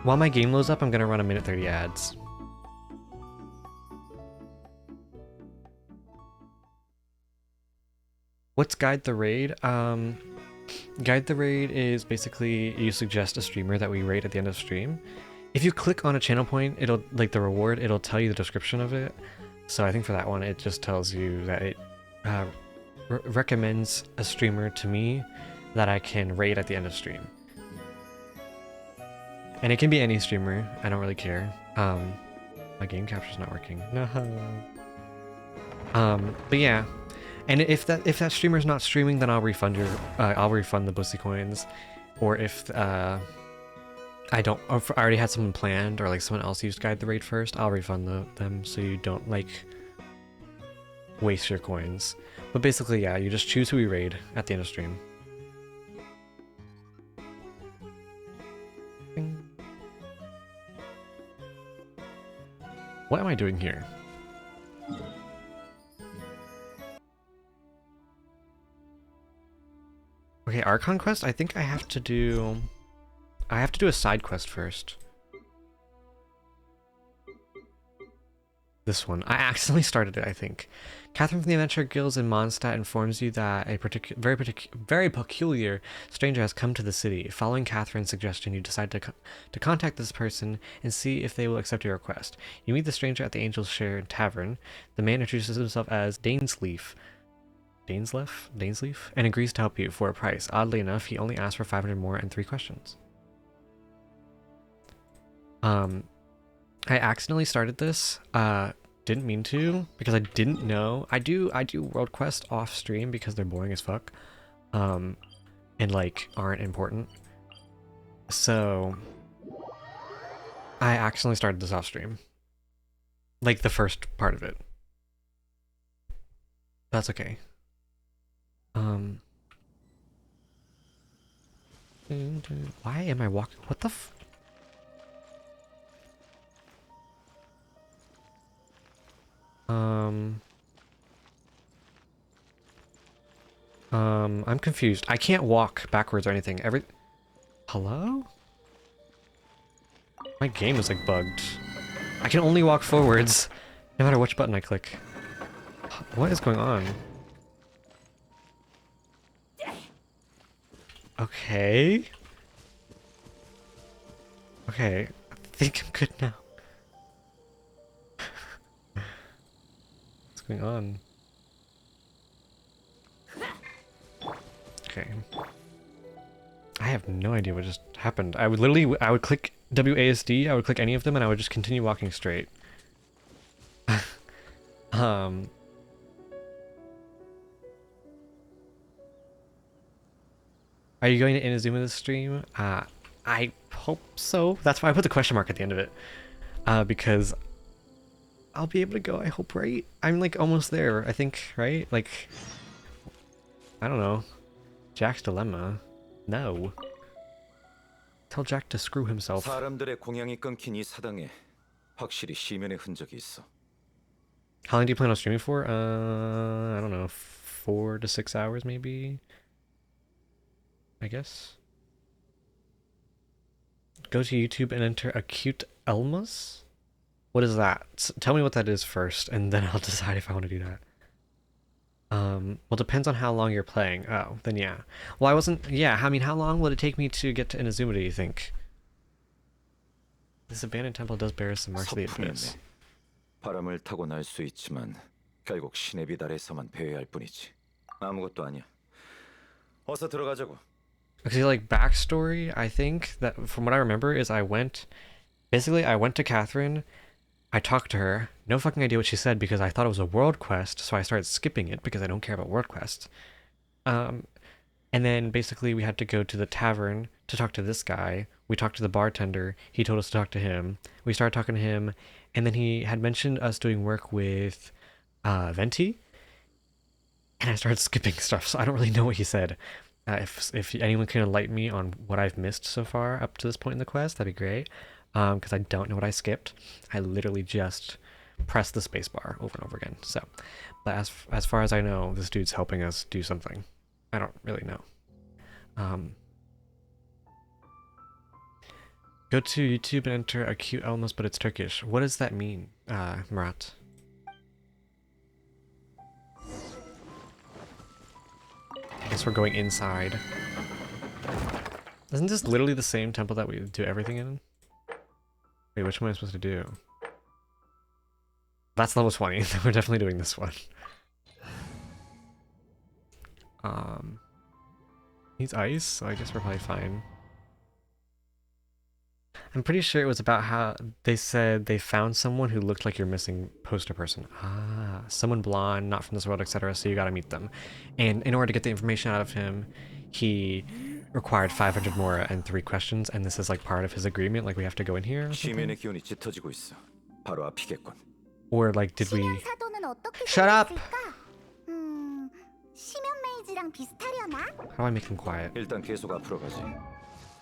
while my game loads up, I'm gonna run a minute 30 ads. What's Guide the Raid? Guide the Raid is basically you suggest a streamer that we raid at the end of stream. If you click on a channel point, it'll, like the reward, it'll tell you the description of it. So I think for that one, it just tells you that it recommends a streamer to me that I can raid at the end of stream. And it can be any streamer, I don't really care. My game capture's not working. No. But yeah. And if that streamer's not streaming, then I'll refund the Bussy coins. Or if I already had someone planned, or like someone else used Guide the Raid first, I'll refund them so you don't like waste your coins. But basically, yeah, you just choose who you raid at the end of stream. What am I doing here? Okay, Archon quest, I think I have to do a side quest first. This one. I accidentally started it, I think. Catherine from the Adventure Guilds in Mondstadt informs you that a very peculiar stranger has come to the city. Following Catherine's suggestion, you decide to contact this person and see if they will accept your request. You meet the stranger at the Angel's Share Tavern. The man introduces himself as Dainsleaf, and agrees to help you for a price. Oddly enough, he only asked for 500 more and 3 questions. I accidentally started this. Didn't mean to, because I didn't know. I do world quests off stream because they're boring as fuck, and like aren't important. So I accidentally started this off stream, like the first part of it. That's okay. Why am I walking? What the f? I'm confused. I can't walk backwards or anything. Hello? My game is like bugged. I can only walk forwards, no matter which button I click. What is going on? Okay. Okay, I think I'm good now. What's going on? Okay. I have no idea what just happened. I would click WASD, I would click any of them, and I would just continue walking straight. Are you going to Inazuma this stream? I hope so. That's why I put the question mark at the end of it. Because I'll be able to go, I hope, right? I'm like almost there, I think, right? Like, I don't know. Jack's dilemma. No. Tell Jack to screw himself. 사람들의 공양이 끊긴 이 사당에 확실히 시면의 흔적이 있어. How long do you plan on streaming for? I don't know, 4 to 6 hours maybe? I guess. Go to YouTube and enter Acute Elmas? What is that? Tell me what that is first, and then I'll decide if I want to do that. Well, depends on how long you're playing. Oh, then yeah. Well, I mean, how long would it take me to get to Inazuma, do you think? This abandoned temple does bear some marks of the abyss. 바람을 타고 날 수 있지만 결국 신의 비달에서만 배회할 뿐이지. 아무것도 아니야. 어서 들어가자고. Okay, like backstory, I think that from what I remember is I went to Catherine, I talked to her, no fucking idea what she said because I thought it was a world quest, so I started skipping it because I don't care about world quests. And then basically we had to go to the tavern to talk to this guy. We talked to the bartender, he told us to talk to him. We started talking to him, and then he had mentioned us doing work with Venti, and I started skipping stuff, so I don't really know what he said. If anyone can enlighten me on what I've missed so far up to this point in the quest, that'd be great. Because I don't know what I skipped. I literally just pressed the spacebar over and over again. So, but as far as I know, this dude's helping us do something. I don't really know. Go to YouTube and enter a cute Elmas, but it's Turkish. What does that mean, Murat? I guess we're going inside. Isn't this literally the same temple that we do everything in? Wait, which one am I supposed to do? That's level 20. We're definitely doing this one. He's ice, so I guess we're probably fine. I'm pretty sure it was about how they said they found someone who looked like your missing poster person. Ah, someone blonde, not from this world, etc. So you gotta meet them. And in order to get the information out of him, he required 500 more and 3 questions, and this is like part of his agreement, like we have to go in here or something? 시민의 기운이 짙어지고 있어. 바로 앞이겠군. Or like did we... 사도는 어떻게 Shut up! 시면 메이지랑 비슷하려나? How do I make him quiet? 일단 계속 앞으로 가지.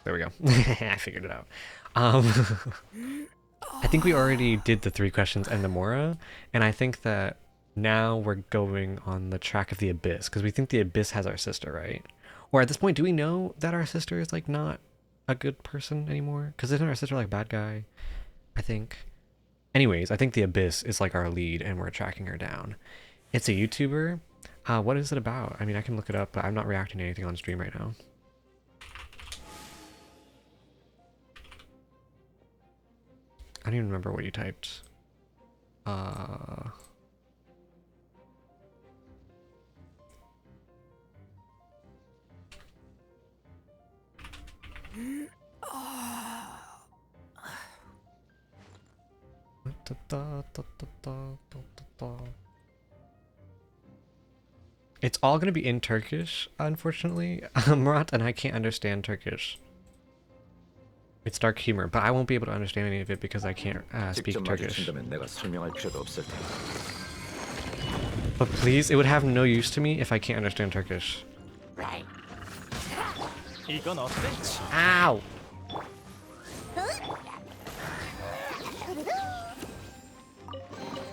There we go. I figured it out. I think we already did the 3 questions and the Mora, and I think that now we're going on the track of the Abyss, because we think the Abyss has our sister, right? Or at this point, do we know that our sister is like not a good person anymore? Because isn't our sister like a bad guy? I think. Anyways, I think the Abyss is like our lead, and we're tracking her down. It's a YouTuber. What is it about? I mean, I can look it up, but I'm not reacting to anything on stream right now. I don't even remember what you typed. It's all gonna be in Turkish, unfortunately, Murat, and I can't understand Turkish. It's dark humor, but I won't be able to understand any of it because I can't speak 직접 Turkish. 마주친다면 내가 설명할 필요도 없을 테니. But please, it would have no use to me if I can't understand Turkish. 이건 어때? Ow!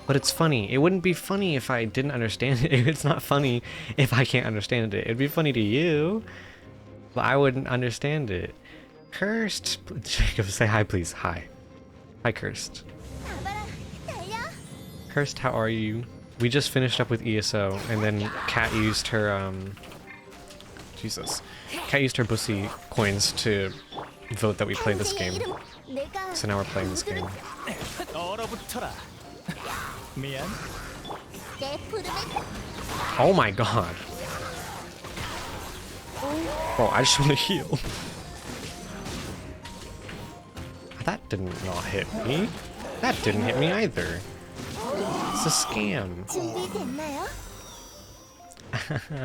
But it's funny. It wouldn't be funny if I didn't understand it. It's not funny if I can't understand it. It'd be funny to you, but I wouldn't understand it. Cursed! Jacob, say hi, please. Hi. Hi, Cursed. Cursed, how are you? We just finished up with ESO, and then Kat used her, Jesus. Kat used her Bussy coins to vote that we play this game. So now we're playing this game. 얼어붙어라. 미안. Oh my god. Bro, I just want to heal. That did not hit me. That didn't hit me either. It's a scam.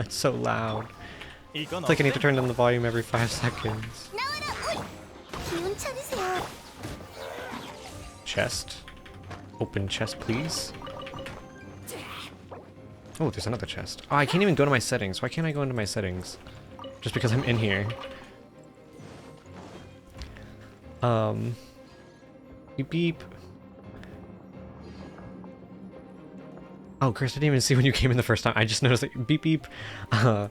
It's so loud. It's like I need to turn down the volume every 5 seconds. Chest. Open chest, please. Oh, there's another chest. Oh, I can't even go to my settings. Why can't I go into my settings? Just because I'm in here. Beep beep. Oh, Chris, I didn't even see when you came in the first time. I just noticed that beep beep. Well,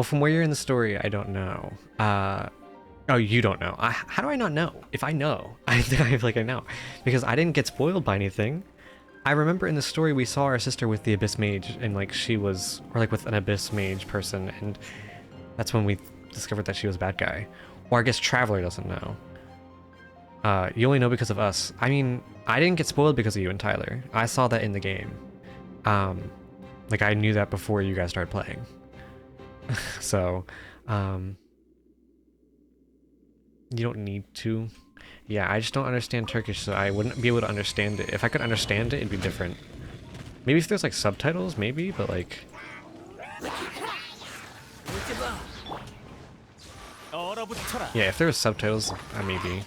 from where you're in the story, I don't know. Oh, you don't know. How do I not know? If I know, I think I feel like I know. Because I didn't get spoiled by anything. I remember in the story we saw our sister with the Abyss Mage, and like she was, or like with an Abyss Mage person, and that's when we discovered that she was a bad guy. Or I guess Traveler doesn't know. You only know because of us. I mean, I didn't get spoiled because of you and Tyler. I saw that in the game. Like I knew that before you guys started playing. So, you don't need to. Yeah, I just don't understand Turkish, so I wouldn't be able to understand it. If I could understand it, it'd be different. Maybe if there's like subtitles, maybe, but like... Yeah, if there was subtitles, maybe.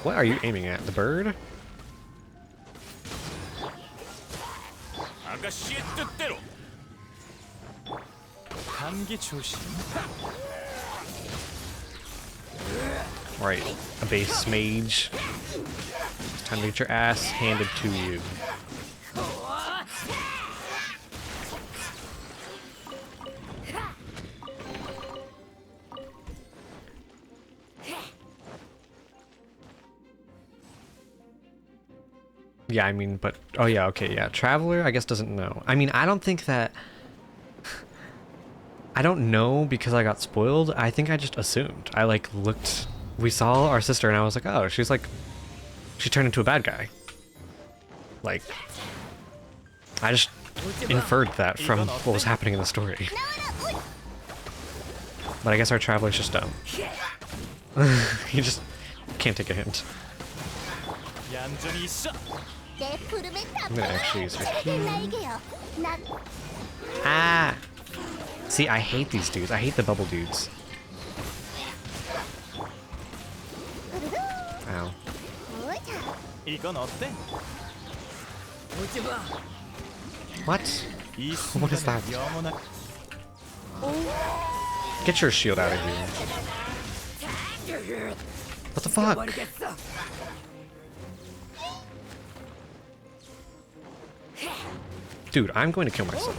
What are you aiming at? The bird? 아가씨의 뜻대로. 감기 조심. Right, a base mage. It's time to get your ass handed to you. Yeah, I mean, but oh yeah, okay, yeah. Traveler, I guess doesn't know. I mean, I don't think that. I don't know because I got spoiled. I think I just assumed. I like looked. We saw our sister, and I was like, oh, she's like, she turned into a bad guy. Like, I just inferred that from what was happening in the story. But I guess our traveler's just dumb. He just can't take a hint. 얌전히 있어. 내 부름에 I'm gonna actually use her 답변을 key. 날개요. 난 Ah! See, I hate these dudes. I hate the bubble dudes. Ow. 보자. 이건 어때? What? 이 What is 순간을 that? 영원한 Get your shield out of here. What the fuck? Dude, I'm going to kill myself.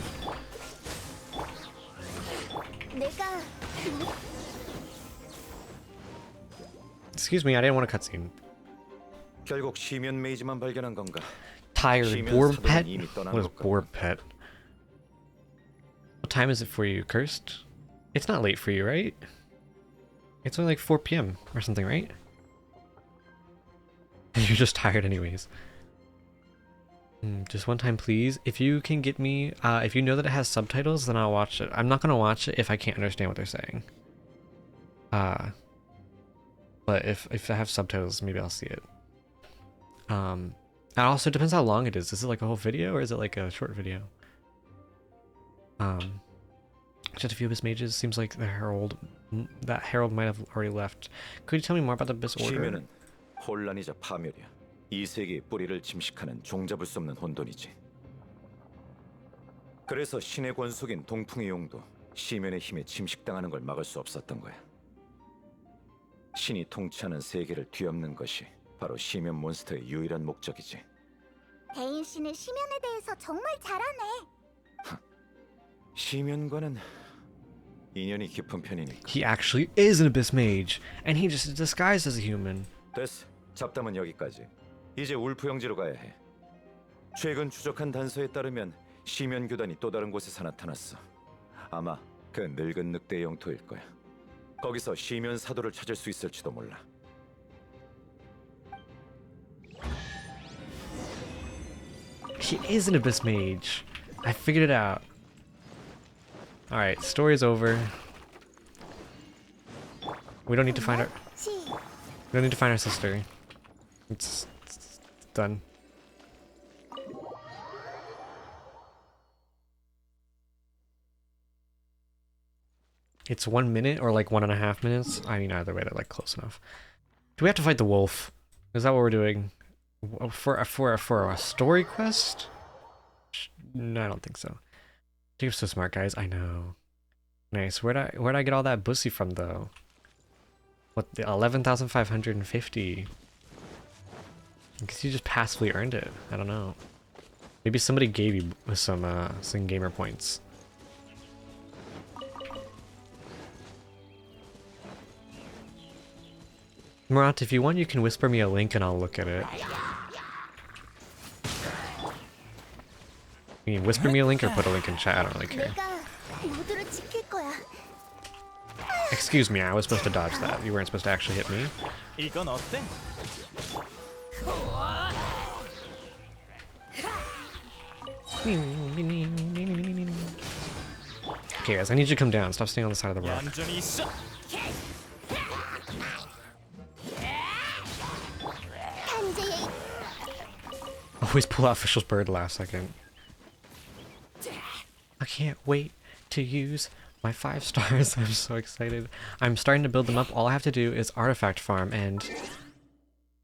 내가 Excuse me, I didn't want a cutscene. 결국 시면 메이지만 발견한 건가? Tired 시면 boar 사도는 pet? 이미 떠난 What is 것 boar 같고. pet? What time is it for you, Cursed? It's not late for you, right? It's only like 4 p.m. or something, right? You're just tired anyways. Just one time, please. If you can get me, if you know that it has subtitles, then I'll watch it. I'm not gonna watch it if I can't understand what they're saying. But if I have subtitles, maybe I'll see it. And also, it depends how long it is. Is it like a whole video or is it like a short video? Just a few Abyss Mages. Seems like the Herald, that Herald might have already left. Could you tell me more about the Abyss Order? 시면은 혼란이자 파멸이야. 이 세계의 뿌리를 침식하는 종잡을 수 없는 혼돈이지. 그래서 신의 권속인 동풍의 용도 시면의 힘에 침식당하는 걸 막을 수 없었던 거야. 신이 통치하는 세계를 뒤엎는 것이 바로 시면 몬스터의 유일한 목적이지. 대인 씨는 시면에 대해서 정말 잘하네. 시면과는 인연이 깊은 편이니까. He actually is an Abyss Mage, and he just is disguised as a human. 됐어. 잡담은 여기까지. 이제 울프 형제로 가야 해. 최근 추적한 단서에 따르면 시면 교단이 또 다른 곳에서 나타났어. 아마 그 늙은 늑대의 영토일 거야. 거기서 시면 사도를 찾을 수 있을지도 몰라. He is an Abyss Mage. I figured it out. Alright, story's over. We don't need to find our 시 we don't need to find our sister. It's done. It's 1 minute or like 1.5 minutes. I mean, either way, they're like close enough. Do we have to fight the wolf? Is that what we're doing? For a story quest? No, I don't think so. You're so smart, guys. I know. Nice. Where'd I get all that bussy from, though? What, the 11,550? I guess you just passively earned it. I don't know. Maybe somebody gave you some gamer points. Murat, if you want, you can whisper me a link and I'll look at it. You can whisper me a link or put a link in chat. I don't really care. 내가 모두를 지킬 거야. Excuse me, I was supposed to dodge that. You weren't supposed to actually hit me. 이건 어때? Okay, guys, I need you to come down. Stop staying on the side of the rock. 얌전히 있어. 탄재의 Always pull out Official's Bird last second. I can't wait to use my 5 stars. I'm so excited. I'm starting to build them up. All I have to do is artifact farm and...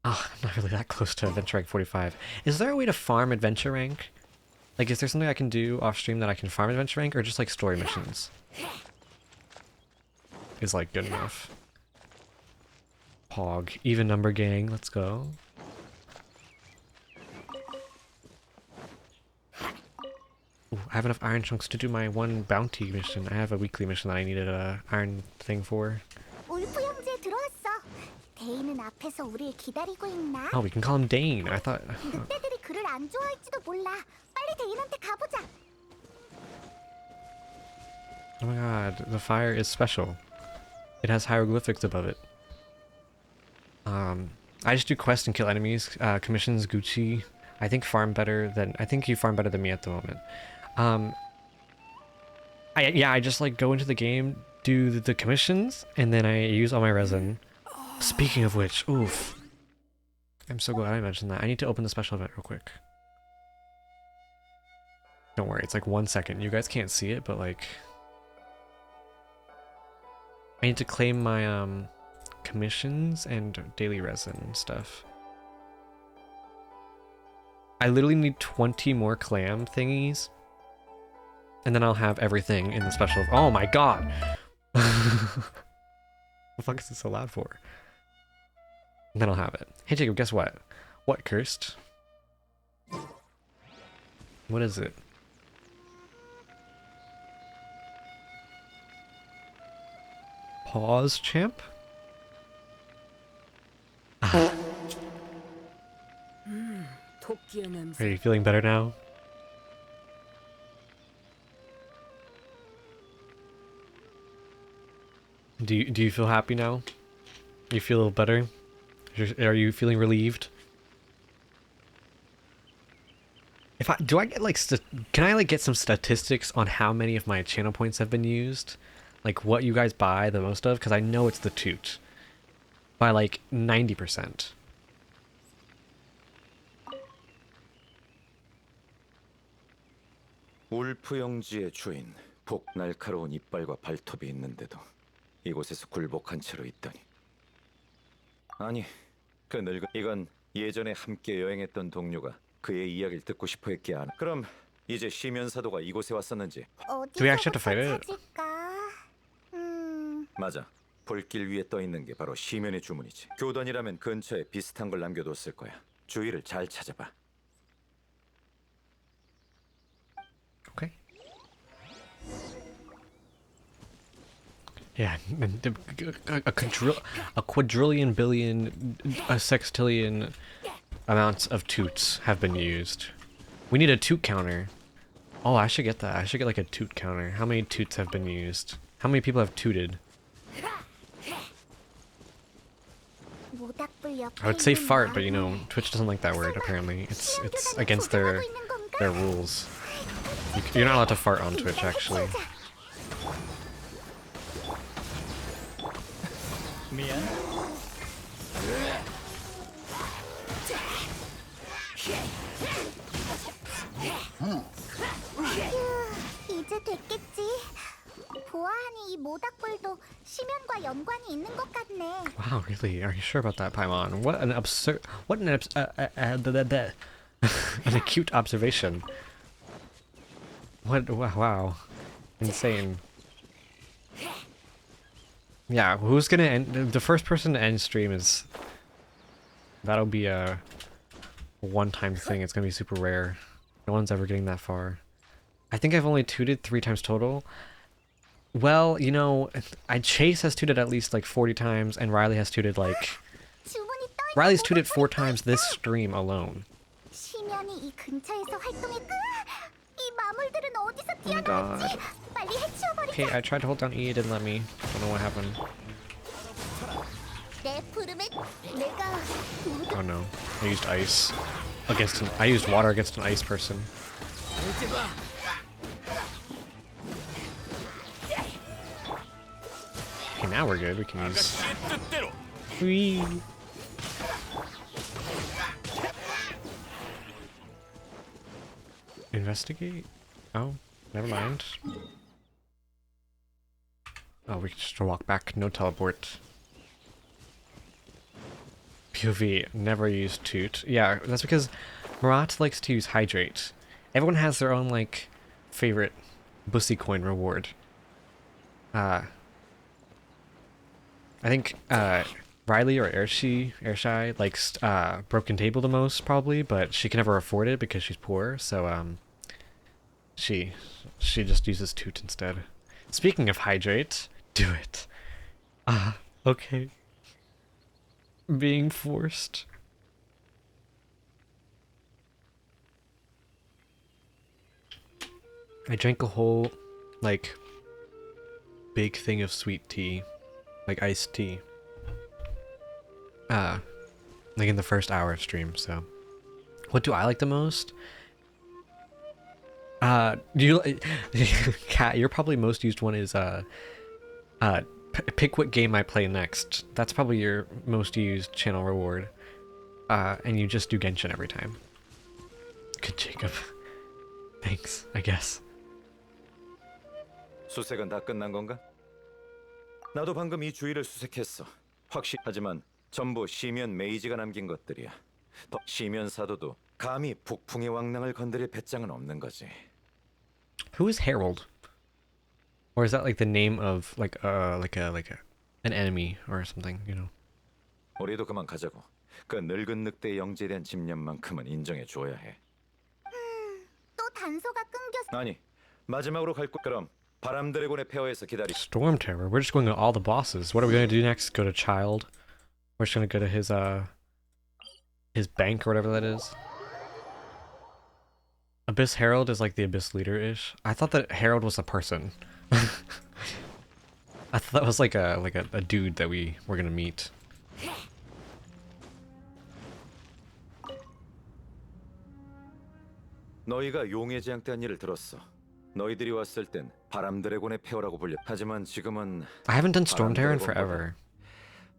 I'm not really that close to adventure rank 45. Is there a way to farm adventure rank? Like, is there something I can do off stream that I can farm adventure rank, or just like story missions? Is like good enough. Pog. Even number gang. Let's go. Ooh, I have enough iron chunks to do my one bounty mission. I have a weekly mission that I needed a iron thing for. 울프 형제 들어왔어. 대인은 앞에서 우리를 기다리고 있나? Oh, we can call him Dane. I thought... 늑대들이 그를 안 좋아할지도 몰라. 빨리 데인한테 가보자. Oh my god, the fire is special. It has hieroglyphics above it. I just do quests and kill enemies. Commissions, Gucci. I think you farm better than me at the moment. I just like go into the game, do the commissions, and then I use all my resin. Speaking of which, oof. I'm so glad I mentioned that. I need to open the special event real quick. Don't worry, it's like 1 second. You guys can't see it, but like... I need to claim my commissions and daily resin stuff. I literally need 20 more clam thingies. And then I'll have everything in the special... Oh my god! What the fuck is this so loud for? And then I'll have it. Hey Jacob, guess what? What, cursed? What is it? Pause, champ? Are you feeling better now? Do you feel happy now? You feel a little better? Are you feeling relieved? Do I get like can I like get some statistics on how many of my channel points have been used? Like what you guys buy the most of? Because I know it's the toot. By like 90%. 울프 영지의 주인, 복 날카로운 이빨과 발톱이 있는데도 이곳에서 굴복한 채로 있다니. 아니, 그 늙은 이건 예전에 함께 여행했던 동료가 그의 이야기를 듣고 싶어 했기 안. 그럼 이제 시면사도가 이곳에 왔었는지. Do we actually have to fight it? 찾을까? 맞아. 불길 위에 떠 있는 게 바로 시면의 주문이지. 교단이라면 근처에 비슷한 걸 남겨뒀을 거야. 주위를 잘 찾아봐. Okay. Yeah, a quadrillion billion, a sextillion amounts of toots have been used. We need a toot counter. Oh, I should get that. I should get like a toot counter. How many toots have been used? How many people have tooted? I would say fart, but you know, Twitch doesn't like that word apparently. It's against their rules. You're not allowed to fart on Twitch actually. 미안. 이제 됐겠지. 보아하니 이 모닥불도 심연과 연관이 있는 것 같네. Wow, really? Are you sure about that, Paimon? What an absurd... What an an acute observation. What? Wow. Insane. Yeah, who's gonna end... The first person to end stream is... That'll be a one-time thing. It's gonna be super rare. No one's ever getting that far. I think I've only tooted 3 times total. Well, you know, Chase has tooted at least like 40 times, and Riley has tooted like... Riley's tooted 4 times this stream alone. 심연이 이 근처에서 활동했. 이 마물들은 어디서 Oh my god. 튀어나왔지? 빨리 해치워버리자. Okay, I tried to hold down E, it didn't let me. Don't know what happened. 내 부름에 내가 Oh no. I used ice. I used water against an ice person. Okay, now we're good. We can use... Whee! Investigate? Oh, never mind. Oh, we can just walk back. No teleport. POV, never use Toot. Yeah, that's because Marat likes to use Hydrate. Everyone has their own, like, favorite Bussy coin reward. I think, Riley or Airshai likes, Broken Table the most, probably, but she can never afford it because she's poor, so, she just uses Toot instead. Speaking of Hydrate, do it. Okay. Being forced. I drank a whole, like, big thing of sweet tea, like iced tea. Like in the first hour of stream, so. What do I like the most? You, Kat, your probably most used one is, pick what game I play next. That's probably your most used channel reward. And you just do Genshin every time. Good Jacob. Thanks, I guess. 수색은 다 끝난 건가? 나도 방금 이 주위를 수색했어. 하지만 전부 시면 메이지가 남긴 것들이야. 더 시면 사도도 감히 북풍의 왕랑을 건드릴 배짱은 없는 거지. Who is Harold? Or is that like the name of like an enemy or something, you know? 우리도 그만 가자고. 그 늙은 늑대의 영지에 대한 집념만큼은 인정해 줘야 해. 또 단서가 끊겼어. 아니, 마지막으로 갈 그럼 바람 드래곤의 폐허에서 기다리. Storm Terror. We're just going to all the bosses. What are we gonna do next? Go to Child? We're just gonna go to his bank or whatever that is. Abyss Herald is like the Abyss leader-ish. I thought that Herald was a person. I thought that was like a dude that we were gonna meet. 너희가 용의 재앙 때한 일을 들었어. 너희들이 왔을 땐 바람 드래곤의 폐허라고 불려. 하지만 지금은 I haven't done Storm Terror in forever.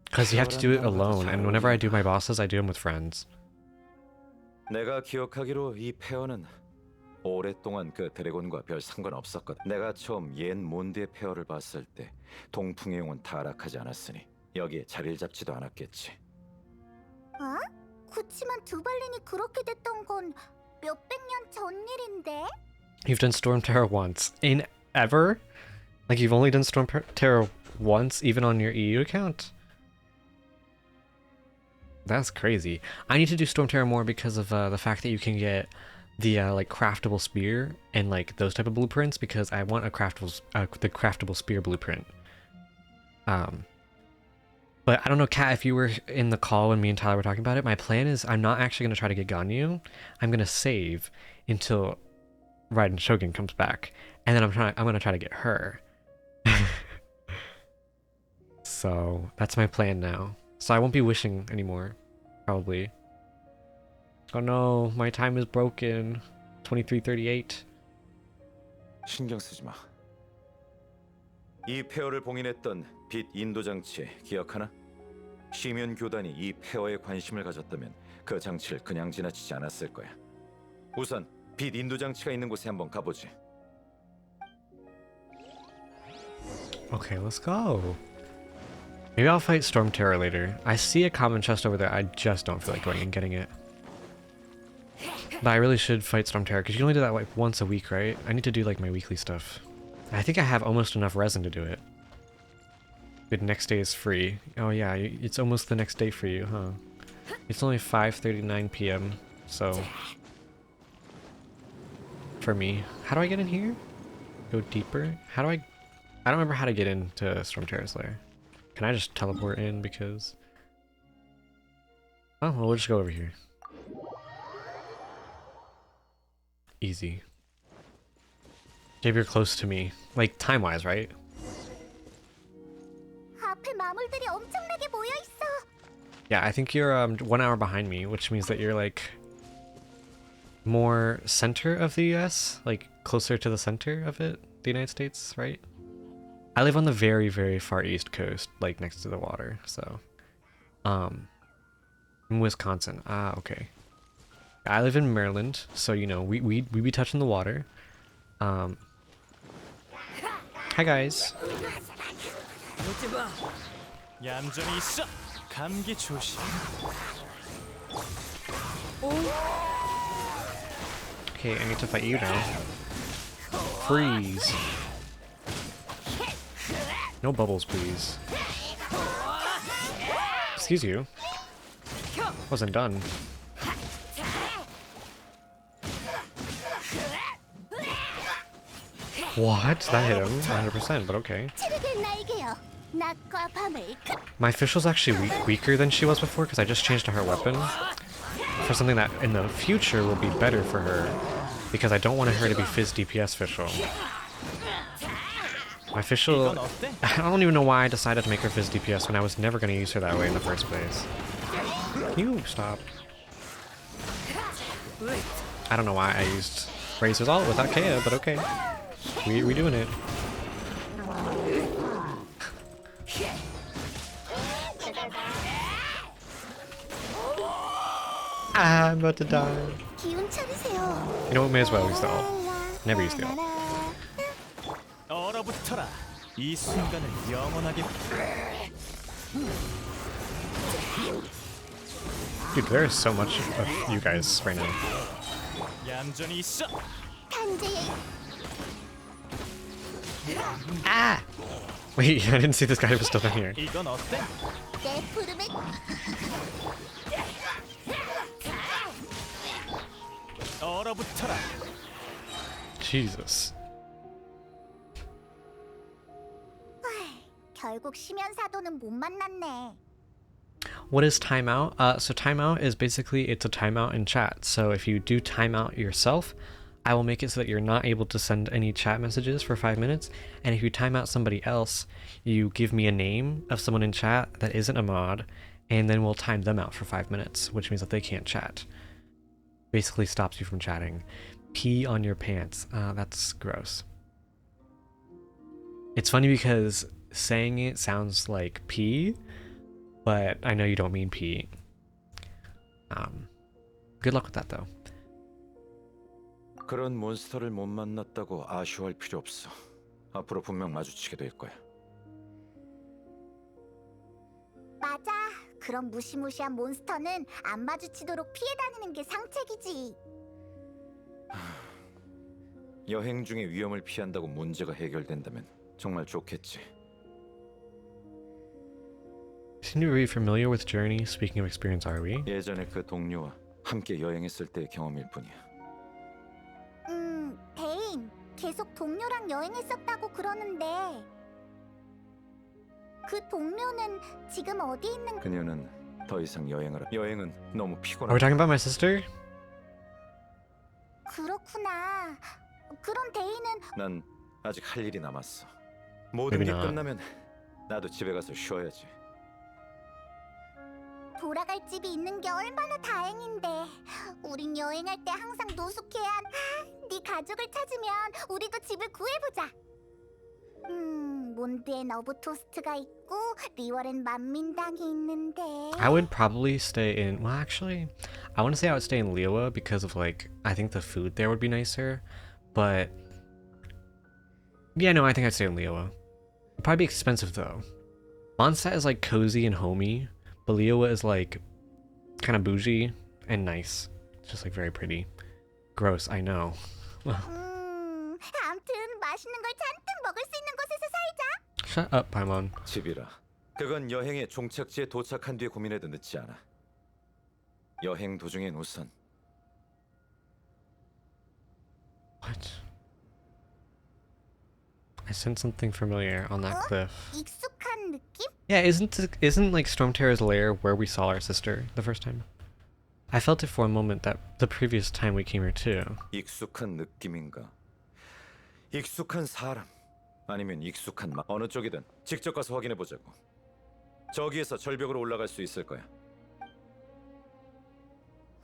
Because you have to do it alone, and whenever I do my bosses, I do them with friends. 내가 기억하기로 이 폐허는 오랫동안 그 드래곤과 별 상관없었거든. 내가 처음 옛 몬드의 폐허를 봤을 때 동풍의 용은 타락하지 않았으니 여기에 자리를 잡지도 않았겠지. 어? 그치만 두발린이 그렇게 됐던 건 몇백 년 전 일인데? You've done Storm Terror once. In ever? Like you've only done Storm Terror once, even on your EU account? That's crazy. I need to do Storm Terror more because of the fact that you can get the like craftable spear and like those type of blueprints, because I want a the craftable spear blueprint. But I don't know, Kat, if you were in the call when me and Tyler were talking about it, my plan is I'm not actually going to try to get Ganyu. I'm going to save until Raiden Shogun comes back, and then I'm going to try to get her. So that's my plan now. So I won't be wishing anymore, probably. Oh no, my time is broken. 23:38. 신경 쓰지 마. 이 폐허를 봉인했던 빛 인도 장치 기억하나? 시면 교단이 이 폐허에 관심을 가졌다면 그 장치를 그냥 지나치지 않았을 거야. 우선 빛 인도 장치가 있는 곳에 한번 가보지. Okay, let's go. Maybe I'll fight Storm Terror later. I see a common chest over there. I just don't feel like going and getting it. But I really should fight Storm Terror, because you can only do that like once a week, right? I need to do like my weekly stuff. I think I have almost enough resin to do it. Good, next day is free. Oh yeah, it's almost the next day for you, huh? It's only 5:39 p.m. So for me, how do I get in here? Go deeper? How do I don't remember how to get into Storm Terror's lair. Can I just teleport in because... Oh, well, we'll just go over here. Easy. Gabe, you're close to me. Like, time-wise, right? 앞에 마물들이 엄청나게 모여 있어. Yeah, I think you're 1 hour behind me, which means that you're, like, more center of the US? Like, closer to the center of it? The United States, right? I live on the very, very far east coast, like, next to the water, so... in Wisconsin. Ah, okay. I live in Maryland, so, you know, we be touching the water. Hi, guys. 얌전히 있어. 감기 조심. Okay, I need to fight you now. Freeze. No bubbles, please. Excuse you. Wasn't done. What? That hit him 100%, but okay. 치르길 날개여. 낮과 밤을 My official's actually weaker than she was before because I just changed to her weapon for something that in the future will be better for her, because I don't want her to be Fizz DPS official. My official... 이건 어때? I don't even know why I decided to make her Fizz DPS when I was never going to use her that way in the first place. Can you stop? I don't know why I used Razor's ult without Kea, but okay. We doing it. Ah, I'm about to die. 기운 차리세요. You know what? May as well use the ult. Never use the ult. 얼어붙어라. 이 순간을 영원하게. Dude, there is so much of you guys right now. 얌전히 있어. 탄재의 Ah! Wait, I didn't see this guy was still down here. 이건 어때? 내 부름에 얼어붙어라. Jesus. 결국 심연사도는 못 만났네. What is timeout? So timeout is basically, it's a timeout in chat. So if you do timeout yourself, I will make it so that you're not able to send any chat messages for 5 minutes. And if you timeout somebody else, you give me a name of someone in chat that isn't a mod, and then we'll time them out for 5 minutes, which means that they can't chat. Basically stops you from chatting. Pee on your pants. That's gross. It's funny because saying it sounds like pee, but I know you don't mean pee. Good luck with that though. 그런 몬스터를 못 만났다고 아쉬워할 필요 없어. 앞으로 분명 마주치게 될 거야. 맞아. 그런 무시무시한 몬스터는 안 마주치도록 피해 다니는 게 상책이지. 여행 중에 위험을 피한다고 문제가 해결된다면 정말 좋겠지. Seem to be familiar with Journey. Speaking of experience, are we? 예전에 그 동료와 함께 여행했을 때의 경험일 뿐이야. 데인. 계속 동료랑 여행했었다고 그러는데 그 동료는 지금 어디 있는 그녀는 더 이상 여행은 너무 Are we 피곤하다. talking about my sister? 그렇구나. 그럼 데인은 난 아직 할 일이 남았어. 모든 게 Maybe not. 끝나면 나도 집에 가서 쉬어야지. 돌아갈 집이 있는 게 얼마나 다행인데. 우린 여행할 때 항상 노숙해야 네 가족을 찾으면 우리도 집을 구해보자. 몬드엔 어부 토스트가 있고 리월엔 만민당이 있는데. I would probably stay in. Well, actually, I want to say I would stay in Liyue because of like I think the food there would be nicer. But yeah, no, I think I'd stay in Liyue. It'd probably be expensive though. Mondstadt is like cozy and homey, but Liyue is like kind of bougie and nice. It's just like very pretty. Gross, I know. 아무튼 맛있는 걸 잔뜩 먹을 수 있는 곳에서 살자. Shut up, Paimon. 집이라. 그건 여행의 종착지에 도착한 뒤에 고민해도 늦지 않아. 여행 도중엔 우선 What? I sensed something familiar on that cliff. 익숙한 느낌? Yeah, isn't like Stormterror's lair where we saw our sister the first time? I felt it for a moment that the previous time we came here too. 익숙한 느낌인가? 익숙한 사람 아니면 익숙한 맛 어느 쪽이든 직접 가서 확인해 보자고. 저기에서 절벽으로 올라갈 수 있을 거야.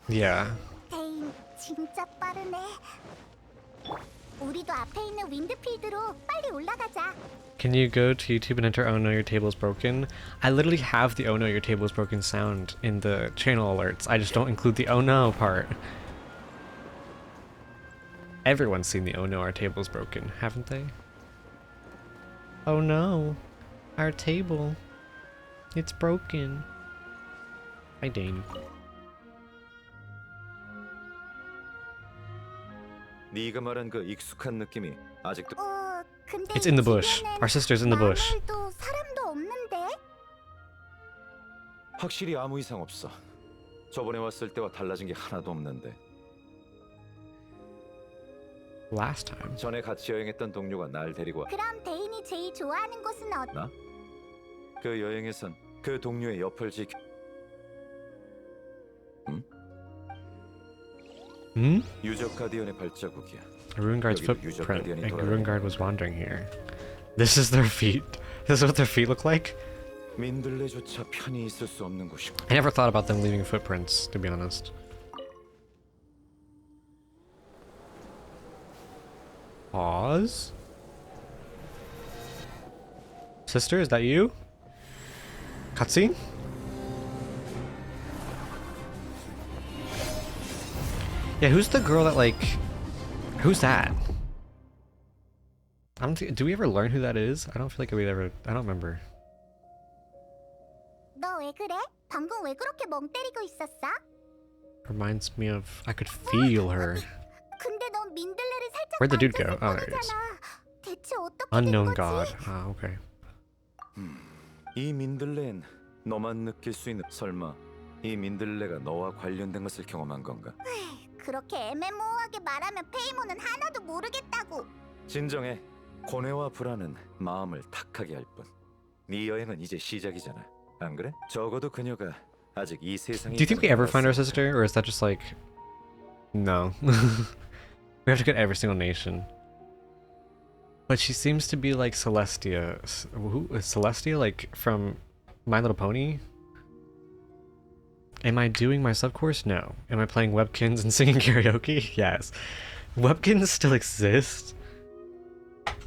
Yeah. 데인 진짜 빠르네. 우리도 앞에 있는 윈드필드로 빨리 올라가자. Can you go to YouTube and enter "Oh no, your table is broken"? I literally have the "Oh no, your table is broken" sound in the channel alerts. I just don't include the "Oh no" part. Everyone's seen the "Oh no, our table is broken," haven't they? Oh no, our table. It's broken. Hi, Dane. 네가 말한 그 익숙한 느낌이 아직도 근데 It's in the bush. Our sister's in the bush. 마을도 사람도 없는데. 확실히 아무 이상 없어. 저번에 왔을 때와 달라진 게 하나도 없는데. Last time. 전에 같이 여행했던 동료가 날 데리고 와. 그럼 데인이 제일 좋아하는 곳은 어디? 나? 그 여행에선 그 동료의 옆을 지켜. 응? Hmm? 유적 가디언의 발자국이야. A Ruin Guard's 여기도 유적 footprint. 가디언이 A 돌아다니는 Ruin Guard was wandering here. This is their feet. This is what their feet look like? 민들레조차 편히 있을 수 없는 곳이고. I never thought about them leaving footprints, to be honest. Pause? Sister, is that you? Cutscene? Yeah, who's the girl that like... Who's that? I don't think... Do we ever learn who that is? I don't feel like we ever... I don't remember. 너 왜 그래? 방금 왜 그렇게 멍 때리고 있었어? Reminds me of... I could feel her. 근데 넌 민들레를 살짝 Where'd the dude go? 만졌을 Oh, there he is. 뿐이잖아. 대체 어떻게 Unknown 된 거지? god. Ah, okay. 이 민들레는 너만 느낄 수 있는. 설마 이 민들레가 너와 관련된 것을 경험한 건가? 그렇게 애매모호하게 말하면 페이모는 하나도 모르겠다고. 진정해. 고뇌와 불안은 마음을 탁하게 할 뿐. 네 여행은 이제 시작이잖아. 안 그래? 적어도 그녀가 아직 이 세상에. Do you think we ever find our sister, or is that just like... No. We have to get every single nation. But she seems to be like Celestia. Who is Celestia? Like from My Little Pony? Am I doing my sub-course? No. Am I playing Webkins and singing karaoke? Yes. Webkins still exist?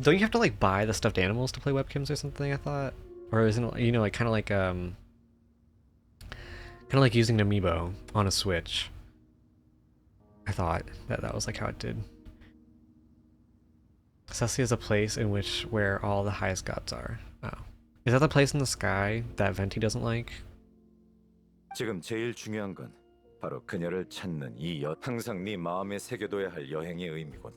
Don't you have to like buy the stuffed animals to play Webkins or something, I thought? Or isn't it, you know, like kind of like using an amiibo on a Switch? I thought that was like how it did. Celestia is a place in which where all the highest gods are. Oh. Is that the place in the sky that Venti doesn't like? 지금 제일 중요한 건 바로 그녀를 찾는 이 항상 네 마음에 새겨둬야 할 여행의 의미군.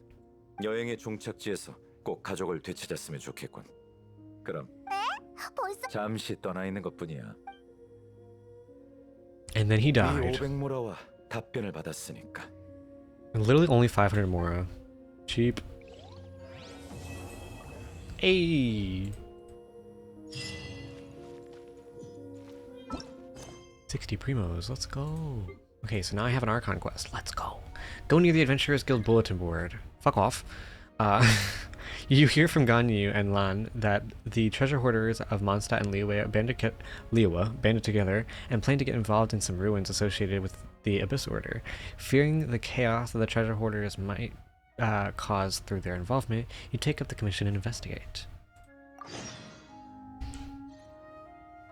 여행의 종착지에서 꼭 가족을 되찾았으면 좋겠군. 그럼 벌써 잠시 떠나 있는 것뿐이야. And then he 이 died. 500모라와 답변을 받았으니까. Literally only 500 mora. Cheap. Hey. 60 primos, let's go. Okay, so now I have an Archon quest. Let's go. Go near the Adventurers Guild bulletin board. Fuck off. You hear from Ganyu and Lan that the treasure hoarders of Mondstadt and Liyue banded together and plan to get involved in some ruins associated with the Abyss Order. Fearing the chaos that the treasure hoarders might cause through their involvement, you take up the commission and investigate.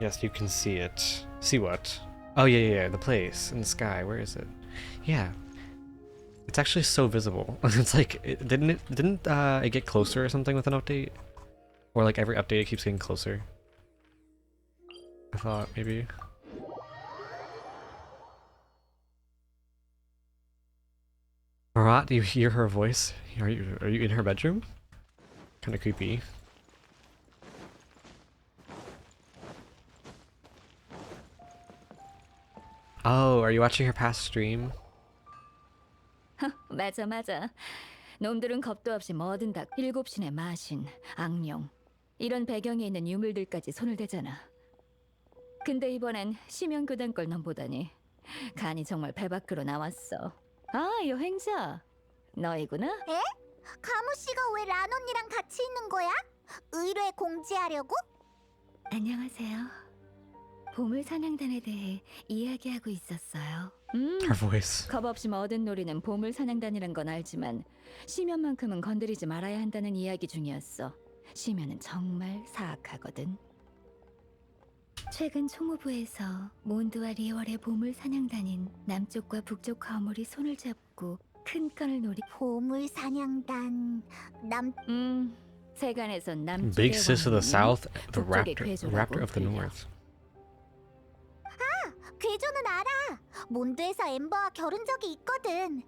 Yes, you can see it. See what? Oh yeah, the place in the sky. Where is it? Yeah, it's actually so visible. It's like, didn't it get closer or something with an update? Or like every update it keeps getting closer? I thought maybe. Marat, do you hear her voice? Are you in her bedroom? Kind of creepy. Oh, are you watching her past stream? 맞아. 놈들은 겁도 없이 뭐든 다 7신의 마신, 악령 이런 배경에 있는 유물들까지 손을 대잖아. 근데 이번엔 심연교단 걸 넌보다니 간이 정말 배 밖으로 나왔어. 아, 여행자. 너희구나? 에? 가무 씨가 왜 란 언니랑 같이 있는 거야? 의뢰 공지하려고? 안녕하세요. 보물 사냥단에 대해 이야기하고 있었어요. Her voice. 겁 없이 뭐든 노리는 보물 사냥단이란 건 알지만 심연만큼은 건드리지 말아야 한다는 이야기 중이었어. 심연은 정말 사악하거든. 최근 총무부에서 몬드와 리월의 보물 사냥단인 남쪽과 북쪽 거물이 손을 잡고 큰 건을 노리. 보물 사냥단 세간에선 남쪽의 Big sis of the 왕국은 south, the 북쪽의 raptor of the 불려. north. 괴조는 알아. 몬드에서 엠버와 결혼 적이 있거든.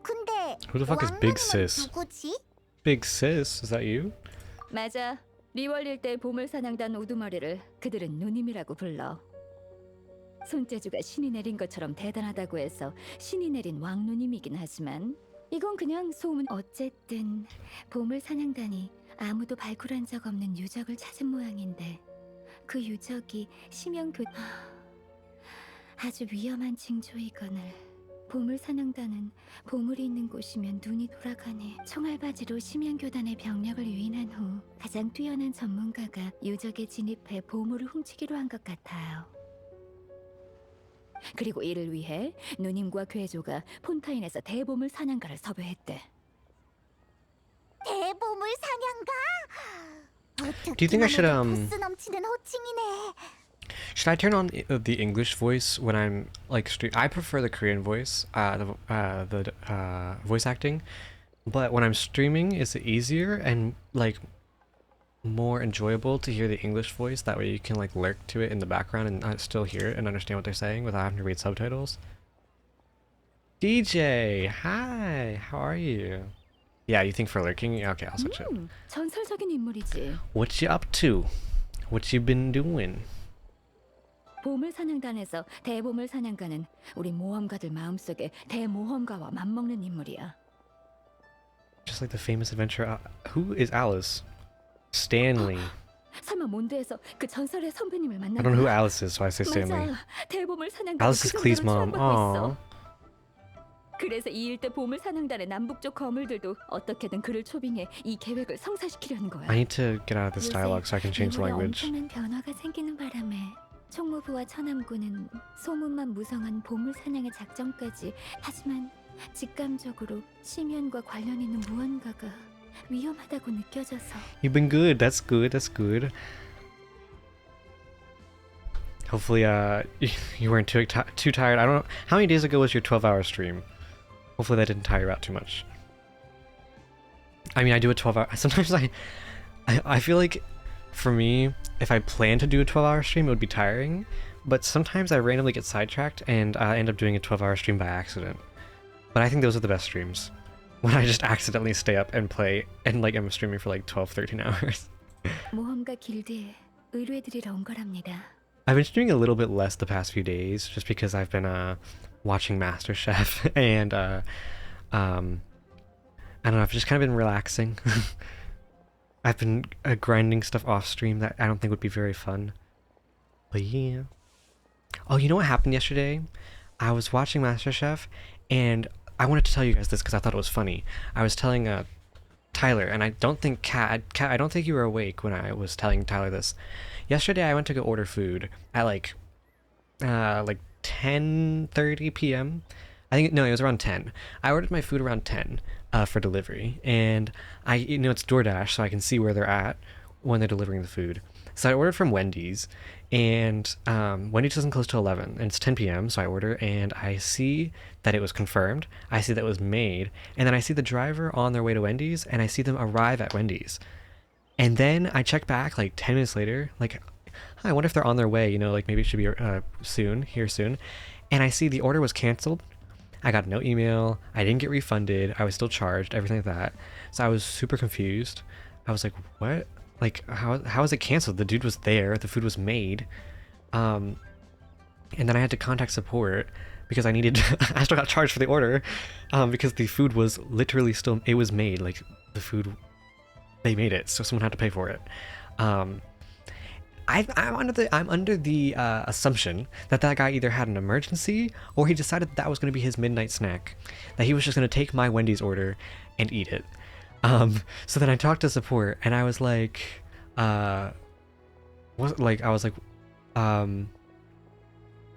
근데 Who the fuck is Big 왕누님은 Sis? 누구지? Big sis, is that you? 맞아. 리월 일대 보물 사냥단 우두머리를 그들은 누님이라고 불러. 손재주가 신이 내린 것처럼 대단하다고 해서 신이 내린 왕누님이긴 하지만 이건 그냥 소문. 어쨌든 보물 사냥단이 아무도 발굴한 적 없는 유적을 찾은 모양인데 그 유적이 심연교 아주 위험한 징조이거늘 보물 사냥단은 보물이 있는 곳이면 눈이 돌아가네. 총알바지로 심연교단의 병력을 유인한 후 가장 뛰어난 전문가가 유적에 진입해 보물을 훔치기로 한 것 같아요. 그리고 이를 위해 누님과 괴조가 폰타인에서 대보물 사냥가를 섭외했대. 대보물 사냥가? Do you think I should 보스 넘치는 호칭이네. should I turn on the English voice when I'm like stream? I prefer the Korean voice, the voice acting, but when I'm streaming, is it easier and like more enjoyable to hear the English voice? That way you can like lurk to it in the background and still hear it and understand what they're saying without having to read subtitles. DJ, hi, how are you? Yeah, you think for lurking? Yeah, okay, I'll switch it. 전설적인 인물이지. What you up to? What you been doing? 보물 사냥단에서 대보물 사냥가는 우리 모험가들 마음속에 대모험가와 맞먹는 인물이야. Just like the famous adventurer. Who is Alice? Stanley. 설마 몬드에서 그 전설의 선배님을 I 만난 don't know who 거야? Alice is, so I say Stanley. 맞아. 대보물 사냥가 Alice is Clee's mom. Aww. 그래서 이 일대 보물 사냥단의 남북쪽 거물들도 어떻게든 그를 초빙해 이 계획을 성사시키려는 거야. I need to get out of this dialogue so I can change the 인물에 language. 엄청난 변화가 생기는 바람에 총무부와 천암군은 소문만 무성한 보물 사냥의 작전까지. 하지만 직감적으로 심연과 관련 있는 무언가가 위험하다고 느껴져서. You've been good. That's good. That's good. Hopefully, you weren't too tired. I don't know. How many days ago was your 12-hour stream? Hopefully that didn't tire you out too much. I mean, I do a 12-hour. Sometimes I feel like, for me, if I plan to do a 12-hour stream, it would be tiring. But sometimes I randomly get sidetracked and I end up doing a 12-hour stream by accident. But I think those are the best streams. When I just accidentally stay up and play and like I'm streaming for like 12, 13 hours. 모험가 길드에 의뢰드리러 온 거랍니다. I've been streaming a little bit less the past few days just because I've been watching MasterChef and I don't know, I've just kind of been relaxing. I've been grinding stuff off stream that I don't think would be very fun. But yeah. Oh, you know what happened yesterday? I was watching MasterChef and I wanted to tell you guys this because I thought it was funny. I was telling Tyler, and I don't think Kat, I don't think you were awake when I was telling Tyler this. Yesterday I went to go order food at like 10:30 p.m. I think no, it was around 10. I ordered my food around 10 for delivery, and it's DoorDash, so I can see where they're at when they're delivering the food. So I ordered from Wendy's, and Wendy's doesn't close till 11, and it's 10 p.m. So I order, and I see that it was confirmed. I see that it was made, and then I see the driver on their way to Wendy's, and I see them arrive at Wendy's. And then I check back like 10 minutes later, like, I wonder if they're on their way, like maybe it should be here soon. And I see the order was canceled. I got no email. I didn't get refunded. I was still charged, everything like that. So I was super confused. I was like, what? Like, how is it canceled? The dude was there. The food was made. And then I had to contact support because I still got charged for the order because the food was literally still, it was made. Like, the food, they made it, so someone had to pay for it. I'm under the assumption that guy either had an emergency or he decided that was going to be his midnight snack, that he was just going to take my Wendy's order and eat it. So then I talked to support and I was like, can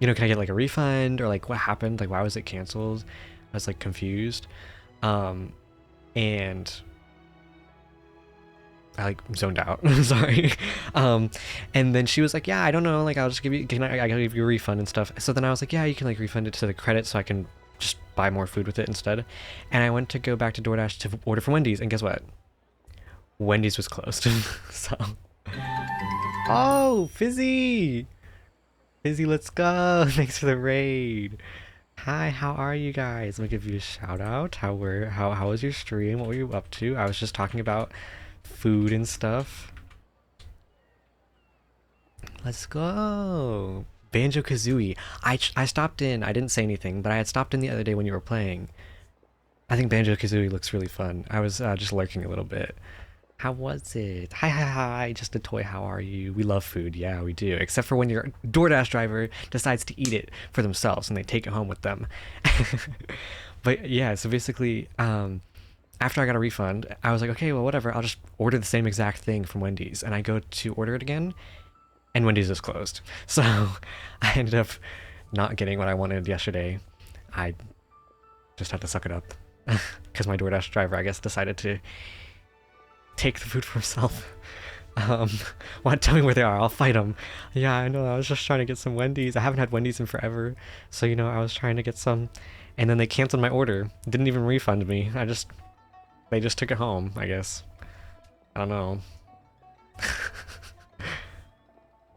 I get like a refund, or like what happened? Like, why was it canceled? I was like confused. And I like zoned out. Sorry. And then she was like, yeah, I don't know. Like, I'll just give you, I give you a refund and stuff. So then I was like, yeah, you can like refund it to the credit so I can just buy more food with it instead. And I went to go back to DoorDash to order from Wendy's, and guess what? Wendy's was closed. So. Oh, Fizzy! Fizzy, let's go! Thanks for the raid. Hi, how are you guys? Let me give you a shout out. How was your stream? What were you up to? I was just talking about food and stuff. Let's go. Banjo-Kazooie. I stopped in. I didn't say anything, but I had stopped in the other day when you were playing. I think Banjo-Kazooie looks really fun. I was just lurking a little bit. How was it? Hi, hi, hi. Just a toy. How are you? We love food. Yeah, we do. Except for when your DoorDash driver decides to eat it for themselves and they take it home with them. But yeah, so basically, after I got a refund, I was like, okay, well, whatever. I'll just order the same exact thing from Wendy's. And I go to order it again, and Wendy's is closed. So I ended up not getting what I wanted yesterday. I just had to suck it up because my DoorDash driver, I guess, decided to take the food for himself. Want to tell me where they are? I'll fight them. Yeah, I know. I was just trying to get some Wendy's. I haven't had Wendy's in forever, so I was trying to get some, and then they canceled my order. Didn't even refund me. They just took it home, I guess. I don't know.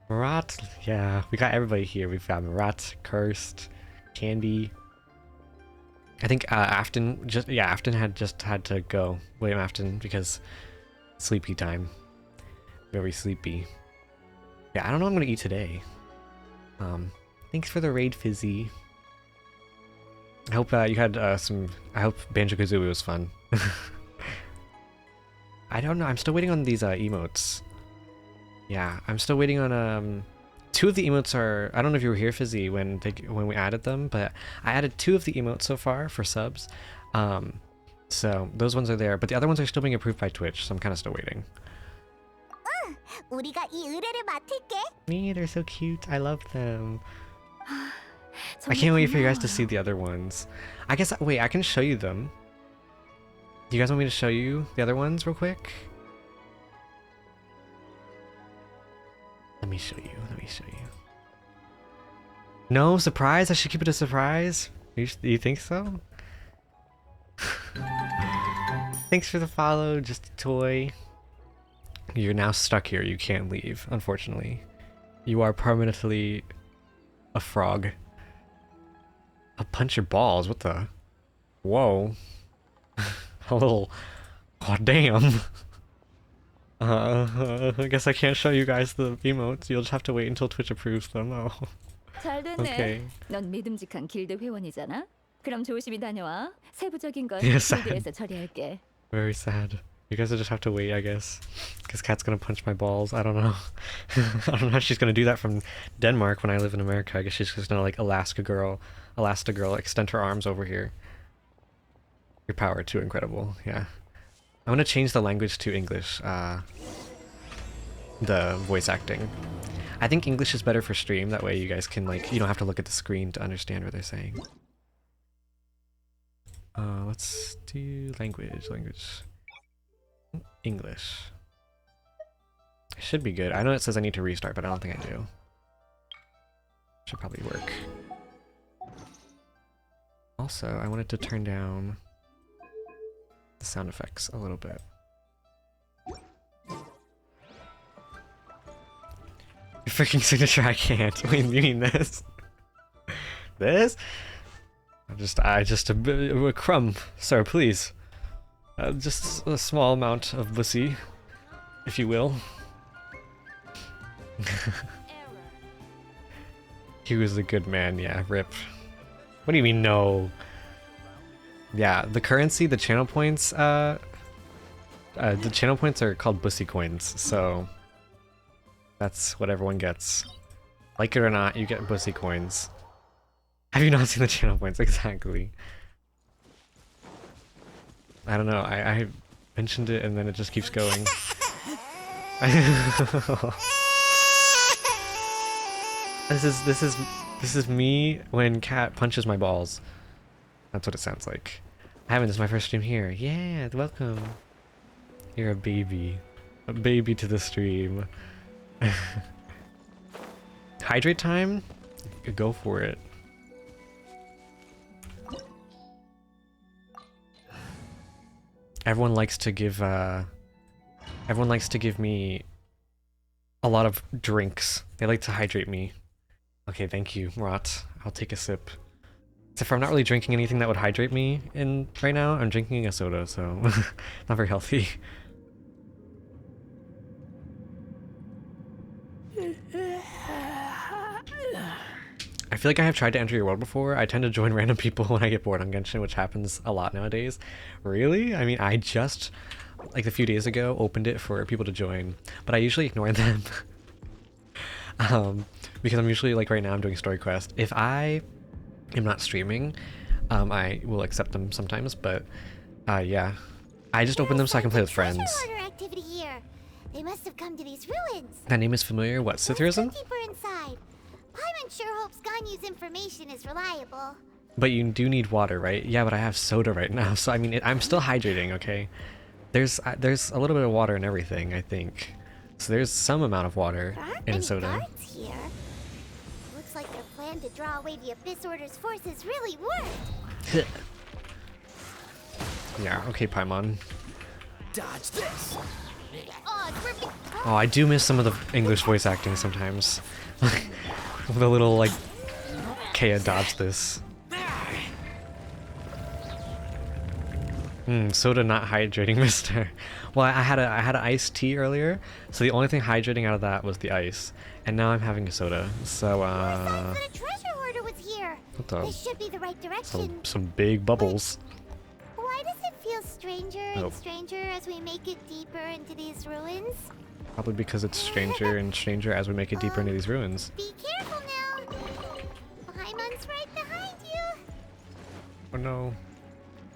Marat, yeah, we got everybody here. We've got Marat, Cursed, Candy. I think Afton Afton had just had to go. William Afton, because sleepy time. Very sleepy. Yeah, I don't know what I'm gonna eat today. Thanks for the raid, Fizzy. I hope you had some. I hope Banjo-Kazooie was fun. I don't know. I'm still waiting on these emotes. Yeah, I'm still waiting on two of the emotes are. I don't know if you were here, Fizzy, when we added them, but I added 2 of the emotes so far for subs. So those ones are there, but the other ones are still being approved by Twitch, so I'm kind of still waiting. 우리가 이 의뢰를 맡을게. Me, they're so cute. I love them. I can't wait for you guys to see the other ones. I guess wait, I can show you them. Do you guys want me to show you the other ones real quick? Let me show you. Let me show you. No surprise. I should keep it a surprise. You think so? Thanks for the follow. Just a toy. You're now stuck here. You can't leave, unfortunately. You are permanently a frog. I'll punch your balls. What the? Whoa. A little. Oh, damn. I guess I can't show you guys the emotes. You'll just have to wait until Twitch approves them. Oh. 잘 됐네. Okay. 넌 믿음직한 길드 회원이잖아. 그럼 조심히 다녀와. 세부적인 건 Yeah, sad. 길드에서 처리할게. Very sad. You guys will just have to wait, I guess. Because Kat's gonna punch my balls. I don't know. I don't know if she's gonna do that from Denmark when I live in America. I guess she's just gonna like Elastigirl, extend her arms over here. Your power too incredible. Yeah. I'm gonna change the language to English. The voice acting. I think English is better for stream. That way you guys can you don't have to look at the screen to understand what they're saying. Let's do language. English. Should be good. I know it says I need to restart, but I don't think I do. Should probably work. Also, I wanted to turn down the sound effects a little bit. Your freaking signature, I can't. Wait, you mean this? This? I just a crumb, sir, please. Just a small amount of pussy, if you will. He was a good man, yeah, rip. What do you mean, no? Yeah, the currency, the channel points, the channel points are called bussy coins, so that's what everyone gets. Like it or not, you get bussy coins. Have you not seen the channel points? Exactly. I don't know, I mentioned it and then it just keeps going. This is me when Cat punches my balls. That's what it sounds like. This is my first stream here. Yeah, welcome. You're a baby. A baby to the stream. Hydrate time? Go for it. Everyone likes to give me a lot of drinks. They like to hydrate me. Okay, thank you, Rot. I'll take a sip. Except for I'm not really drinking anything that would hydrate me right now. I'm drinking a soda, so not very healthy. I feel like I have tried to enter your world before. I tend to join random people when I get bored on Genshin, which happens a lot nowadays. Really? I mean, I just like a few days ago, opened it for people to join, but I usually ignore them. Because I'm usually like right now I'm doing story quest. If I am not streaming, I will accept them sometimes, but yeah. I just open them so I can play with friends. Treasure hoarder activity here. They must have come to these ruins. That name is familiar. What, Let's go Sithurism? deeper inside. Paimon sure hopes Ganyu's information is reliable. But you do need water, right? Yeah, but I have soda right now, so I mean, I'm still hydrating, okay? There's a little bit of water in everything, I think. So there's some amount of water There aren't in many soda. guards here. Looks like their plan to draw away the Abyss Order's forces really worked. Yeah, okay, Paimon. Dodge this. Oh, it's ripping. Oh, I do miss some of the English voice acting sometimes. The little, like, Kea dodge this. Soda not hydrating, mister. Well, I had an iced tea earlier, so the only thing hydrating out of that was the ice. And now I'm having a soda, so, That a treasure hoarder was here. what the- This should be the right direction. some big bubbles. Why does it feel stranger Oh. and stranger as we make it deeper into these ruins? Probably because it's stranger and stranger as we make it deeper into these ruins. Be careful now. Paimon's right behind you. Oh no.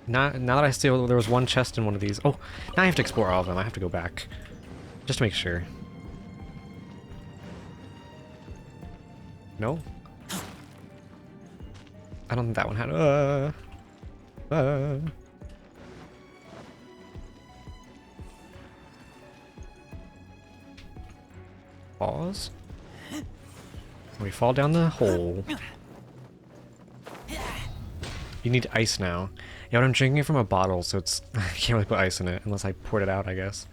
Now that I see there was one chest in one of these. Oh, now I have to explore all of them. I have to go back. Just to make sure. No? I don't think that one had Pause. We fall down the hole. You need ice now. Yeah, but I'm drinking it from a bottle, so it's I can't really put ice in it unless I poured it out, I guess.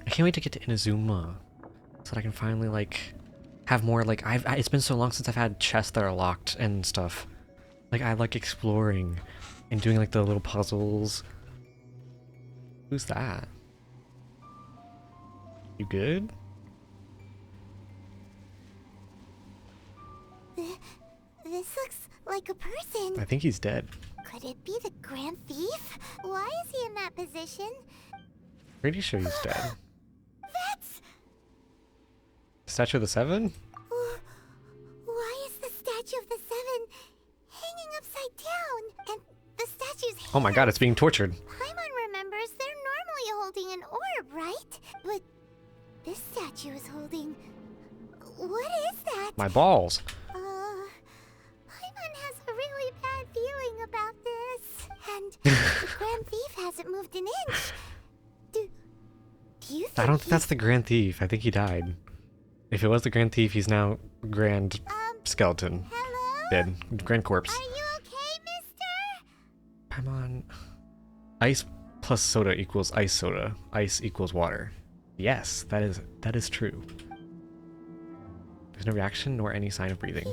I can't wait to get to Inazuma, so that I can finally like have more like it's been so long since I've had chests that are locked and stuff. Like I like exploring and doing like the little puzzles. Who's that? You good? This looks like a person. I think he's dead. Could it be the Grand Thief? Why is he in that position? Pretty sure he's dead. That's... Statue of the Seven? Why is the Statue of the Seven hanging upside down? And the statue's Oh my god, it's being tortured. Paimon remembers they're normally holding an orb, right? But this statue is holding... What is that? My balls. Paimon has a really bad feeling about this. And the Grand Thief hasn't moved an inch. Do you think I don't think that's the Grand Thief. I think he died. If it was the Grand Thief, he's now Grand Skeleton. Hello? Dead. Grand Corpse. Are you okay, mister? Paimon. Ice plus soda equals ice soda. Ice equals water. Yes, that is true. There's no reaction nor any sign of breathing.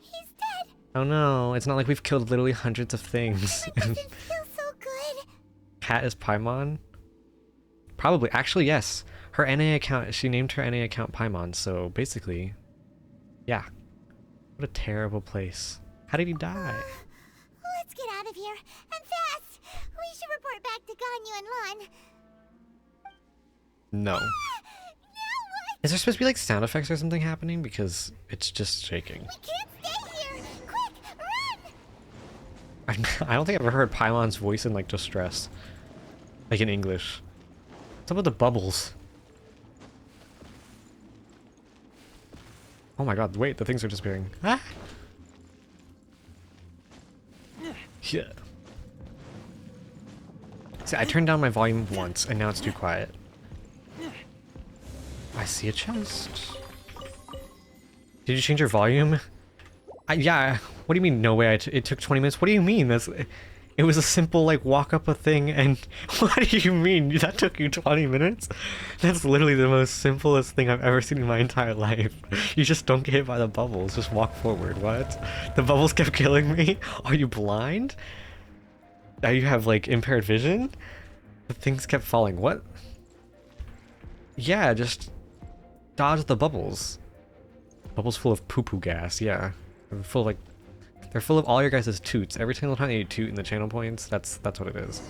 He's dead. Oh no, it's not like we've killed literally hundreds of things. It doesn't feel so good. Cat is Paimon? Probably. Actually, yes. Her NA account, she named her NA account Paimon, so basically, yeah. What a terrible place. How did he die? Let's get out of here. And fast. We should report back to Ganyu and Lon. No. Now what? Is there supposed to be like sound effects or something happening? Because it's just shaking. We can't stay here. Quick, run. I don't think I've ever heard Paimon's voice in like distress. Like in English. What's up with the bubbles? Oh my god, wait, the things are disappearing. Ah! Yeah. See, I turned down my volume once and now it's too quiet. I see a chest. Did you change your volume? Yeah, what do you mean no way? It took 20 minutes? What do you mean? It was a simple like walk up a thing and what do you mean? That took you 20 minutes? That's literally the most simplest thing I've ever seen in my entire life. You just don't get hit by the bubbles, just walk forward. What? The bubbles kept killing me? Are you blind? Now you have like impaired vision? The things kept falling. What? Yeah, just dodge the bubbles. Bubbles full of poo-poo gas, yeah. They're full of like They're full of all your guys' toots. Every single time you toot in the channel points, that's what it is.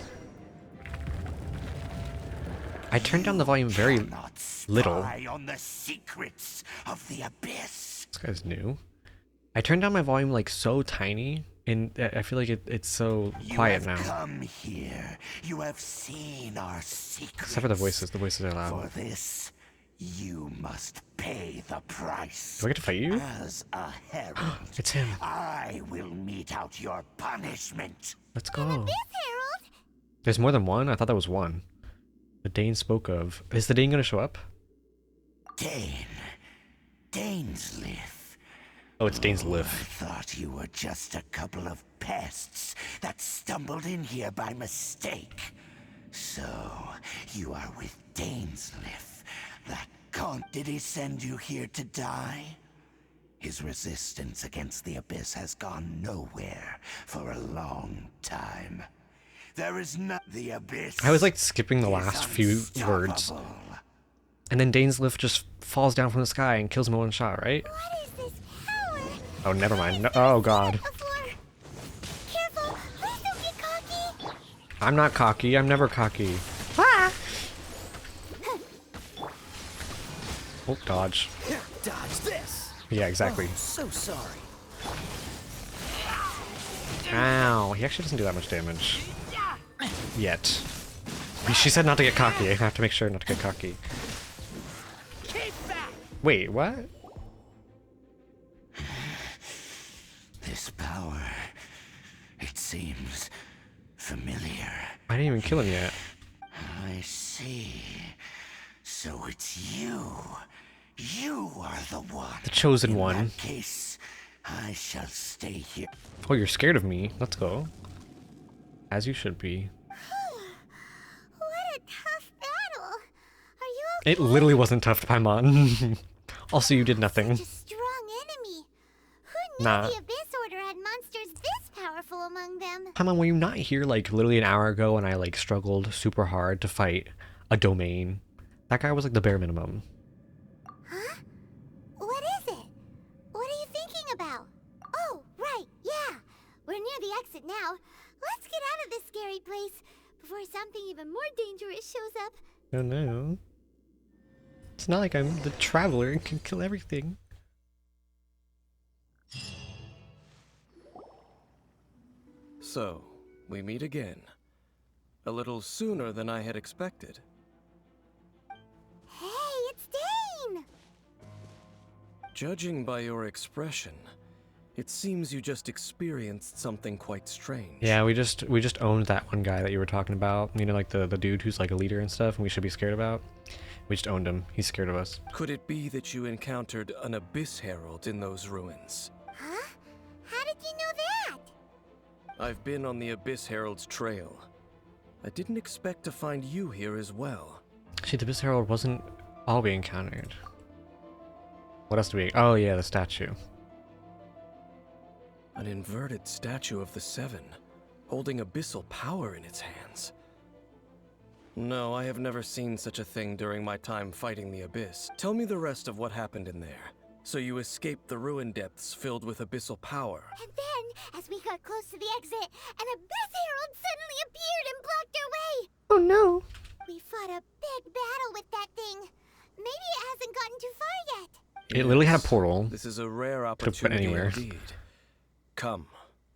I turned down the volume very little. On the secrets of the abyss. This guy's new. I turned down my volume like so tiny, and I feel like it's so quiet now. Come here. You have seen our secrets. Except for the voices. The voices are loud. For this, you must pay the price. Do I get to fight you? As a herald, It's him. I will mete out your punishment. Let's go. This Herald? There's more than one? I thought that was one. The Dane spoke of. Is the Dane gonna show up? Dainsliff. Oh, it's Dane's I live. thought you were just a couple of pests that stumbled in here by mistake. So, you are with Dainsliff. That cunt. Did he send you here to die? His resistance against the Abyss has gone nowhere for a long time. There is not the Abyss. I was like skipping the last few words. And then Dane's lift just falls down from the sky and kills him in one shot, right? What is this power? Oh, never mind. No, oh, God. Careful, please don't get cocky. I'm not cocky. I'm never cocky. Ah! Oh, dodge. Dodge this. Yeah, exactly. Oh, so sorry. Ow. He actually doesn't do that much damage. Yet. She said not to get cocky. I have to make sure not to get cocky. Wait, what? This power, it seems familiar. I didn't even kill him yet. I see. So it's you. You are the one. The chosen In one. that case, I shall stay here. Oh, you're scared of me. Let's go. As you should be. What a tough battle. Are you okay? It literally wasn't tough, Paimon. Also, you did nothing. Such a strong enemy. Who knew Nah. the Abyss Order had monsters this powerful among them? Paimon, were you not here like literally an hour ago when I like struggled super hard to fight a domain? That guy was like the bare minimum. Huh? What is it? What are you thinking about? Oh, right, yeah. We're near the exit now. Let's get out of this scary place before something even more dangerous shows up. Oh no. It's not like I'm the traveler and can kill everything. So, we meet again. A little sooner than I had expected. Hey, it's Dane! Judging by your expression, it seems you just experienced something quite strange. Yeah, we just owned that one guy that you were talking about. You know, like the dude who's like a leader and stuff and we should be scared about. We just owned him. He's scared of us. Could it be that you encountered an Abyss Herald in those ruins? Huh? How did you know that? I've been on the Abyss Herald's trail. I didn't expect to find you here as well. See, the Abyss Herald wasn't all we encountered. What else do we... Oh yeah, the statue. An inverted statue of the Seven, holding abyssal power in its hands. No, I have never seen such a thing during my time fighting the Abyss. Tell me the rest of what happened in there. So you escaped the ruin depths filled with abyssal power. And then, as we got close to the exit, an Abyss Herald suddenly appeared and blocked our way. Oh no. We fought a big battle with that thing. Maybe it hasn't gotten too far yet. It literally had a portal. This is a rare Could've put opportunity anywhere. indeed. Come,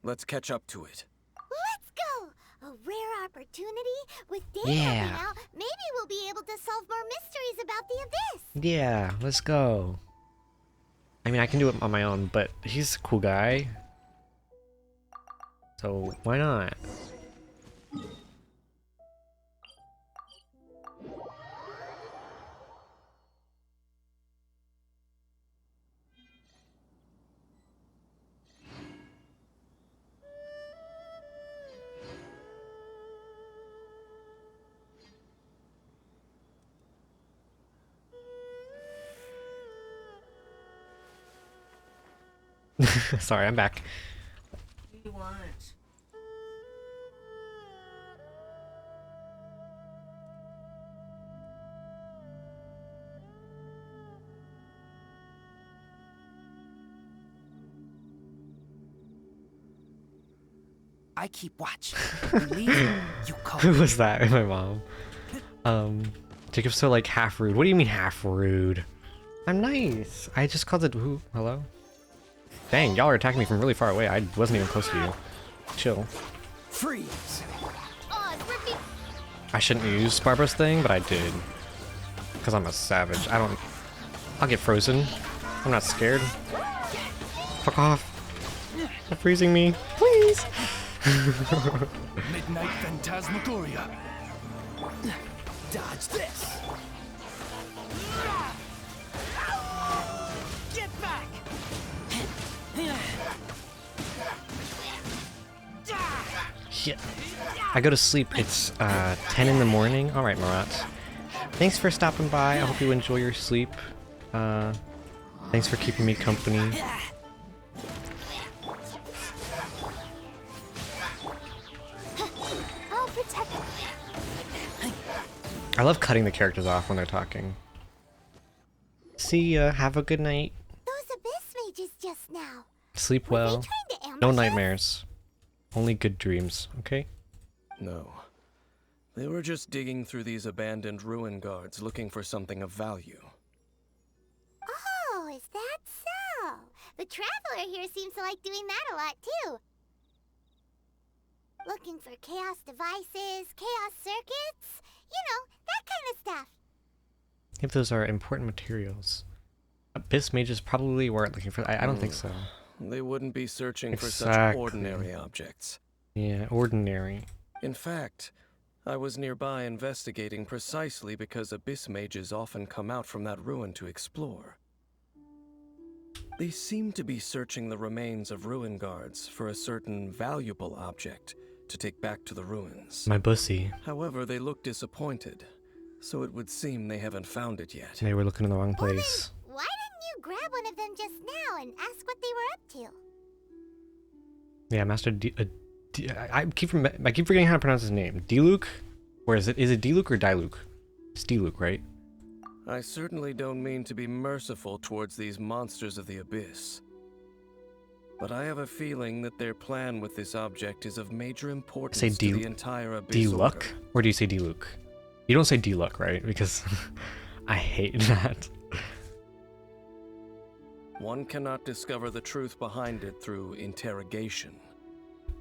let's catch up to it. Let's go! A rare opportunity? With Dane Yeah. helping out, maybe we'll be able to solve more mysteries about the Abyss. Yeah, let's go. I mean, I can do it on my own, but he's a cool guy. So, why not? Sorry, I'm back. You want? I keep watch. You leave, you call. Who was that? My mom. Jacob's so like half rude. What do you mean half rude? I'm nice. I just called it. Who? Hello? Dang, y'all are attacking me from really far away. I wasn't even close to you. Chill. Freeze. I shouldn't use Barbara's thing, but I did. Because I'm a savage. I'll get frozen. I'm not scared. Fuck off. Stop freezing me. Please. Midnight Phantasmagoria. Dodge this. Get back. Shit. I go to sleep. It's 10 in the morning. All right, Marat. Thanks for stopping by. I hope you enjoy your sleep. Thanks for keeping me company. I'll protect you. I love cutting the characters off when they're talking. See ya. Have a good night. Those abyss mages just now. Sleep Were they well. trying to ambush No us? nightmares. Only good dreams, okay? No. They were just digging through these abandoned ruin guards looking for something of value. Oh, is that so? The traveler here seems to like doing that a lot too. Looking for chaos devices, chaos circuits, you know, that kind of stuff. If those are important materials. Abyss mages probably weren't looking for. I don't think so. They wouldn't be searching for such Exactly. ordinary objects. Yeah, ordinary. In fact, I was nearby investigating precisely because abyss mages often come out from that ruin to explore. They seem to be searching the remains of ruin guards for a certain valuable object to take back to the ruins. My bussy. However, they look disappointed, so it would seem they haven't found it yet. They were looking in the wrong place. Why didn't you grab one of them just now and ask what they were up to? Yeah, Master I keep forgetting how to pronounce his name. Diluc? Or is it Diluc or Diluc? It's Diluc, right? I certainly don't mean to be merciful towards these monsters of the abyss. But I have a feeling that their plan with this object is of major importance Say to the entire abyss Diluc? order. Or do you say Diluc? You don't say Diluc, right? Because I hate that. One cannot discover the truth behind it through interrogation.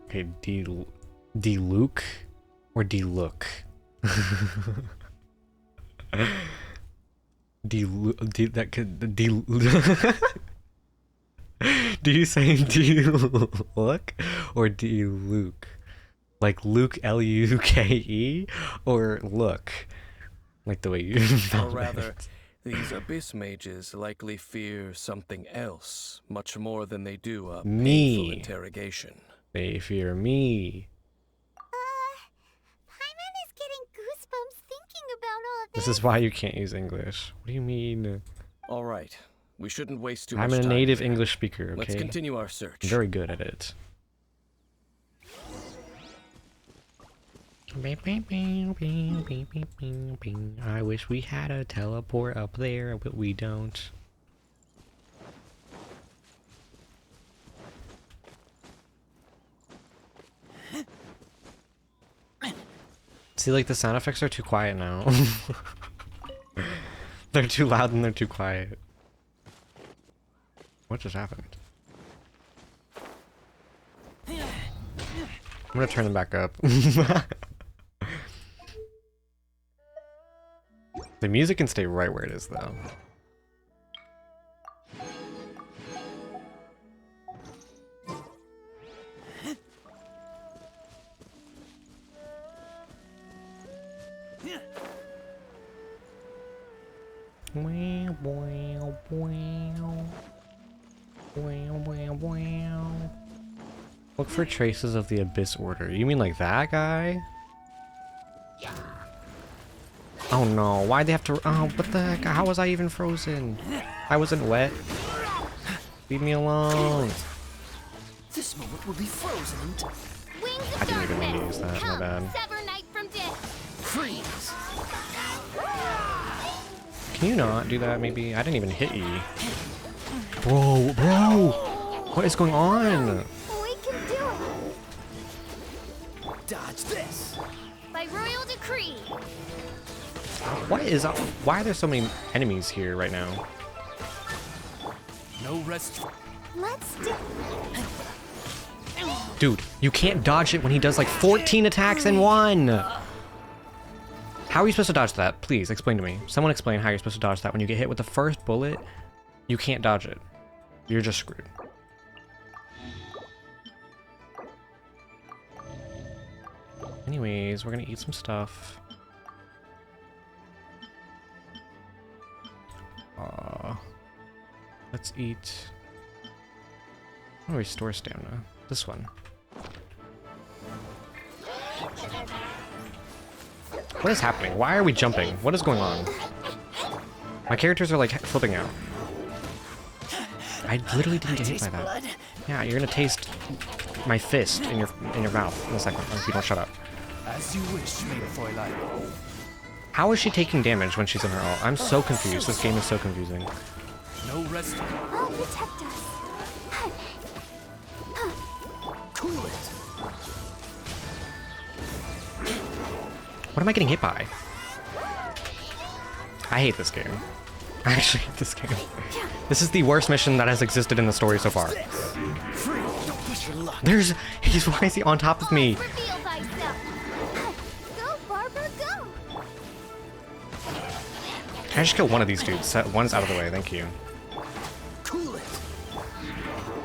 Okay, Diluc or Diluc? That could Do you say Diluc or Diluc? Like Luke Luke, or look, like the way you Or spell rather, it. these abyss mages likely fear something else much more than they do a Me. painful interrogation. They fear me. Paimon is getting goosebumps thinking about all this. This is why you can't use English. What do you mean? All right, we shouldn't waste too I'm much a time native here. English speaker, okay? Let's continue our search. I'm very good at it. I wish we had a teleport up there, but we don't. See, like, the sound effects are too quiet now. They're too loud and they're too quiet. What just happened? I'm gonna turn them back up. The music can stay right where it is, though. Look for traces of the Abyss Order. You mean like that guy? Oh no, why'd they have to— oh, what the heck? How was I even frozen? I wasn't wet. Leave me alone. This moment will be frozen into Wings of I didn't even mean to darkness. use that, my Come, bad. sever night from death. freeze. Can you not do that, maybe? I didn't even hit you. Bro! What is going on? We can do it. Why are there so many enemies here right now? No rest. Let's do. Dude, you can't dodge it when he does like 14 attacks in one! How are you supposed to dodge that? Please, explain to me. Someone explain how you're supposed to dodge that. When you get hit with the first bullet, you can't dodge it. You're just screwed. Anyways, we're gonna eat some stuff. Let's eat... How do we restore stamina? This one. What is happening? Why are we jumping? What is going on? My characters are like flipping out. I literally didn't get hit by that. Yeah, you're gonna taste my fist in your mouth in a second if you don't shut up. As you wish, Fräulein. How is she taking damage when she's in her ult? I'm so confused. This game is so confusing. No rest. I'll protect us. Cool it. What am I getting hit by? I hate this game. I actually hate this game. This is the worst mission that has existed in the story so far. Why is he on top of me? Reveal thyself. Go, Barber, go. Can I just kill one of these dudes? One's out of the way, thank you. Cool it.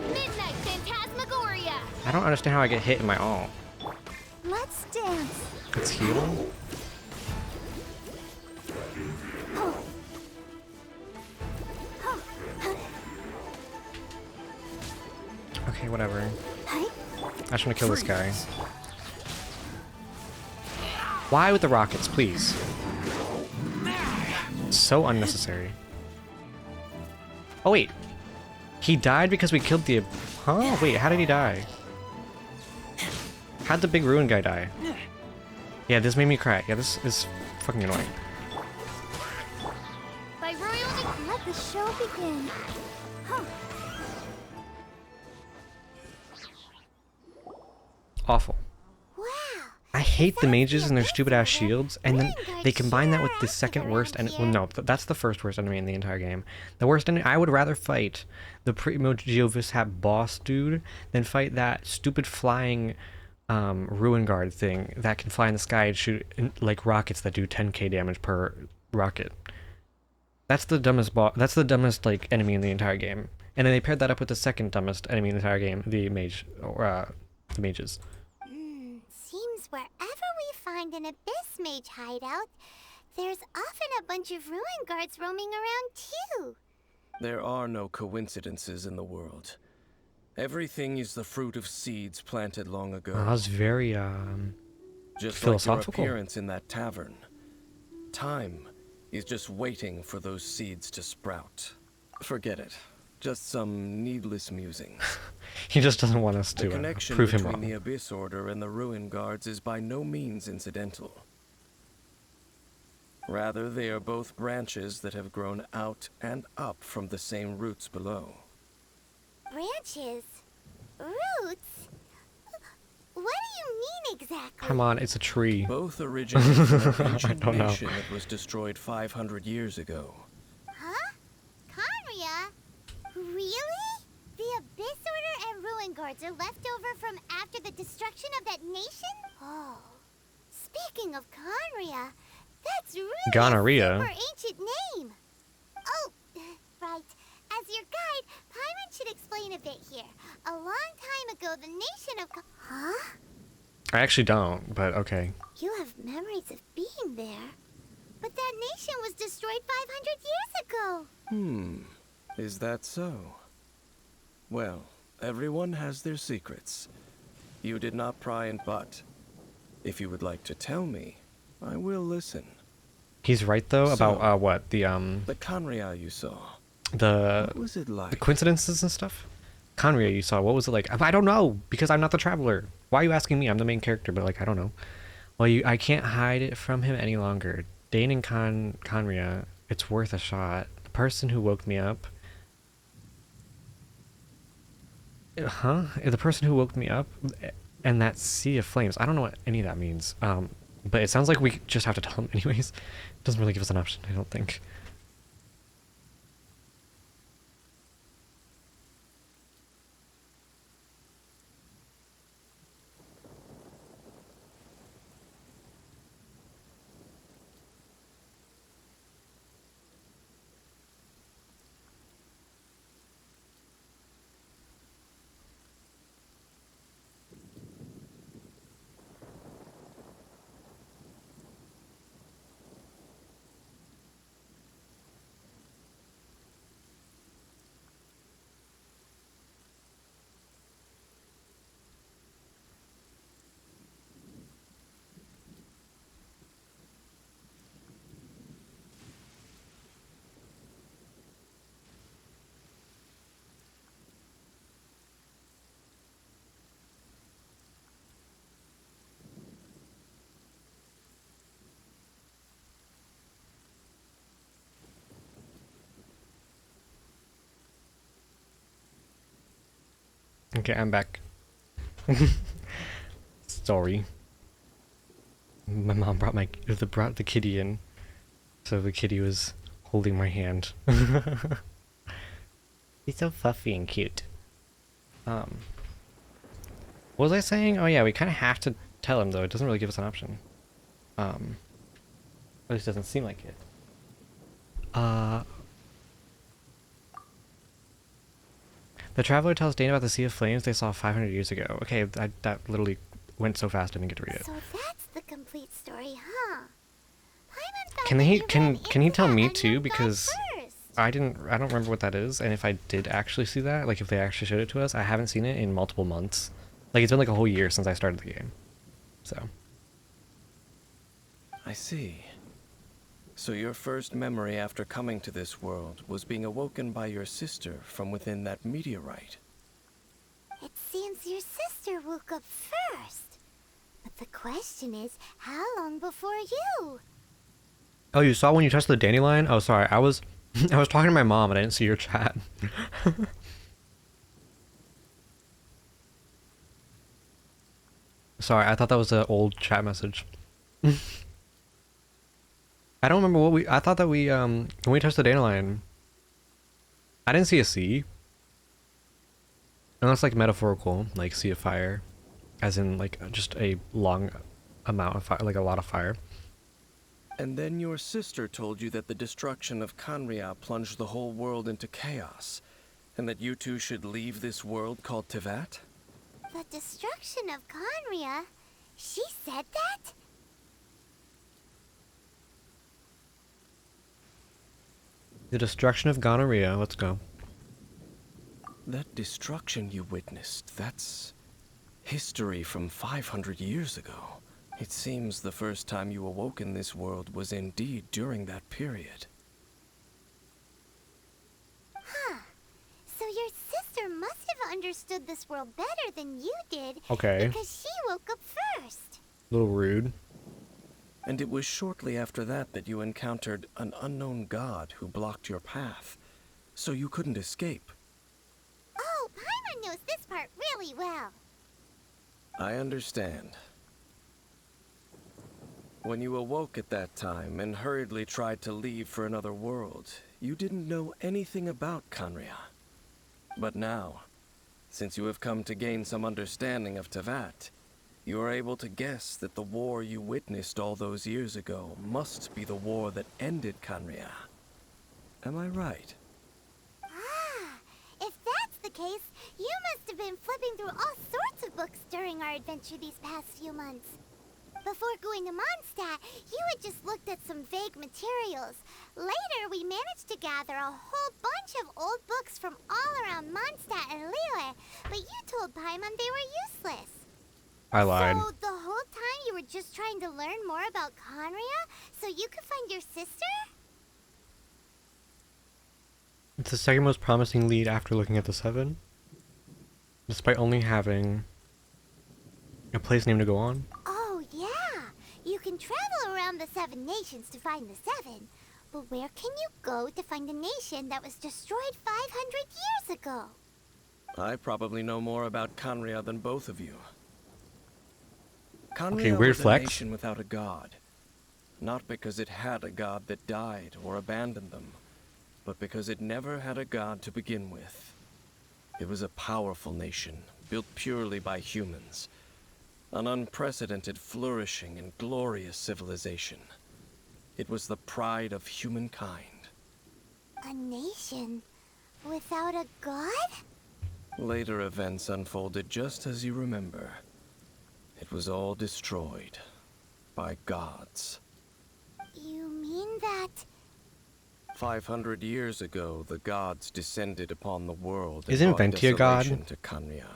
Midnight Phantasmagoria. I don't understand how I get hit in my ult. Let's dance. It's heal? Okay, whatever. Hi. I just want to kill this guy. Why with the rockets, please? So unnecessary. Oh wait. He died because we killed the... Huh? Wait, how did he die? How'd the big ruin guy die? Yeah, this made me cry. Yeah, this is fucking annoying. By royalty, let the show begin. Huh. Awful. Wow. I hate the mages and their stupid ass shields, and then they combine that with the second worst enemy. Well, no, that's the first worst enemy in the entire game. The worst enemy. I would rather fight the Primo Geovishap boss dude than fight that stupid flying ruin guard thing that can fly in the sky and shoot like rockets that do 10k damage per rocket. That's the dumbest boss. That's the dumbest like enemy in the entire game. And then they paired that up with the second dumbest enemy in the entire game, the mage, or the mages. Seems wherever we find an Abyss Mage hideout, there's often a bunch of ruin guards roaming around too. There are no coincidences in the world. Everything is the fruit of seeds planted long ago. That was very Just philosophical. like your appearance in that tavern. Time is just waiting for those seeds to sprout. Forget it. Just some needless musings. He just doesn't want us The to connection prove him between wrong. the Abyss Order and the Ruin Guards is by no means incidental. Rather, they are both branches that have grown out and up from the same roots below. Branches? Roots? What do you mean exactly? Come on, it's a tree. Both originate from an ancient don't know. nation that was destroyed 500 years ago. Huh? Conria? Really? The Abyss Order and Ruin Guards are left over from after the destruction of that nation? Oh. Speaking of Conria, that's really Gonorrhea. a super ancient name. Oh, right. As your guide, Paimon should explain a bit here. A long time ago, the nation of Huh? I actually don't, but okay. You have memories of being there. But that nation was destroyed 500 years ago. Is that so? Well, everyone has their secrets. You did not pry and butt. If you would like to tell me, I will listen. He's right though about So, what The Conria you saw, the what was it like? coincidences and stuff. Conria you saw, what was it like? I don't know because I'm not the traveler. Why are you asking me? I'm the main character, but like I don't know. Well, I can't hide it from him any longer. Dane and Conria, it's worth a shot. The person who woke me up. Huh? The person who woke me up and that sea of flames. I don't know what any of that means. But it sounds like we just have to tell him anyways. It doesn't really give us an option, I don't think. Okay, I'm back. Sorry. My mom brought the kitty in, so the kitty was holding my hand. He's so fluffy and cute. What was I saying? Oh yeah, we kind of have to tell him though. It doesn't really give us an option. At least it doesn't seem like it. The traveler tells Dane about the Sea of Flames they saw 500 years ago. Okay, that literally went so fast I didn't get to read it. So that's the complete story, huh? Paimon found Can that he you can ran can he into tell that me unknown too? god Because first. I don't remember what that is, and if I did actually see that, like if they actually showed it to us, I haven't seen it in multiple months. Like it's been like a whole year since I started the game. So I see. So your first memory after coming to this world was being awoken by your sister from within that meteorite. It seems your sister woke up first. But the question is, how long before you? oh, you saw when you touched the dandelion? Oh, sorry, I was I was talking to my mom and I didn't see your chat. Sorry, I thought that was an old chat message. I don't remember what I thought that we when we touched the dandelion, I didn't see a sea. Unless like metaphorical, like sea of fire, as in like just a long amount of fire, like a lot of fire. And then your sister told you that the destruction of Kanria plunged the whole world into chaos, and that you two should leave this world called Tevat? The destruction of Conria? She said that? The destruction of gonorrhea. Let's go. That destruction you witnessed, that's history from 500 years ago. It seems the first time you awoke in this world was indeed during that period. Huh. So your sister must have understood this world better than you did. Okay. Because she woke up first. A little rude. And it was shortly after that that you encountered an unknown god who blocked your path, so you couldn't escape. Oh, Paimon knows this part really well. I understand. When you awoke at that time and hurriedly tried to leave for another world, you didn't know anything about Kanria. But now, since you have come to gain some understanding of Tevat, you are able to guess that the war you witnessed all those years ago must be the war that ended Kanria. Am I right? Ah, if that's the case, you must have been flipping through all sorts of books during our adventure these past few months. Before going to Mondstadt, you had just looked at some vague materials. Later, we managed to gather a whole bunch of old books from all around Mondstadt and Liyue, but you told Paimon they were useless. I lied. So the whole time you were just trying to learn more about Conria so you could find your sister? It's the second most promising lead after looking at the 7. Despite only having a place name to go on. Oh, yeah. You can travel around the 7 nations to find the 7. But where can you go to find a nation that was destroyed 500 years ago? I probably know more about Kanria than both of you. Conria weird was a flex. nation without a god. Not because it had a god that died or abandoned them, but because it never had a god to begin with. It was a powerful nation, built purely by humans. An unprecedented, flourishing, and glorious civilization. It was the pride of humankind. A nation without a god? Later events unfolded just as you remember. It was all destroyed by gods. You mean that... 500 years ago, the gods descended upon the world and Isn't brought Venti a god? desolation to Kanya.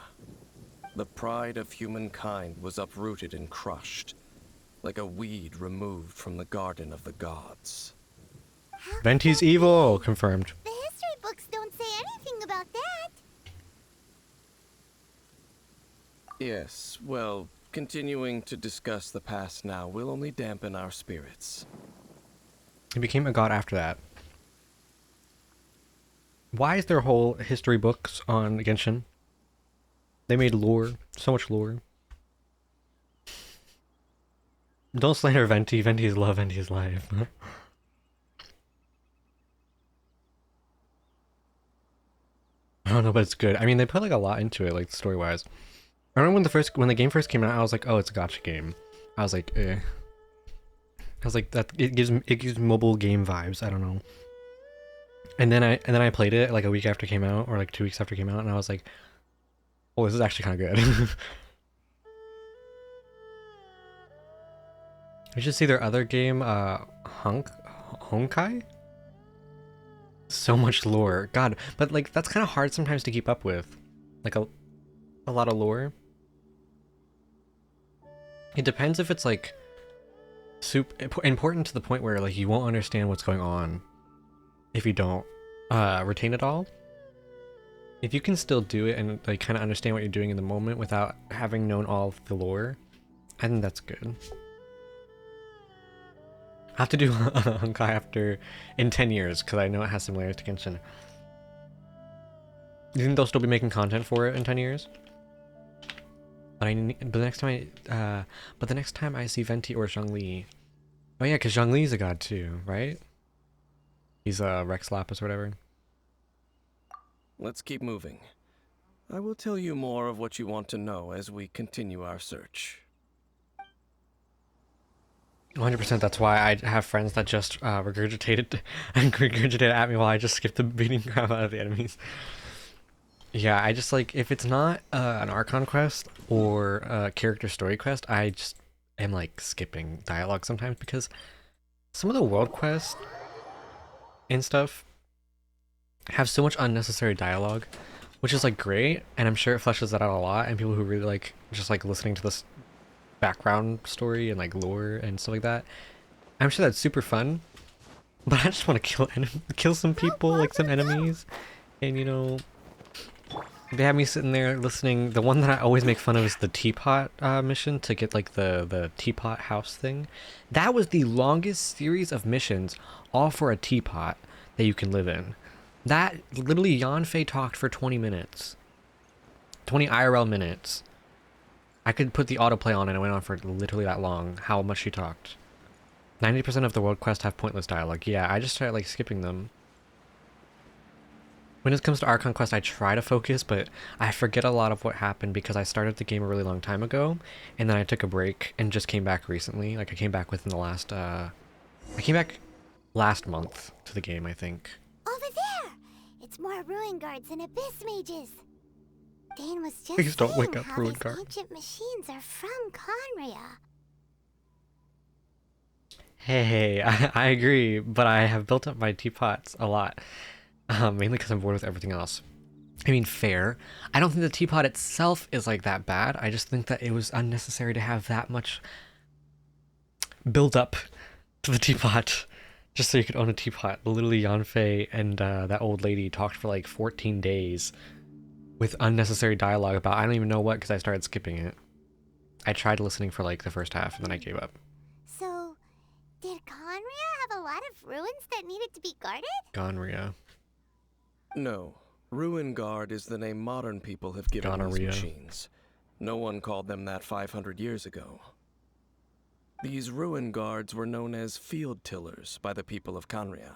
The pride of humankind was uprooted and crushed, like a weed removed from the garden of the gods. How could Venti's that evil, be? confirmed. The history books don't say anything about that. Yes, well, continuing to discuss the past now will only dampen our spirits. He became a god after that. Why is there whole history books on Genshin? They made lore, so much lore. Don't slander Venti. Venti is love, Venti is life. I don't know, but it's good. I mean, they put like a lot into it, like story-wise. I remember when the game first came out, I was like, oh, it's a gacha game. I was like, eh. I was like, that it gives mobile game vibes. I don't know. And then I played it like a week after it came out, or like 2 weeks after it came out, and I was like, oh, this is actually kind of good. You should see their other game, Honkai? So much lore. God, but like that's kind of hard sometimes to keep up with. Like a lot of lore. It depends if it's like important to the point where like you won't understand what's going on if you don't retain it all. If you can still do it and like kind of understand what you're doing in the moment without having known all of the lore, I think that's good. I have to do Honkai in 10 years because I know it has similarities to Genshin. You think they'll still be making content for it in 10 years? But the next time I see Venti or Zhongli, oh yeah, because Zhongli is a god too, right? He's a Rex Lapis or whatever. Let's keep moving. I will tell you more of what you want to know as we continue our search. 100%. That's why I have friends that just regurgitated at me while I just skipped the beating crap out of the enemies. Yeah, I just like if it's not an Archon quest or a character story quest, I just am like skipping dialogue sometimes because some of the world quests and stuff have so much unnecessary dialogue, which is like great, and I'm sure it fleshes that out a lot. And people who really like just like listening to this background story and like lore and stuff like that, I'm sure that's super fun. But I just want to kill some people, like some enemies, and you know, they have me sitting there listening. The one that I always make fun of is the teapot mission to get like the teapot house thing. That was the longest series of missions, all for a teapot that you can live in. That literally Yanfei talked for 20 minutes, 20 IRL minutes. I could put the autoplay on and it went on for literally that long, how much she talked. 90% of the world quests have pointless dialogue. Yeah, I just started like skipping them. When it comes to Archon quest, I try to focus, but I forget a lot of what happened because I started the game a really long time ago, and then I took a break and just came back recently. Like I came back within the last, I came back last month to the game, I think. Over there! It's more ruin guards and abyss mages. Dane was just Please don't saying wake up, how ruin these guard. ancient machines are from Conria. Hey, I agree, but I have built up my teapots a lot. Mainly because I'm bored with everything else. I mean, fair. I don't think the teapot itself is like that bad. I just think that it was unnecessary to have that much build up to the teapot just so you could own a teapot. Literally, Yanfei and that old lady talked for like 14 days with unnecessary dialogue about I don't even know what because I started skipping it. I tried listening for like the first half and then I gave up. So, did Conria have a lot of ruins that needed to be guarded? Gonria. No. Ruin Guard is the name modern people have given these Gonorrhea. machines. No one called them that 500 years ago. These ruin guards were known as field tillers by the people of Canria.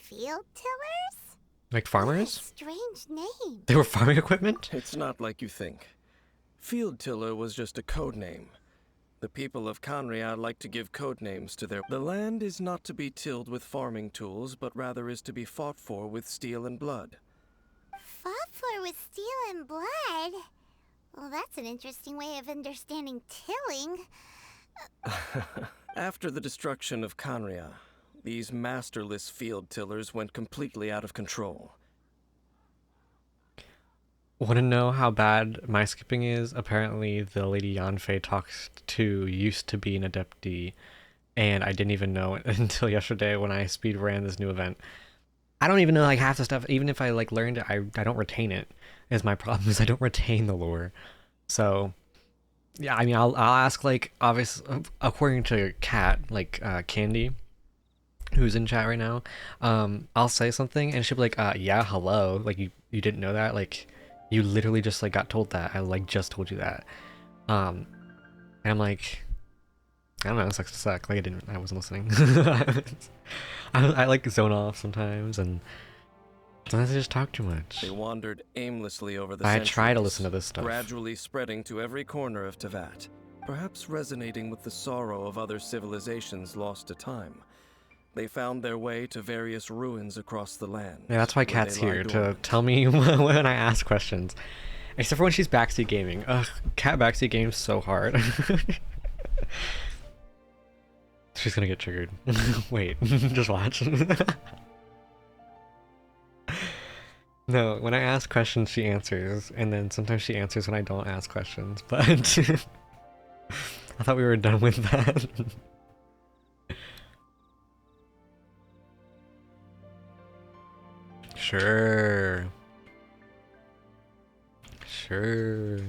Field tillers? Like What a farmers? strange name. They were farming equipment? It's not like you think. Field tiller was just a code name. The people of Canria like to give code names to their... The land is not to be tilled with farming tools, but rather is to be fought for with steel and blood. Fought for with steel and blood? Well, that's an interesting way of understanding tilling. After the destruction of Canria, these masterless field tillers went completely out of control. Want to know how bad my skipping is? Apparently, the lady Yanfei talks to used to be an adeptee, and I didn't even know it until yesterday when I speed ran this new event. I don't even know like half the stuff. Even if I like learned it, I don't retain it. Is my problem is I don't retain the lore. So yeah, I mean I'll ask like obvious according to Kat like Candy, who's in chat right now. I'll say something and she'll be like yeah hello like you didn't know that like. You literally just like got told that. I like just told you that. And I'm like, I don't know, it sucks to suck. Like I wasn't listening. I like zone off sometimes and sometimes I just talk too much. They wandered aimlessly over the I centuries, try to listen to this stuff. gradually spreading to every corner of Tevat, perhaps resonating with the sorrow of other civilizations lost to time. They found their way to various ruins across the land. Yeah, that's why where Kat's they lie here to dormant. tell me when I ask questions. Except for when she's backseat gaming. Ugh, Kat backseat games so hard. She's gonna get triggered. Wait, just watch. No, when I ask questions, she answers, and then sometimes she answers when I don't ask questions. But I thought we were done with that. Sure. Sure. We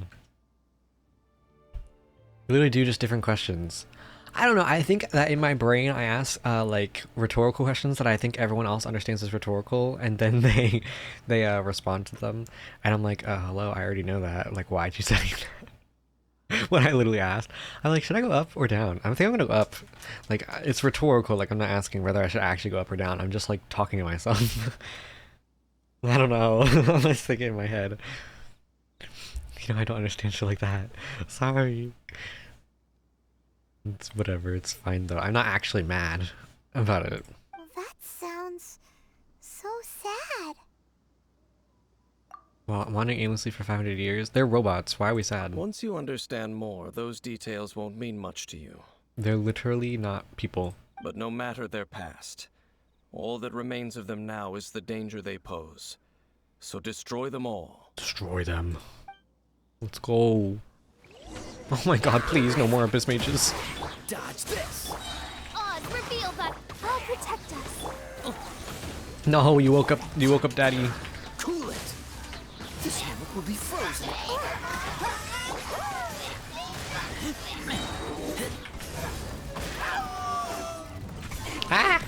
literally do just different questions. I don't know. I think that in my brain I ask like rhetorical questions that I think everyone else understands as rhetorical, and then they respond to them, and I'm like, hello, I already know that. Like, why'd you say that? When I literally asked, I'm like, should I go up or down? I think I'm gonna go up. Like, it's rhetorical. Like, I'm not asking whether I should actually go up or down. I'm just like talking to myself. I don't know. I'm just thinking in my head. You know, I don't understand shit like that. Sorry. It's whatever. It's fine though. I'm not actually mad about it. That sounds so sad. Well, wandering aimlessly for 500 years. They're robots. Why are we sad? Once you understand more, those details won't mean much to you. They're literally not people. But no matter their past, all that remains of them now is the danger they pose. So destroy them all. Destroy them. Let's go. Oh my god, please, no more Abyss Mages. Dodge this! Oz, reveal that. I'll protect us. No, you woke up, Daddy. Cool it! This hammock will be frozen. Ah!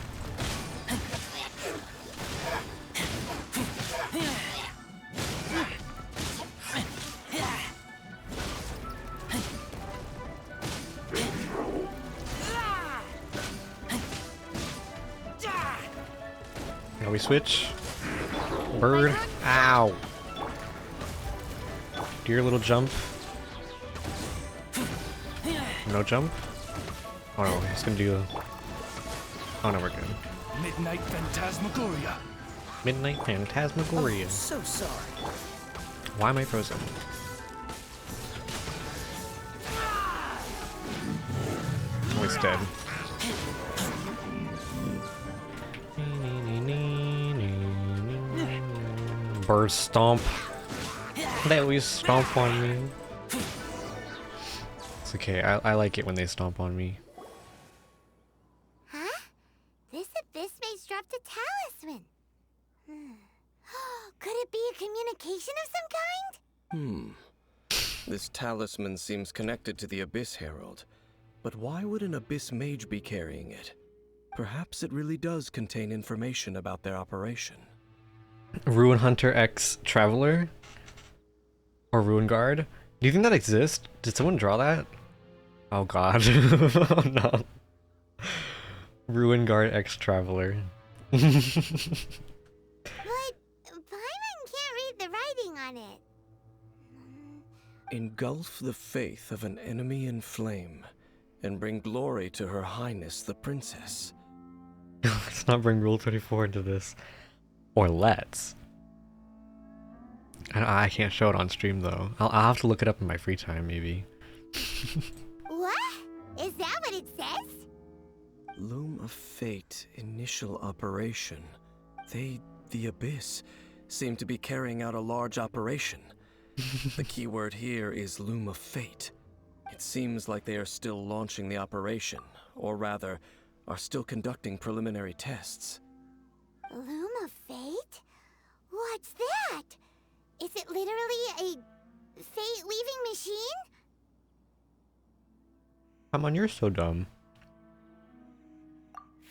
Now we switch. Bird. Ow. Do your little jump. No jump? Oh no, he's gonna do a... Oh no, we're good. Midnight Phantasmagoria. Midnight Phantasmagoria. So sorry. Why am I frozen? Oh, he's dead. Bird stomp. They always stomp on me. It's okay, I like it when they stomp on me. Huh? This abyss maze dropped a talisman. Could it be a communication of some kind? This talisman seems connected to the Abyss Herald. But why would an Abyss Mage be carrying it? Perhaps it really does contain information about their operation. Ruin Hunter X Traveler? Or Ruin Guard? Do you think that exists? Did someone draw that? Oh god. Oh no. Ruin Guard X Traveler. But Paimon can't read the writing on it. Engulf the faith of an enemy in flame, and bring glory to Her Highness the Princess. Let's not bring Rule 34 into this. Or let's. I can't show it on stream though. I'll have to look it up in my free time maybe. What? Is that what it says? Loom of Fate initial operation. They, the Abyss, seem to be carrying out a large operation. The key word here is Loom of Fate. It seems like they are still launching the operation, or rather, are still conducting preliminary tests. Loom of Fate? What's that? Is it literally a fate-weaving machine? Come on, you're so dumb.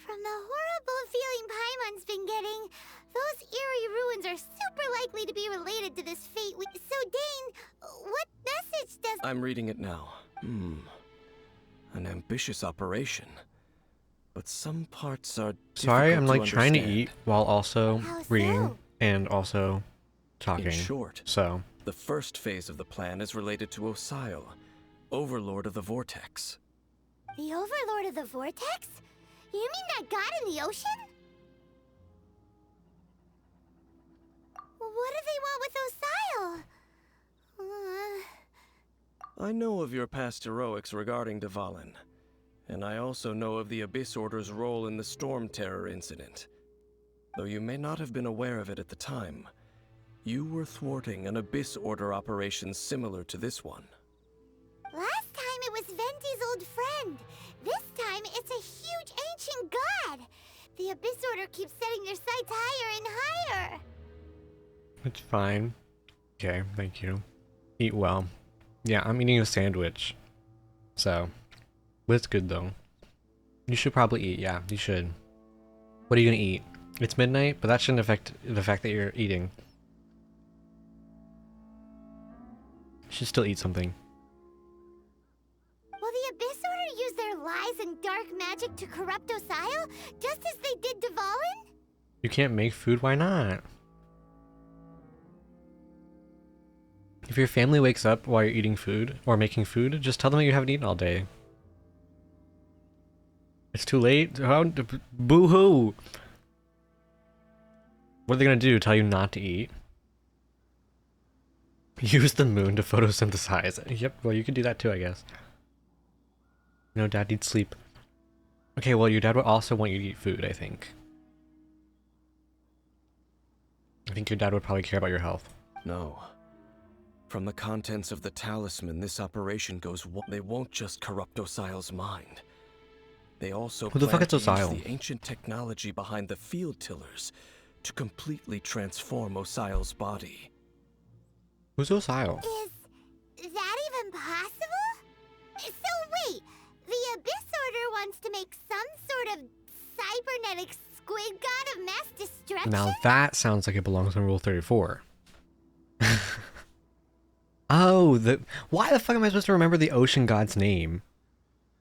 From the horrible feeling Paimon's been getting, those eerie ruins are super likely to be related to this fate. So, Dane, what message does... I'm reading it now. An ambitious operation. But some parts are Sorry, I'm like difficult trying to understand. eat while also How reading so? and also talking. In short, So, the first phase of the plan is related to Osile, Overlord of the Vortex. The Overlord of the Vortex? You mean that god in the ocean? What do they want with Osile? I know of your past heroics regarding Dvalin, and I also know of the Abyss Order's role in the Storm Terror incident. Though you may not have been aware of it at the time, you were thwarting an Abyss Order operation similar to this one. Last time it was Venti's old friend. This time it's a huge ancient god. The Abyss Order keeps setting their sights higher and higher. it's fine. Okay, thank you. Eat well. Yeah, I'm eating a sandwich. So, but it's good though. You should probably eat, yeah, you should. What are you gonna eat? It's midnight, but that shouldn't affect the fact that you're eating. You should still eat something. Will the Abyss Order use their lies and dark magic to corrupt Osile, just as they did Dvalin? You can't make food, why not? If your family wakes up while you're eating food or making food, just tell them that you haven't eaten all day. It's too late? Boo-hoo! What are they gonna do? Tell you not to eat? Use the moon to photosynthesize. Yep, well you could do that too, I guess. No, Dad needs sleep. Okay, well your dad would also want you to eat food, I think. I think your dad would probably care about your health. No. From the contents of the talisman, this operation goes. They won't just corrupt Osile's mind. They also Who the fuck plan is to use Osile? the ancient technology behind the field tillers to completely transform Osile's body. Who's Osile? Is that even possible? So wait, the Abyss Order wants to make some sort of cybernetic squid god of mass destruction? Now that sounds like it belongs on Rule 34. Oh, why the fuck am I supposed to remember the ocean god's name?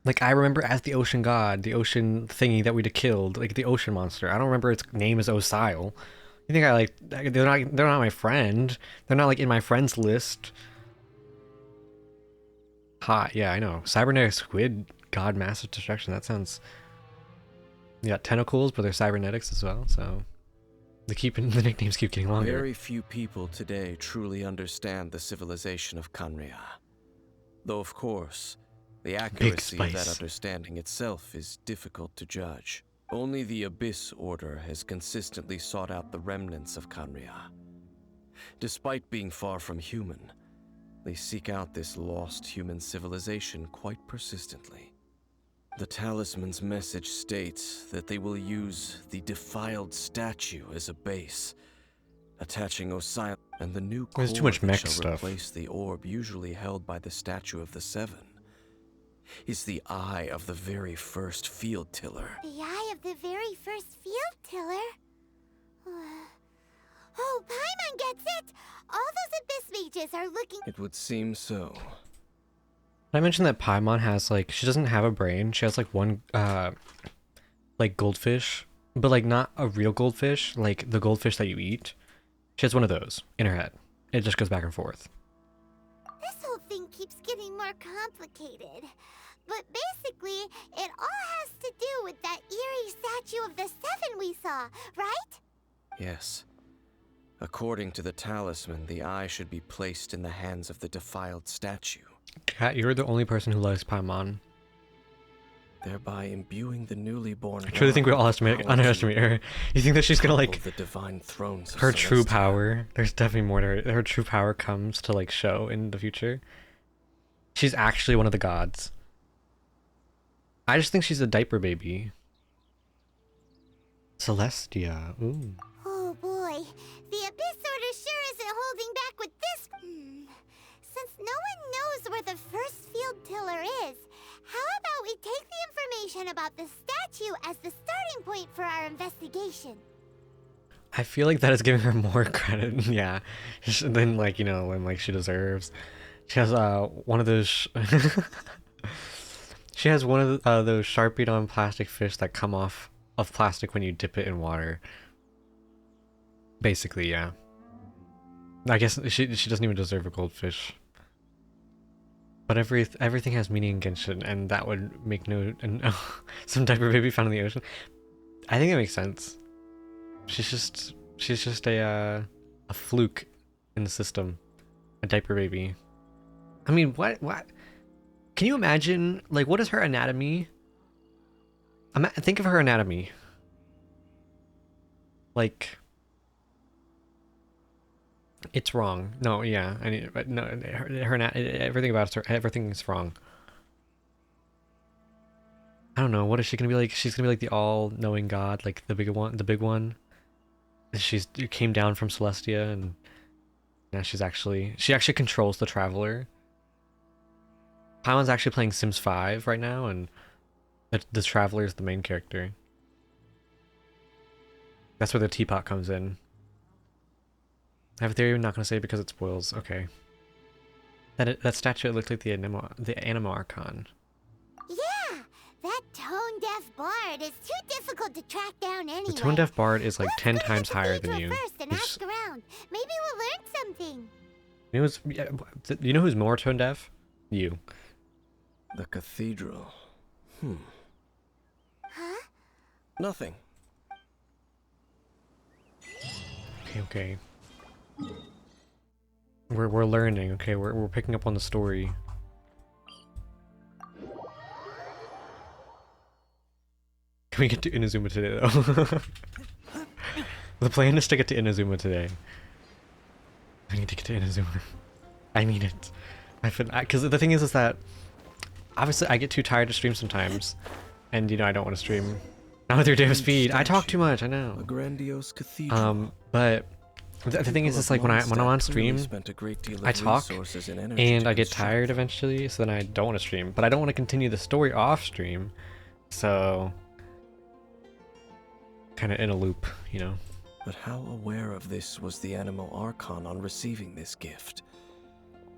Like, I remember as the ocean god, the ocean thingy that we'd have killed, like the ocean monster. I don't remember its name as Osile. You think I like, they're not my friend. They're not like in my friends list. Hot, yeah, I know. Cybernetic squid god massive destruction, that sounds... You got tentacles, but they're cybernetics as well, so... The nicknames keep getting longer. Very few people today truly understand the civilization of Kanria. Though, of course, the accuracy of that understanding itself is difficult to judge. Only the Abyss Order has consistently sought out the remnants of Kanria. Despite being far from human, they seek out this lost human civilization quite persistently. The talisman's message states that they will use the defiled statue as a base, attaching Osile and the new core There's too much that mech shall stuff. replace the orb usually held by the statue of the Seven. Is the eye of the very first field tiller. The eye of the very first field tiller? Oh, Paimon gets it! All those Abyss mages are looking... It would seem so. I mentioned that Paimon has like she doesn't have a brain. She has like one like goldfish, but like not a real goldfish, like the goldfish that you eat. She has one of those in her head. It just goes back and forth. This whole thing keeps getting more complicated. But basically, it all has to do with that eerie statue of the Seven we saw, right? Yes. According to the talisman, the eye should be placed in the hands of the defiled statue, Kat, you're the only person who likes Paimon. thereby imbuing the newly born. I truly think we all underestimate her. You think that she's gonna like the divine thrones of her true Celestia. power? There's definitely more to her. Her true power comes to like show in the future. She's actually one of the gods. I just think she's a diaper baby. Celestia. Ooh. Oh boy, the Abyss Order sure isn't holding back with this. Since no one knows where the first field tiller is, how about we take the information about the statue as the starting point for our investigation? I feel like that is giving her more credit, yeah, than like, you know, when like she deserves. She has one of those. She has one of those Sharpied on plastic fish that come off of plastic when you dip it in water. Basically, yeah. I guess she doesn't even deserve a goldfish. But everything has meaning in Genshin, and that would make no some diaper baby found in the ocean. I think it makes sense. She's just a fluke in the system, a diaper baby. I mean, what? Can you imagine? Like, what is her anatomy? Think of her anatomy. Like, it's wrong. No, yeah, no. Everything about her, everything is wrong. I don't know. What is she gonna be like? She's gonna be like the all-knowing god, like the big one. The big one. She came down from Celestia, and now she actually controls the Traveler. Paimon's actually playing Sims 5 right now, and the Traveler is the main character. That's where the teapot comes in. I have a theory, I'm not going to say it because it spoils. Okay. That statue, it looked like the Anima Archon. Yeah, that tone-deaf bard is too difficult to track down anyway. The tone-deaf bard is like Let's 10 go to the times higher than cathedral you. first and He's- ask around. Maybe we'll learn something. you know who's more tone-deaf? You. The cathedral. Huh? Nothing. Okay. We're learning, okay? We're picking up on the story. Can we get to Inazuma today, though? The plan is to get to Inazuma today. I need to get to Inazuma. I need it. Because the thing is that obviously I get too tired to stream sometimes, and you know I don't want to stream. Not with your day of speed. I talk too much. I know. A grandiose cathedral. But the thing is, it's like when I'm on stream, I talk and I get tired eventually, so then I don't want to stream. But I don't want to continue the story off stream, so kind of in a loop, you know. But how aware of this was the Animo Archon on receiving this gift?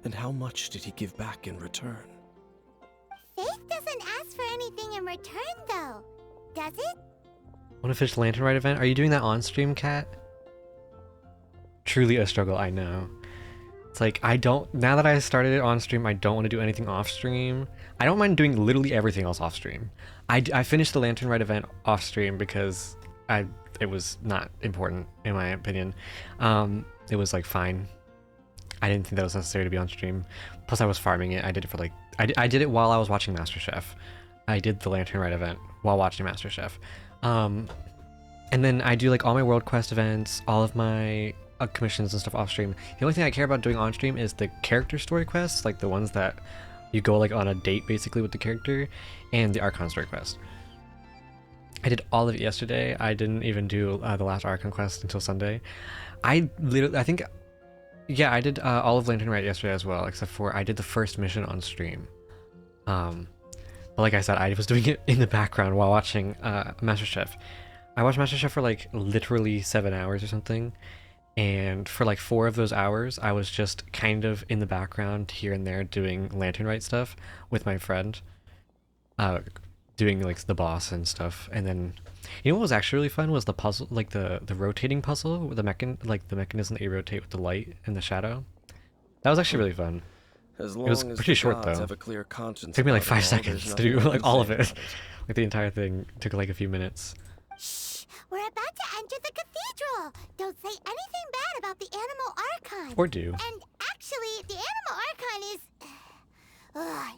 And how much did he give back in return? Faith doesn't ask for anything in return, though. Does it? Want to fish Lantern Rite event? Are you doing that on stream, Kat? Truly a struggle, I know. It's like, now that I started it on stream, I don't want to do anything off stream. I don't mind doing literally everything else off stream. I finished the Lantern Rite event off stream because it was not important, in my opinion. It was like fine. I didn't think that was necessary to be on stream. Plus I was farming it. I did it for like, I did it while I was watching MasterChef. I did the Lantern Rite event while watching MasterChef. And then I do like all my World Quest events, all of my commissions and stuff off stream. The only thing I care about doing on stream is the character story quests, like the ones that you go like on a date basically with the character, and the Archon story quest. I did all of it yesterday. I didn't even do the last Archon quest until Sunday. I think, yeah, I did all of Lantern Rite yesterday as well, except for I did the first mission on stream. But like I said, I was doing it in the background while watching MasterChef. I watched MasterChef for like literally 7 hours or something, And for like 4 of those hours, I was just kind of in the background here and there doing lantern right stuff with my friend, uh, doing like the boss and stuff. And then, you know what was actually really fun was the puzzle, like the rotating puzzle with the mechanism that you rotate with the light and the shadow. That was actually really fun. As It was long as pretty the short gods though. have a clear conscience Took me like about it 5 all, there's seconds to do nothing I like can all of say it. about Like the entire thing took like a few minutes. Shh! We're about to enter the cathedral. Don't say anything bad about the animal archon. Or do. And actually, the animal archon is.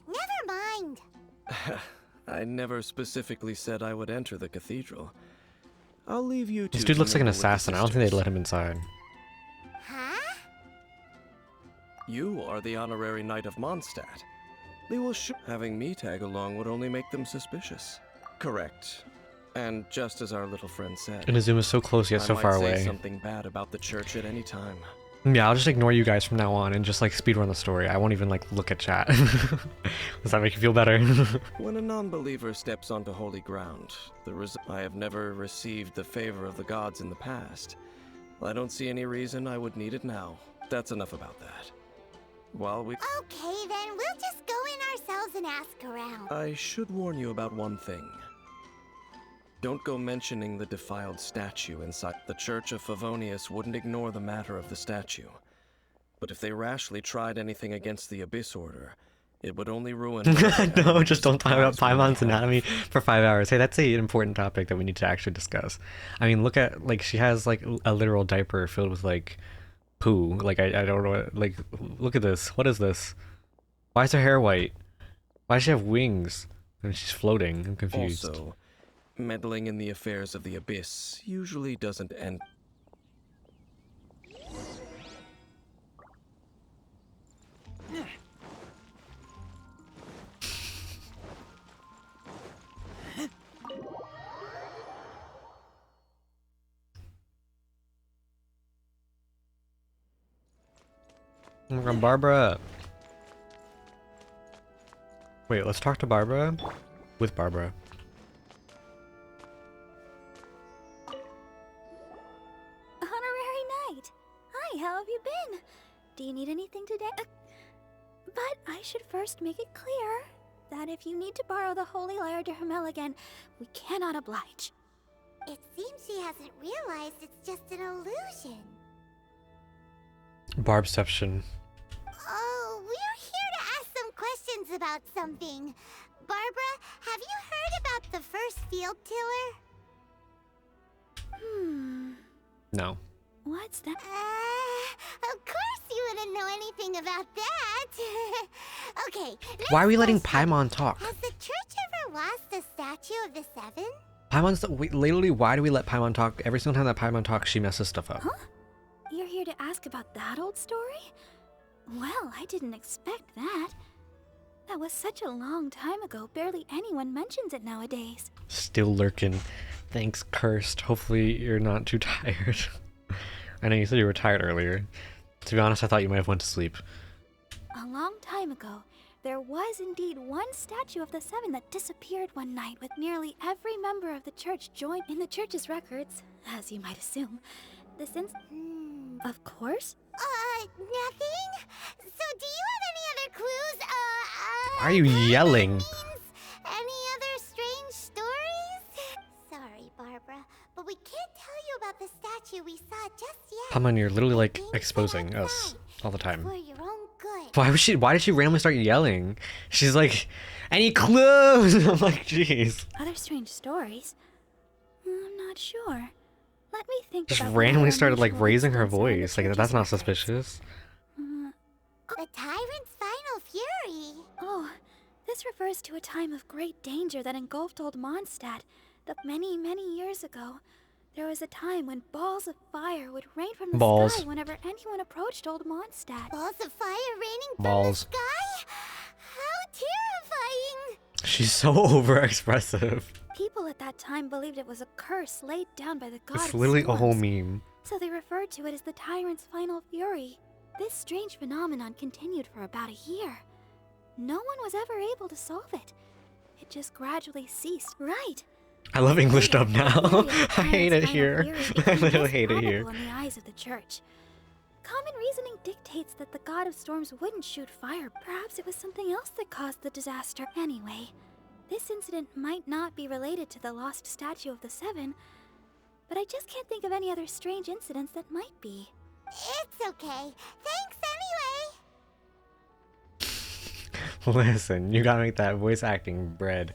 Never mind. I never specifically said I would enter the cathedral. I'll leave you two This dude to looks like an mingle with the assassin. I don't think they'd sisters. let him inside. Huh? You are the honorary knight of Mondstadt. They will having me tag along would only make them suspicious. Correct. And just as our little friend said, Inazuma is so close yet I so might far say away. something bad about the church at any time. Yeah, I'll just ignore you guys from now on and just like speedrun the story. I won't even like look at chat. Does that make you feel better? When a non-believer steps onto holy ground, I have never received the favor of the gods in the past. I don't see any reason I would need it now. That's enough about that. While we... Okay, then we'll just go in ourselves and ask around. I should warn you about one thing. Don't go mentioning the defiled statue inside. The Church of Favonius wouldn't ignore the matter of the statue. But if they rashly tried anything against the Abyss Order, it would only ruin... No, just don't talk about Paimon's anatomy for 5 hours. Hey, that's an important topic that we need to actually discuss. I mean, look at, like, she has, like, a literal diaper filled with, like, poo. Like, I don't know what, like, look at this. What is this? Why is her hair white? Why does she have wings? And she's floating. I'm confused. Also, meddling in the affairs of the Abyss usually doesn't end... Oh my God, Barbara. Wait, let's talk to Barbara. With Barbara. Honorary Knight! Hi, how have you been? Do you need anything today? But I should first make it clear that if you need to borrow the Holy Lyre de Hermel again, we cannot oblige. It seems she hasn't realized it's just an illusion. Barbception. Oh, we're here to ask some questions about something. Barbara, have you heard about the first field tiller? No. What's that? Of course you wouldn't know anything about that. Okay. Why are we next letting question. Paimon talk? Has the church ever lost a statue of the Seven? Paimon's literally, why do we let Paimon talk? Every single time that Paimon talks, she messes stuff up. You're here to ask about that old story? Well, I didn't expect that. That was such a long time ago, barely anyone mentions it nowadays. Still lurking. Thanks, cursed. Hopefully you're not too tired. I know you said you were tired earlier. To be honest, I thought you might have went to sleep. A long time ago, there was indeed one statue of the Seven that disappeared one night with nearly every member of the church joined in the church's records, as you might assume. The since... Of course. Nothing? So do you have any other clues? Why are you yelling? Any other strange stories? Sorry, Barbara, but we can't tell you about the statue we saw just yet. Paimon, you're literally like Things exposing that us outside all the time. for your own good. Why did she randomly start yelling? She's like, any clues? I'm like, jeez. Other strange stories? I'm not sure. Let me think Just about randomly other started like unusual raising her incidents around the voice. Like, church's that's not records. suspicious. The tyrant's final fury. Oh, this refers to a time of great danger that engulfed old Mondstadt. That many, many years ago, there was a time when balls of fire would rain from the Balls. sky whenever anyone approached old Mondstadt. Balls of fire raining Balls. from the sky? How terrifying! She's so overexpressive. People at that time believed it was a curse laid down by the god It's of literally a whole storms, meme. so they referred to it as the tyrant's final fury. This strange phenomenon continued for about a year. No one was ever able to solve it. It just gradually ceased. Right. I love English dub now. I hate it Parents' here. final theory I became literally less hate it here. probable in the eyes of the church. Common reasoning dictates that the god of storms wouldn't shoot fire. Perhaps it was something else that caused the disaster. Anyway, this incident might not be related to the lost statue of the Seven, but I just can't think of any other strange incidents that might be. It's okay. Thanks anyway. Listen, you gotta make that voice acting bread.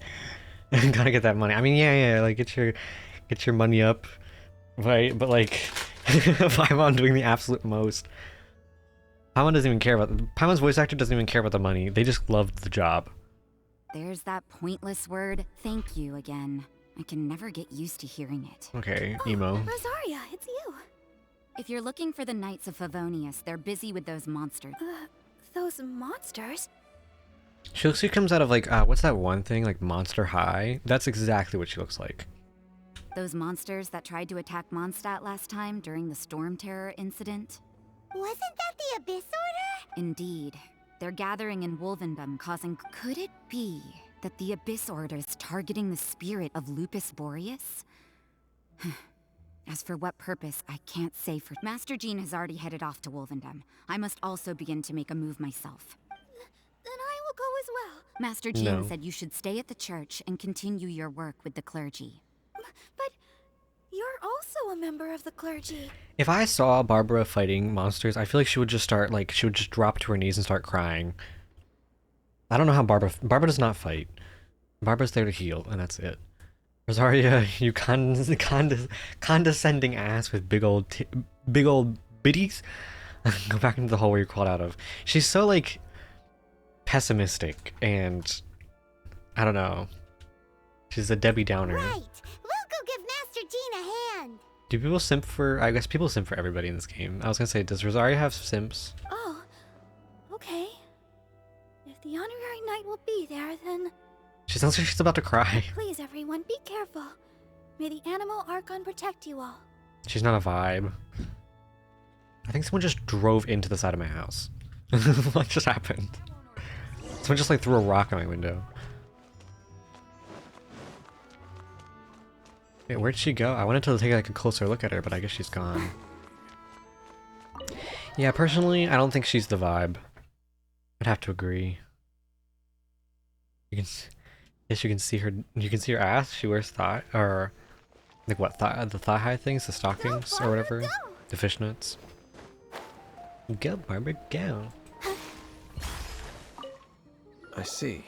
Gotta get that money. I mean, yeah, like get your money up, right? But like, Paimon doing the absolute most. Paimon doesn't even care about Paimon's voice actor doesn't even care about the money. They just loved the job. There's that pointless word, thank you, again. I can never get used to hearing it. Okay, Oh, emo. Rosaria, it's you. If you're looking for the Knights of Favonius, they're busy with those monsters. Those monsters? She comes out of like what's that one thing like Monster High? That's exactly what she looks like. Those monsters that tried to attack Mondstadt last time during the Storm Terror incident? Wasn't that the Abyss Order? Indeed. They're gathering in Wolvendom, causing... Could it be that the Abyss Order is targeting the spirit of Lupus Boreas? As for what purpose, I can't say for... Master Jean has already headed off to Wolvendom. I must also begin to make a move myself. Then I will go as well. Master Jean No. said you should stay at the church and continue your work with the clergy. But you're also a member of the clergy. If I saw Barbara fighting monsters, I feel like she would just drop to her knees and start crying. I don't know how Barbara does not fight. Barbara's there to heal, and that's it. Rosaria, you condescending ass with big old biddies. Go back into the hole where you crawled out of. She's so like pessimistic, and I don't know. She's a Debbie Downer. Right. We'll go give Master Jean a hand. Do people simp for? I guess people simp for everybody in this game. I was gonna say, does Rosaria have simps? Oh, okay. If the honorary knight will be there, then She sounds like she's about to cry. please, everyone, be careful. May the animal Archon protect you all. She's not a vibe. I think someone just drove into the side of my house. What just happened? Someone just like threw a rock at my window. Wait, where'd she go? I wanted to take like a closer look at her, but I guess she's gone. Yeah, personally, I don't think she's the vibe. I'd have to agree. You can, yes, you can see her. You can see her ass. She wears thigh, or like what thigh? The thigh high things, the stockings or whatever, the fishnets. Go, Barbara, go. I see.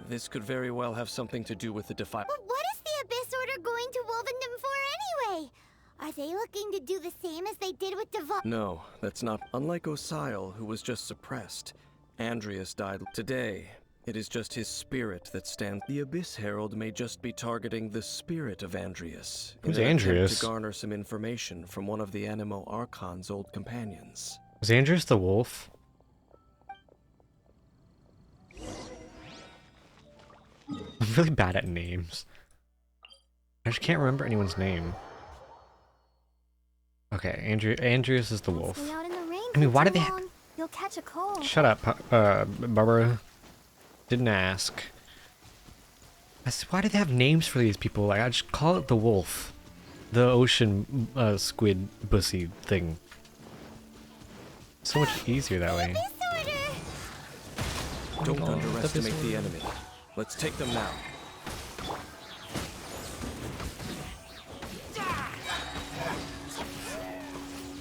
This could very well have something to do with the But what is the Abyss Order going to Wolvendom for anyway? Are they looking to do the same as they did with Devo- No, that's not. Unlike Osile, who was just suppressed, Andreas died today. It is just his spirit that stands. The Abyss Herald may just be targeting the spirit of Andreas. Who's in an attempt Andreas? To garner some information from one of the Animo Archon's old companions. Was Andrews the wolf? I'm really bad at names. I just can't remember anyone's name. Okay, Andrews is the wolf. Stay out in the rain I mean, for why too do they have- long. You'll catch a cold. Shut up, Barbara. Didn't ask. Why do they have names for these people? Like, I just call it the wolf. The ocean squid bussy thing. So much easier that way. Abyss Order! Don't Oh, underestimate Abyss the Order. enemy. Let's take them now.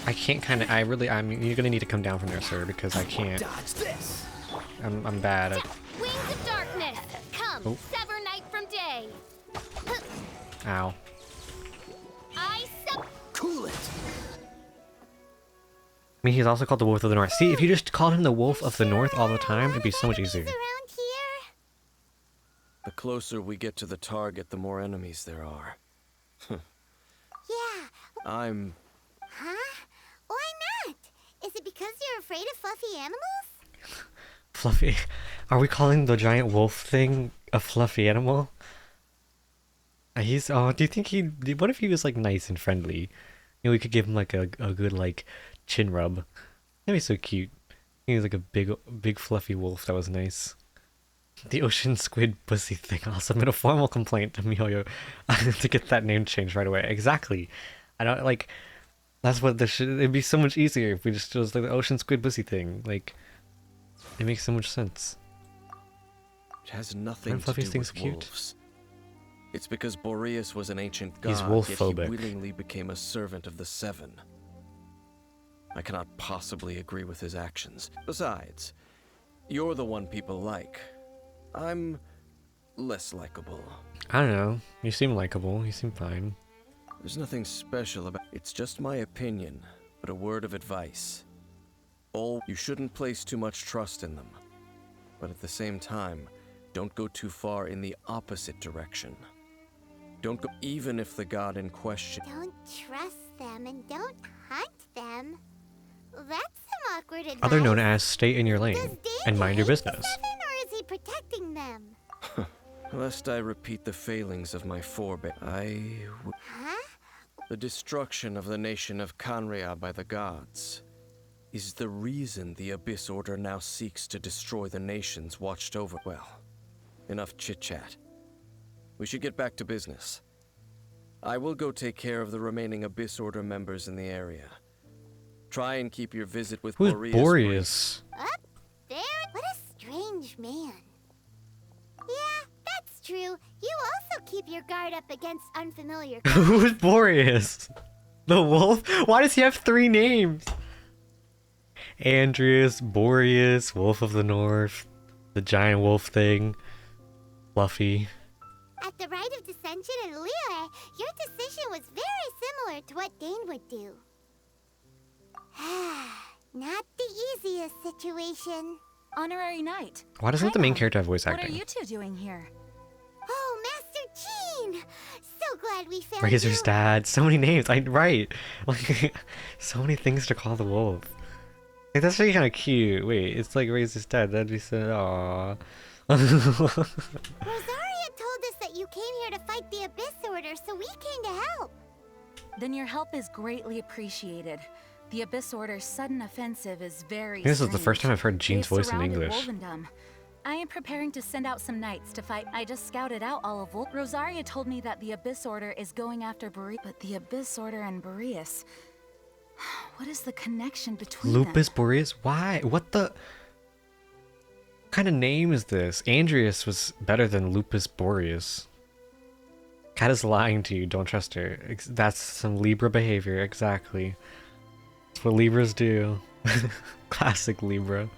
I can't you're gonna need to come down from there, sir, because I can't. I'm bad at. Wings of darkness! Come, Oh. sever night from day! Ow. I sub- Cool it! I mean, he's also called the Wolf of the North. See, if you just called him the Wolf of the North all the time, it'd be so much easier. around here? The closer we get to the target, the more enemies there are. Yeah. I'm... Huh? Why not? Is it because you're afraid of fluffy animals? Fluffy. Are we calling the giant wolf thing a fluffy animal? Oh, do you think what if he was like nice and friendly? You know, we could give him like a good like chin rub. That'd be so cute. He was like a big fluffy wolf that was nice. The ocean squid pussy thing. I'll submit a formal complaint to Mihoyo to get that name changed right away. Exactly. I don't like. That's what this should. It'd be so much easier if we just chose like the ocean squid pussy thing. Like, it makes so much sense. It has nothing Aren't to Fluffy's do things with cute? wolves. It's because Boreas was an ancient god, He's yet wolf-phobic. he willingly became a servant of the Seven. I cannot possibly agree with his actions. Besides, you're the one people like. I'm less likable. I don't know. You seem likable. You seem fine. There's nothing special about it's just my opinion, but a word of advice. You shouldn't place too much trust in them. But at the same time, don't go too far in the opposite direction. Don't go even if the god in question. Don't trust them and don't hunt them. That's some awkward advice. Other known as stay in your Does lane Dane and mind your hate the business. Seven, or is he protecting them? Lest I repeat the failings of my forebear, Huh? the destruction of the nation of Kanria by the gods is the reason the Abyss Order now seeks to destroy the nations watched over. Well, enough chit-chat. We should get back to business. I will go take care of the remaining Abyss Order members in the area. Try and keep your visit with Who's Boreas Boreas? Up there? What a strange man. Yeah, that's true. You also keep your guard up against unfamiliar Who's Boreas? The wolf? Why does he have 3 names? Andreas, Boreas, Wolf of the North, the giant wolf thing, Fluffy. At the rite of dissension in Liyue, your decision was very similar to what Dane would do. Not the easiest situation. Honorary Knight. Why doesn't the main character have voice What are acting? you two doing here? Oh, Master Jean! So glad we found Razor's you. dad. So many names. Right. Like, so many things to call the wolf. Like, that's actually kind of cute. Wait, it's like Razor's dad. That'd be so. Aww. Rosaria told us that you came here to fight the Abyss Order, so we came to help. Then your help is greatly appreciated. The Abyss Order's sudden offensive is very This is the first time I've heard They've Jean's voice in surrounded English. Wolvendom. I am preparing to send out some knights to fight. I just scouted out all of Wolf. Rosaria told me that the Abyss Order is going after Boreas, but the Abyss Order and Boreas. What is the connection between Lupus them? Boreas? Why? What the? What kind of name is this? Andreas was better than Lupus Boreas. Cat is lying to you. Don't trust her. That's some Libra behavior. Exactly. That's what Libras do. Classic Libra.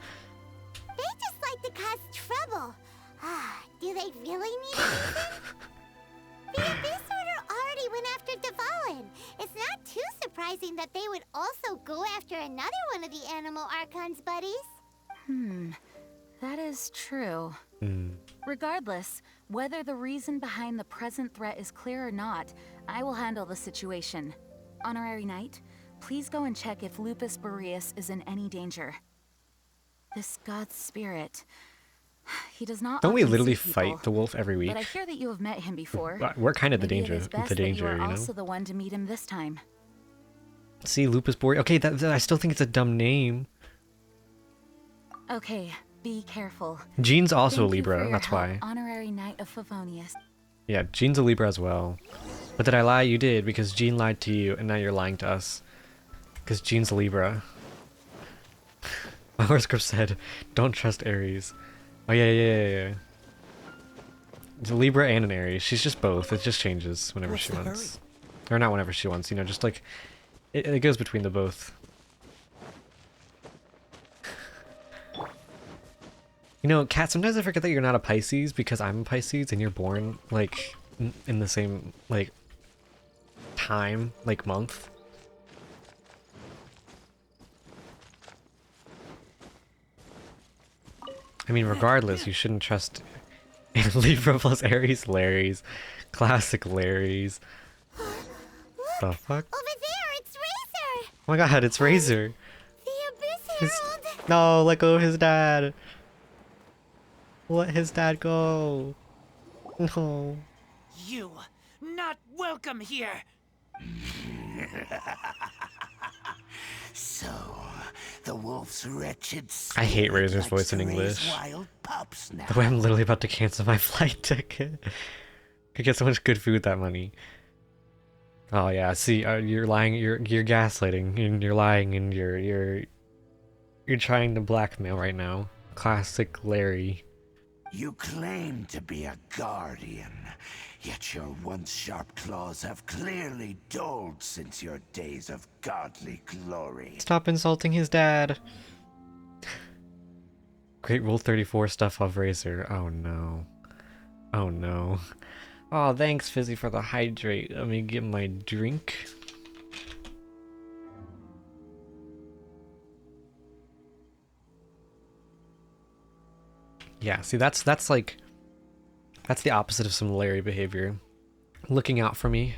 They just like to cause trouble. Do they really need a reason? The Abyss Order already went after Devalin. It's not too surprising that they would also go after another one of the Animal Archon's buddies. That is true. Hmm. Regardless, whether the reason behind the present threat is clear or not, I will handle the situation. Honorary Knight, please go and check if Lupus Boreas is in any danger. This god's spirit, he does not. Don't we often literally see people, fight the wolf every week? But I hear that you have met him before. We're kind of the Maybe danger. It is best The that danger, you are you know. also the one to meet him this time. See, Lupus Boreas. Okay, that I still think it's a dumb name. Okay, be careful. Jean's also Thank a you for Libra. your That's help, why. Honorary Knight of Favonius. Yeah, Jean's a Libra as well. But did I lie? You did, because Jean lied to you, and now you're lying to us. Because Jean's a Libra. My horoscope said, don't trust Aries. Oh, yeah. It's a Libra and an Aries. She's just both. It just changes whenever What's she the wants. Or not whenever she wants, you know, just like... It goes between the both. You know, Kat, sometimes I forget that you're not a Pisces because I'm a Pisces and you're born, like, in the same, like, time, like, month. I mean, regardless, you shouldn't trust Libra plus Aries Larrys. Classic Larrys. The fuck? Over there, it's Razor! Oh my god, it's Razor. The Abyss His- Herald! No, let go of his dad. Let his dad go. No. You not welcome here. So, the wolf's wretched I hate spirit Razor's likes voice to in raise English. wild stops now. The way I'm literally about to cancel my flight ticket. Could get so much good food with that money. Oh yeah, see, you're lying. You're gaslighting, and you're lying, and you're trying to blackmail right now. Classic Larry. You claim to be a guardian, yet your once sharp claws have clearly dulled since your days of godly glory. Stop insulting his dad. Great Rule 34 stuff of Razor. Oh no. Oh no. Oh, thanks, Fizzy, for the hydrate. Let me get my drink. Yeah, see, that's like, that's the opposite of some Larry behavior. Looking out for me,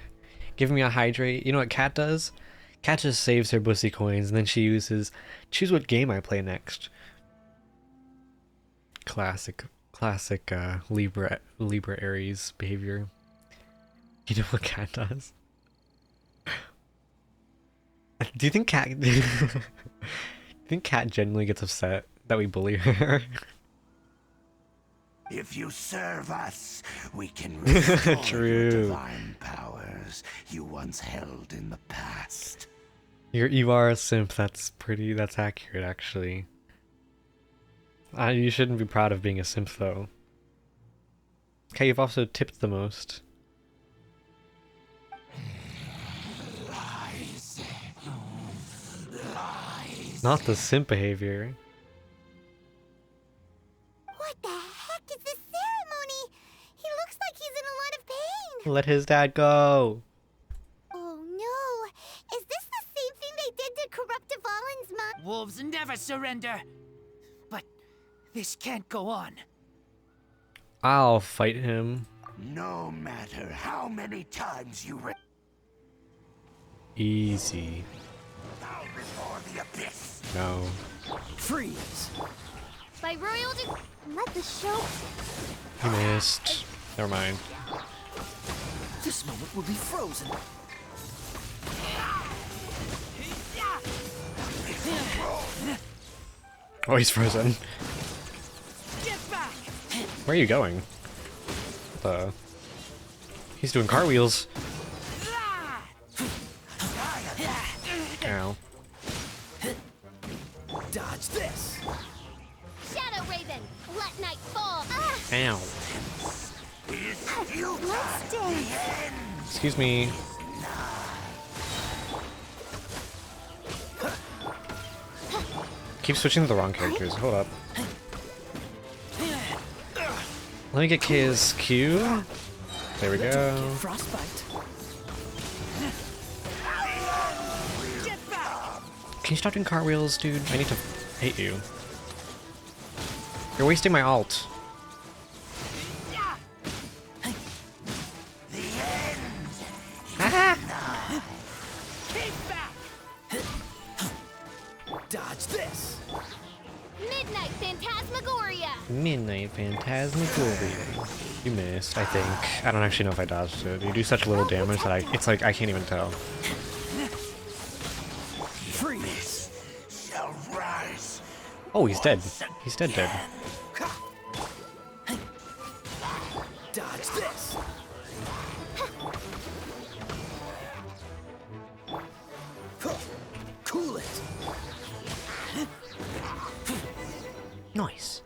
giving me a hydrate. You know what Kat does? Kat just saves her bussy coins, and then she uses, choose what game I play next. Classic Libra Aries behavior. You know what Kat does? Do you think Kat do you think Kat genuinely gets upset that we bully her? If you serve us, we can restore True. your divine powers you once held in the past. You are a simp. That's accurate, actually. You shouldn't be proud of being a simp, though. Okay, you've also tipped the most. Lies. Lies. Not the simp behavior. What the heck is this ceremony? He looks like he's in a lot of pain. Let his dad go. Oh no. Is this the same thing they did to corrupt Dvalin's mom? Wolves never surrender. But this can't go on. I'll fight him. No matter how many times you Easy. bow before the abyss. No. Freeze. By royal let the show. You missed. Never mind. This moment will be frozen. Oh, he's frozen. Get back! Where are you going? He's doing cartwheels. Ow. Dodge this. Shadow Raven, let night fall. Ow. Excuse me. Keep switching to the wrong characters. Hold up. Let me get K's Q. There we go. Frostbite. Get back! Can you stop doing cartwheels, dude? I need to hate you. You're wasting my alt. Keep back! Dodge this. Midnight Phantasmagoria. Midnight Phantasmagoria. You missed, I think. I don't actually know if I dodged it. You do such little damage that it's like I can't even tell. Freeze. Shall rise. Oh, he's dead. He's dead. Dodge this. Cool it. Nice.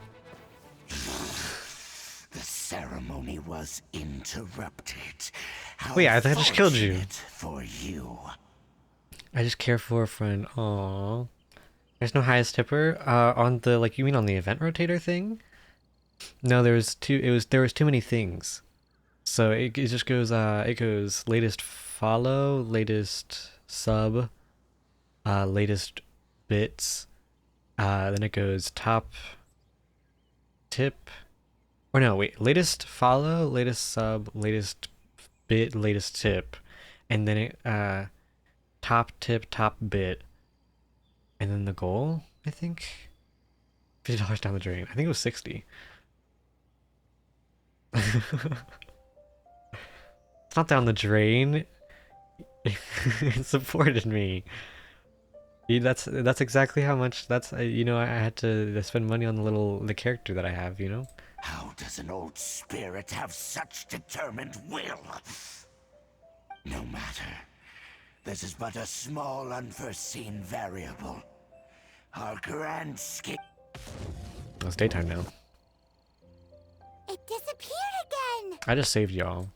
The ceremony was interrupted. How Wait, I just killed you. fortunate for you. I just care for a friend. Aww. There's no highest tipper on the you mean on the event rotator thing? No, there was too many things. So it just goes it goes latest follow, latest sub, latest bits, then it goes top tip, or no, wait, latest follow, latest sub, latest bit, latest tip, and then it top tip, top bit, and then the goal, I think $50 down the drain. I think it was 60. It's not down the drain. It supported me. That's exactly how much. That's you know, I had to spend money on the character that I have. You know. How does an old spirit have such determined will? No matter. This is but a small unforeseen variable. Our grand scheme. It's daytime now. It disappeared again! I just saved y'all.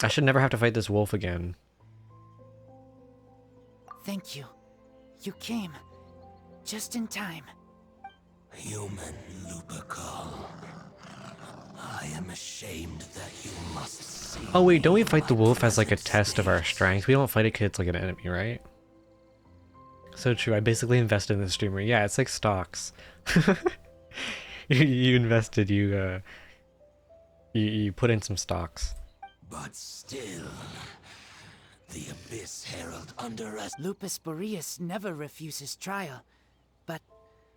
I should never have to fight this wolf again. Thank you. You came. Just in time. Human Lupercal. I am ashamed that you must see. Oh wait, don't we fight the wolf as like a test of our strength? We don't fight it 'cause it's like an enemy, right? So true. I basically invested in the streamer. Yeah, it's like stocks. You invested. You put in some stocks. But still, the Abyss Herald underestimates. Lupus Boreas never refuses trial. But,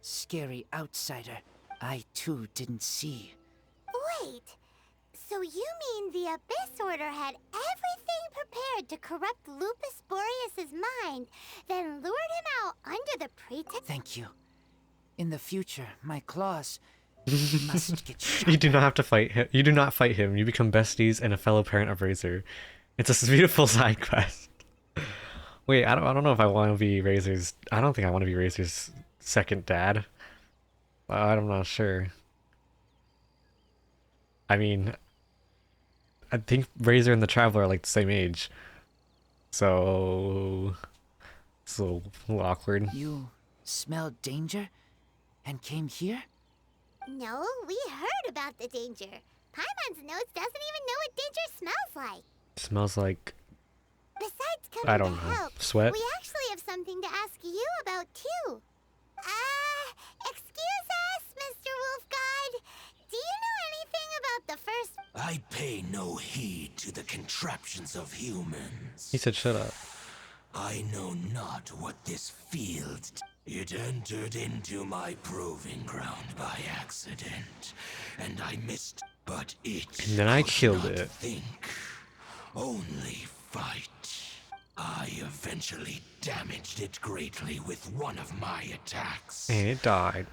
scary outsider, I too didn't see. Wait, so you mean the Abyss Order had everything prepared to corrupt Lupus Boreas's mind, then lured him out under the pretext? Thank you. In the future, my claws must get sharp. You do not have to fight him. You do not fight him. You become besties and a fellow parent of Razor. It's a beautiful side quest. Wait, I don't know if I want to be Razor's. I don't think I want to be Razor's second dad. I'm not sure. I mean, I think Razor and the Traveler are like the same age, so it's a little awkward. You smelled danger and came here? No, we heard about the danger. Paimon's nose doesn't even know what danger smells like. Smells like, Besides coming I don't to know, help, sweat. we actually have something to ask you about too. Excuse us, Mr. Wolf God. Do you know anything about the first? I pay no heed to the contraptions of humans. He said, "Shut up." I know not what this field. It entered into my proving ground by accident, and I missed. But it. And then I could killed not it. Think, only fight. I eventually damaged it greatly with one of my attacks. And it died.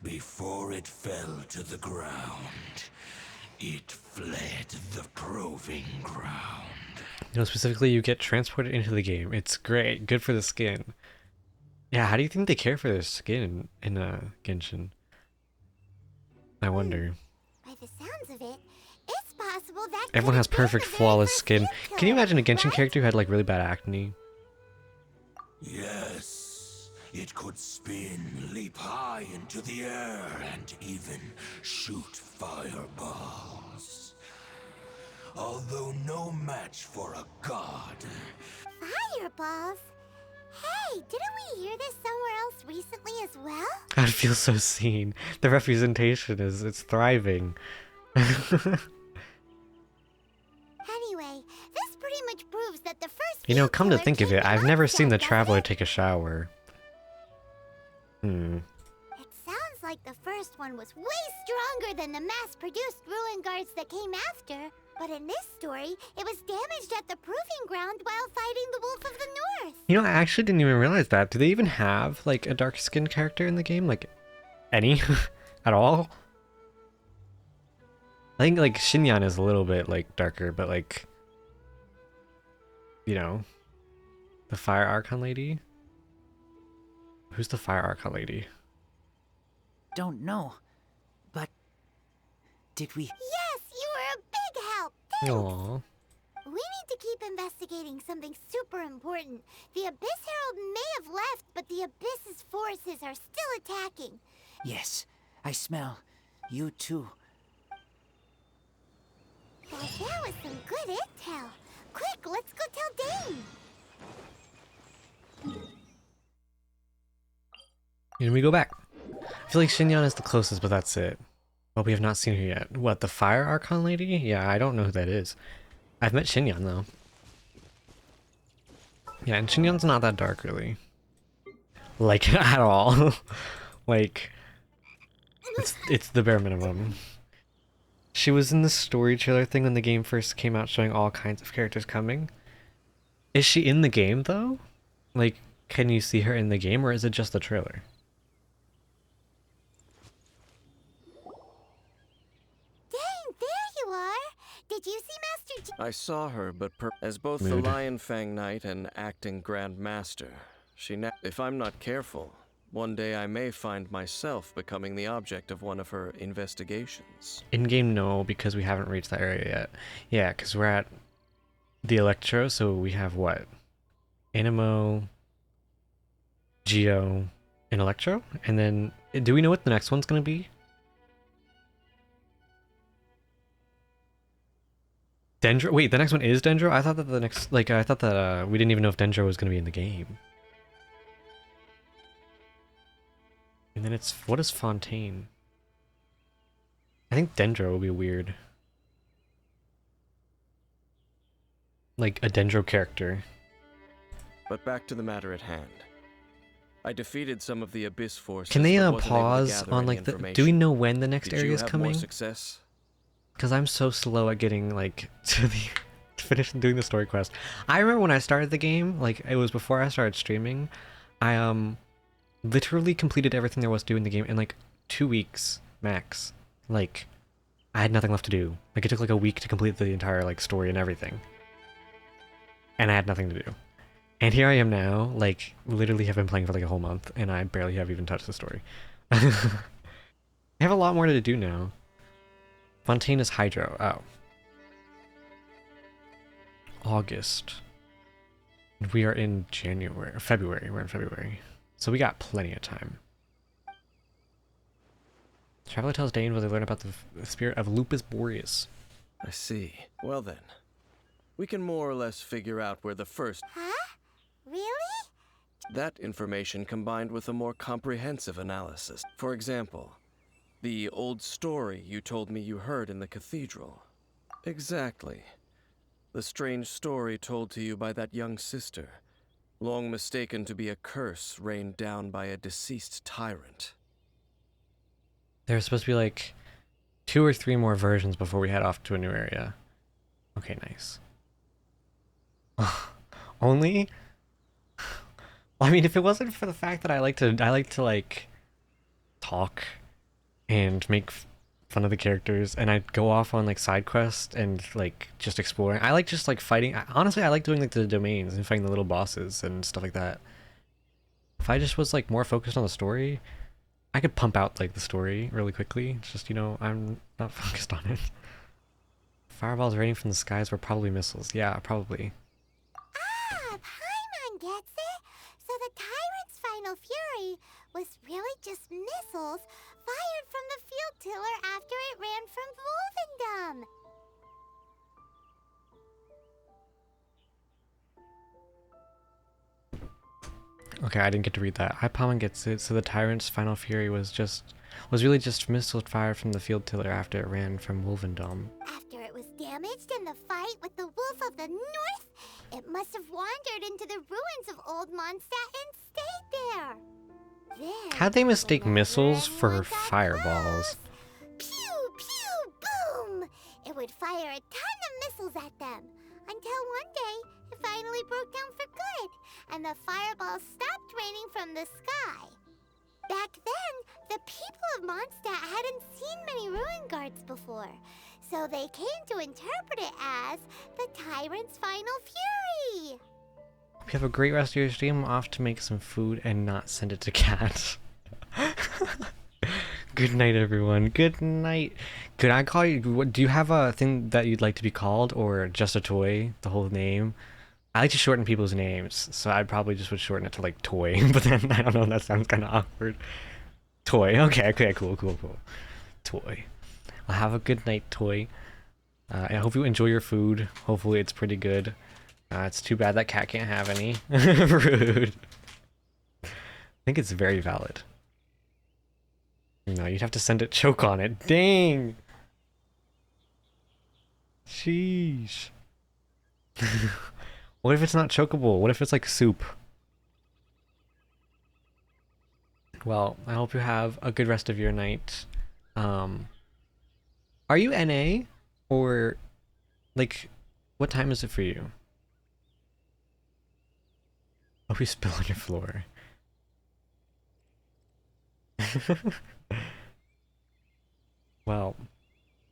Before it fell to the ground, it fled the proving ground. You know, specifically, you get transported into the game. It's great. Good for the skin. Yeah, how do you think they care for their skin in Genshin? I wonder. By the sounds of it, it's possible that Everyone has could have been perfect, the very flawless first skin. field Can you killer, imagine a Genshin right? character who had like really bad acne? Yes, it could spin, leap high into the air, and even shoot fireballs. Although no match for a god. Fireballs? Hey, didn't we hear this somewhere else recently as well? I'd feel so seen. The representation it's thriving. Anyway, this pretty much proves that the first You know, field come to killer think of came it, from I've never seen the upstairs, Traveler doesn't take a shower. it? It sounds like the first one was way stronger than the mass-produced ruin guards that came after. But in this story, it was damaged at the proving ground while fighting the Wolf of the North. You know, I actually didn't even realize that. Do they even have, like, a dark-skinned character in the game? Like, any? At all? I think, like, Xinyan is a little bit, like, darker, but, like... You know... The Fire Archon lady? Who's the Fire Archon lady? Don't know. But did we? Yes, you were a big help. Thanks. Aww. We need to keep investigating something super important. The Abyss Herald may have left, but the Abyss's forces are still attacking. Yes, I smell. You too. Well, that was some good intel. Quick, let's go tell Dane. And we go back. I feel like Xinyan is the closest, but that's it. Well, we have not seen her yet. What, the Fire Archon lady? Yeah, I don't know who that is. I've met Xinyan, though. Yeah, and Xinyan's not that dark, really. Like, at all. Like, it's the bare minimum. She was in the story trailer thing when the game first came out, showing all kinds of characters coming. Is she in the game, though? Like, Can you see her in the game, or is it just the trailer? Dang, there you are! Did you see Master G? I saw her, but as both Mood. the Lion Fang Knight and acting Grand Master, if I'm not careful, one day I may find myself becoming the object of one of her investigations. In-game, no, because we haven't reached that area yet. Yeah, because we're at the Electro, so we have what? Animo, Geo, and Electro? And then, do we know what the next one's gonna be? Dendro? Wait, the next one is Dendro? I thought that the next, like, I thought that we didn't even know if Dendro was gonna be in the game. And then it's, what is Fontaine? I think Dendro will be weird. Like a Dendro character. But back to the matter at hand. I defeated some of the Abyss forces. Can they but wasn't able to pause gather on any like the? Do we information. know when the next Did area you is have coming? more success? Because I'm so slow at getting like to the to finish doing the story quest. I remember when I started the game, like it was before I started streaming. I literally completed everything there was to do in the game in like 2 weeks max. Like I had nothing left to do. Like it took like a week to complete the entire like story and everything. And I had nothing to do. And here I am now, like literally have been playing for like a whole month and I barely have even touched the story. I have a lot more to do now. Fontaine is Hydro. Oh. August. We are in February. We're in February. So we got plenty of time. Traveler tells Dane what they learn about the spirit of Lupus Boreas. I see. Well then, we can more or less figure out where the first... Huh? Really? That information combined with a more comprehensive analysis. For example, the old story you told me you heard in the cathedral. Exactly. The strange story told to you by that young sister, long mistaken to be a curse rained down by a deceased tyrant. There's supposed to be like 2 or 3 more versions before we head off to a new area. Okay, nice. Only? I mean, if it wasn't for the fact that I like to like talk and make fun of the characters, and I'd go off on like side quests and like just exploring. I like just like fighting. Honestly, I like doing like the domains and fighting the little bosses and stuff like that. If I just was like more focused on the story, I could pump out like the story really quickly. It's just, you know, I'm not focused on it. Fireballs raining from the skies were probably missiles. Yeah, probably. Ah, Paimon gets it. So the tyrant's final fury was really just missiles fired from the field tiller after it ran from Wolvendom. Okay, I didn't get to read that. Paimon gets it. So the tyrant's final fury was really just missiles fired from the field tiller after it ran from Wolvendom. After it was damaged in the fight with the Wolf of the North, it must have wandered into the ruins of Old Mondstadt and stayed there. Then How'd they mistake came a missiles river and for one got fireballs? close. Pew, pew, boom! It would fire a ton of missiles at them, until one day it finally broke down for good, and the fireballs stopped raining from the sky. Back then, the people of Mondstadt hadn't seen many ruin guards before, so they came to interpret it as the tyrant's final fury. Hope you have a great rest of your stream. I'm off to make some food and not send it to Cat. Good night, everyone. Good night. Could I call you? Do you have a thing that you'd like to be called, or just a toy? The whole name? I like to shorten people's names, so I probably just would shorten it to like Toy. But then I don't know. That sounds kind of awkward. Toy. Okay. Cool. Toy. Well, have a good night, Toy. I hope you enjoy your food. Hopefully, it's pretty good. It's too bad that Cat can't have any. Rude. I think it's very valid. No, you'd have to send it choke on it. Dang! Sheesh. What if it's not chokeable? What if it's like soup? Well, I hope you have a good rest of your night. Are you NA? Or, like, what time is it for you? Hope you spill on your floor. Well,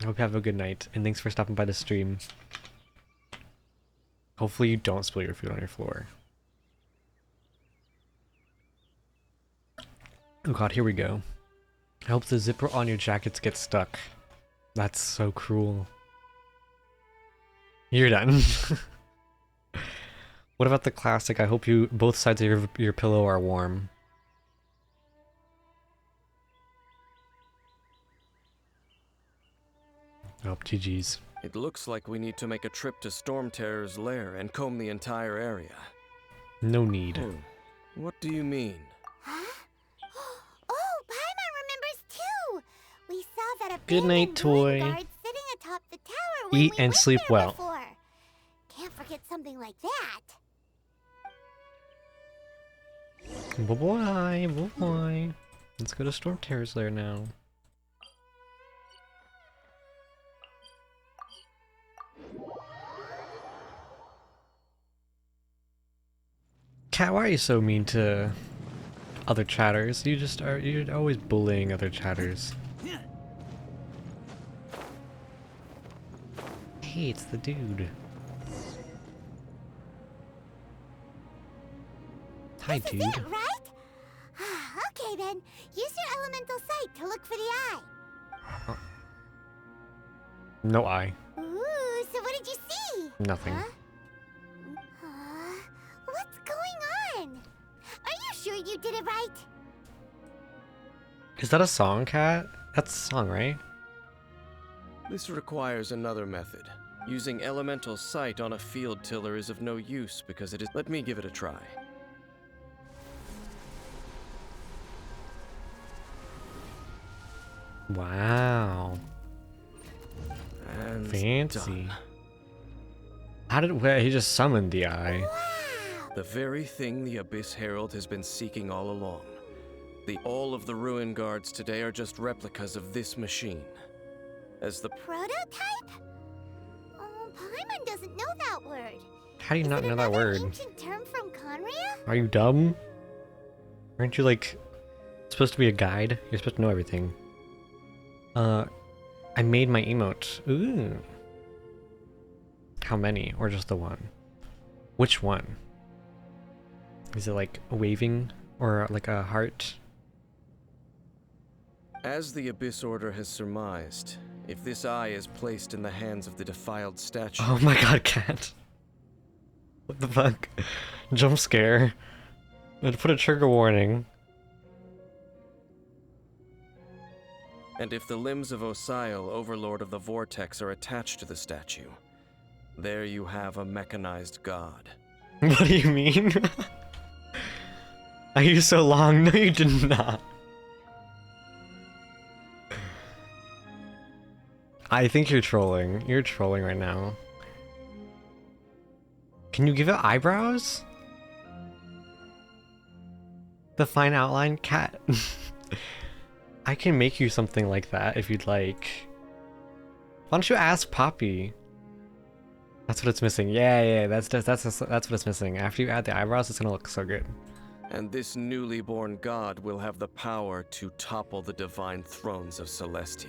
I hope you have a good night, and thanks for stopping by the stream. Hopefully you don't spill your food on your floor. Oh god, here we go. I hope the zipper on your jackets gets stuck. That's so cruel. You're done. What about the classic? I hope you both sides of your pillow are warm. Oh, GG's. It looks like we need to make a trip to Storm Terror's lair and comb the entire area. No need. What do you mean? Huh? Oh, Paimon remembers too! We saw that Good night, abandoned toy. ruin guard sitting atop the tower when Eat we and went sleep there well. before. Can't forget something like that. Bye-bye, bye-bye. Let's go to Storm Terror's lair now. Cat, why are you so mean to other chatters? You're always bullying other chatters. Hey, it's the dude. Hi, This dude. is it, right? Okay then, use your elemental sight to look for the eye. No eye. Ooh, so what did you see? Nothing. Huh? What's going on? Are you sure you did it right? Is that a song, Cat? That's a song, right? This requires another method. Using elemental sight on a field tiller is of no use because it is. Let me give it a try. Wow. And Fancy. done. How did he just summoned the eye? The very thing the Abyss Herald has been seeking all along. All of the ruin guards today are just replicas of this machine. As the Prototype? Oh, Paimon doesn't know that word. How do you Is not it know that another word? ancient term from Conria? Are you dumb? Aren't you like supposed to be a guide? You're supposed to know everything. I made my emote. Ooh. How many? Or just the one? Which one? Is it like waving or like a heart? As the Abyss Order has surmised, if this eye is placed in the hands of the defiled statue, Oh my god, cat. What the fuck? Jump scare. I'd put a trigger warning. and if the limbs of Osiel, Overlord of the Vortex, are attached to the statue, there you have a mechanized god. What do you mean? I used so long. No, you did not. I think you're trolling. You're trolling right now. Can you give it eyebrows? The fine outline? Cat. I can make you something like that if you'd like. Why don't you ask Poppy? That's what it's missing. Yeah, that's what it's missing. After you add the eyebrows, it's gonna look so good. And this newly born god will have the power to topple the divine thrones of Celestia.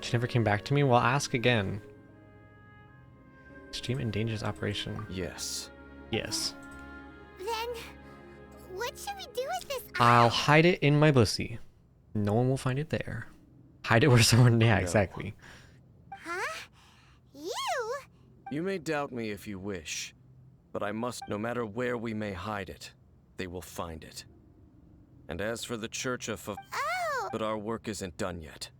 She never came back to me? Well, ask again. Extreme and dangerous operation. Yes. Yes. Then, what should we do with this I'll eye? hide it in my bussy. No one will find it there. Hide it where someone... Yeah, No. exactly. Huh? You? You may doubt me if you wish, but I must, no matter where we may hide it, they will find it. And as for the Church of... Oh! But our work isn't done yet.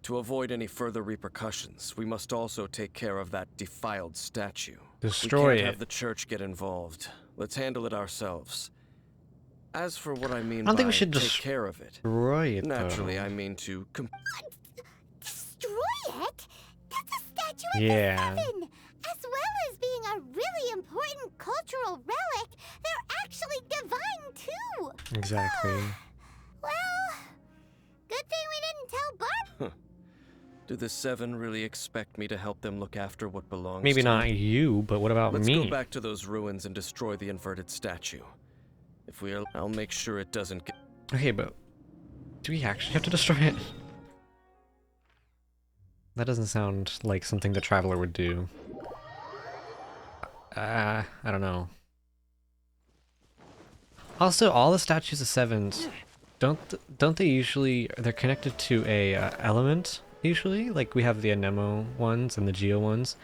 To avoid any further repercussions, we must also take care of that defiled statue. Destroy we can't it. have the church get involved. Let's handle it ourselves. As for what I mean I don't think by we should take care of it, destroy it, naturally though. I mean to Destroy it? That's a statue of Yeah. the Seven! As well as being a really important cultural relic, they're actually divine too! Exactly. Well, good thing we didn't tell Barb. Do the Seven really expect me to help them look after what belongs Maybe to not me? you, but what about Let's me? go back to those ruins and destroy the inverted statue. If we are, I'll make sure it doesn't get... Okay, but do we actually have to destroy it? That doesn't sound like something the Traveler would do. I don't know. Also, all the statues of Sevens, don't they usually, they're connected to a element usually? Like we have the Anemo ones and the Geo ones.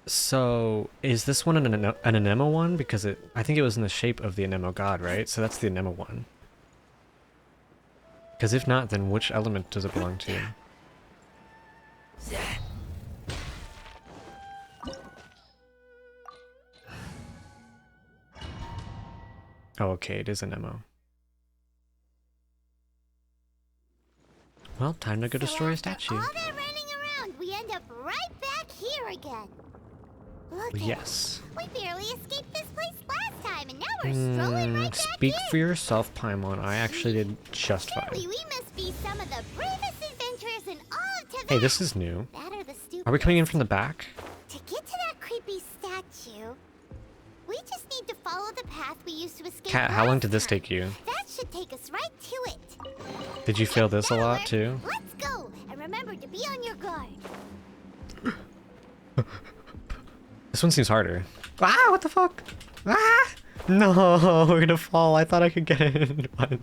So is this one an Anemo one? Because I think it was in the shape of the Anemo god, right? So that's the Anemo one. Because if not, then which element does it belong to? Oh, okay, it is an Nemo. Well, time to go destroy a statue. All that running around, we end up right back here again. Look Yes. we barely escaped this place last time, and now we're strolling right back Speak in. for yourself, Paimon. I actually did just fine. Surely we must be some of the bravest adventurers in all of Tibet. Hey, this is new. That or the stupid. Are we coming in from the back? To get to that creepy statue, we just need to follow the path we used to escape. Kat, how long last did this time. take you? That should take us right to it. Did you fail this a That'll lot work. too? Let's go, and remember to be on your guard. This one seems harder. Ah, what the fuck? Ah! No, we're gonna fall. I thought I could get it.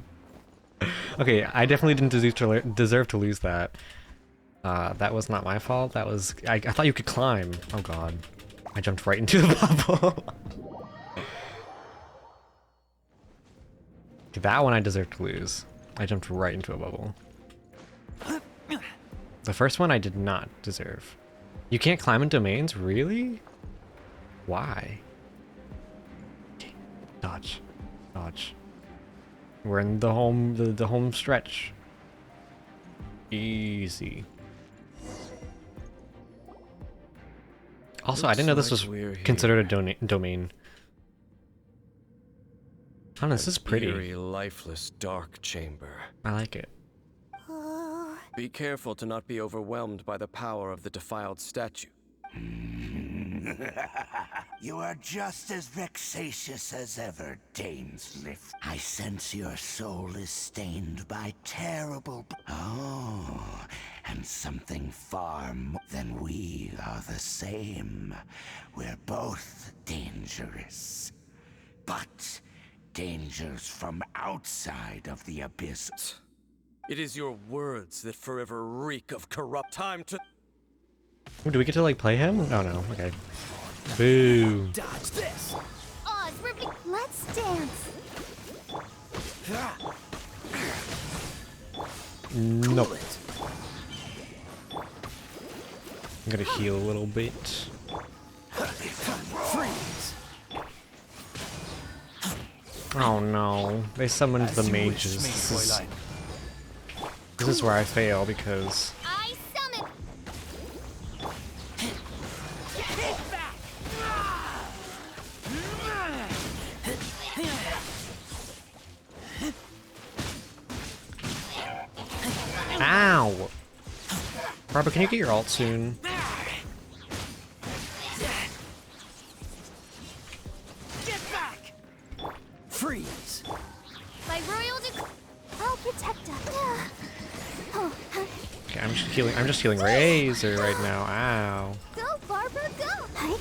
Okay, I definitely didn't deserve to lose that. That was not my fault. That was... I thought you could climb. Oh god. I jumped right into the bubble. Okay, that one I deserve to lose. I jumped right into a bubble. The first one I did not deserve. You can't climb in domains? Really? Why? Okay, dodge. Dodge. We're in the home stretch. Easy. Also, I didn't know this was considered a domain. Oh, this is pretty. Eerie, lifeless, dark chamber. I like it. Oh, Be careful to not be overwhelmed by the power of the defiled statue. You are just as vexatious as ever, Dainsliff. I sense your soul is stained by terrible... Oh, and something far more than we are the same. We're both dangerous. But dangers from outside of the abyss. It is your words that forever reek of corrupt time to... Ooh, do we get to like play him? Oh no, okay. Boo. Dodge this! Oz, let's dance. Nope. Cool it. I'm gonna heal a little bit. Freeze! Oh no, they summoned the As you wish, mages. Smeagol. This is where I fail because... I summon. Ow! Barbara, can you get your ult soon? Get back! Freeze! By royal I'll protect us. Oh, Okay, I'm just healing Razor right now. Ow. go, Barbara, go. Hi.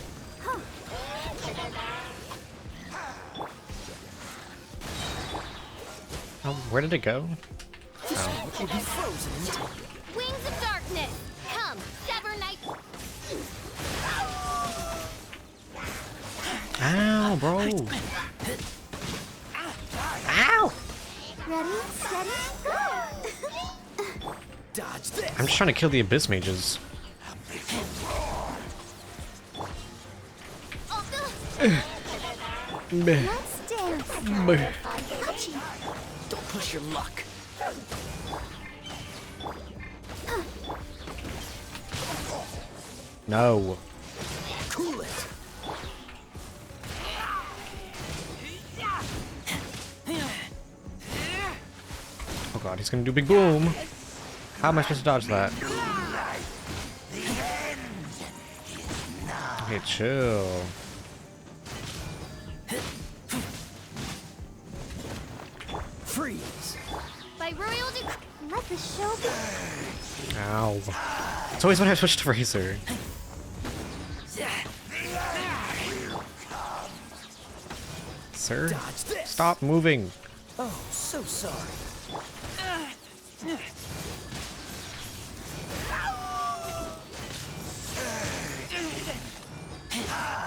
Oh, where did it go? Oh. You'll be frozen in time. Wings of darkness. Come, sever night. Ow, bro. Ow! Ready, steady, go. Dodge this! I'm just trying to kill the Abyss Mages. Meh. Let's dance. Meh. Touchy. Don't push your luck. No. Cool it. Oh god, he's gonna do big boom. How am I supposed to dodge that? Hey, chill. Freeze! By royal let the show be. Ow. It's always when I switch to Razor. Sir? Dodge this! Stop moving. Oh, so sorry.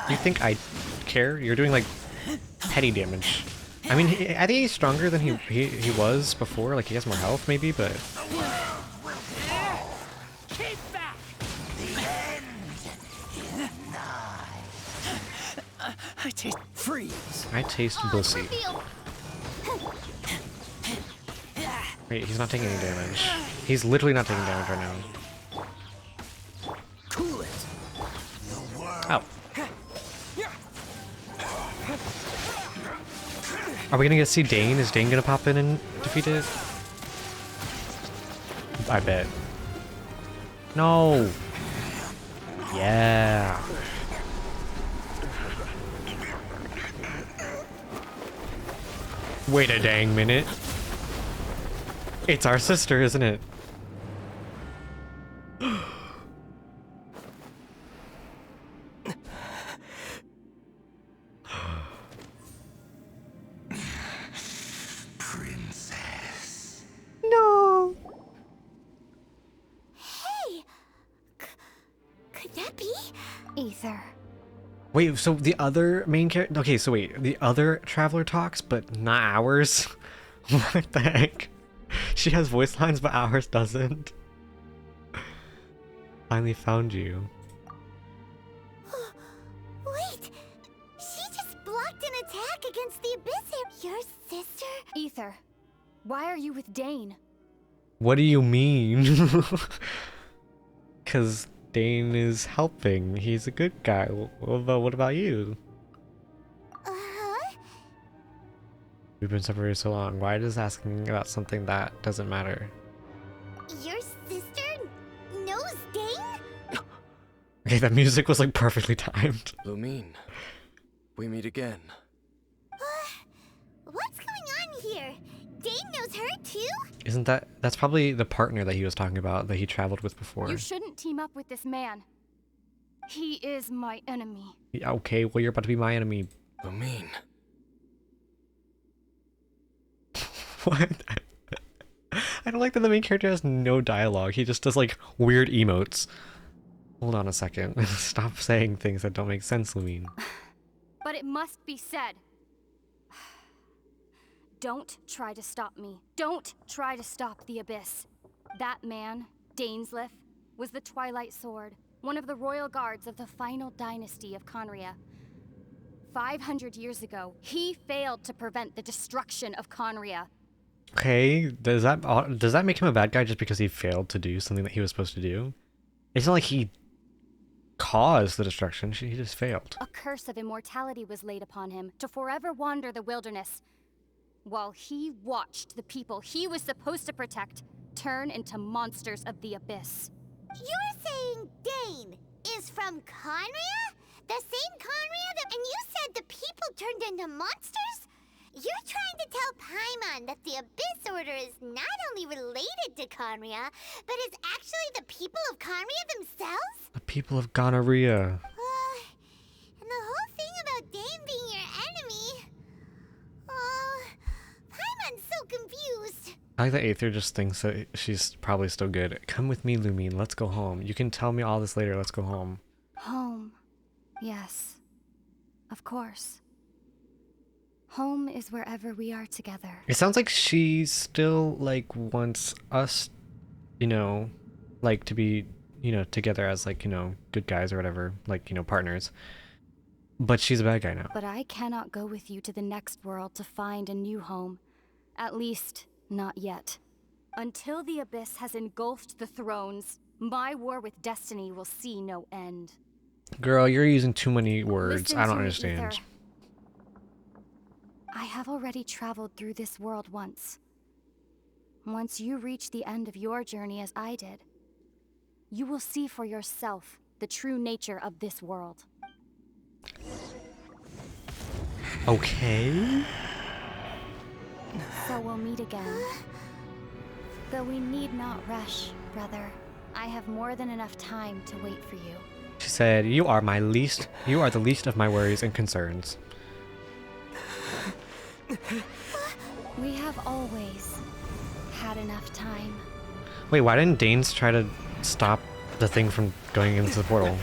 You think I care? You're doing like petty damage. I mean, I think he's stronger than he was before. Like he has more health, maybe, but Keep back! I taste freeze. I taste bussy. Wait, he's not taking any damage. He's literally not taking damage right now. Cool it. Oh. Are we gonna get to see Dane? Is Dane gonna pop in and defeat it? I bet. No. Yeah. Wait a dang minute. It's our sister, isn't it? Princess. No. Hey! Could that be? Ether. Wait, so the other main character? Okay, so wait, the other traveler talks, but not ours? What the heck? She has voice lines, but ours doesn't. Finally found you. Wait! She just blocked an attack against the Abyss. Your sister? Ether. Why are you with Dane? What do you mean? Because Dane is helping. He's a good guy. What about you? Uh-huh. We've been separated so long. Why does asking about something that doesn't matter? Your sister knows Dane? Okay, that music was like perfectly timed. Lumine, we meet again. What's going on here? Dane knows her too? Isn't that's probably the partner that he was talking about that he traveled with before. You shouldn't team up with this man. He is my enemy. Yeah, okay, well you're about to be my enemy. Lumine. What? I don't like that the main character has no dialogue. He just does like weird emotes. Hold on a second. Stop saying things that don't make sense, Lumine. But it must be said. Don't try to stop me. Don't try to stop the Abyss. That man, Dainsleif, was the Twilight Sword, one of the royal guards of the final dynasty of Conria. 500 years ago, he failed to prevent the destruction of Conria. Okay, does that make him a bad guy just because he failed to do something that he was supposed to do? It's not like he caused the destruction, he just failed. A curse of immortality was laid upon him to forever wander the wilderness, while he watched the people he was supposed to protect turn into monsters of the Abyss. You're saying Dane is from Conria? The same Conria that... And you said the people turned into monsters? You're trying to tell Paimon that the Abyss Order is not only related to Conria, but is actually the people of Conria themselves? The people of gonorrhea. And the whole thing about Dane being your enemy... Paimon's so confused. I like that Aether just thinks that she's probably still good. Come with me, Lumine. Let's go home. You can tell me all this later. Let's go home. Home. Yes. Of course. Home is wherever we are together. It sounds like she still, like, wants us, you know, like, to be, you know, together as, like, you know, good guys or whatever. Like, you know, partners. But she's a bad guy now. But I cannot go with you to the next world to find a new home. At least, not yet. Until the Abyss has engulfed the thrones, my war with destiny will see no end. Girl, you're using too many words. Listen I don't to me, understand. Ether. I have already traveled through this world once. Once you reach the end of your journey as I did, you will see for yourself the true nature of this world. Okay. So we'll meet again. Though we need not rush, brother. I have more than enough time to wait for you. She said, you are the least of my worries and concerns. We have always had enough time. Wait, why didn't Danes try to stop the thing from going into the portal?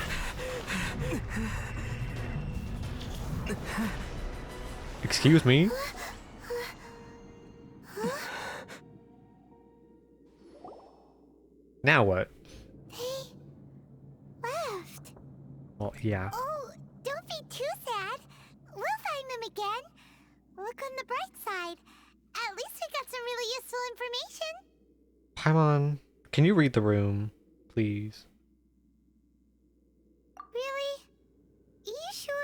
Excuse me? Now what? Left. Well, yeah. Oh, don't be too sad. We'll find them again. Look on the bright side. At least we got some really useful information. Paimon, can you read the room, please? Really? You sure?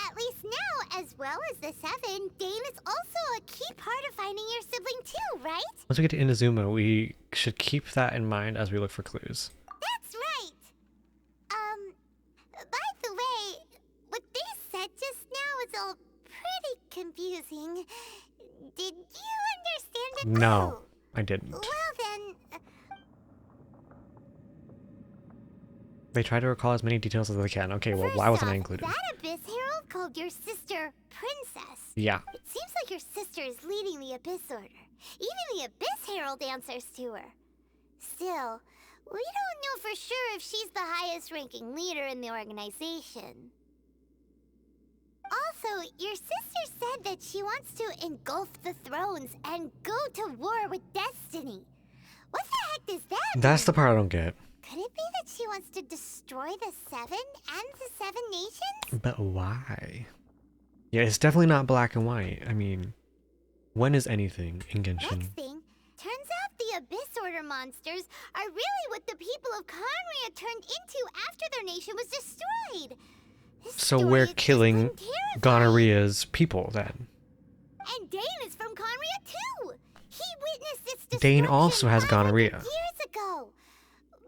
At least now, as well as the Seven, Dane is also a key part of finding your sibling too, right? Once we get to Inazuma, we should keep that in mind as we look for clues. That's right. By the way, what they said just now is all pretty confusing. Did you understand it? No, Oh, I didn't. well then, They try to recall as many details as they can. Okay, well, first why wasn't I off, included? That Abyss Herald called your sister Princess. Yeah. It seems like your sister is leading the Abyss Order. Even the Abyss Herald answers to her. Still, we don't know for sure if she's the highest ranking leader in the organization. Also, your sister said that she wants to engulf the thrones and go to war with Destiny. What the heck does that mean? That's the part I don't get. Could it be that she wants to destroy the Seven and the Seven Nations? But why? Yeah, it's definitely not black and white. I mean, when is anything in Genshin? Next thing, turns out the Abyss Order monsters are really what the people of Conria turned into after their nation was destroyed. This So story we're is just killing plain terrifying. gonorrhea's people then. And Dane is from Conria too. He witnessed its destruction Dane also has 500 gonorrhea. years ago.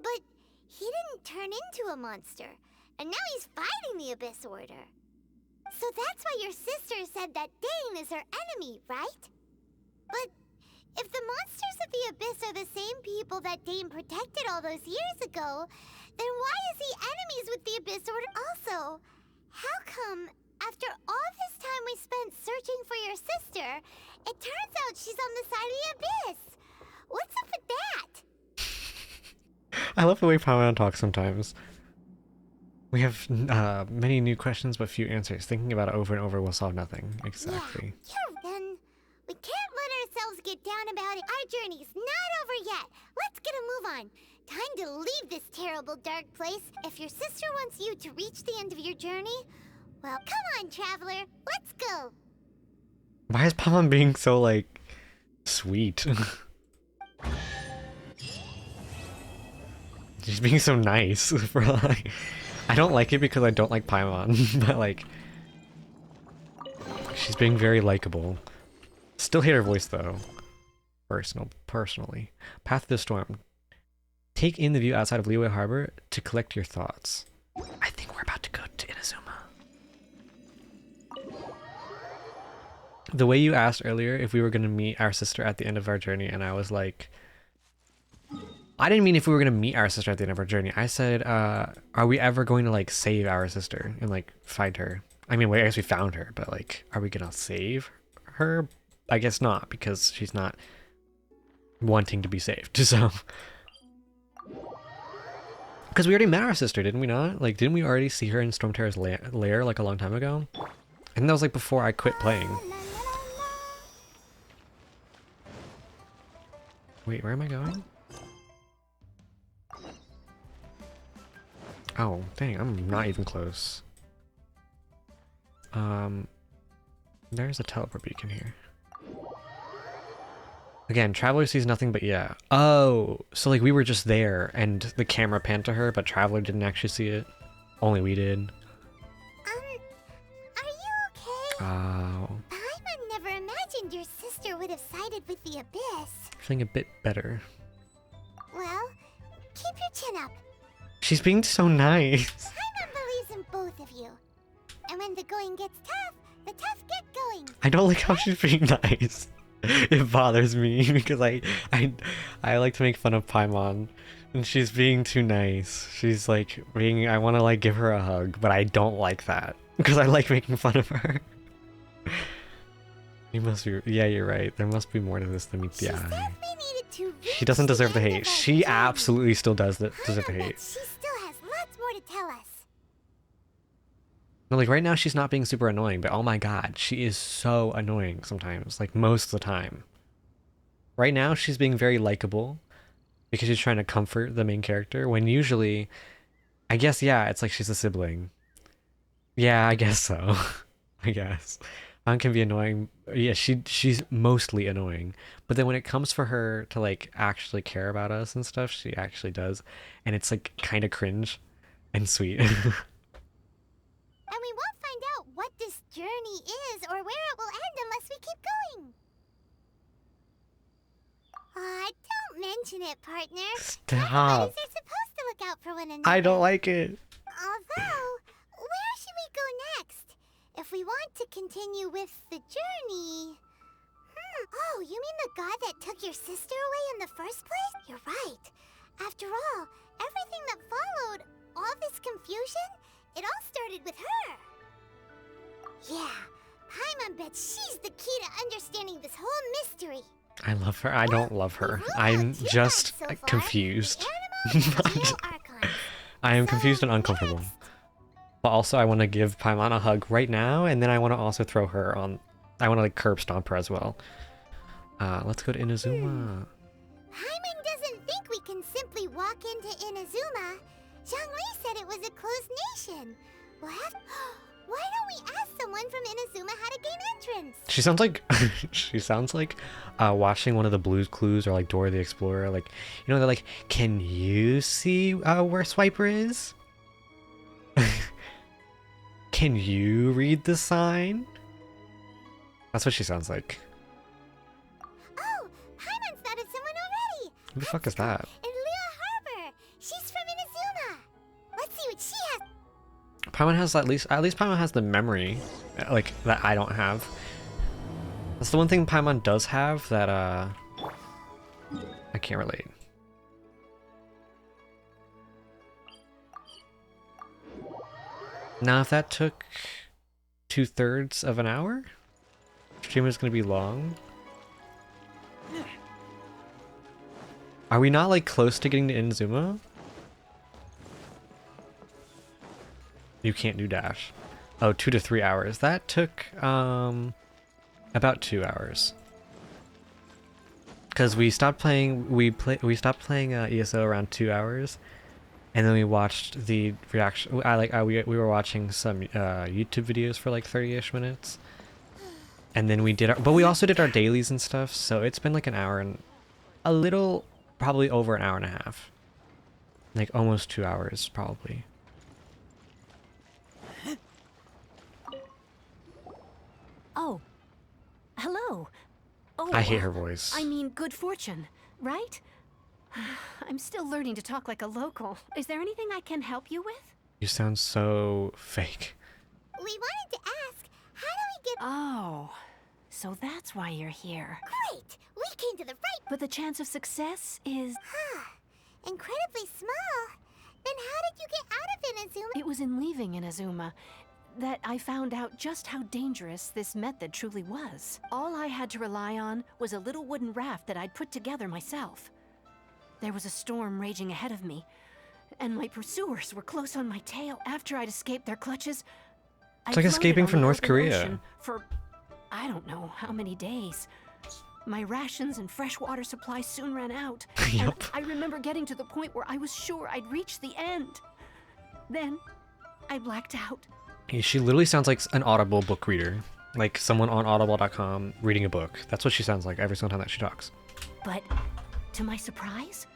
But he didn't turn into a monster, and now he's fighting the Abyss Order. So that's why your sister said that Dane is her enemy, right? But if the monsters of the Abyss are the same people that Dane protected all those years ago, then why is he enemies with the Abyss Order also? How come, after all this time we spent searching for your sister, it turns out she's on the side of the Abyss? What's up with that? I love the way Paimon talks sometimes. We have many new questions but few answers. Thinking about it over and over will solve nothing. Exactly. Yeah, then we can't let ourselves get down about it. Our journey's not over yet. Let's get a move on. Time to leave this terrible dark place. If your sister wants you to reach the end of your journey, well, come on, traveler. Let's go. Why is Paimon being so, like, sweet? She's being so nice for, like... I don't like it because I don't like Paimon, but, like... She's being very likable. Still hate her voice, though. Personally. Path of the Storm. Take in the view outside of Liyue Harbor to collect your thoughts. I think we're about to go to Inazuma. The way you asked earlier if we were going to meet our sister at the end of our journey, and I was like... I didn't mean if we were going to meet our sister at the end of our journey. I said, are we ever going to, like, save our sister and, like, find her? I mean, I guess we found her, but, like, are we going to save her? I guess not, because she's not wanting to be saved, so... Because we already met our sister, didn't we not? Like, didn't we already see her in Stormterror's lair, like, a long time ago? And that was, like, before I quit playing. Wait, where am I going? Oh, dang, I'm not even close. There's a teleport beacon here. Again, Traveler sees nothing but yeah. Oh, so like we were just there and the camera panned to her, but Traveler didn't actually see it. Only we did. Are you okay? Oh. Paimon never imagined your sister would have sided with the Abyss. Feeling a bit better. Well, keep your chin up. She's being so nice. Paimon believes in both of you. And when the going gets tough, the tough get going. I don't like how she's being nice. It bothers me because I like to make fun of Paimon, and she's being too nice. She's like being, I want to like give her a hug, but I don't like that because I like making fun of her. You must be, yeah, you're right. There must be more to this than meets the eye. She doesn't deserve the hate. She absolutely still does deserve the hate. She still has lots more to tell us. No, like right now she's not being super annoying, but oh my god, she is so annoying sometimes, like most of the time. Right now she's being very likable because she's trying to comfort the main character, when usually, I guess, yeah, it's like she's a sibling. Yeah, I guess so. I guess. Paimon can be annoying. Yeah, she's mostly annoying. But then when it comes for her to like actually care about us and stuff, she actually does. And it's like kind of cringe and sweet. And we won't find out what this journey is or where it will end unless we keep going. Aw, don't mention it, partner. Stop. Everybody's supposed to look out for one another. I don't like it. Although, where should we go next? If we want to continue with the journey... Oh, you mean the god that took your sister away in the first place? You're right. After all, everything that followed, all this confusion, it all started with her. Yeah, Paimon bets she's the key to understanding this whole mystery. I love her. I don't love her. I'm just confused. I am confused and uncomfortable. But also I want to give Paimon a hug right now, and then I want to also throw her on... I want to like curb stomp her as well. Let's go to Inazuma. Paimon doesn't think we can simply walk into Inazuma. Zhongli said it was a closed nation. We'll have... Why don't we ask someone from Inazuma how to gain entrance? She sounds like she sounds like watching one of the Blue's Clues or like Dora the Explorer. Like, you know, they're like, "Can you see where Swiper is? Can you read the sign?" That's what she sounds like. Oh, Paimon's thought of someone already. Who the fuck is that? In Lua Harbor. She's from Inazuma. Let's see what she has. Paimon has at least Paimon has the memory, like, that I don't have. That's the one thing Paimon does have that I can't relate. Now if that took 2/3 of an hour, stream is gonna be long. Are we not like close to getting to Inazuma? You can't do dash. Oh, 2 to 3 hours. That took about 2 hours. Because we stopped playing. We stopped playing ESO around 2 hours, and then we watched the reaction. We were watching some YouTube videos for like 30-ish minutes, and then we did our. But we also did our dailies and stuff. So it's been like an hour and a little, probably over an hour and a half. Like almost 2 hours, probably. Oh, hello. Oh, I hate her voice. I mean, good fortune, right? I'm still learning to talk like a local. Is there anything I can help you with? You sound so fake. We wanted to ask, how do we get... Oh, so that's why you're here. Great! We came to the right... But the chance of success is... incredibly small. Then how did you get out of Inazuma? It was in leaving Inazuma that I found out just how dangerous this method truly was. All I had to rely on was a little wooden raft that I'd put together myself. There was a storm raging ahead of me, and my pursuers were close on my tail. After I'd escaped their clutches, It's like escaping from North Korea. For I don't know how many days. My rations and fresh water supply soon ran out. Yup. And I remember getting to the point where I was sure I'd reached the end. Then I blacked out. She literally sounds like an Audible book reader. Like someone on audible.com reading a book. That's what she sounds like every single time that she talks. But to my surprise,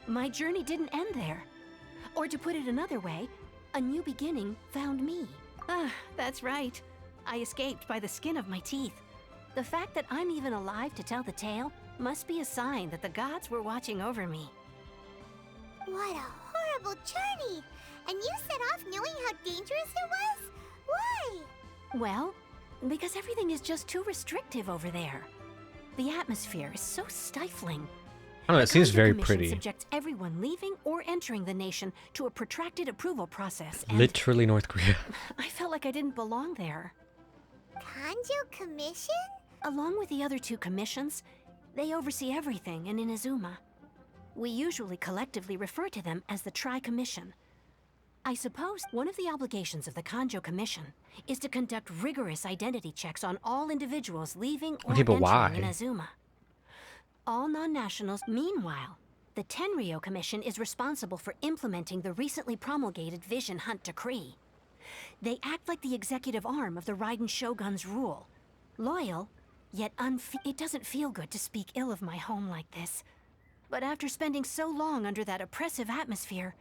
my journey didn't end there. Or to put it another way, a new beginning found me. That's right. I escaped by the skin of my teeth. The fact that I'm even alive to tell the tale must be a sign that the gods were watching over me. What a horrible journey! And you set off knowing how dangerous it was? Why? Well, because everything is just too restrictive over there. The atmosphere is so stifling. I don't know, it seems Conjo very Commission pretty. subjects everyone leaving or entering the nation to a protracted approval process, and Literally North Korea. I felt like I didn't belong there. Kanjo Commission? Along with the other two commissions, they oversee everything in Inazuma. We usually collectively refer to them as the Tri-Commission. I suppose one of the obligations of the Kanjo Commission is to conduct rigorous identity checks on all individuals leaving or Okay, but entering why? Inazuma. All non-nationals. Meanwhile, the Tenryo Commission is responsible for implementing the recently promulgated Vision Hunt Decree. They act like the executive arm of the Raiden Shogun's rule. Loyal, yet it doesn't feel good to speak ill of my home like this. But after spending so long under that oppressive atmosphere,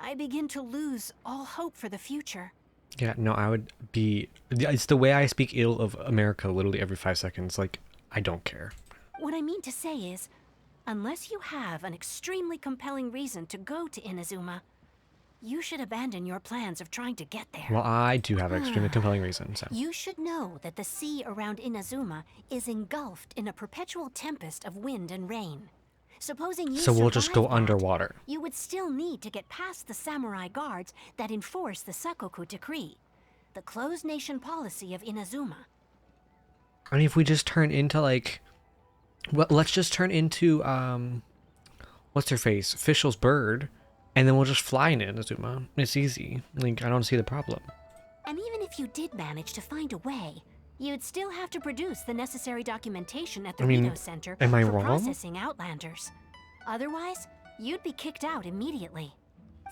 I begin to lose all hope for the future. Yeah, no, I would be... It's the way I speak ill of America literally every 5 seconds. Like, I don't care. What I mean to say is, unless you have an extremely compelling reason to go to Inazuma, you should abandon your plans of trying to get there. Well, I do have an extremely compelling reason, so... You should know that the sea around Inazuma is engulfed in a perpetual tempest of wind and rain. Supposing you So we'll just go survive that, underwater. you would still need to get past the samurai guards that enforce the Sakoku Decree, the closed nation policy of Inazuma. I mean, if we just turn into, like... Well, let's just turn into, what's her face? Fischl's bird. And then we'll just fly in Inazuma. It's easy. Like, I don't see the problem. And even if you did manage to find a way, you'd still have to produce the necessary documentation at the Rito Center am I for wrong? processing Outlanders. Otherwise, you'd be kicked out immediately.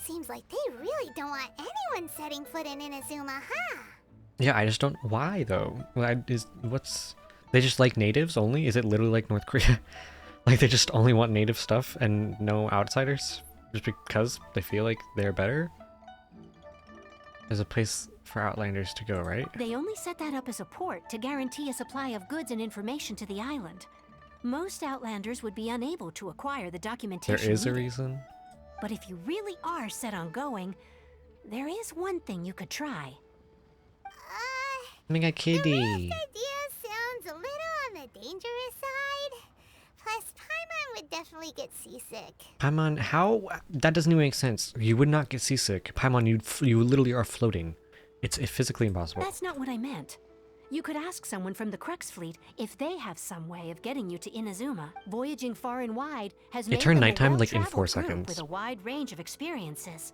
Seems like they really don't want anyone setting foot in Inazuma, huh? Yeah, I just don't... Why, though? They just like natives only? Is it literally like North Korea? Like, they just only want native stuff and no outsiders? Just because they feel like they're better? There's a place for Outlanders to go, right? They only set that up as a port to guarantee a supply of goods and information to the island. Most Outlanders would be unable to acquire the documentation There is a needed. reason? But if you really are set on going, there is one thing you could try. Having a The kitty. last idea sounds a little on the dangerous side. Plus, Paimon would definitely get seasick. Paimon, how? That doesn't even make sense. You would not get seasick. Paimon, you literally are floating. It's physically impossible. That's not what I meant. You could ask someone from the Crux fleet if they have some way of getting you to Inazuma. Voyaging far and wide has made turned them a nighttime, like, in well-traveled 4 group seconds. with a wide range of experiences.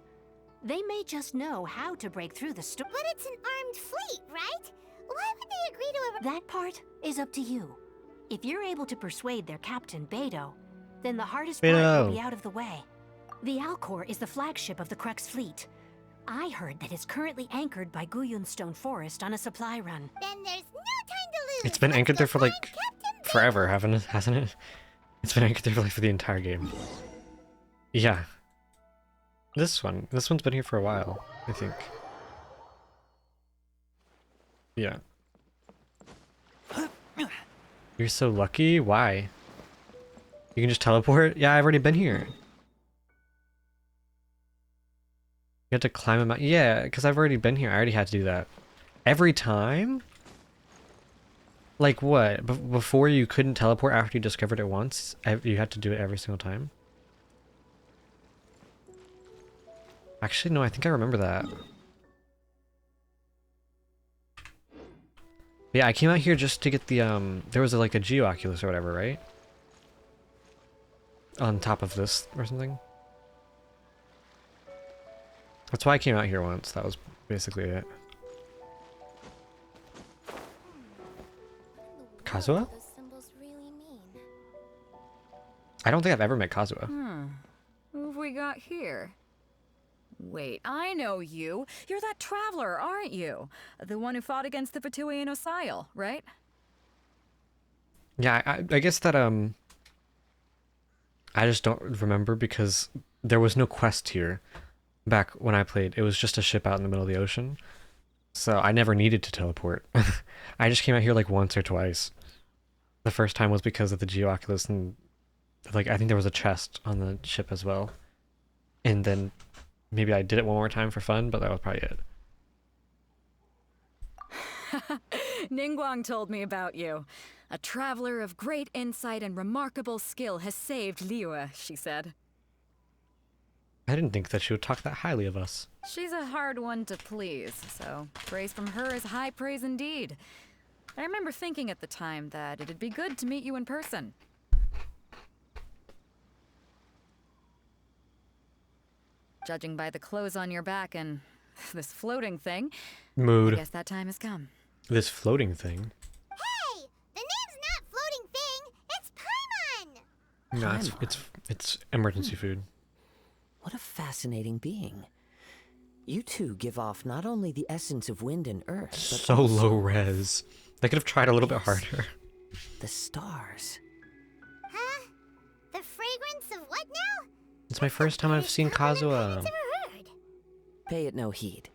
They may just know how to break through the storm. But it's an armed fleet, right? Why would they agree to a... That part is up to you. If you're able to persuade their captain, Beidou, then the hardest part Beidou. will be out of the way. The Alcor is the flagship of the Crux fleet. I heard that it's currently anchored by Guyun Stone Forest on a supply run. Then there's no time to lose. It's been Let's anchored go there for, find like, Captain forever, hasn't it? It's been anchored there for, like, for the entire game. Yeah. This one's been here for a while, I think. Yeah. You're so lucky? Why? You can just teleport? Yeah, I've already been here. You have to climb a mountain? Yeah, because I've already been here. I already had to do that. Every time? Like what? Before you couldn't teleport after you discovered it once? You had to do it every single time? Actually, no, I think I remember that. Yeah, I came out here just to get the, there was like a Geo-Oculus or whatever, right? On top of this or something. That's why I came out here once. That was basically it. Kazuha? Those symbols really mean. I don't think I've ever met Kazuha. Who have we got here? Wait, I know you. You're that traveler, aren't you? The one who fought against the Fatui and Osile, right? Yeah, I guess that, I just don't remember because there was no quest here back when I played. It was just a ship out in the middle of the ocean. So I never needed to teleport. I just came out here like once or twice. The first time was because of the Geo-Oculus and, like, I think there was a chest on the ship as well. And then maybe I did it one more time for fun, but that was probably it. Ningguang told me about you. A traveler of great insight and remarkable skill has saved Liyue, she said. I didn't think that she would talk that highly of us. She's a hard one to please, so praise from her is high praise indeed. I remember thinking at the time that it'd be good to meet you in person. Judging by the clothes on your back and this floating thing, Mood. I guess that time has come. This floating thing. Hey! The name's not Floating Thing! It's Paimon! No, it's emergency food. What a fascinating being. You two give off not only the essence of wind and earth, but So also low res. They could have tried a little bit harder. the stars. Huh? The fragrance of what now? It's my first time I've seen Kazuha. Never heard. Pay it no heed.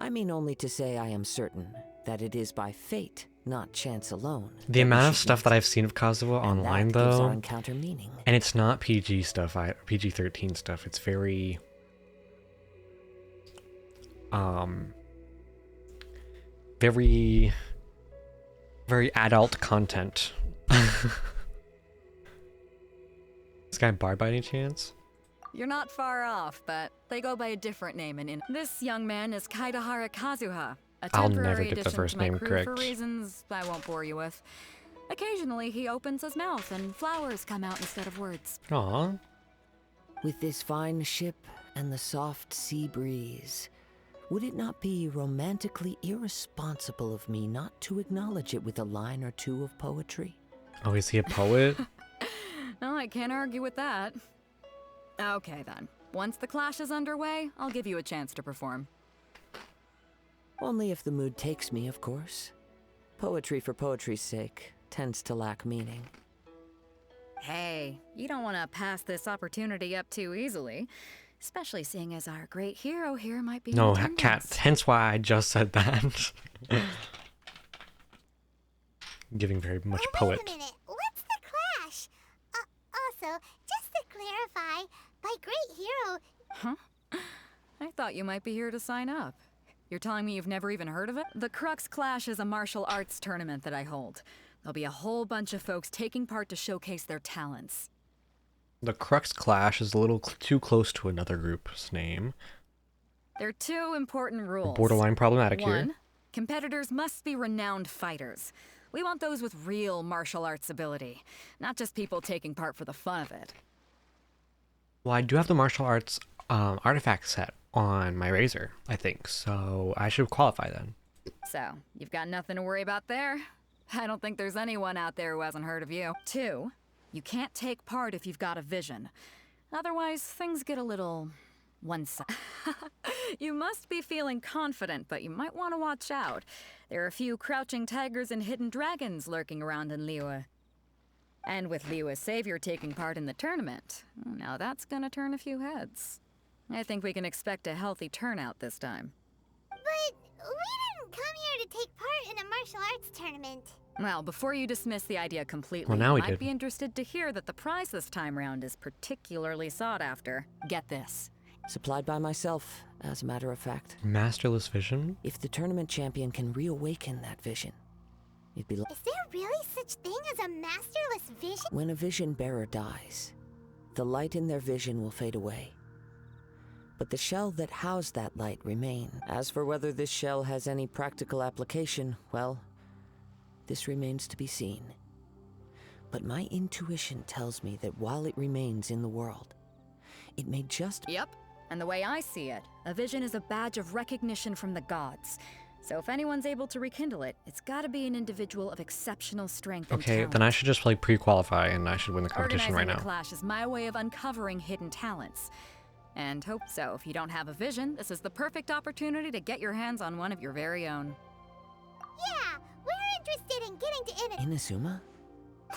I mean only to say I am certain that it is by fate, not chance alone. The that we amount of should stuff meet. that I've seen of Kazuha And online, that gives our though, encounter meaning. and it's not PG stuff, PG-13 stuff. It's very, very, very adult content. This guy Bard by any chance? You're not far off, but they go by a different name This young man is Kaidahara Kazuha, a I'll temporary never get the addition first to my name crew correct. for reasons I won't bore you with. Occasionally, he opens his mouth and flowers come out instead of words. Aw. With this fine ship and the soft sea breeze, would it not be romantically irresponsible of me not to acknowledge it with a line or two of poetry? Oh, is he a poet? No, I can't argue with that. Okay then. Once the clash is underway, I'll give you a chance to perform. Only if the mood takes me, of course. Poetry for poetry's sake tends to lack meaning. Hey, you don't want to pass this opportunity up too easily. Especially seeing as our great hero here might be in No, attendance. Cat. Hence why I just said that. Giving very much poet. Wait a minute. What's the clash? Also, just to clarify, by great hero, Huh? I thought you might be here to sign up. You're telling me you've never even heard of it? The Crux Clash is a martial arts tournament that I hold. There'll be a whole bunch of folks taking part to showcase their talents. The Crux Clash is a little too close to another group's name. There are two important rules. Borderline problematic One, here. competitors must be renowned fighters. We want those with real martial arts ability, not just people taking part for the fun of it. Well, I do have the martial arts artifact set on my razor, I think, so I should qualify then. So, you've got nothing to worry about there. I don't think there's anyone out there who hasn't heard of you. Two, you can't take part if you've got a vision. Otherwise, things get a little one-sided. You must be feeling confident, but you might want to watch out. There are a few crouching tigers and hidden dragons lurking around in Liyue. And with Liyue's savior taking part in the tournament, now that's gonna turn a few heads. I think we can expect a healthy turnout this time. but we didn't come here to take part in a martial arts tournament. Well, before you dismiss the idea completely, Well, now we you might did. be interested to hear that the prize this time round is particularly sought after. Get this. Supplied by myself, as a matter of fact. Masterless vision? If the tournament champion can reawaken that vision, it'd be Is there really such thing as a masterless vision? when a vision bearer dies, the light in their vision will fade away. But the shell that housed that light remain. As for whether this shell has any practical application, well, this remains to be seen. But my intuition tells me that while it remains in the world, it may just... Yep. And the way I see it, a vision is a badge of recognition from the gods. So if anyone's able to rekindle it, it's gotta be an individual of exceptional strength and Okay, talent. then I should just like pre-qualify and I should win the competition Organizing right the now. clash is my way of uncovering hidden talents. And hope so. If you don't have a vision, this is the perfect opportunity to get your hands on one of your very own. Yeah, we're interested in getting to Inazuma?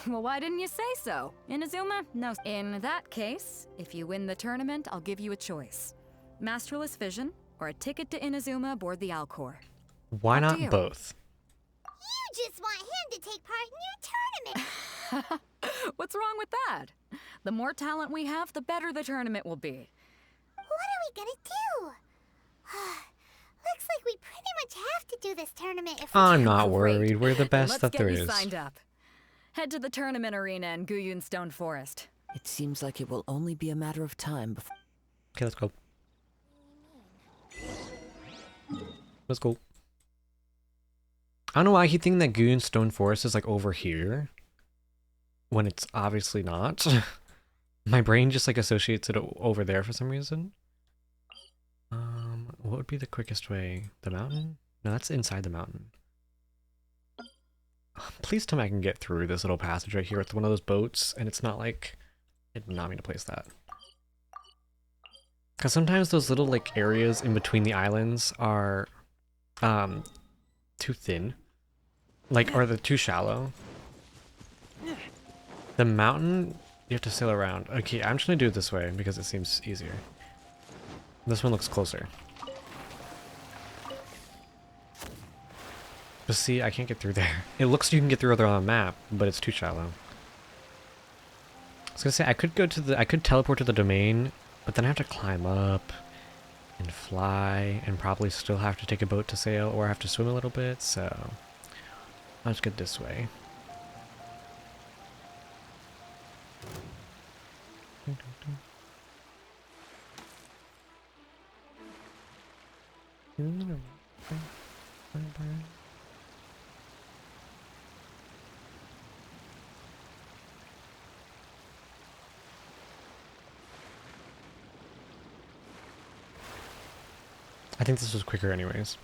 Well, why didn't you say so? Inazuma? No. In that case, if you win the tournament, I'll give you a choice. Masterless Vision, or a ticket to Inazuma aboard the Alcor. Why Up to not you. both? You just want him to take part in your tournament. What's wrong with that? The more talent we have, the better the tournament will be. What are we gonna do? Looks like we pretty much have to do this tournament if we I'm can. not Great. worried. We're the Then best let's that get there you is. signed up. Head to the tournament arena in Guyun Stone Forest. It seems like it will only be a matter of time before. Okay, let's go. Let's go. I don't know why I keep thinking that Goon Stone Forest is like over here when it's obviously not. My brain just like associates it over there for some reason. What would be the quickest way? The mountain? No, that's inside the mountain. Please tell me I can get through this little passage right here with one of those boats and it's not like... I did not mean to place that. Because sometimes those little like areas in between the islands are too thin. Like, or they're too shallow. The mountain, you have to sail around. Okay, I'm just gonna do it this way because it seems easier. This one looks closer. But see, I can't get through there. It looks like you can get through there on the map, but it's too shallow. I was gonna say, I could teleport to the domain, but then I have to climb up and fly and probably still have to take a boat to sail or have to swim a little bit, so I'll just get this way. I think this was quicker anyways.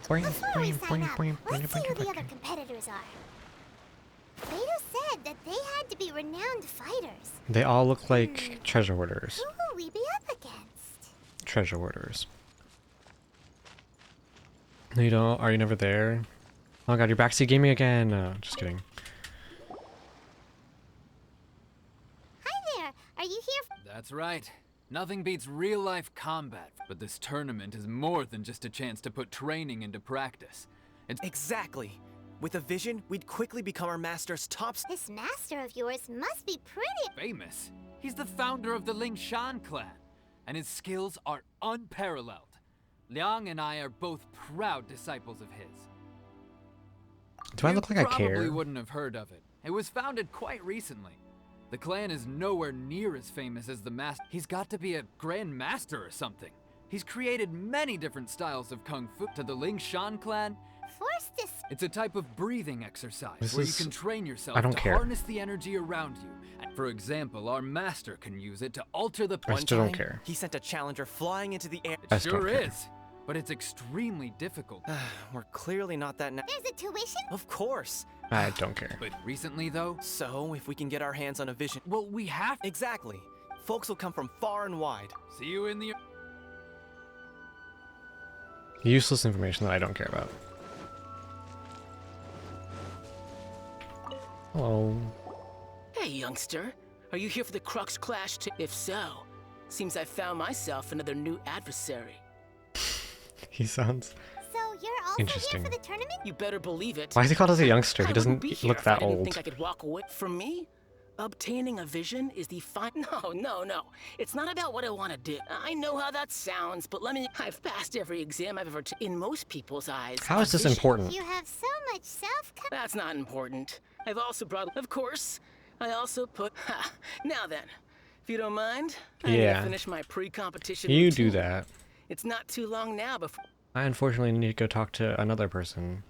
Before we sign up, let's see who the other competitors are. Beto said that they had to be renowned fighters. They all look like treasure hoarders. Who will we be up against? Treasure hoarders. No, you don't? Are you never there? Oh god, you're backseat gaming again. No, just kidding. Hi there. Are you here? That's right. Nothing beats real-life combat, but this tournament is more than just a chance to put training into practice. It's Exactly. With a vision, we'd quickly become our master's top. This master of yours must be pretty famous. He's the founder of the Ling Shan clan, and his skills are unparalleled. Liang and I are both proud disciples of his. Do I look like I care? You probably wouldn't have heard of it. It was founded quite recently. The clan is nowhere near as famous as the master. He's got to be a grand master or something. He's created many different styles of kung fu. To the Ling Shan clan, it's a type of breathing exercise where you can train yourself to harness the energy around you. For example, our master can use it to alter the... I still don't care. He sent a challenger flying into the air. It sure is, but it's extremely difficult. We're clearly not that... There's a tuition? Of course. I don't care. But recently, though... So, if we can get our hands on a vision... Well, we have... Exactly. Folks will come from far and wide. See you in the... Useless information that I don't care about. Hello. Hey, youngster. Are you here for the Crux Clash? If so, seems I found myself another new adversary. He sounds So you're also interesting. here for the tournament? You better believe it. Why is he called as a youngster? He I wouldn't doesn't be here look if that I didn't old. think I could walk away from me? Obtaining a vision is the No. It's not about what I want to do. I know how that sounds, but I've passed every exam I've ever in most people's eyes. How is this important? You have so much That's not important. I've also brought... Of course. I also put... Now then. If you don't mind, I'm gonna finish my pre-competition You routine. do that. It's not too long now before... I unfortunately need to go talk to another person.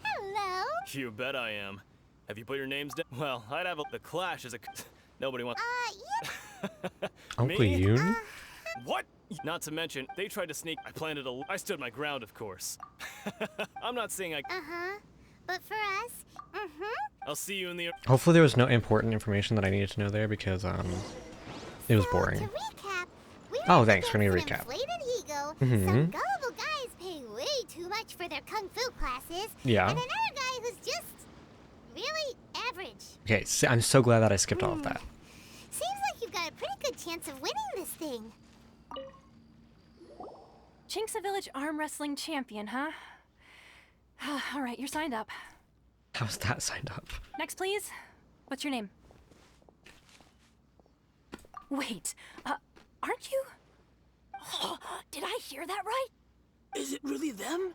Hello? You bet I am. Have you put your names down? Well, I'd have the Clash as a... Nobody wants... Yeah. Uncle Me? Yoon? What? Not to mention, they tried to sneak. I stood my ground, of course. I'm not saying I... Uh-huh. But for us, I'll see you in the... Hopefully there was no important information that I needed to know there because, it was boring. To recap, we Oh, thanks for the recap. inflated ego, Mhm. some gullible guys paying way too much for their kung fu classes, Yeah. and another guy who's just really average. Okay, so I'm so glad that I skipped all of that. Seems like you've got a pretty good chance of winning this thing. Chinksa Village arm wrestling champion, huh? All right, you're signed up. How's that signed up? Next, please. What's your name? Wait, aren't you? Oh, did I hear that right? Is it really them?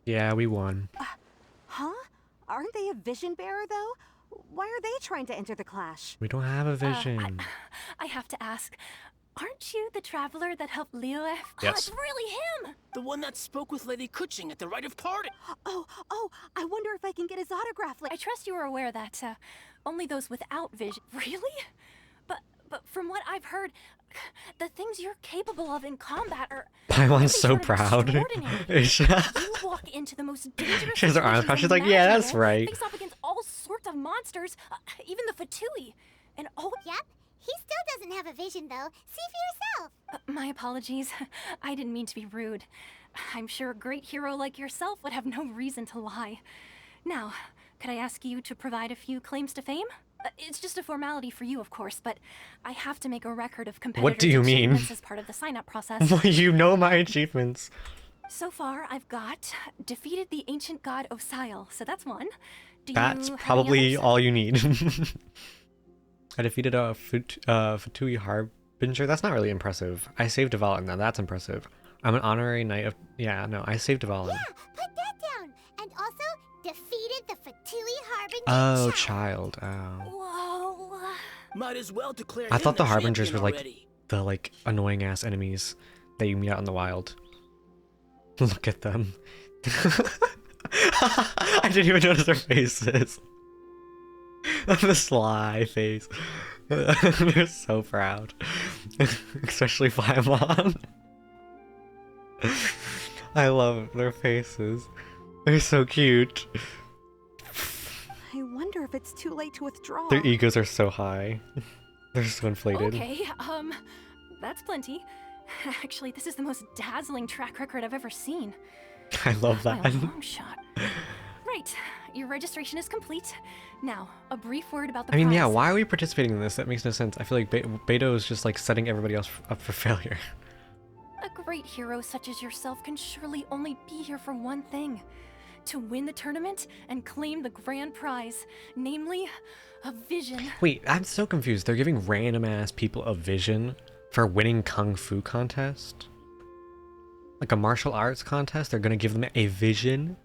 Yeah, we won. Huh? Aren't they a vision bearer, though? Why are they trying to enter the clash? We don't have a vision. I have to ask, aren't you the traveler that helped Leo? Yes. Oh, it's really him! The one that spoke with Lady Kuching at the rite of parting. Oh, I wonder if I can get his autograph. I trust you are aware that only those without vision. Really? But from what I've heard, the things you're capable of in combat are. Paimon's so proud. You walk into the most dangerous. She has her arms crossed. She's like, situations yeah, that's imaginable, right. Face off against all sorts of monsters, even the Fatui, and oh. Yep. He still doesn't have a vision, though. See for yourself. My apologies. I didn't mean to be rude. I'm sure a great hero like yourself would have no reason to lie. Now, could I ask you to provide a few claims to fame? It's just a formality for you, of course, but I have to make a record of competitors' What do you mean? achievements as part of the sign-up process. Well, you know my achievements. So far, I've got defeated the ancient god Osail, so that's one. Do That's you have probably any all you need. I defeated a Fatui Harbinger. That's not really impressive. I saved Dvalin, now that's impressive. I'm an honorary knight of... Yeah, no, I saved Dvalin. Yeah, put that down. And also, defeated the Fatui Harbinger. Oh, child. Oh. Whoa. Might as well declare I him thought the champion Harbingers were like already. the annoying ass enemies that you meet out in the wild. Look at them. I didn't even notice their faces. The sly face. They're so proud. Especially Paimon. I love their faces. They're so cute. I wonder if it's too late to withdraw. Their egos are so high. They're so inflated. Okay, that's plenty. Actually, this is the most dazzling track record I've ever seen. I love By a that. long shot. Right, your registration is complete. Now, a brief word about the I mean, yeah, prize. why are we participating in this? That makes no sense. I feel like Beto is just like setting everybody else up for failure. A great hero such as yourself can surely only be here for one thing. To win the tournament and claim the grand prize, namely, a vision. Wait, I'm so confused. They're giving random ass people a vision for winning Kung Fu contest? Like a martial arts contest? They're gonna give them a vision?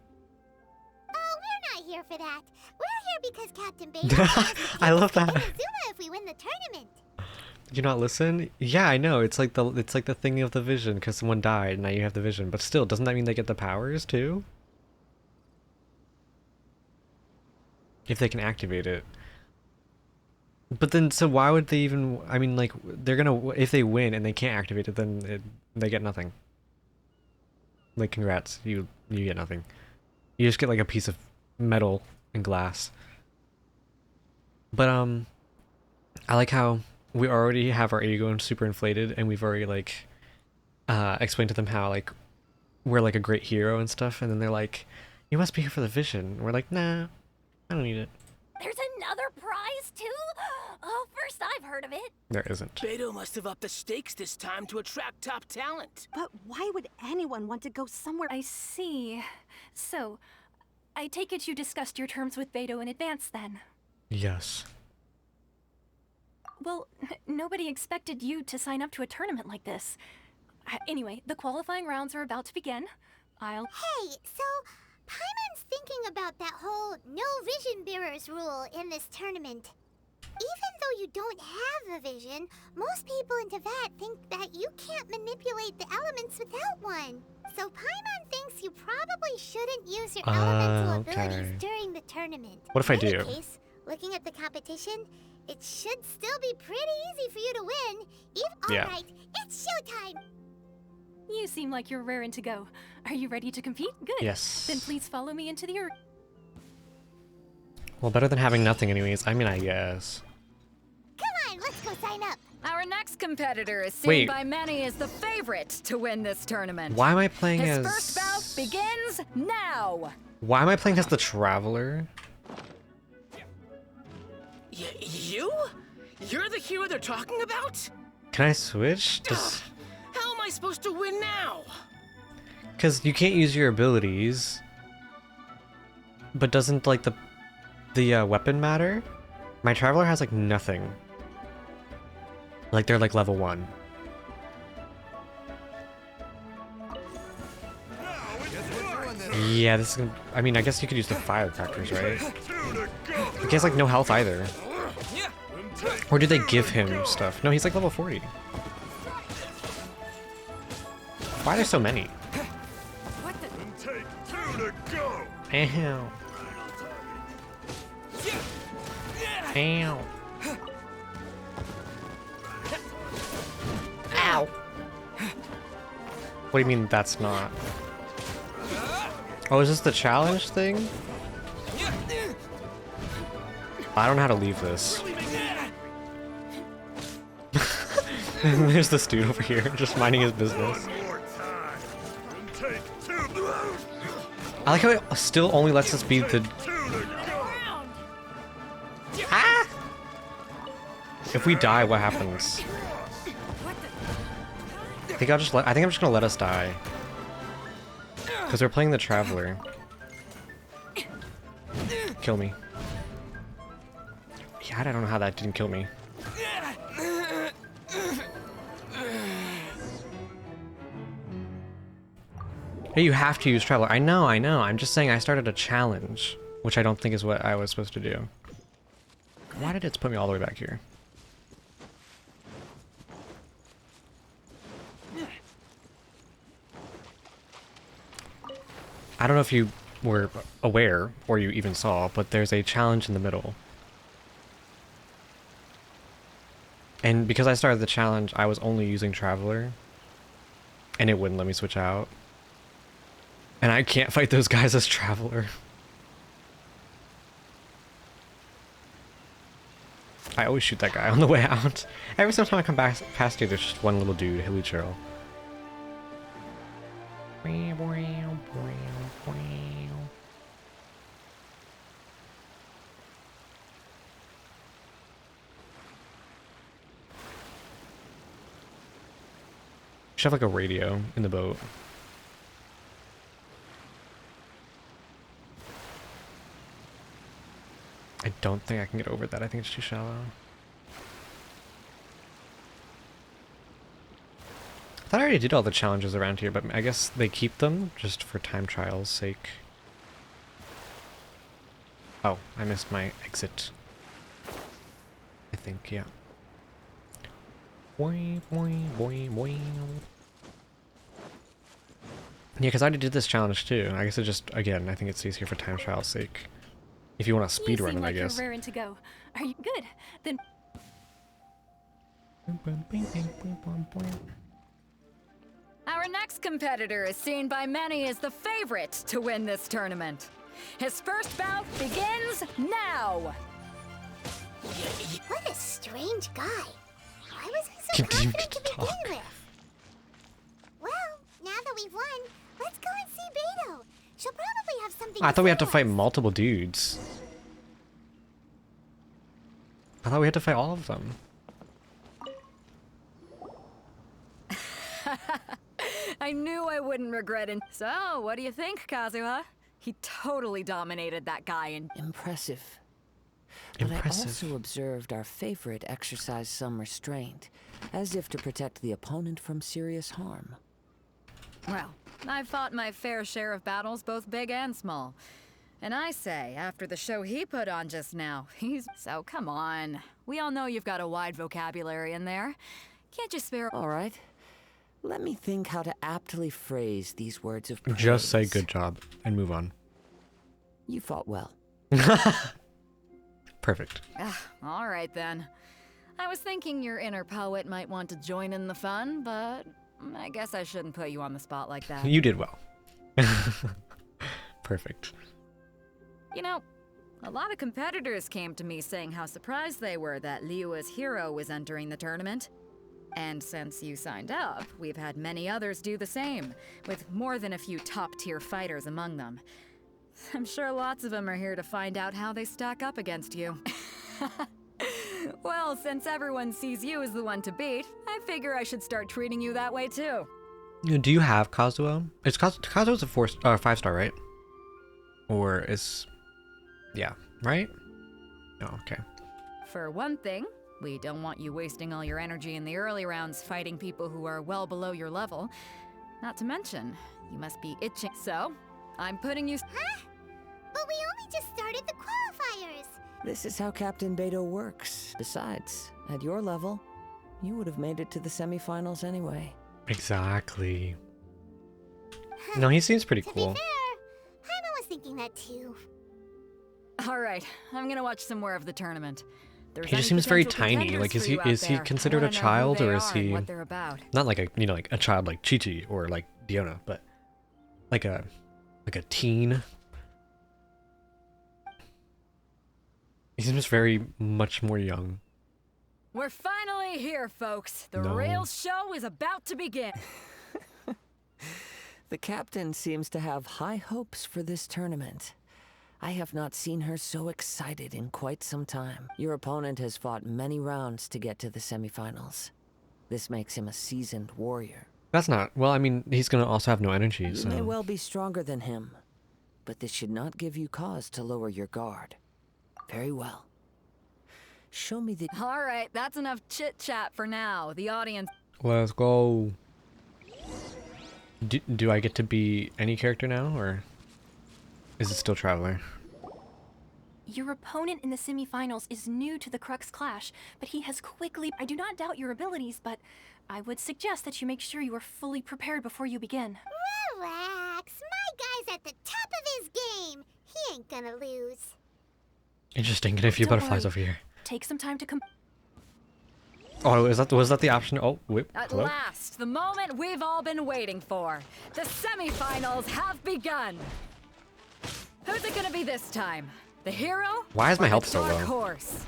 Oh, we're not here for that. We're here because Captain Beto I love that. Zuma if we win the tournament. Did you not listen? Yeah, I know. It's like the thing of the vision because someone died and now you have the vision. But still, doesn't that mean they get the powers too? If they can activate it. But then, so why would they even? I mean, like they're gonna if they win and they can't activate it, then they get nothing. Like, congrats, you get nothing. You just get like a piece of metal and glass. But I like how we already have our ego and super inflated, and we've already like explained to them how like we're like a great hero and stuff, and then they're like, "You must be here for the vision." We're like, "Nah, I don't need it." There's another prize too? Oh, first I've heard of it. There isn't. Beto must have upped the stakes this time to attract top talent. But why would anyone want to go somewhere? I see. So, I take it you discussed your terms with Beto in advance then? Yes. Well, nobody expected you to sign up to a tournament like this. Anyway, the qualifying rounds are about to begin. Hey, so Paimon's thinking about that whole no vision bearers rule in this tournament. Even though you don't have a vision, most people in Teyvat think that you can't manipulate the elements without one. So Paimon thinks you probably shouldn't use your elemental abilities okay. during the tournament. What if I In any do? case, looking at the competition, it should still be pretty easy for you to win. Yeah. Alright, it's showtime! You seem like you're raring to go. Are you ready to compete? Good. Yes. Then please follow me into the arena. Well, better than having nothing anyways. I mean, I guess. Come on, let's go sign up! Our next competitor is seen Wait. by many as the favorite to win this tournament. Why am I playing His as... first bout begins now. Why am I playing as the Traveler? You? You're the hero they're talking about? Can I switch? Just... How am I supposed to win now? Because you can't use your abilities. But doesn't, like, the the weapon matter, my Traveler has like nothing. Like they're like level 1. Yeah, this is gonna, I mean, I guess you could use the firecrackers, right? He has like no health either. Or did they give him stuff? No, he's like level 40. Why are there so many? Ow. Ow. Ow. What do you mean that's not? Oh, is this the challenge thing? I don't know how to leave this. There's this dude over here, just minding his business. I like how it still only lets us be the... Ah! If we die, what happens? I think I'm just gonna let us die. Because we're playing the Traveler. Kill me. Yeah, I don't know how that didn't kill me. Hey, you have to use Traveler. I know. I'm just saying I started a challenge, which I don't think is what I was supposed to do. Why did it put me all the way back here? I don't know if you were aware, or you even saw, but there's a challenge in the middle. And because I started the challenge, I was only using Traveler. And it wouldn't let me switch out. And I can't fight those guys as Traveler. I always shoot that guy on the way out. Every single time I come back past you, there's just one little dude, Hilly Churl. Should have like a radio in the boat. I don't think I can get over that. I think it's too shallow. I thought I already did all the challenges around here, but I guess they keep them just for time trial's sake. Oh, I missed my exit. I think, yeah. Boing, boing, boing, boing. Yeah, because I already did this challenge too. I guess it just, again, I think it's easier for time trial's sake. If you want to speedrun it, I guess. You're raring to go. Are you good? Then. Our next competitor is seen by many as the favorite to win this tournament. His first bout begins now! What a strange guy. Why was he so confident to begin with? Well, now that we've won, let's go and see Beto. She'll probably have something I thought we had to tell fight us. multiple dudes. I thought we had to fight all of them. I knew I wouldn't regret it. So, what do you think, Kazuha? He totally dominated that guy and... Impressive. But I also observed our favorite exercise some restraint, as if to protect the opponent from serious harm. Well, I've fought my fair share of battles, both big and small. And I say, after the show he put on just now, he's... So, come on. We all know you've got a wide vocabulary in there. Can't you spare... All right. Let me think how to aptly phrase these words of praise. Just say good job and move on. You fought well. Perfect. All right, then. I was thinking your inner poet might want to join in the fun, but I guess I shouldn't put you on the spot like that. You did well. Perfect. You know, a lot of competitors came to me saying how surprised they were that Liyue's hero was entering the tournament. And since you signed up, we've had many others do the same, with more than a few top-tier fighters among them. I'm sure lots of them are here to find out how they stack up against you. Well, since everyone sees you as the one to beat, I figure I should start treating you that way too. Do you have Kazuo? It's Kazuo's a 5-star, right? Or is... Yeah, right? Oh, okay. For one thing, we don't want you wasting all your energy in the early rounds fighting people who are well below your level. Not to mention, you must be itching. So, I'm putting you... Huh? But we only just started the qualifiers. This is how Captain Beto works. Besides, at your level, you would have made it to the semifinals anyway. Exactly. No, he seems pretty To cool. be fair, Paimon was thinking that too. Alright, I'm gonna watch some more of the tournament. There's He just any seems very potential tiny. contenders Like, is for he you out is he there. I considered a wanna know who child, they or is are and he what they're about. not like a like a child like Chi-Chi or like Diona, but like a teen? He seems very much more young. We're finally here, folks. The No. real show is about to begin. The captain seems to have high hopes for this tournament. I have not seen her so excited in quite some time. Your opponent has fought many rounds to get to the semifinals. This makes him a seasoned warrior. That's not... Well, I mean, he's gonna also have no energy, You so... may well be stronger than him, but this should not give you cause to lower your guard. Very well. Show me the... Alright, that's enough chit-chat for now. The audience... Let's go. Do I get to be any character now, or is it still Traveler? Your opponent in the semifinals is new to the Crux Clash, but he has quickly... I do not doubt your abilities, but I would suggest that you make sure you are fully prepared before you begin. Relax. My guy's at the top of his game. He ain't gonna lose. Interesting. Get a few Don't butterflies worry. over here. Take some time to Oh, was that the option? Oh, wait. At Hello? last, the moment we've all been waiting for. The semifinals have begun. Who's it gonna be this time? The hero? Why is my or health the so dark low? horse?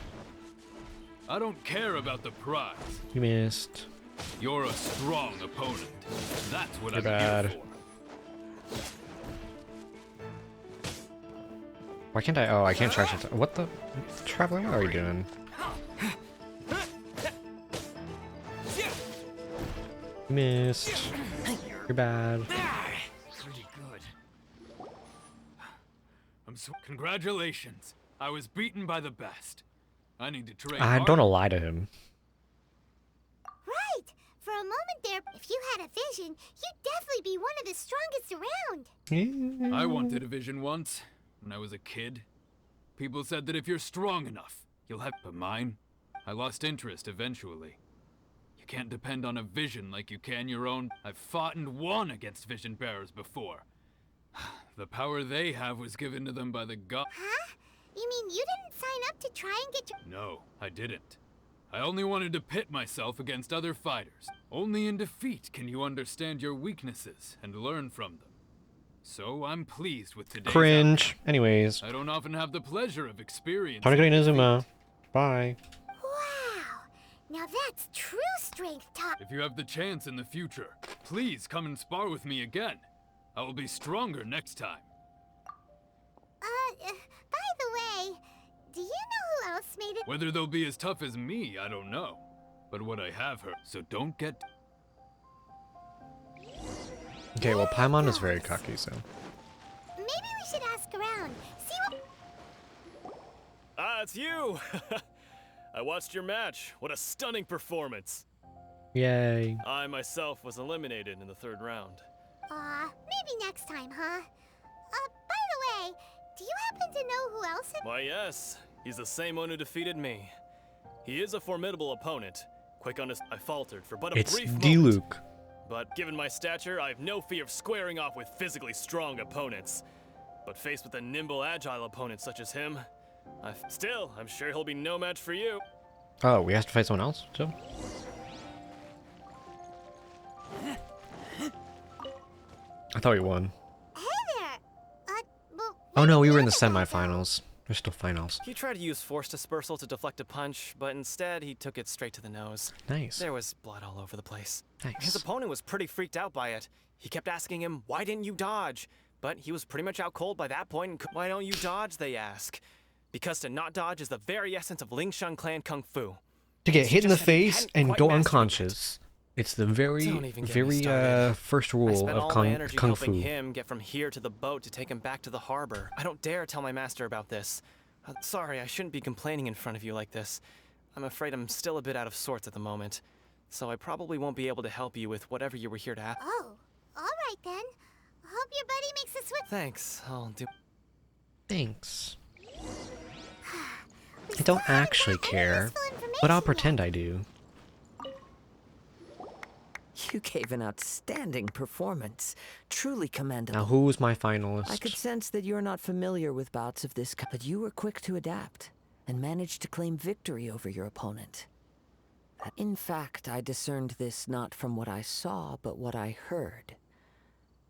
I don't care about the prize. You missed. You're a strong opponent. That's what You're I'm bad. here for. Why can't I? Oh, I can't charge it. What the? Traveler, what are you doing? You missed. You're bad. Pretty good. Congratulations. I was beaten by the best. I need to train I harder. don't lie to him. Right. For a moment there, if you had a vision, you'd definitely be one of the strongest around. I wanted a vision once, when I was a kid. People said that if you're strong enough, you'll have... But mine? I lost interest eventually. You can't depend on a vision like you can your own. I've fought and won against vision bearers before. The power they have was given to them by the god. Huh? You mean you didn't sign up to try and get your... No, I didn't. I only wanted to pit myself against other fighters. Only in defeat can you understand your weaknesses and learn from them. So I'm pleased with today's Cringe. outcome. Anyways. I don't often have the pleasure of experiencing Time to go to defeat. Inazuma. Bye. Wow. Now that's true strength talk. If you have the chance in the future, please come and spar with me again. I will be stronger next time. By the way, do you know who else made it? Whether they'll be as tough as me, I don't know. But what I have heard, so don't get... Okay, well, Paimon is very cocky, so. Maybe we should ask around. See what... Ah, it's you! I watched your match. What a stunning performance. Yay. I myself was eliminated in the third round. Maybe next time, huh? By the way, do you happen to know who else it... Why, yes. He's the same one who defeated me. He is a formidable opponent. Quick on his... I faltered for but a It's brief moment. D-Luke. But given my stature, I have no fear of squaring off with physically strong opponents. But faced with a nimble, agile opponent such as him, still, I'm sure he'll be no match for you. Oh, we have to fight someone else, too? I thought we won. Hey there! Oh no, we were in the semifinals. There's still finals. He tried to use force dispersal to deflect a punch, but instead he took it straight to the nose. Nice. There was blood all over the place. Nice. His opponent was pretty freaked out by it. He kept asking him, why didn't you dodge? But he was pretty much out cold by that point, and why don't you dodge, they ask. Because to not dodge is the very essence of Lingshan clan Kung Fu. To get It's hit in the just that he face hadn't and quite go mastered it. unconscious. It's the very, Don't even get me very started. first I rule spent of all my Kung energy Fu. helping him get from here to the boat to take him back to the harbor. I don't dare tell my master about this. Sorry, I shouldn't be complaining in front of you like this. I'm afraid I'm still a bit out of sorts at the moment, so I probably won't be able to help you with whatever you were here to ask. Oh, alright then. Hope your buddy makes a switch. Thanks, I'll do. Thanks. I don't actually care, but I'll pretend I do. You gave an outstanding performance. Truly commendable. Now, who's my finalist? I could sense that you're not familiar with bouts of this kind, but you were quick to adapt and managed to claim victory over your opponent. In fact, I discerned this not from what I saw, but what I heard.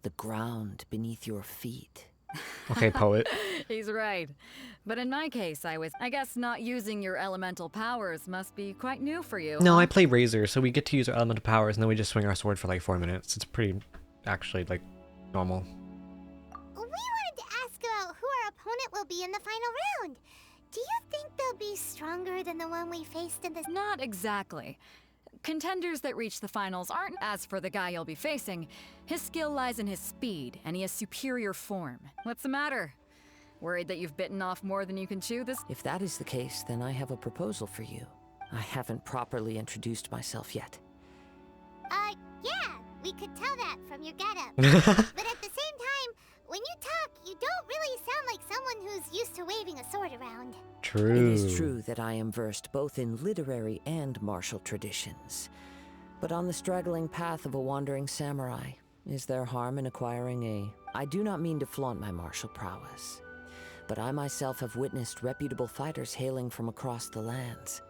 The ground beneath your feet. Okay, poet. He's right. But in my case, I guess not using your elemental powers must be quite new for you. No, huh? I play Razor, so we get to use our elemental powers, and then we just swing our sword for like 4 minutes. It's pretty, actually, like, normal. We wanted to ask about who our opponent will be in the final round. Do you think they'll be stronger than the one we faced in this? Not exactly. Contenders that reach the finals aren't. As for the guy you'll be facing, his skill lies in his speed, and he has superior form. What's the matter? Worried that you've bitten off more than you can chew this? If that is the case, then I have a proposal for you. I haven't properly introduced myself yet. Yeah, we could tell that from your getup. But at the same time, when you talk, you don't really sound like someone who's used to waving a sword around. True. It is true that I am versed both in literary and martial traditions. But on the straggling path of a wandering samurai, is there harm in acquiring a... I do not mean to flaunt my martial prowess, but I myself have witnessed reputable fighters hailing from across the lands.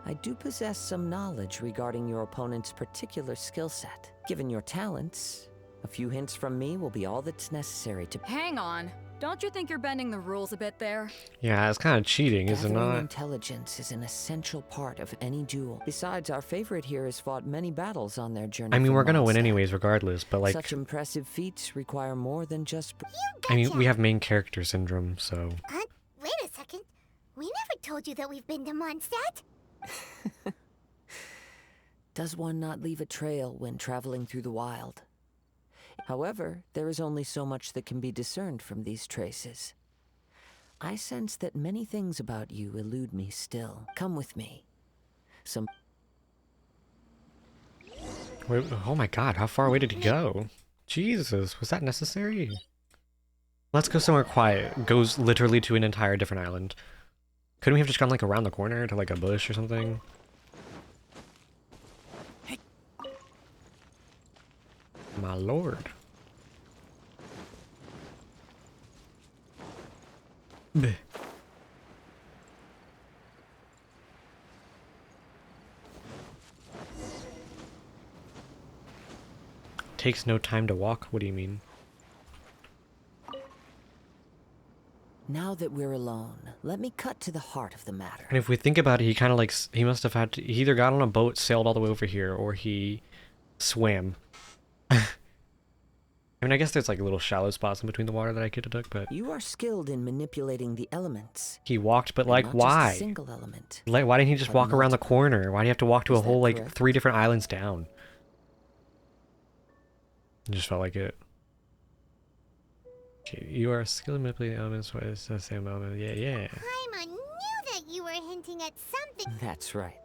I do possess some knowledge regarding your opponent's particular skill set. Given your talents, a few hints from me will be all that's necessary to... Hang on. Don't you think you're bending the rules a bit there? Yeah, it's kind of cheating, is it Gathering not? intelligence is an essential part of any duel. Besides, our favorite here has fought many battles on their journey. I mean, from we're gonna win Mondstadt. anyways, regardless, but like... Such impressive feats require more than just... I mean, we have main character syndrome, so... Wait a second. We never told you that we've been to Mondstadt. Does one not leave a trail when traveling through the wild? However, there is only so much that can be discerned from these traces. I sense that many things about you elude me still. Come with me. Wait, oh my god, how far away did he go? Jesus, was that necessary? Let's go somewhere quiet. Goes literally to an entire different island. Couldn't we have just gone like around the corner to like a bush or something? My lord. Bleh. Takes no time to walk? What do you mean? Now that we're alone, let me cut to the heart of the matter. And if we think about it, he kind of like, he must have had to, he either got on a boat, sailed all the way over here, or he swam. I mean, I guess there's like little shallow spots in between the water that I could have took, but... You are skilled in manipulating the elements. He walked, but like, not why? Just a single element. Like, why didn't he just but walk around the multiple. corner? Why do you have to walk to Is a whole, that like, correct? 3 different islands down? It just felt like it. Okay, you are skilled in manipulating elements, so it's the same element. Yeah, yeah. Paimon knew that you were hinting at something. That's right.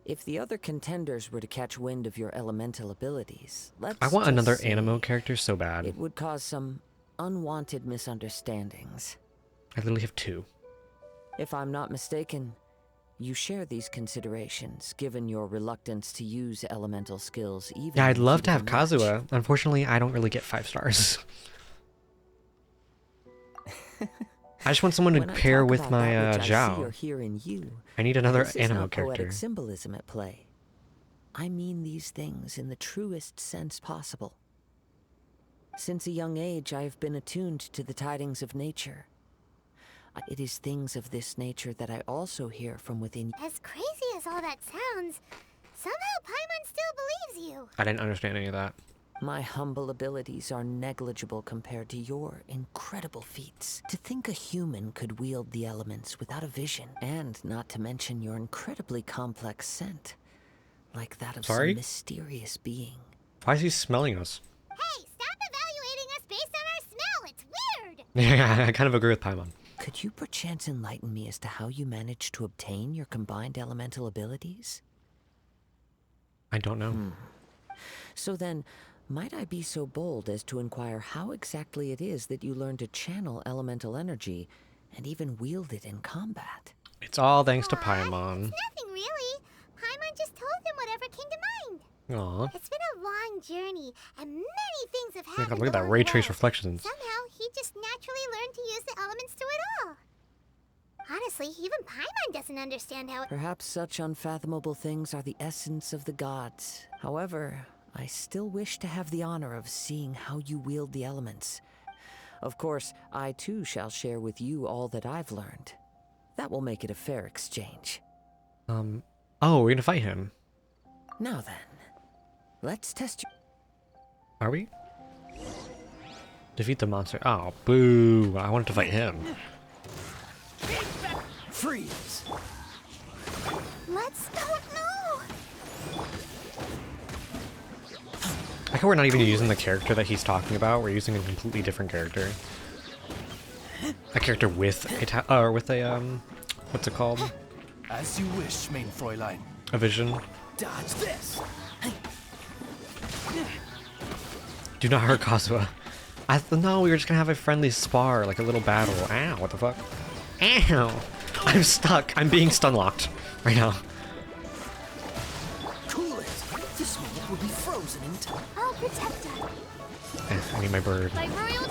If the other contenders were to catch wind of your elemental abilities, let's I want just another say Animo character so bad. it would cause some unwanted misunderstandings. I literally have 2. If I'm not mistaken, you share these considerations, given your reluctance to use elemental skills even Yeah, I'd in love heat to of have a match. Kazuha. Unfortunately, I don't really get 5 stars. I just want someone to When I pair talk with about my that which I see or Zhao. hear in you, I need another this is Animo not poetic character. symbolism at play. I mean these things in the truest sense possible. Since a young age, I have been attuned to the tidings of nature. It is things of this nature that I also hear from within. As crazy as all that sounds, somehow Paimon still believes you. I didn't understand any of that. My humble abilities are negligible compared to your incredible feats. To think a human could wield the elements without a vision, and not to mention your incredibly complex scent, like that of Sorry? some mysterious being. Why is he smelling us? Hey, stop evaluating us based on our smell. It's weird. Yeah, I kind of agree with Paimon. Could you perchance enlighten me as to how you managed to obtain your combined elemental abilities? I don't know. So then, might I be so bold as to inquire how exactly it is that you learned to channel elemental energy and even wield it in combat? It's all thanks to Paimon. Nothing really. Paimon just told him whatever came to mind. Aw. It's been a long journey, and many things have Oh my God, happened. look at that along ray the trace way. reflections. Somehow, he just naturally learned to use the elements through it all. Honestly, even Paimon doesn't understand how. Perhaps such unfathomable things are the essence of the gods. However, I still wish to have the honor of seeing how you wield the elements. Of course, I too shall share with you all that I've learned. That will make it a fair exchange. Oh, we're gonna fight him. Now then, let's test you. Are we? Defeat the monster. Oh, boo. I wanted to fight him. Freeze! Let's don't know. I think we're not even using the character that he's talking about. We're using a completely different character. A character with a what's it called? As you wish, main Fräulein. A vision. Dodge this! Do not hurt Kazuha. No, we were just gonna have a friendly spar, like a little battle. Ow, what the fuck? Ow! I'm stuck. I'm being stun locked right now. Cool it! This minute will be frozen in time. I'll protect us. I need my bird. My royal.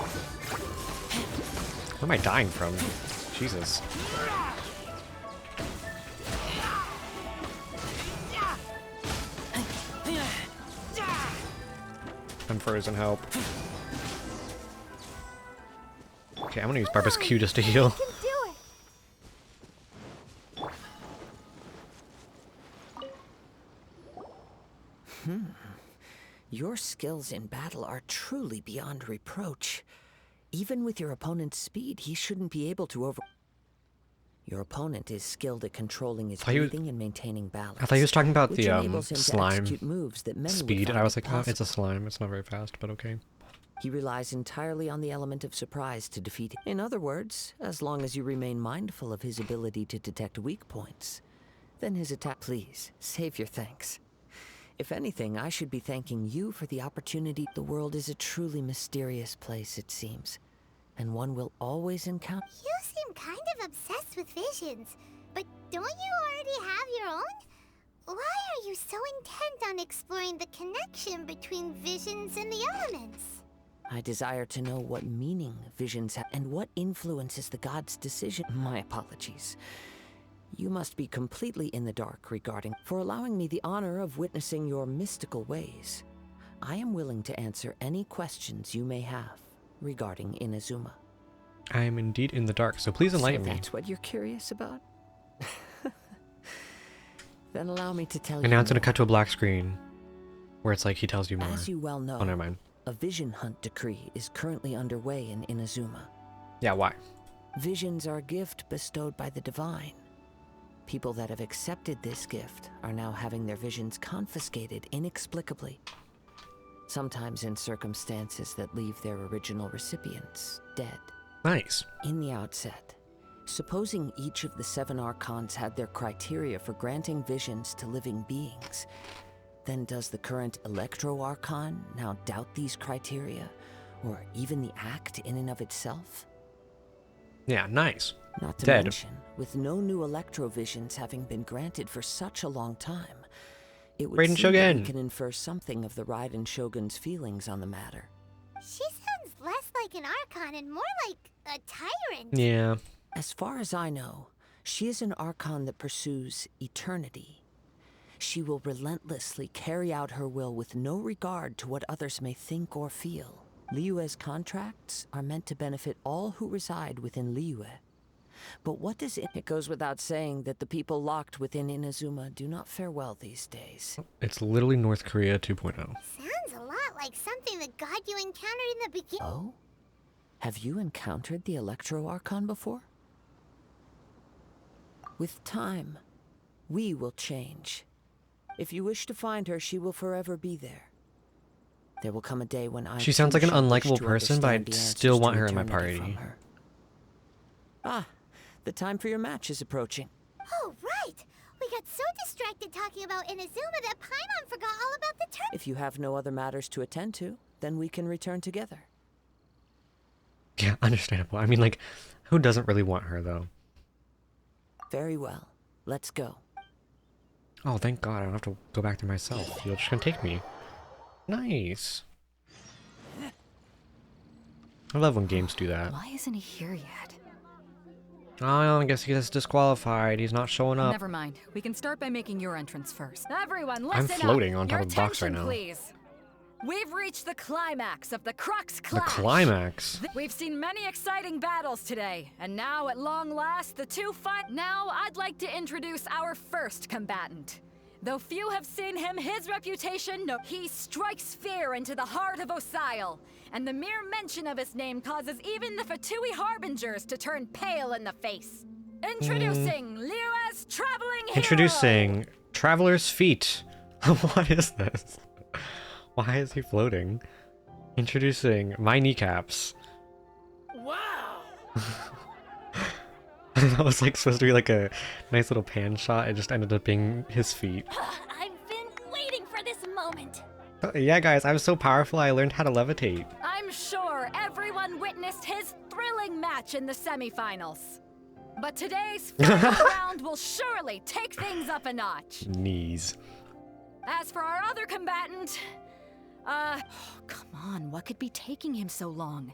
Where am I dying from? Jesus. I'm frozen, help. Okay, I'm gonna use Barbara's Q just to heal. Can do it. Your skills in battle are truly beyond reproach. Even with your opponent's speed, he shouldn't be able to over... Your opponent is skilled at controlling his breathing and maintaining balance. I thought he was talking about which the enables him to slime execute moves that many would speed, and find I was like, oh, impossible. it's a slime. It's not very fast, but okay. He relies entirely on the element of surprise to defeat. In other words, as long as you remain mindful of his ability to detect weak points, then his attack... Please, save your thanks. If anything, I should be thanking you for the opportunity. The world is a truly mysterious place, it seems, and one will always encounter... You seem kind of obsessed with visions, but don't you already have your own? Why are you so intent on exploring the connection between visions and the elements? I desire to know what meaning visions have and what influences the gods' decision. My apologies. You must be completely in the dark regarding for allowing me the honor of witnessing your mystical ways. I am willing to answer any questions you may have regarding Inazuma. I am indeed in the dark, so please enlighten So me. that's what you're curious about? Then allow me to tell you. And now it's gonna more. cut to a black screen, where it's like he tells you more. As you well know, Oh, never mind. a vision hunt decree is currently underway in Inazuma. Yeah, why? Visions are a gift bestowed by the divine. People that have accepted this gift are now having their visions confiscated inexplicably. Sometimes in circumstances that leave their original recipients dead. Nice. In the outset, supposing each of the 7 archons had their criteria for granting visions to living beings, then does the current Electro-Archon now doubt these criteria, or even the act in and of itself? Yeah, nice. Not to Dead. mention, with no new Electro-Visions having been granted for such a long time, it would Raiden seem that we Shogun. can infer something of the Raiden Shogun's feelings on the matter. She sounds less like an Archon and more like a tyrant. Yeah. As far as I know, she is an Archon that pursues eternity. She will relentlessly carry out her will with no regard to what others may think or feel. Liyue's contracts are meant to benefit all who reside within Liyue. But what does it... It goes without saying that the people locked within Inazuma do not fare well these days. It's literally North Korea 2.0. Sounds a lot like something the god you encountered in the beginning. Oh? Have you encountered the Electro-Archon before? With time, we will change. If you wish to find her, she will forever be there. There will come a day when I... She sounds like an too shall wish unlikable to person, but understand I'd the still answers want to her in my eternity party. from her. Ah, the time for your match is approaching. Oh, right! We got so distracted talking about Inazuma that Paimon forgot all about the turn. If you have no other matters to attend to, then we can return together. Yeah, understandable. I mean, like, who doesn't really want her, though? Very well. Let's go. Oh, thank God, I don't have to go back there myself. You're just gonna take me. Nice. I love when games do that. Why isn't he here yet? Oh, I guess he gets disqualified. He's not showing up. Never mind. We can start by making your entrance first. Everyone, I'm listen floating up. on top Your of the box right attention, now. Please. We've reached the climax of the Crux The Clash. climax? We've seen many exciting battles today, and now at long last, the two fight. Now I'd like to introduce our first combatant. Though few have seen him, his reputation, he strikes fear into the heart of Osile, and the mere mention of his name causes even the Fatui Harbingers to turn pale in the face. Introducing Liyue's Traveling Hero! Introducing Traveler's Feet. What is this? Why is he floating? Introducing my kneecaps. Wow! That was like supposed to be like a nice little pan shot. It just ended up being his feet. I've been waiting for this moment. Yeah, guys, I'm so powerful I learned how to levitate. I'm sure everyone witnessed his thrilling match in the semifinals. But today's final round will surely take things up a notch. Knees. As for our other combatant, come on, what could be taking him so long?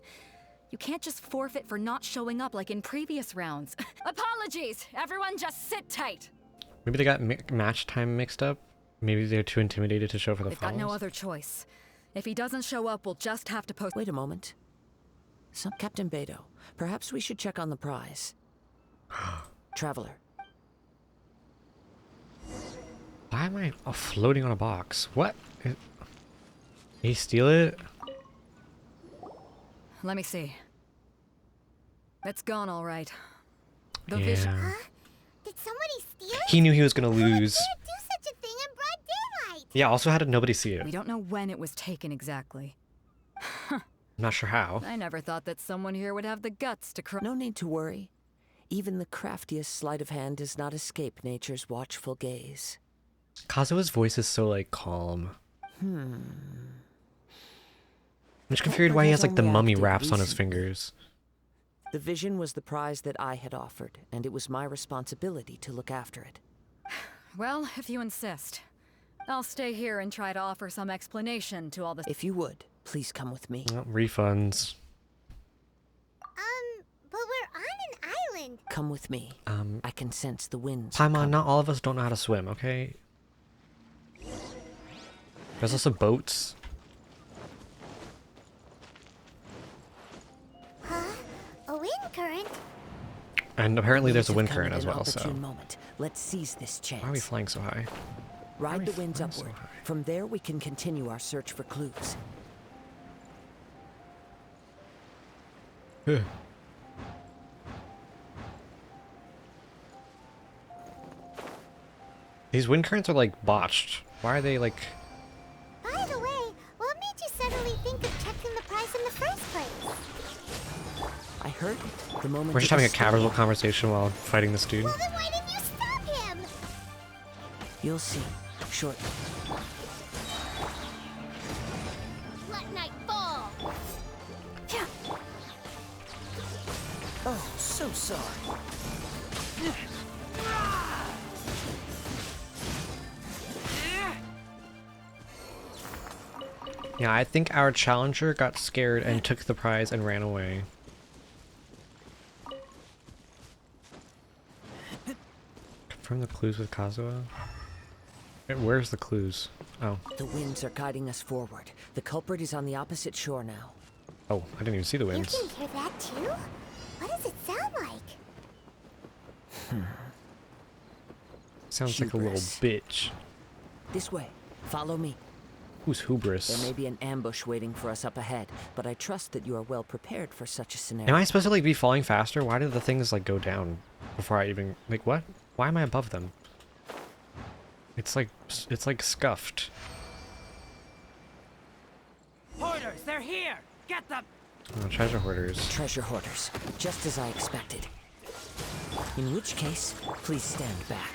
You can't just forfeit for not showing up like in previous rounds. Apologies, everyone just sit tight. Maybe they got match time mixed up. Maybe they're too intimidated to show for the They've finals. got no other choice. If he doesn't show up, we'll just have to post. Wait a moment. Captain Beto, perhaps we should check on the prize. Traveler. Why am I floating on a box? What? Did he steal it? Let me see. It's gone all right. The Yeah. vision. Did somebody steal it? He knew he was gonna Who would lose. dare do such a thing in broad daylight? Yeah, also how did nobody see it? We don't know when it was taken exactly. I'm not sure how. I never thought that someone here would have the guts to No need to worry. Even the craftiest sleight of hand does not escape nature's watchful gaze. Kazua's voice is so like calm. I'm just confused why he has like the mummy wraps on his fingers. The vision was the prize that I had offered, and it was my responsibility to look after it. Well, if you insist. I'll stay here and try to offer some explanation to all this. If you would, please come with me. Oh, refunds. But we're on an island. Come with me. I can sense the winds. Paimon, not all of us don't know how to swim, okay? There's also boats. A wind current? And apparently there's a Winds wind have come current at as an well, so... opportune moment. Let's seize this chance. Why are we flying so high? Ride the winds upward. From there, we can continue our search for clues. Ugh. These wind currents are like botched. Why are they like... By the way, what made you suddenly think of checking the prize in the first place? I heard it the moment. We're just having a casual conversation while fighting this dude. Well, then why didn't you stop him? You'll see shortly. Let night fall. Oh, so sorry. Yeah, I think our challenger got scared and took the prize and ran away. Confirm the clues with Kazuha? Where's the clues? Oh. The winds are guiding us forward. The culprit is on the opposite shore now. Oh, I didn't even see the You winds. can hear that too? What does it sound like? Sounds like a little Hubris. bitch. This way. Follow me. Who's hubris? There may be an ambush waiting for us up ahead, but I trust that you are well prepared for such a scenario. Am I supposed to like be falling faster? Why did the things like go down before I even like what? Why am I above them? It's like scuffed. Hoarders, they're here! Get them! Oh, treasure hoarders. Treasure hoarders, just as I expected. In which case, please stand back.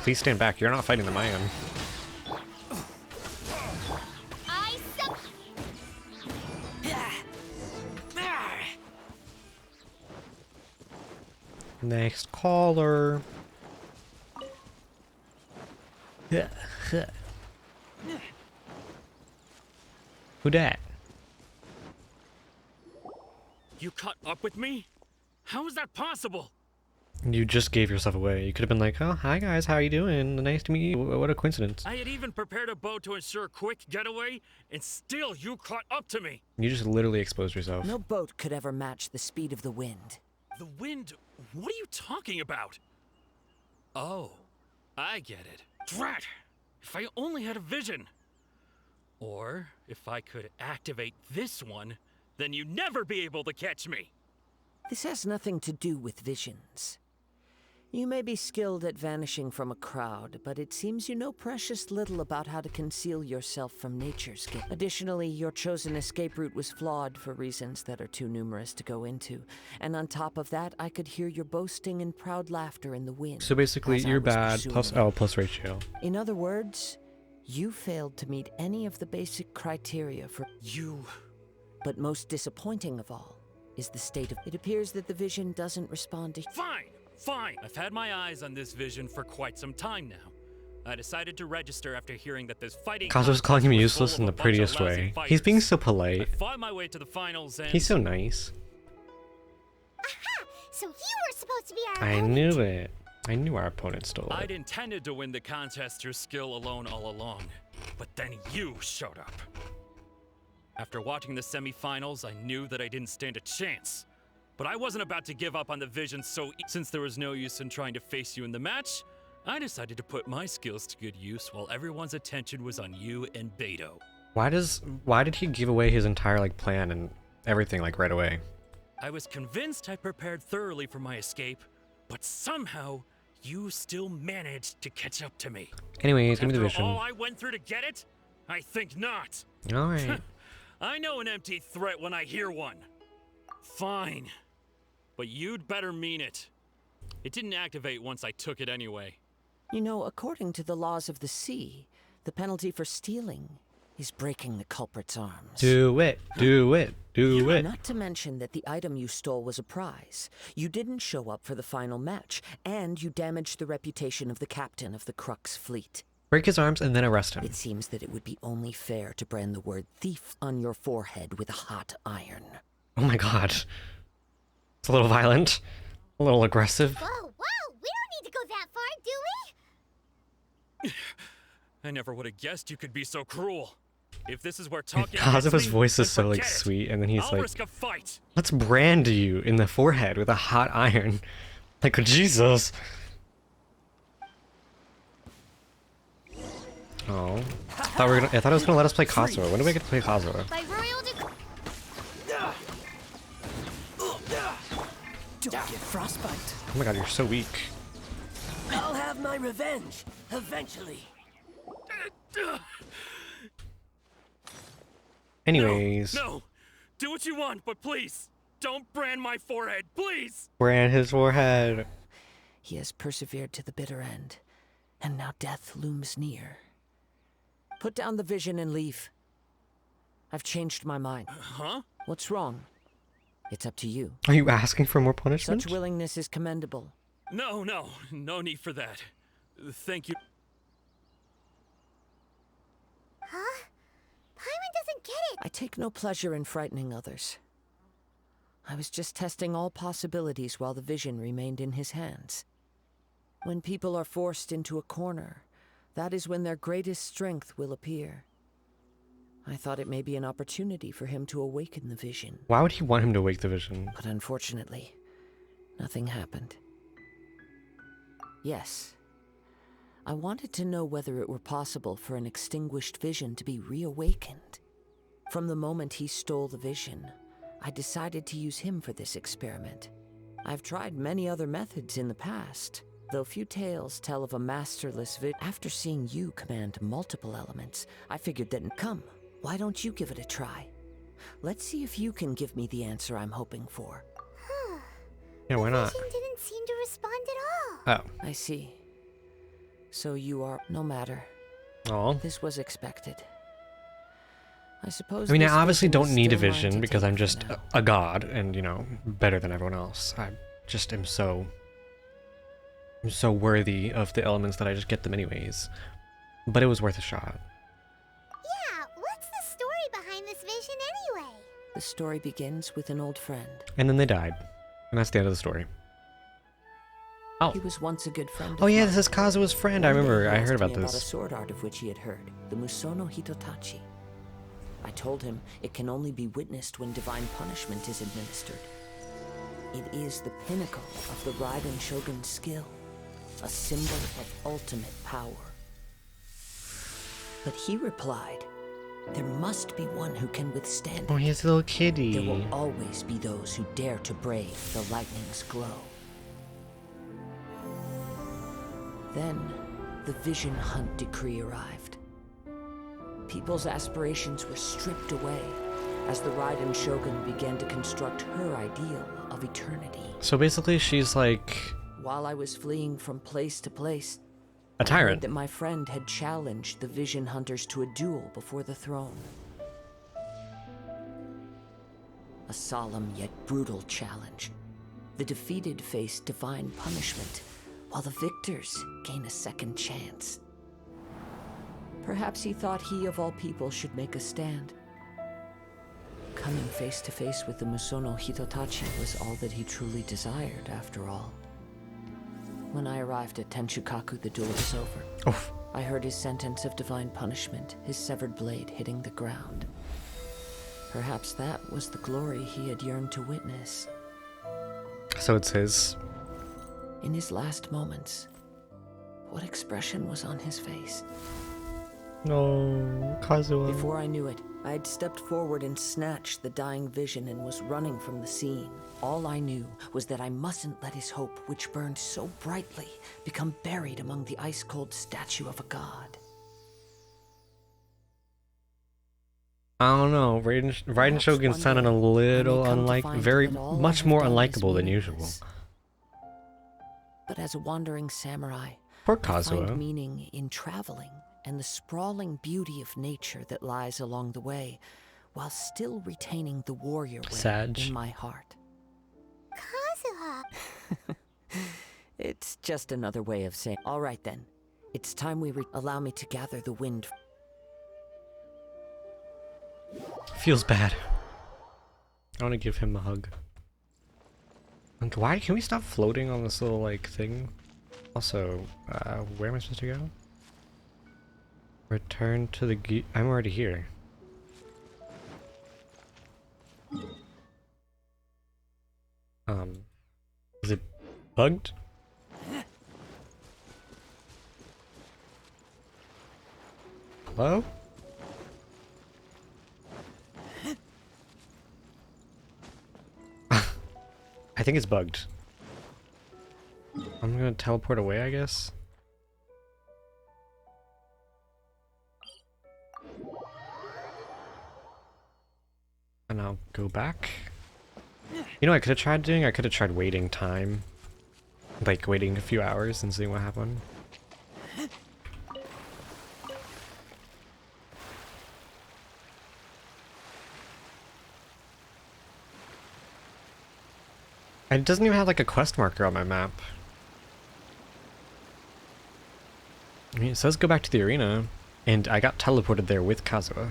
Please stand back. You're not fighting the Mayan. I suck. Next caller. Who dat? You caught up with me? How is that possible? You just gave yourself away. You could have been like, oh, hi guys, how you doing? Nice to meet you. What a coincidence. I had even prepared a boat to ensure a quick getaway, and still you caught up to me. You just literally exposed yourself. No boat could ever match the speed of the wind. The wind? What are you talking about? Oh, I get it. Drat! If I only had a vision. Or if I could activate this one, then you'd never be able to catch me. This has nothing to do with visions. You may be skilled at vanishing from a crowd, but it seems you know precious little about how to conceal yourself from nature's gaze. Additionally, your chosen escape route was flawed for reasons that are too numerous to go into. And on top of that, I could hear your boasting and proud laughter in the wind. So basically, as I you're was bad pursuing plus you. plus ratio. In other words, you failed to meet any of the basic criteria for you. But most disappointing of all is the state of it appears that the vision doesn't respond to Fine! Fine! I've had my eyes on this vision for quite some time now. I decided to register after hearing that this fighting Kazu's calling him contest was useless full in of the a bunch of prettiest lousy way. He's fighters. being so I polite. fought my way to the finals and... He's so nice. Aha! So you were supposed to be our I opponent. knew it. I knew our opponent stole I'd it. intended to win the contest through skill alone all along, but then you showed up. After watching the semifinals, I knew that I didn't stand a chance. But I wasn't about to give up on the vision, so since there was no use in trying to face you in the match, I decided to put my skills to good use while everyone's attention was on you and Beto. Why did he give away his entire like plan and everything like right away? I was convinced I prepared thoroughly for my escape, but somehow you still managed to catch up to me. Anyways, give me the After vision. all I went through to get it? I think not. Alright. I know an empty threat when I hear one. Fine. But you'd better mean it. It didn't activate once I took it anyway. You know, according to the laws of the sea, the penalty for stealing is breaking the culprit's arms. Do it. Do it. Do it. Not to mention that the item you stole was a prize. You didn't show up for the final match, and you damaged the reputation of the captain of the Crux fleet. Break his arms and then arrest him. It seems that it would be only fair to brand the word thief on your forehead with a hot iron. Oh my god. It's a little violent. A little aggressive. Whoa, whoa! We don't need to go that far, do we? I never would have guessed you could be so cruel. If this is where talking Kazuma's gets me, voice is then so like forget it. sweet, and then he's I'll like, risk a fight. let's brand you in the forehead with a hot iron. Like, Jesus. Oh. I thought it was gonna let us play Kazuha. When do we get to play Kazuha? By royal Don't get frostbite. Oh my god, you're so weak. I'll have my revenge eventually. Anyways. No, do what you want, but please, don't brand my forehead, please! Brand his forehead. He has persevered to the bitter end, and now death looms near. Put down the vision and leave. I've changed my mind. Huh? What's wrong? It's up to you. Are you asking for more punishment? Such willingness is commendable. No need for that. Thank you. Huh? Paimon doesn't get it. I take no pleasure in frightening others. I was just testing all possibilities while the vision remained in his hands. When people are forced into a corner, that is when their greatest strength will appear. I thought it may be an opportunity for him to awaken the vision. Why would he want him to wake the vision? But unfortunately, nothing happened. Yes. I wanted to know whether it were possible for an extinguished vision to be reawakened. From the moment he stole the vision, I decided to use him for this experiment. I've tried many other methods in the past, though few tales tell of a masterless vision. After seeing you command multiple elements, I figured that, come, why don't you give it a try? Let's see if you can give me the answer I'm hoping for. Yeah, why not? Vision didn't seem to respond at all. Oh. I see. So you are... No matter. Oh. This was expected. I suppose I mean, I this obviously vision is don't need a still mine to vision because take I'm for just now. a god and, you know, better than everyone else. I just am so... I'm so worthy of the elements that I just get them anyways. But it was worth a shot. Yeah, what's the story behind this vision anyway? The story begins with an old friend. And then they died. And that's the end of the story. Oh. He was once a good friend of Oh yeah, mine. this is Kazua's friend. I One day remember. he I heard asked about me this. a sword art of which he had heard, the Musono Hitotachi. I told him it can only be witnessed when divine punishment is administered. It is the pinnacle of the Raiden Shogun's skill, a symbol of ultimate power. But he replied, there must be one who can withstand Oh, it. he's a little kitty. There will always be those who dare to brave the lightning's glow. Then, the Vision Hunt decree arrived. People's aspirations were stripped away as the Raiden Shogun began to construct her ideal of eternity. So basically, she's like While I was fleeing from place to place, a I heard tyrant. that my friend had challenged the Vision Hunters to a duel before the throne. A solemn yet brutal challenge. The defeated face divine punishment, while the victors gain a second chance. Perhaps he thought he of all people should make a stand. Coming face to face with the Musono Hitotachi was all that he truly desired, after all. When I arrived at Tenshukaku, the duel was over. Oof. I heard his sentence of divine punishment, his severed blade hitting the ground. Perhaps that was the glory he had yearned to witness. So it's his. In his last moments, what expression was on his face? No, Kazuo. Before I knew it, I had stepped forward and snatched the dying vision and was running from the scene. All I knew was that I mustn't let his hope, which burned so brightly, become buried among the ice-cold statue of a god. I don't know. Raiden Shogun sounded a little much more unlikable than usual. But as a wandering samurai, Poor I Kazuo. find meaning in traveling and the sprawling beauty of nature that lies along the way, while still retaining the warrior Sag. in my heart. Kazuha! It's just another way of saying, all right then, it's time we allow me to gather the wind. Feels bad. I want to give him a hug. Like, why can we stop floating on this little like thing? Also, where am I supposed to go? Return to the I'm already here. Is it bugged? Hello? I think it's bugged. I'm gonna teleport away, I guess. And I'll go back. You know what I could have tried doing? I could have tried waiting time. Like waiting a few hours and seeing what happened. It doesn't even have like a quest marker on my map. I mean, it says go back to the arena, and I got teleported there with Kazuha.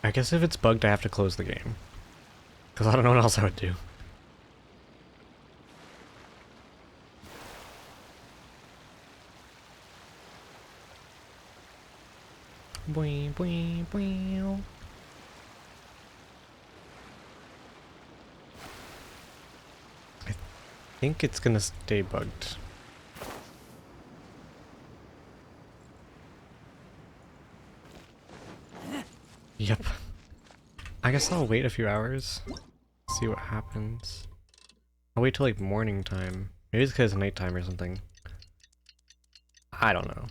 I guess if it's bugged, I have to close the game. Because I don't know what else I would do. Boing, boing, boing. I think it's gonna stay bugged. Yep. I guess I'll wait a few hours. See what happens. I'll wait till like morning time. Maybe it's because it's nighttime or something. I don't know.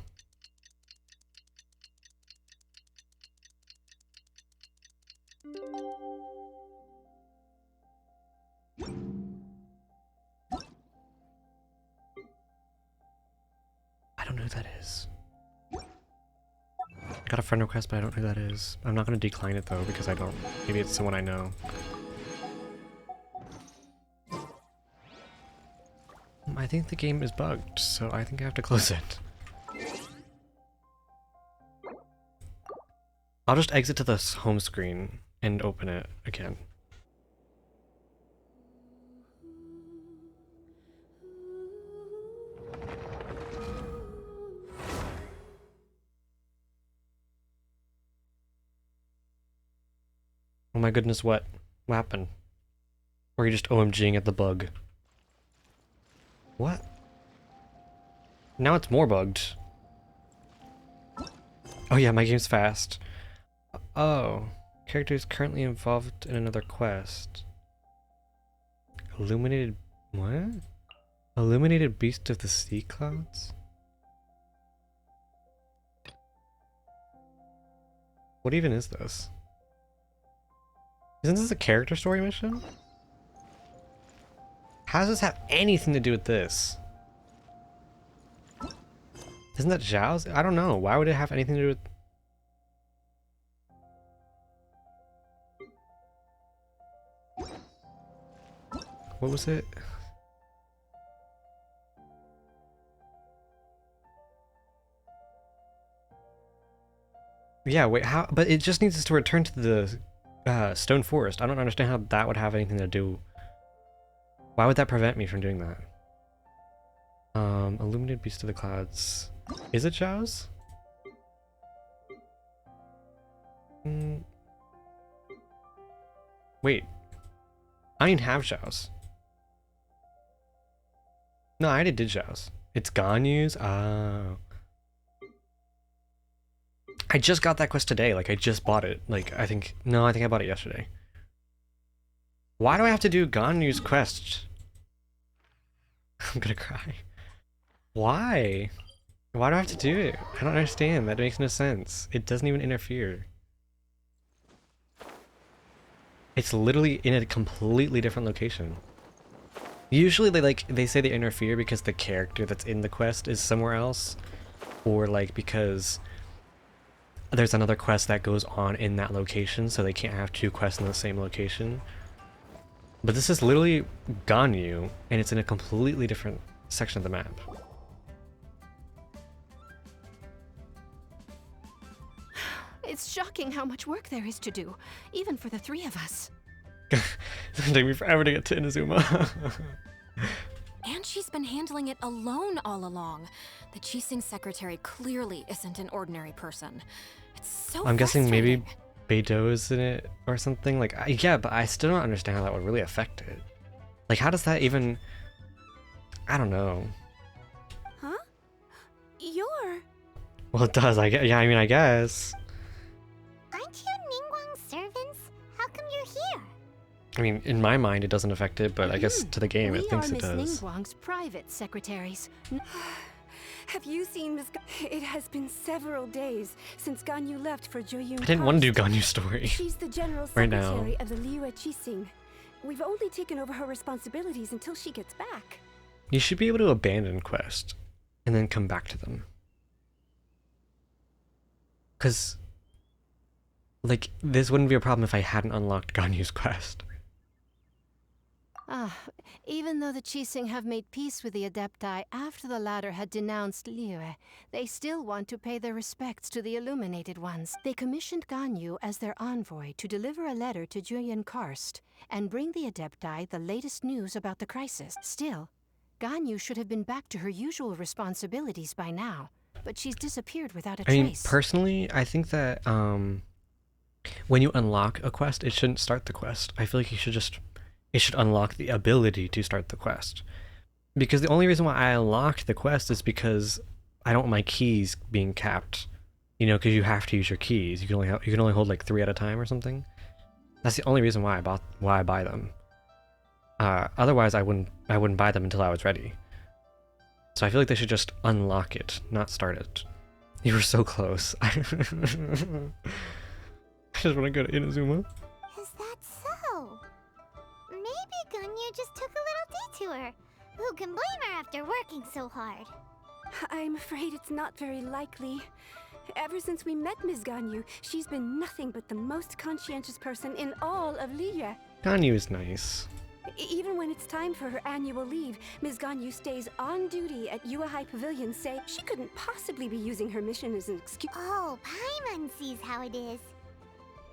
I don't know who that is. Got a friend request, but I don't know who that is. I'm not gonna decline it though because I don't. Maybe it's someone I know. I think the game is bugged, so I think I have to close it. I'll just exit to this home screen and open it again. Oh my goodness, what happened? Or are you just OMGing at the bug? What? Now it's more bugged. Oh yeah, my game's fast. Oh, character is currently involved in another quest. Illuminated... what? Illuminated Beast of the Sea Clouds? What even is this? Isn't this a character story mission? How does this have anything to do with this? Isn't that Zhao's? I don't know. Why would it have anything to do with... what was it? Yeah, wait, how? But it just needs us to return to the Stone Forest. I don't understand how that would have anything to do. Why would that prevent me from doing that? Illuminated Beast of the Clouds. Is it Zhao's? Wait. I didn't have Zhao's. No, I already did Zhao's. It's Ganyu's? Oh. I just got that quest today. Like, I just bought it. Like, I think I bought it yesterday. Why do I have to do Ganyu's quest? I'm gonna cry. Why? Why do I have to do it? I don't understand. That makes no sense. It doesn't even interfere. It's literally in a completely different location. Usually they say they interfere because the character that's in the quest is somewhere else, or like because there's another quest that goes on in that location, so they can't have two quests in the same location. But this is literally Ganyu, and it's in a completely different section of the map. It's shocking how much work there is to do, even for the three of us. It's gonna take me forever to get to Inazuma. And she's been handling it alone all along. The Chising secretary clearly isn't an ordinary person. It's so I'm guessing maybe frustrating. Beidou is in it or something. Like, yeah, but I still don't understand how that would really affect it. Like, how does that even... I don't know. Huh? You're... Well, it does. Yeah, I mean, I guess. Aren't you Ningguang's servants? How come you're here? I mean, in my mind, it doesn't affect it, but I guess to the game, it We thinks are it Miss does. Ningguang's private secretaries. Have you seen Miss It has been several days since Ganyu left for Joyun. I didn't want to do Ganyu's story She's the general right now. secretary of the Liyue Qixing. We've only taken over her responsibilities until she gets back. You should be able to abandon quest and then come back to them. Because, like, this wouldn't be a problem if I hadn't unlocked Ganyu's quest. Even though the Chising have made peace with the Adepti after the latter had denounced Liyue, they still want to pay their respects to the Illuminated Ones. They commissioned Ganyu as their envoy to deliver a letter to Julian Karst and bring the Adepti the latest news about the crisis. Still, Ganyu should have been back to her usual responsibilities by now, but she's disappeared without a I mean, trace. personally, I think that when you unlock a quest, it shouldn't start the quest. I feel like it should unlock the ability to start the quest. Because the only reason why I unlocked the quest is because I don't want my keys being capped. You know, because you have to use your keys. You can only hold like 3 at a time or something. That's the only reason why I buy them. Otherwise, I wouldn't buy them until I was ready. So I feel like they should just unlock it, not start it. You were so close. I just want to go to Inazuma. Is that so? Maybe Ganyu just took a little detour. Who can blame her after working so hard? I'm afraid it's not very likely. Ever since we met Ms. Ganyu, she's been nothing but the most conscientious person in all of Liya. Ganyu is nice. Even when it's time for her annual leave, Ms. Ganyu stays on duty at Yuahai Pavilion, saying she couldn't possibly be using her mission as an excuse. Oh, Paimon sees how it is.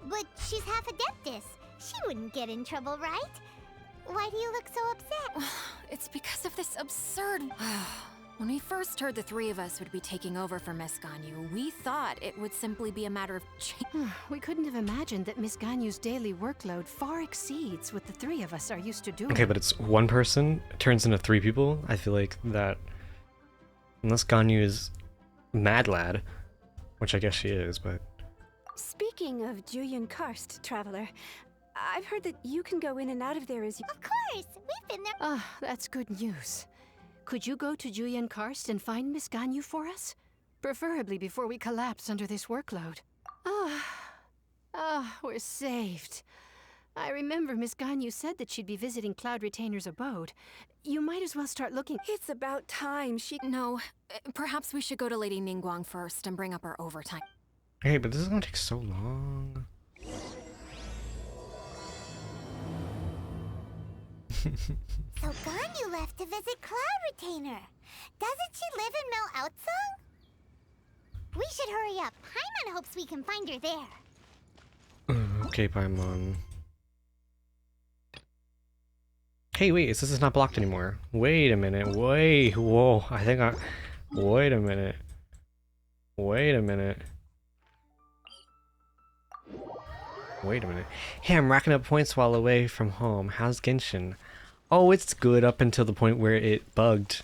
But she's half Adeptus. She wouldn't get in trouble, right? Why do you look so upset? It's because of this absurd... When we first heard the three of us would be taking over for Miss Ganyu, we thought it would simply be a matter of We couldn't have imagined that Miss Ganyu's daily workload far exceeds what the three of us are used to doing. Okay, but it's one person turns into 3 people. I feel like that, unless Ganyu is Mad Lad, which I guess she is, but... Speaking of Julian Karst, Traveler, I've heard that you can go in and out of there as you... Of course! We've been there... Ah, that's good news. Could you go to Julian Karst and find Miss Ganyu for us? Preferably before we collapse under this workload. We're saved. I remember Miss Ganyu said that she'd be visiting Cloud Retainer's abode. You might as well start looking. It's about time she... No, perhaps we should go to Lady Ningguang first and bring up our overtime. Hey, but this is gonna take so long. So Ganyu left to visit Cloud Retainer. Doesn't she live in Mel Outsung? We should hurry up. Paimon hopes we can find her there. Okay, Paimon. Hey, wait, this is not blocked anymore. Wait a minute, wait, whoa, wait a minute. Wait a minute. Wait a minute. Hey, I'm racking up points while away from home. How's Genshin? Oh, it's good up until the point where it bugged.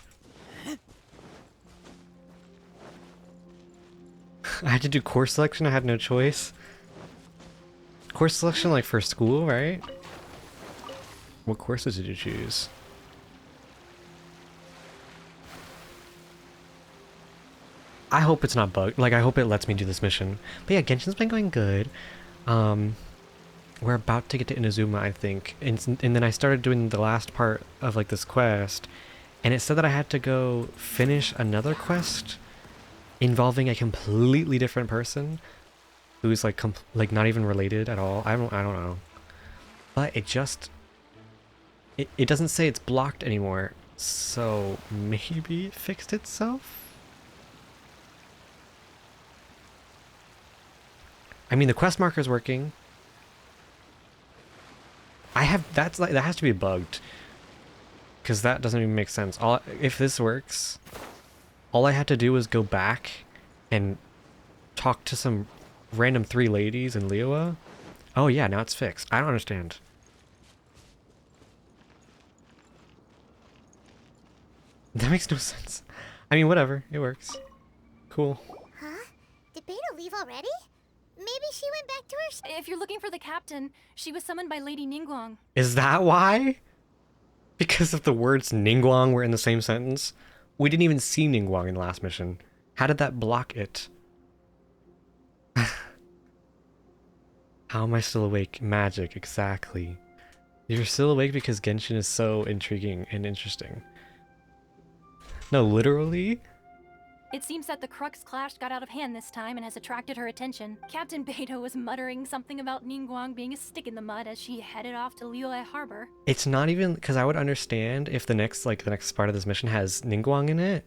I had to do course selection, I had no choice. Course selection like for school, right? What courses did you choose? I hope it's not bugged. Like, I hope it lets me do this mission. But yeah, Genshin's been going good. We're about to get to Inazuma, I think. And then I started doing the last part of, like, this quest. And it said that I had to go finish another quest involving a completely different person who's, like, not even related at all. I don't know. But it just... It doesn't say it's blocked anymore. So maybe it fixed itself? I mean, the quest marker's working. That has to be bugged, because that doesn't even make sense. If this works, all I had to do was go back and talk to some random 3 ladies in Liyue. Oh yeah, now it's fixed. I don't understand. That makes no sense. I mean, whatever. It works. Cool. Huh? Did Beta leave already? Maybe she went back to her... If you're looking for the captain, she was summoned by Lady Ningguang. Is that why? Because of the words Ningguang were in the same sentence? We didn't even see Ningguang in the last mission. How did that block it? How am I still awake? Magic, exactly. You're still awake because Genshin is so intriguing and interesting. No, literally? It seems that the Crux clash got out of hand this time and has attracted her attention. Captain Beto was muttering something about Ningguang being a stick in the mud as she headed off to Liyue Harbor. It's not even, because I would understand if the next part of this mission has Ningguang in it.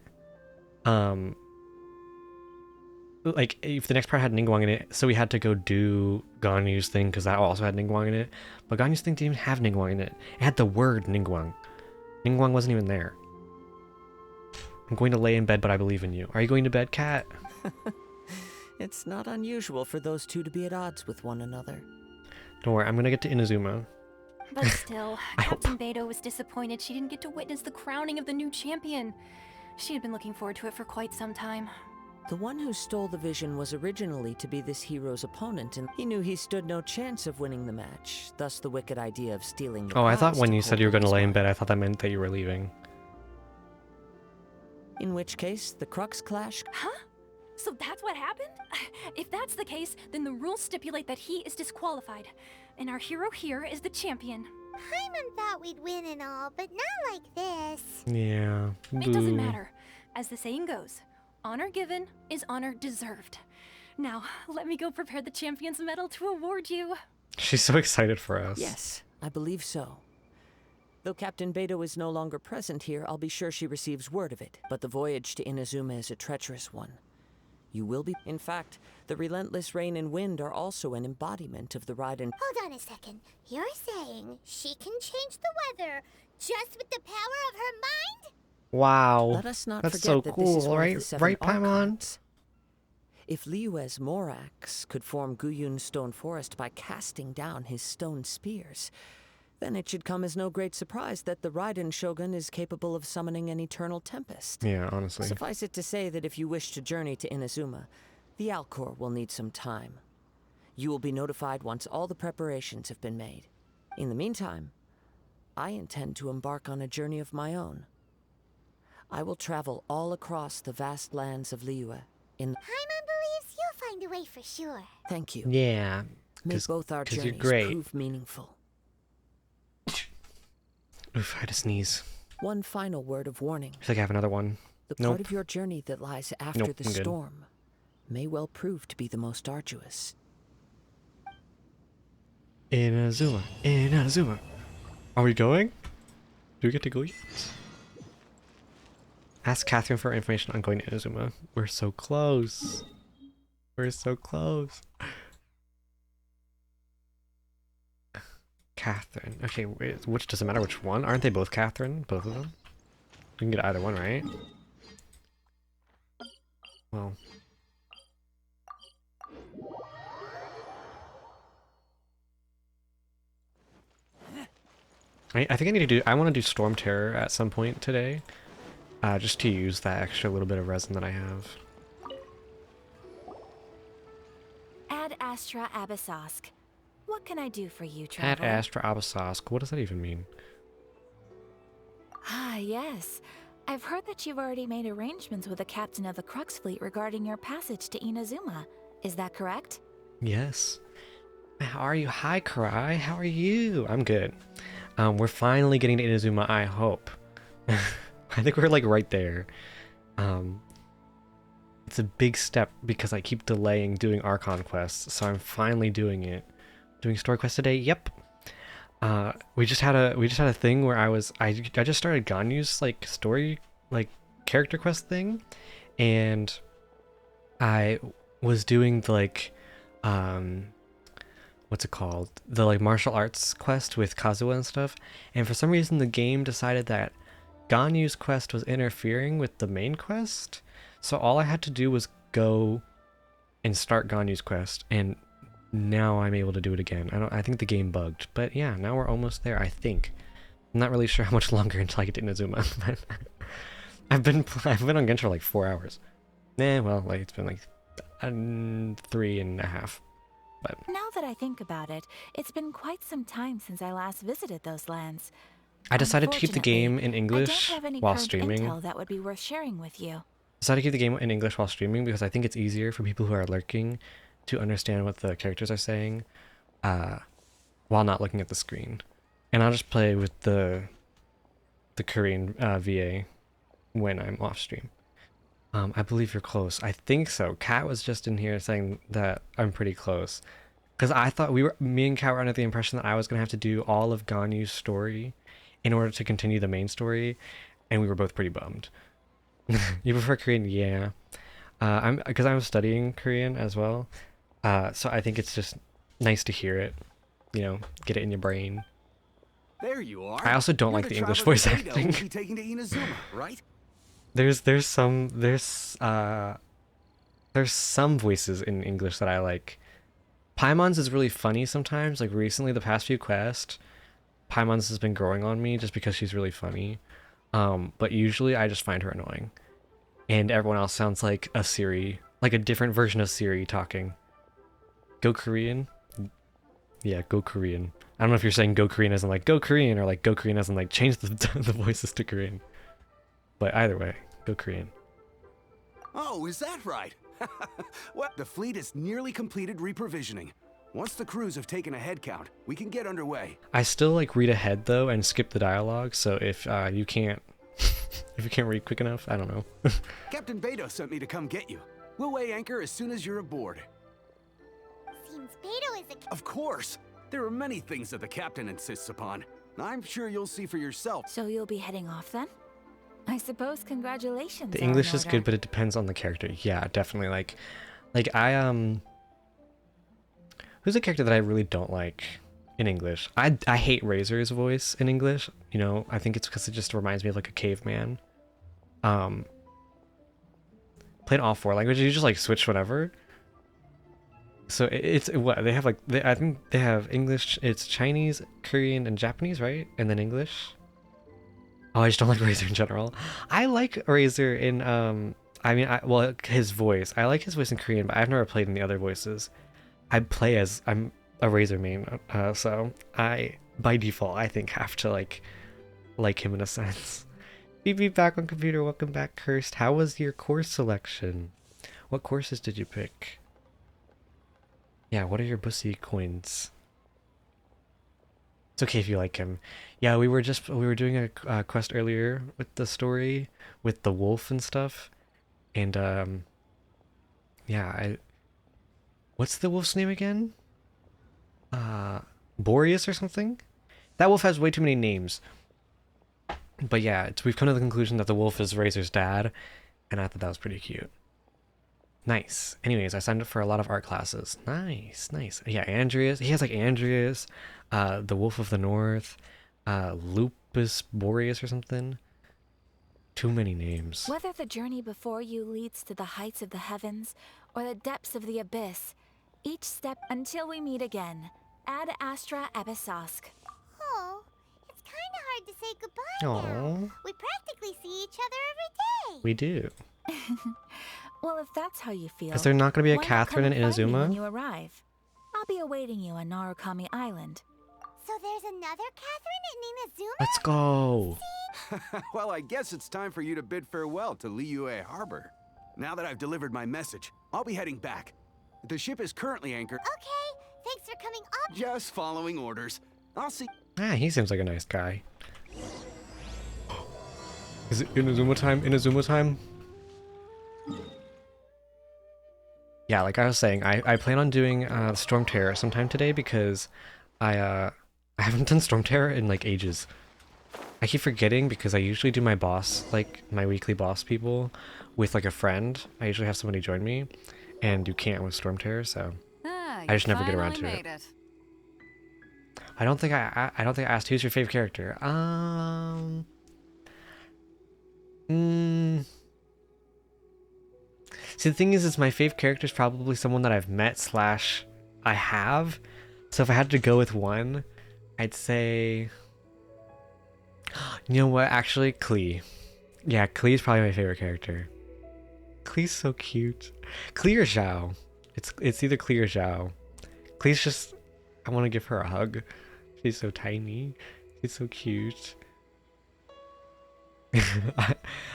Like, if the next part had Ningguang in it, so we had to go do Ganyu's thing, because that also had Ningguang in it. But Ganyu's thing didn't even have Ningguang in it. It had the word Ningguang. Ningguang wasn't even there. I'm going to lay in bed, but I believe in you. Are you going to bed, Cat? It's not unusual for those two to be at odds with one another. Don't worry, I'm going to get to Inazuma. But still, Captain Beto was disappointed she didn't get to witness the crowning of the new champion. She had been looking forward to it for quite some time. The one who stole the vision was originally to be this hero's opponent, and he knew he stood no chance of winning the match. Thus the wicked idea of stealing the Oh, I thought prize when took you said hold you were of going to his lay in mind. bed, I thought that meant that you were leaving. In which case, the Crux clash... Huh? So that's what happened? If that's the case, then the rules stipulate that he is disqualified. And our hero here is the champion. Paimon thought we'd win and all, but not like this. Yeah. It doesn't matter. As the saying goes, honor given is honor deserved. Now, let me go prepare the champion's medal to award you. She's so excited for us. Yes, I believe so. Though Captain Beto is no longer present here, I'll be sure she receives word of it. But the voyage to Inazuma is a treacherous one. You will be... In fact, the relentless rain and wind are also an embodiment of the Raiden... Hold on a second. You're saying she can change the weather just with the power of her mind? Wow. Let us not That's forget so that cool, this is one right? of the 7 Right, Paimon? archons. If Liyue's Morax could form Guyun's stone forest by casting down his stone spears, then it should come as no great surprise that the Raiden Shogun is capable of summoning an eternal tempest. Yeah, honestly. Suffice it to say that if you wish to journey to Inazuma, the Alcor will need some time. You will be notified once all the preparations have been made. In the meantime, I intend to embark on a journey of my own. I will travel all across the vast lands of Liyue in... Paimon believes you'll find a way for sure. Thank you. Yeah. May both our you're journeys great. prove meaningful. Oof, I had to sneeze. One final word of warning. I feel like I have another one. The Nope. part of your journey that lies after Nope, the I'm good. storm may well prove to be the most arduous. Inazuma. Inazuma. Are we going? Do we get to go yet? Ask Catherine for information on going to Inazuma. We're so close. We're so close. Catherine. Okay, wait, which doesn't matter which one? Aren't they both Catherine? Both of them? We can get either one, right? Well. I think I need to do... I want to do Storm Terror at some point today. Just to use that extra little bit of resin that I have. Ad Astra Abyssosk. What can I do for you, At traveler? Astra Abyssosk. What does that even mean? Ah, yes. I've heard that you've already made arrangements with the captain of the Crux fleet regarding your passage to Inazuma. Is that correct? Yes. How are you? Hi, Karai. How are you? I'm good. We're finally getting to Inazuma, I hope. I think we're like right there. It's a big step because I keep delaying doing Archon quests, so I'm finally doing it. Doing story quest today. Yep. We just had a thing where I just started Ganyu's like story like character quest thing, and I was doing the like what's it called? The like martial arts quest with Kazuha and stuff, and for some reason the game decided that Ganyu's quest was interfering with the main quest, so all I had to do was go and start Ganyu's quest, and now I'm able to do it again. I think the game bugged, but yeah, now we're almost there, I think. I'm not really sure how much longer until I get to Inazuma, but I've been on Genshin for like 4 hours. Well, like it's been like 3.5. But Now that I think about it, it's been quite some time since I last visited those lands. I decided to keep the game in Unfortunately, English I don't have any while current streaming. intel that would be worth sharing with you. Decided to keep the game in English while streaming because I think it's easier for people who are lurking to understand what the characters are saying while not looking at the screen. And I'll just play with the Korean VA when I'm off stream. I believe you're close. I think so. Kat was just in here saying that I'm pretty close. Because I thought me and Kat were under the impression that I was going to have to do all of Ganyu's story in order to continue the main story. And we were both pretty bummed. You prefer Korean? Yeah. Because I'm studying Korean as well. So I think it's just nice to hear it. You know, get it in your brain. There you are. I also don't You're like the English traveler voice Beto acting. We'll be taking to Inazuma, right? There's some voices in English that I like. Paimon's is really funny sometimes. Like recently, the past few quests, Paimon's has been growing on me just because she's really funny. But usually I just find her annoying. And everyone else sounds like a Siri, like a different version of Siri talking. Go Korean? Yeah, go Korean. I don't know if you're saying go Korean as in like go Korean or like go Korean as in like change the voices to Korean. But either way, Go Korean. Oh, is that right? Well, the fleet is nearly completed reprovisioning. Once the crews have taken a head count, we can get underway. I still like read ahead though and skip the dialogue, so if you can't if you can't read quick enough, I don't know. Captain Beto sent me to come get you. We'll weigh anchor as soon as you're aboard. Seems Beto is a... Of course! There are many things that the captain insists upon. I'm sure you'll see for yourself. So you'll be heading off then? I suppose congratulations. The English is good, but it depends on the character. Yeah, definitely. Like I who's a character that I really don't like in English? I hate Razor's voice in English. You know, I think it's because it just reminds me of like a caveman. Playing all 4 languages, you just like switch whatever. So it's what they have like I think they have English, it's Chinese, Korean, and Japanese, right? And then English. Oh, I just don't like Razor in general. I like Razor in I mean, well, his voice. I like his voice in Korean, but I've never played in the other voices. I'm a Razor main, so I by default I think have to like him in a sense. BB back on computer. Welcome back, Cursed. How was your course selection? What courses did you pick? Yeah, what are your bussy coins? It's okay if you like him. Yeah, we were doing a quest earlier with the story with the wolf and stuff, and yeah, what's the wolf's name again? Boreas or something? That wolf has way too many names. But yeah, we've come to the conclusion that the wolf is Razor's dad, and I thought that was pretty cute. Nice. Anyways, I signed up for a lot of art classes. Nice, nice. Yeah, Andreas. He has like Andreas, the Wolf of the North, Lupus Boreas or something. Too many names. Whether the journey before you leads to the heights of the heavens or the depths of the abyss, each step until we meet again. Ad Astra Abyssosk. Oh, it's kind of hard to say goodbye now. We practically see each other every day. We do. Well, if that's how you feel, Is there not going to be a why not Catherine come in and find me when Inazuma? you arrive? I'll be awaiting you on Narukami Island. So there's another Catherine in Inazuma? Let's go. Well, I guess it's time for you to bid farewell to Liyue Harbor. Now that I've delivered my message, I'll be heading back. The ship is currently anchored. Okay, thanks for coming up. Just following orders. I'll see. Ah, he seems like a nice guy. Is it Inazuma time? Inazuma time? Yeah, like I was saying, I plan on doing Storm Terror sometime today because I haven't done Storm Terror in like ages. I keep forgetting because I usually do my boss, like my weekly boss people, with like a friend. I usually have somebody join me, and you can't with Storm Terror, so I just never get around to it. I don't think I asked who's your favorite character. See, the thing is my favorite character is probably someone that I've met / I have. So if I had to go with one, I'd say, you know what? Actually, Klee. Yeah, Klee is probably my favorite character. Klee's so cute. Klee or Zhao. It's either Klee or Zhao. Klee's just, I want to give her a hug. She's so tiny. She's so cute.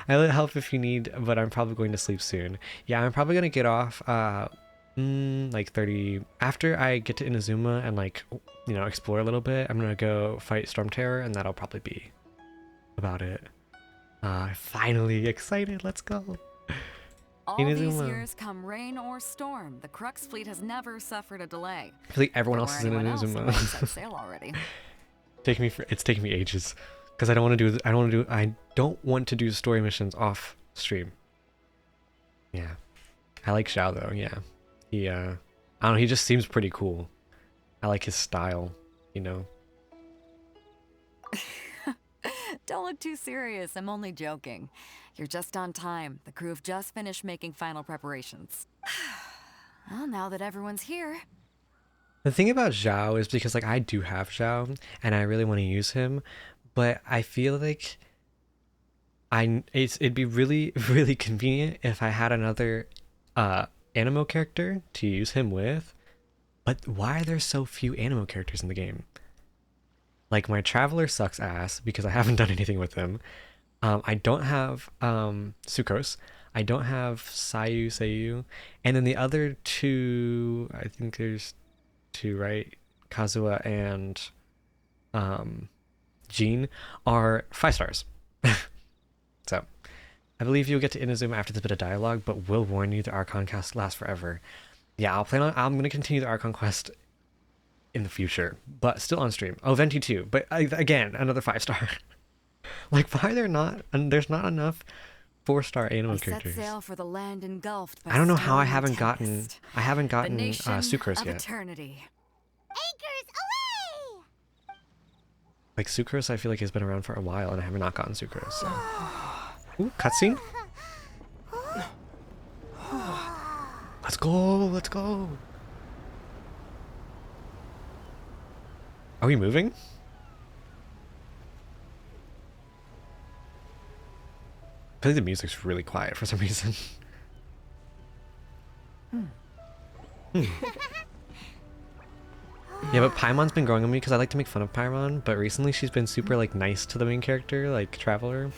I'll help if you need, but I'm probably going to sleep soon. Yeah, I'm probably going to get off like 30 after I get to Inazuma and like, you know, explore a little bit. I'm going to go fight Storm Terror, and that'll probably be about it. Finally excited. Let's go. All these years, come rain or storm, the Crux fleet has never suffered a delay. I feel like everyone else is in Inazuma. Inazuma. Sail already. It's taking me ages because I don't want to do story missions off stream. Yeah, I like Xiao though. Yeah, he I don't know. He just seems pretty cool. I like his style. You know. Don't look too serious. I'm only joking. You're just on time. The crew have just finished making final preparations. Well, now that everyone's here. The thing about Zhao is because like I do have Zhao and I really want to use him, but I feel like it'd be really really convenient if I had another Animo character to use him with. But why are there so few Animo characters in the game? Like my Traveler sucks ass because I haven't done anything with him. I don't have Sucrose. I don't have Seiyu, and then the other two, I think there's two, right? Kazuha and Jean are 5 stars. So, I believe you'll get to Inazuma after this bit of dialogue, but will warn you the Archon cast lasts forever. Yeah, I'm gonna continue the Archon quest in the future, but still on stream. Oh, Venti too, but again, another 5-star. Like, why there's not enough 4-star animal characters. Set sail for the land engulfed by I don't know how I storm and haven't gotten tempest. The nation Sucrose of yet. eternity. Anchors away! Like, Sucrose I feel like has been around for a while and I have not gotten Sucrose. So. Ooh, cutscene. Let's go, let's go. Are we moving? I feel like the music's really quiet for some reason. Yeah, but Paimon's been growing on me because I like to make fun of Paimon, but recently she's been super like nice to the main character, like Traveler.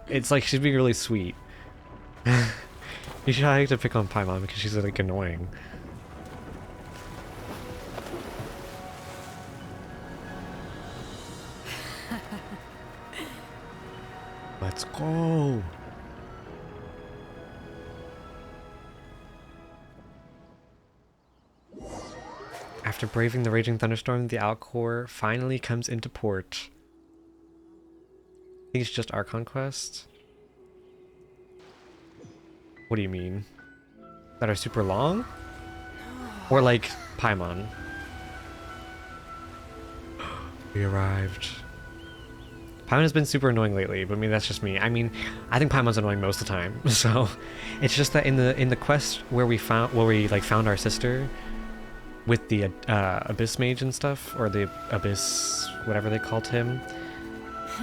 It's like she's being really sweet. You should like to pick on Paimon because she's like annoying. Let's go. After braving the raging thunderstorm, the Alcor finally comes into port. I think it's just our conquest. What do you mean? That are super long? Or like Paimon? We arrived. Paimon has been super annoying lately, but I mean that's just me. I mean, I think Paimon's annoying most of the time. So it's just that in the quest where we found our sister with the Abyss Mage and stuff, or the Abyss whatever they called him,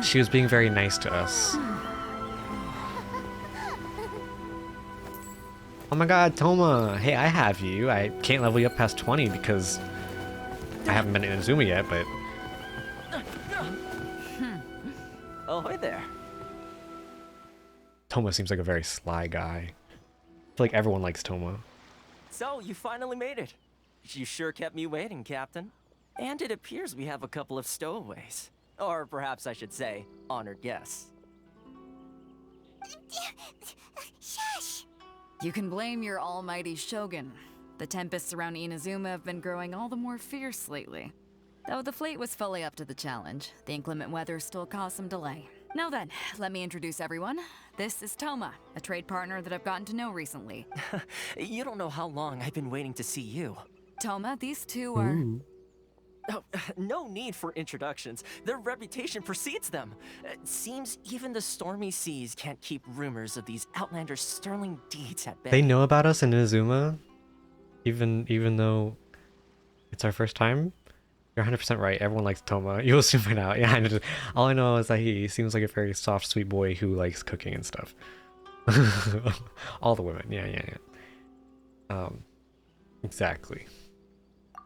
she was being very nice to us. Oh my god, Toma! Hey, I have you. I can't level you up past 20 because I haven't been in Inazuma yet, but... Oh, hi there. Toma seems like a very sly guy. I feel like everyone likes Toma. So, you finally made it. You sure kept me waiting, Captain. And it appears we have a couple of stowaways. Or perhaps I should say, honored guests. Shush! You can blame your almighty Shogun. The tempests around Inazuma have been growing all the more fierce lately. Though the fleet was fully up to the challenge, the inclement weather still caused some delay. Now then, let me introduce everyone. This is Toma, a trade partner that I've gotten to know recently. You don't know how long I've been waiting to see you. Toma, these two are... Ooh. Oh, no need for introductions. Their reputation precedes them. Seems even the stormy seas can't keep rumors of these outlanders' sterling deeds at bay. They know about us in Inazuma, even though it's our first time. You're 100% right. Everyone likes Toma. You'll soon find out. Yeah, all I know is that he seems like a very soft, sweet boy who likes cooking and stuff. All the women. Yeah. Exactly.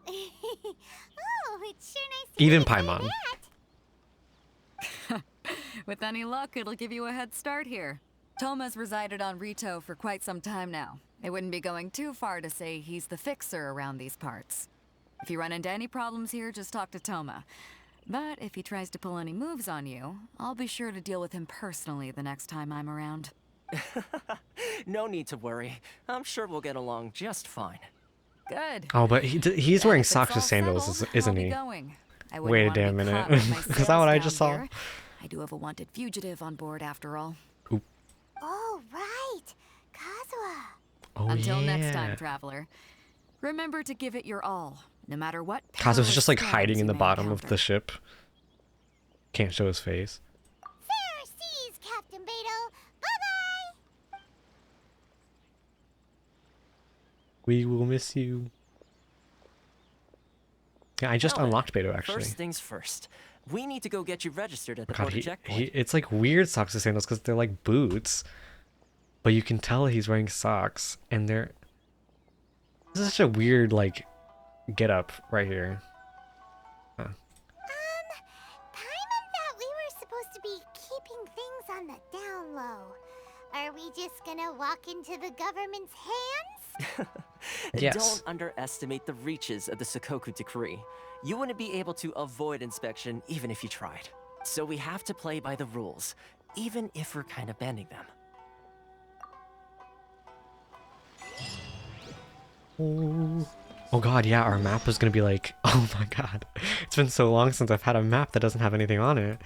Oh, it's sure nice to Even meet you, Paimon. Matt. With any luck, it'll give you a head start here. Toma's resided on Rito for quite some time now. It wouldn't be going too far to say he's the fixer around these parts. If you run into any problems here, just talk to Toma. But if he tries to pull any moves on you, I'll be sure to deal with him personally the next time I'm around. No need to worry. I'm sure we'll get along just fine. Good. Oh, but he's wearing If it's socks all with sandals, settled, isn't I'll be he? going. I wouldn't Wait a wanna damn be minute. caught with my Is that sails what I down just saw? here. I do have a wanted fugitive on board after all. Oh, right. Kazuha. Oh, Until next yeah. time, traveler. Remember to give it your all, no matter what. Kazuha's just like perilous hiding storms in you the may bottom of encounter. the ship. Can't show his face. Fair seas, Captain Beto. Bye-bye. We will miss you. Yeah, I just Now then, unlocked Beto actually. First things first. We need to go get you registered at the God, border checkpoint. it's like weird socks with sandals because they're like boots, but you can tell he's wearing socks, and they're. This is such a weird like get up right here. Huh. Paimon thought we were supposed to be keeping things on just gonna walk into the government's hands? Yes. Don't underestimate the reaches of the Sokoku Decree. You wouldn't be able to avoid inspection even if you tried. So we have to play by the rules, even if we're kind of bending them. Oh god, yeah, our map is gonna be like, oh my god. It's been so long since I've had a map that doesn't have anything on it.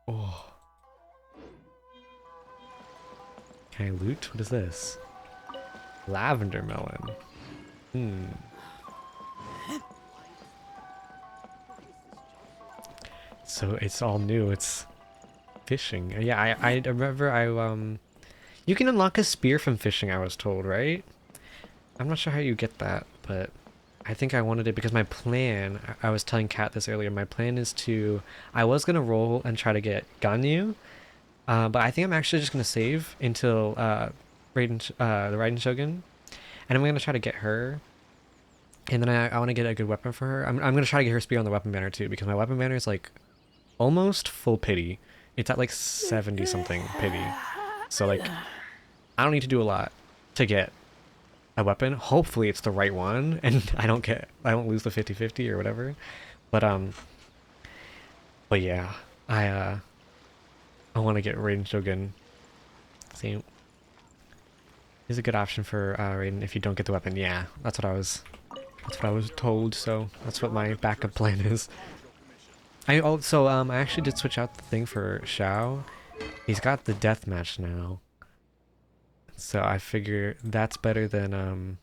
Oh. Can I loot? What is this? Lavender melon. So it's all new. It's fishing. Yeah, I remember you can unlock a spear from fishing, I was told, right? I'm not sure how you get that, but I think I wanted it because my plan, I was telling Kat this earlier, my plan is to, I was going to roll and try to get Ganyu, but I think I'm actually just going to save until the Raiden Shogun, and I'm going to try to get her, and then I want to get a good weapon for her. I'm going to try to get her spear on the weapon banner too, because my weapon banner is like almost full pity. It's at like 70 something pity. So like, I don't need to do a lot to get a weapon. Hopefully it's the right one and I don't lose the 50-50 or whatever. But yeah, I want to get Raiden Shogun. See, is a good option for Raiden if you don't get the weapon. Yeah, that's what I was told, so that's what my backup plan is. I actually did switch out the thing for Xiao. He's got the deathmatch now. So I figure that's better than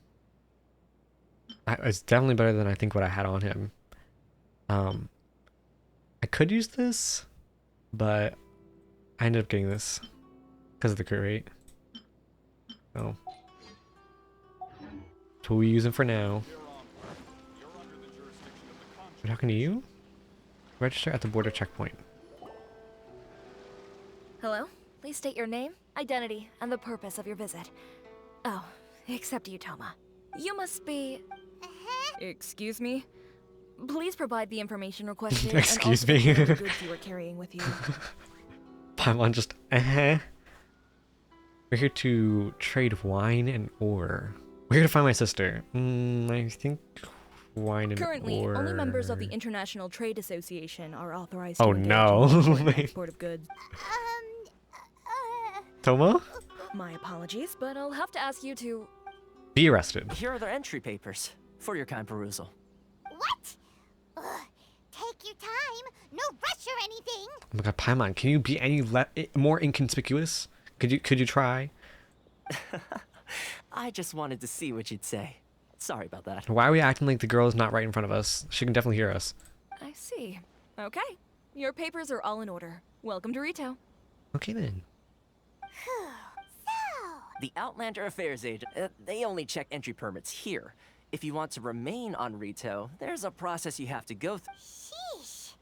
it's definitely better than I think what I had on him. I could use this, but I ended up getting this because of the crit rate. So that's what we use him for now. We're talking to you? Register at the border checkpoint. Hello? Please state your name, identity, and the purpose of your visit. Oh, except you, Toma. You must be... Excuse me? Please provide the information requested. Excuse and also me. the goods you are carrying with you. Paimon just We're here to trade wine and ore. We're here to find my sister. I think wine and Currently, ore. only members of the International Trade Association are authorized Oh to engage no. in import and export of goods. Toma? My apologies, but I'll have to ask you to... Be arrested. Here are their entry papers for your kind perusal. What? Ugh, take your time. No rush or anything. Oh my god, Paimon, can you be any more inconspicuous? Could you try? I just wanted to see what you'd say. Sorry about that. Why are we acting like the girl is not right in front of us? She can definitely hear us. I see. Okay. Your papers are all in order. Welcome to Rito. Okay then. The Outlander Affairs Agent, they only check entry permits here. If you want to remain on Rito, there's a process you have to go through. Sheesh.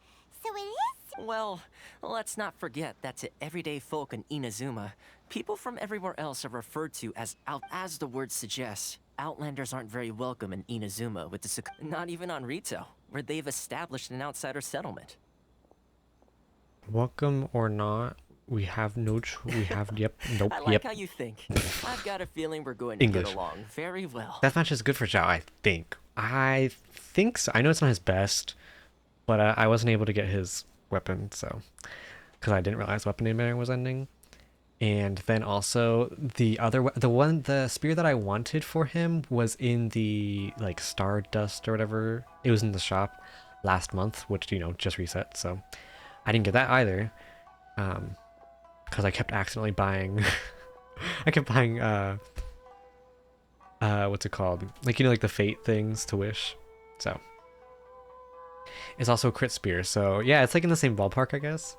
So it is? Well, let's not forget that to everyday folk in Inazuma, people from everywhere else are referred to as as the word suggests. Outlanders aren't very welcome in Inazuma with the not even on Rito, where they've established an outsider settlement. Welcome or not, we have no yep, nope, I like yep. how you think. I've got a feeling we're going to English. get along very well. Deathmatch is good for Zhao, I think. I think so. I know it's not his best, but I wasn't able to get his weapon, so because I didn't realize weapon banner was ending. And then also the spear that I wanted for him was in the like Stardust or whatever. It was in the shop last month, which just reset, so I didn't get that either. Because I kept accidentally buying I kept buying what's it called? Like like the fate things to wish. So it's also a crit spear, so yeah, it's like in the same ballpark, I guess.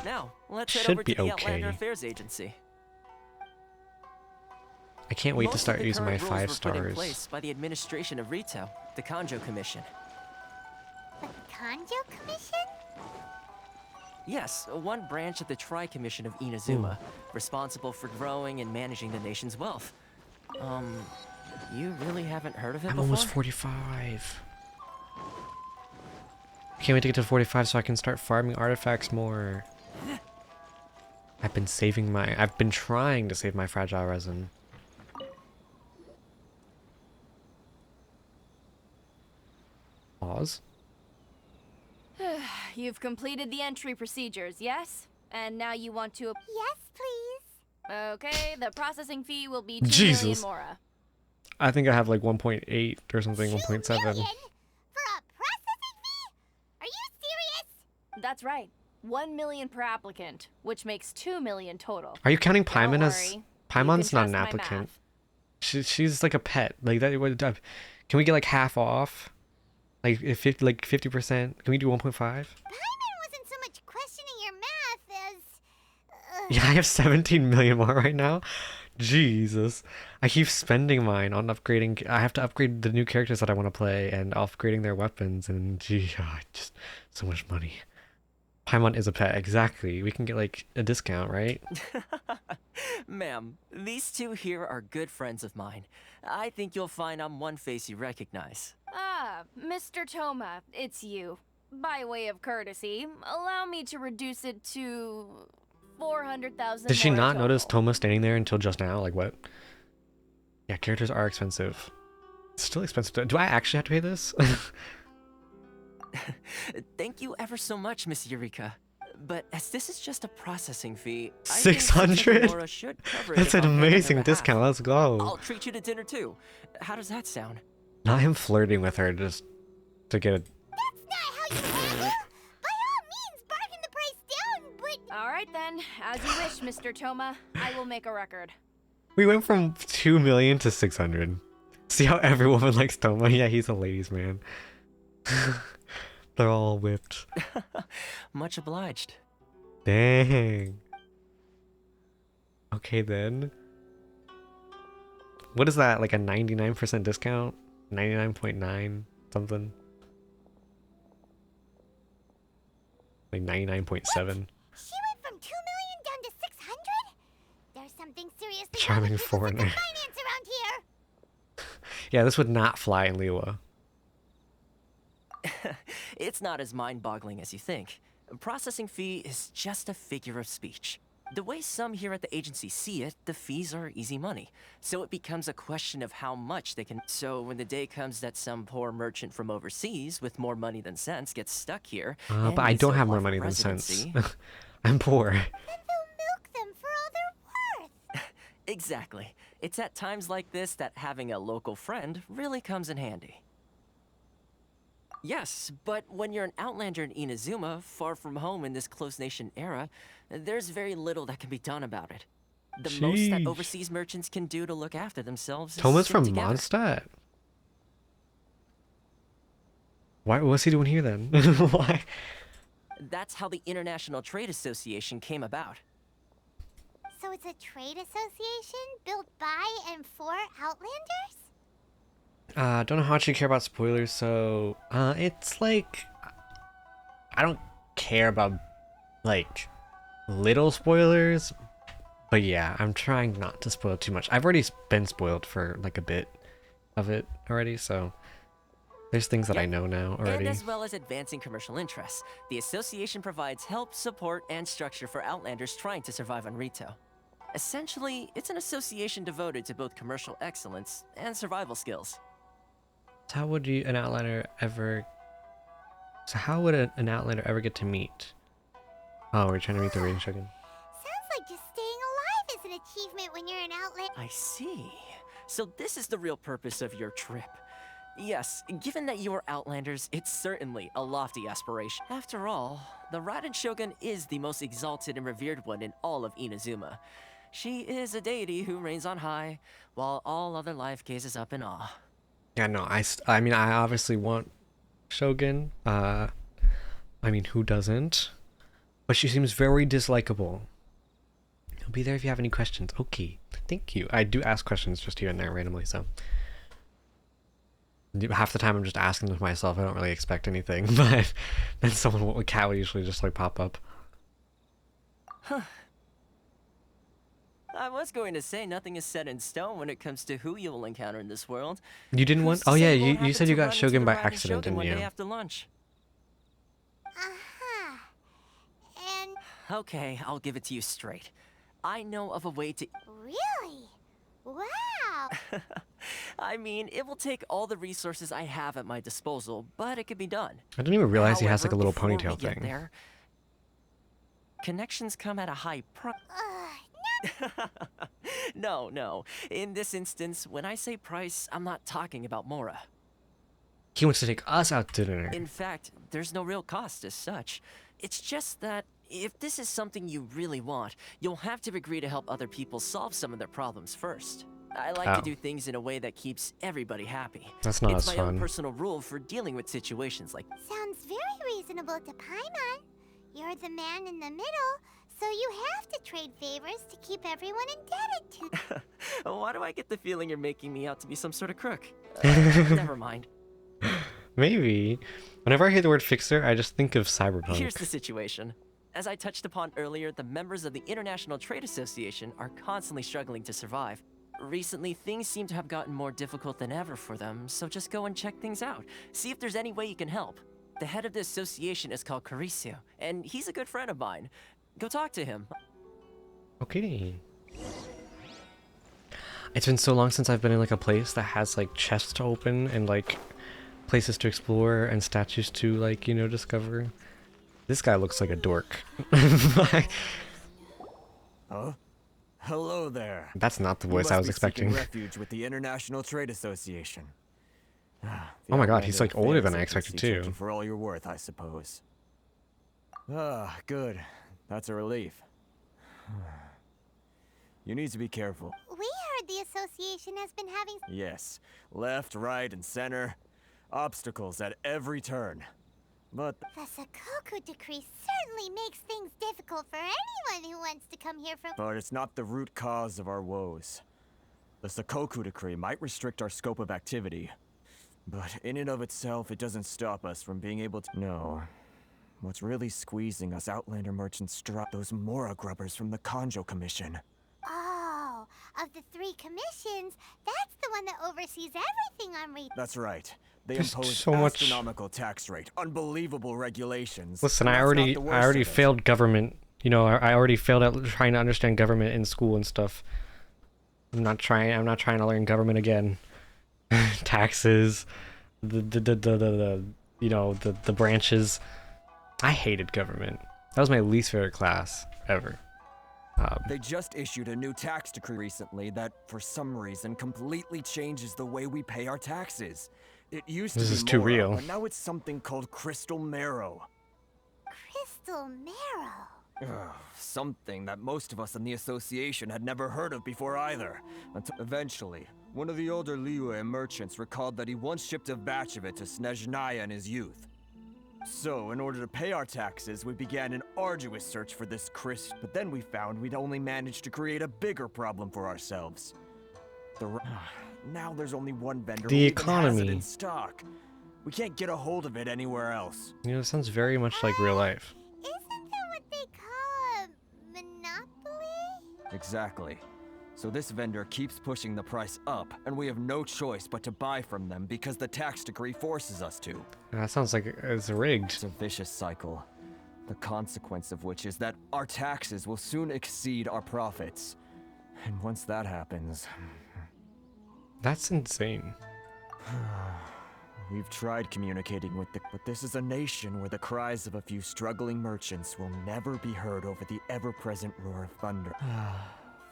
Now, let's head Should over be to the okay. Outlander Affairs Agency. I can't wait to Most start of the using my current 5 rules were put in stars. place by the administration of Rito, the Kanjo Commission. The Kanjo Commission? Yes, one branch of the Tri-Commission of Inazuma, responsible for growing and managing the nation's wealth. You really haven't heard of it I'm before? almost 45. Can't wait to get to 45 so I can start farming artifacts more. I've been trying to save my fragile resin. Pause. You've completed the entry procedures, yes? And now you want to... Yes, please. Okay, the processing fee will be 2 Jesus. million mora. I think I have like 1.8 or something, 1.7. For a processing fee? Are you serious? That's right. 1 million per applicant, which makes 2 million total. Are you counting Don't Paimon as... worry. Paimon's not trust an my applicant. math. She's like a pet. Like that. Can we get like half off? Like if 50%? Can we do 1.5? Paimon wasn't so much questioning your math as... Yeah, I have 17 million more right now. Jesus. I keep spending mine on upgrading. I have to upgrade the new characters that I want to play and upgrading their weapons. And gee, just so much money. Paimon is a pet. Exactly. We can get like a discount, right? Ma'am, these two here are good friends of mine. I think you'll find I'm one face you recognize. Ah, Mr. Toma, it's you. By way of courtesy, allow me to reduce it to 400,000. Did she mora not total. notice Toma standing there until just now? Like what? Yeah, characters are expensive. It's still expensive. Do I actually have to pay this? Thank you ever so much, Miss Eureka. But as this is just a processing fee, I think 600? Laura should cover it That's if an I'm paying on their amazing behalf. discount. Let's go. I'll treat you to dinner too. How does that sound? Not him flirting with her just to get a... All right then, as you wish, Mr. Toma. I will make a record. We went from 2 million to 600. See how every woman likes Toma? Yeah, he's a ladies' man. They're all whipped. Much obliged. Dang. Okay then. What is that? Like a 99% discount? 99.9 something? Like 99.7? She went from 2 million down to 600? There's something seriously Charming wrong with people with the foreigner. finance around here. Yeah, this would not fly in Liyue. It's not as mind-boggling as you think. Processing fee is just a figure of speech. The way some here at the agency see it, the fees are easy money. So it becomes a question of how much they can... So when the day comes that some poor merchant from overseas with more money than sense gets stuck here... But I don't have more money than sense. I'm poor. Then they'll milk them for all they're worth. Exactly. It's at times like this that having a local friend really comes in handy. Yes, but when you're an outlander in Inazuma, far from home in this close nation era, there's very little that can be done about it. The most that Sheesh. overseas merchants can do to look after themselves is Toma's stick from together. Mondstadt? What's he doing here then? Why? That's how the International Trade Association came about. So it's a trade association built by and for Outlanders? Don't know how much you care about spoilers, so it's like I don't care about like little spoilers, but yeah, I'm trying not to spoil too much. I've already been spoiled for like a bit of it already, so there's things that I know now already. And as well as advancing commercial interests, the association provides help, support, and structure for Outlanders trying to survive on Rito. Essentially, it's an association devoted to both commercial excellence and survival skills. So how would an outlander ever? So how would an outlander ever get to meet? Oh, we're trying to meet the Raiden Shogun. Sounds like just staying alive is an achievement when you're an Outlander. I see. So this is the real purpose of your trip. Yes, given that you are Outlanders, it's certainly a lofty aspiration. After all, the Raiden Shogun is the most exalted and revered one in all of Inazuma. She is a deity who reigns on high, while all other life gazes up in awe. Yeah, no, I mean, I obviously want Shogun. I mean, who doesn't? But she seems very dislikable. I'll be there if you have any questions. Okay, thank you. I do ask questions just here and there randomly, so. Half the time I'm just asking them myself. I don't really expect anything, but then a cat will usually just like pop up. Huh. I was going to say nothing is set in stone when it comes to who you will encounter in this world. You didn't want? Who's to Oh say yeah, won't you happen said you to got run into Shogun the by Raiden accident, Shogun didn't one you? day after lunch. Uh-huh. And Okay, I'll give it to you straight. I know of a way to... Really? Wow! I mean, it will take all the resources I have at my disposal, but it can be done. I didn't even realize he has like a little However, before we ponytail get thing. there, connections come at a high price. No. In this instance, when I say price, I'm not talking about Mora. He wants to take us out to dinner. In fact, there's no real cost as such. It's just that if this is something you really want, you'll have to agree to help other people solve some of their problems first. I like to do things in a way that keeps everybody happy. That's not it's as my own fun. personal rule for dealing with situations like... Sounds very reasonable to Paimon. You're the man in the middle, so you have to trade favors to keep everyone indebted to. Why do I get the feeling you're making me out to be some sort of crook? Never mind. Maybe. Whenever I hear the word fixer, I just think of cyberpunk. Here's the situation. As I touched upon earlier, the members of the International Trade Association are constantly struggling to survive. Recently, things seem to have gotten more difficult than ever for them, so just go and check things out. See if there's any way you can help. The head of the association is called Caricio, and he's a good friend of mine. Go talk to him. Okay. It's been so long since I've been in like a place that has like chests to open and like places to explore and statues to like, you know, discover. This guy looks like a dork. Huh? Hello there. That's not the You voice must I was be expecting. seeking refuge with the International Trade Association. The Oh my god, he's Outlander like older Affairs than I expected Agency took too. you for all you're worth, I suppose. Ah, good. That's a relief. You need to be careful. We heard the association has been having... Yes, left, right, and center. Obstacles at every turn. But The Sakoku decree certainly makes things difficult for anyone who wants to come here from... it's not the root cause of our woes. The Sakoku decree might restrict our scope of activity, but in and of itself, it doesn't stop us from being able to... No. What's really squeezing us Outlander merchants those Mora grubbers from the Kanjo Commission. Oh, of the 3 commissions, that's the one that oversees everything I'm reading. That's right. They There's impose so much- astronomical tax rate, unbelievable regulations. Listen, and I that's not already the I worst already of it. failed government. You know, I already failed at trying to understand government in school and stuff. I'm not trying to learn government again. Taxes, the you know, the branches. I hated government. That was my least favorite class ever. They just issued a new tax decree recently that, for some reason, completely changes the way we pay our taxes. It used This to be is too Mora, real. but now it's something called Crystal Marrow. Crystal Marrow. Ugh, something that most of us in the association had never heard of before either. Until eventually, one of the older Liyue merchants recalled that he once shipped a batch of it to Snezhnaya in his youth. So, in order to pay our taxes, we began an arduous search for this but then we found we'd only managed to create a bigger problem for ourselves. Now there's only one vendor The who even has economy. it in stock. We can't get a hold of it anywhere else. You know, it sounds very much like real life. Isn't that what they call a monopoly? Exactly. So this vendor keeps pushing the price up, and we have no choice but to buy from them because the tax decree forces us to. That sounds like it's rigged. It's a vicious cycle. The consequence of which is that our taxes will soon exceed our profits. And once that happens... That's insane. We've tried communicating with but this is a nation where the cries of a few struggling merchants will never be heard over the ever-present roar of thunder.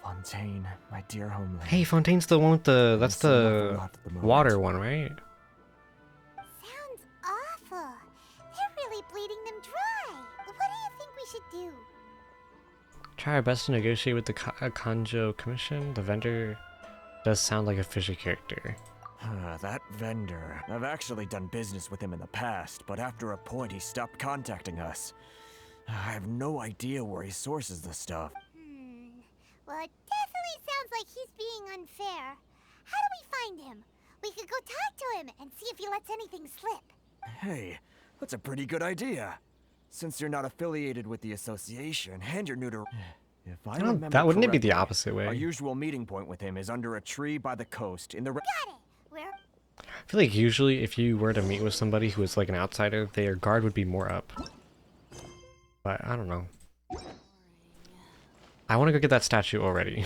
Fontaine, my dear homeland. Hey, Fontaine's the one with the... That's It's an awful the lot at the moment. water one, right? Sounds awful. They're really bleeding them dry. What do you think we should do? Try our best to negotiate with the Kanjo Commission. The vendor does sound like a fishy character. That vendor. I've actually done business with him in the past, but after a point he stopped contacting us. I have no idea where he sources the stuff. Well, it definitely sounds like he's being unfair. How do we find him? We could go talk to him and see if he lets anything slip. Hey, that's a pretty good idea. Since you're not affiliated with the association and you're new to... If I remember that wouldn't it be the correctly, opposite way? Our usual meeting point with him is under a tree by the coast in the... Got it! Where? I feel like usually if you were to meet with somebody who was like an outsider, their guard would be more up. But I don't know. I want to go get that statue already.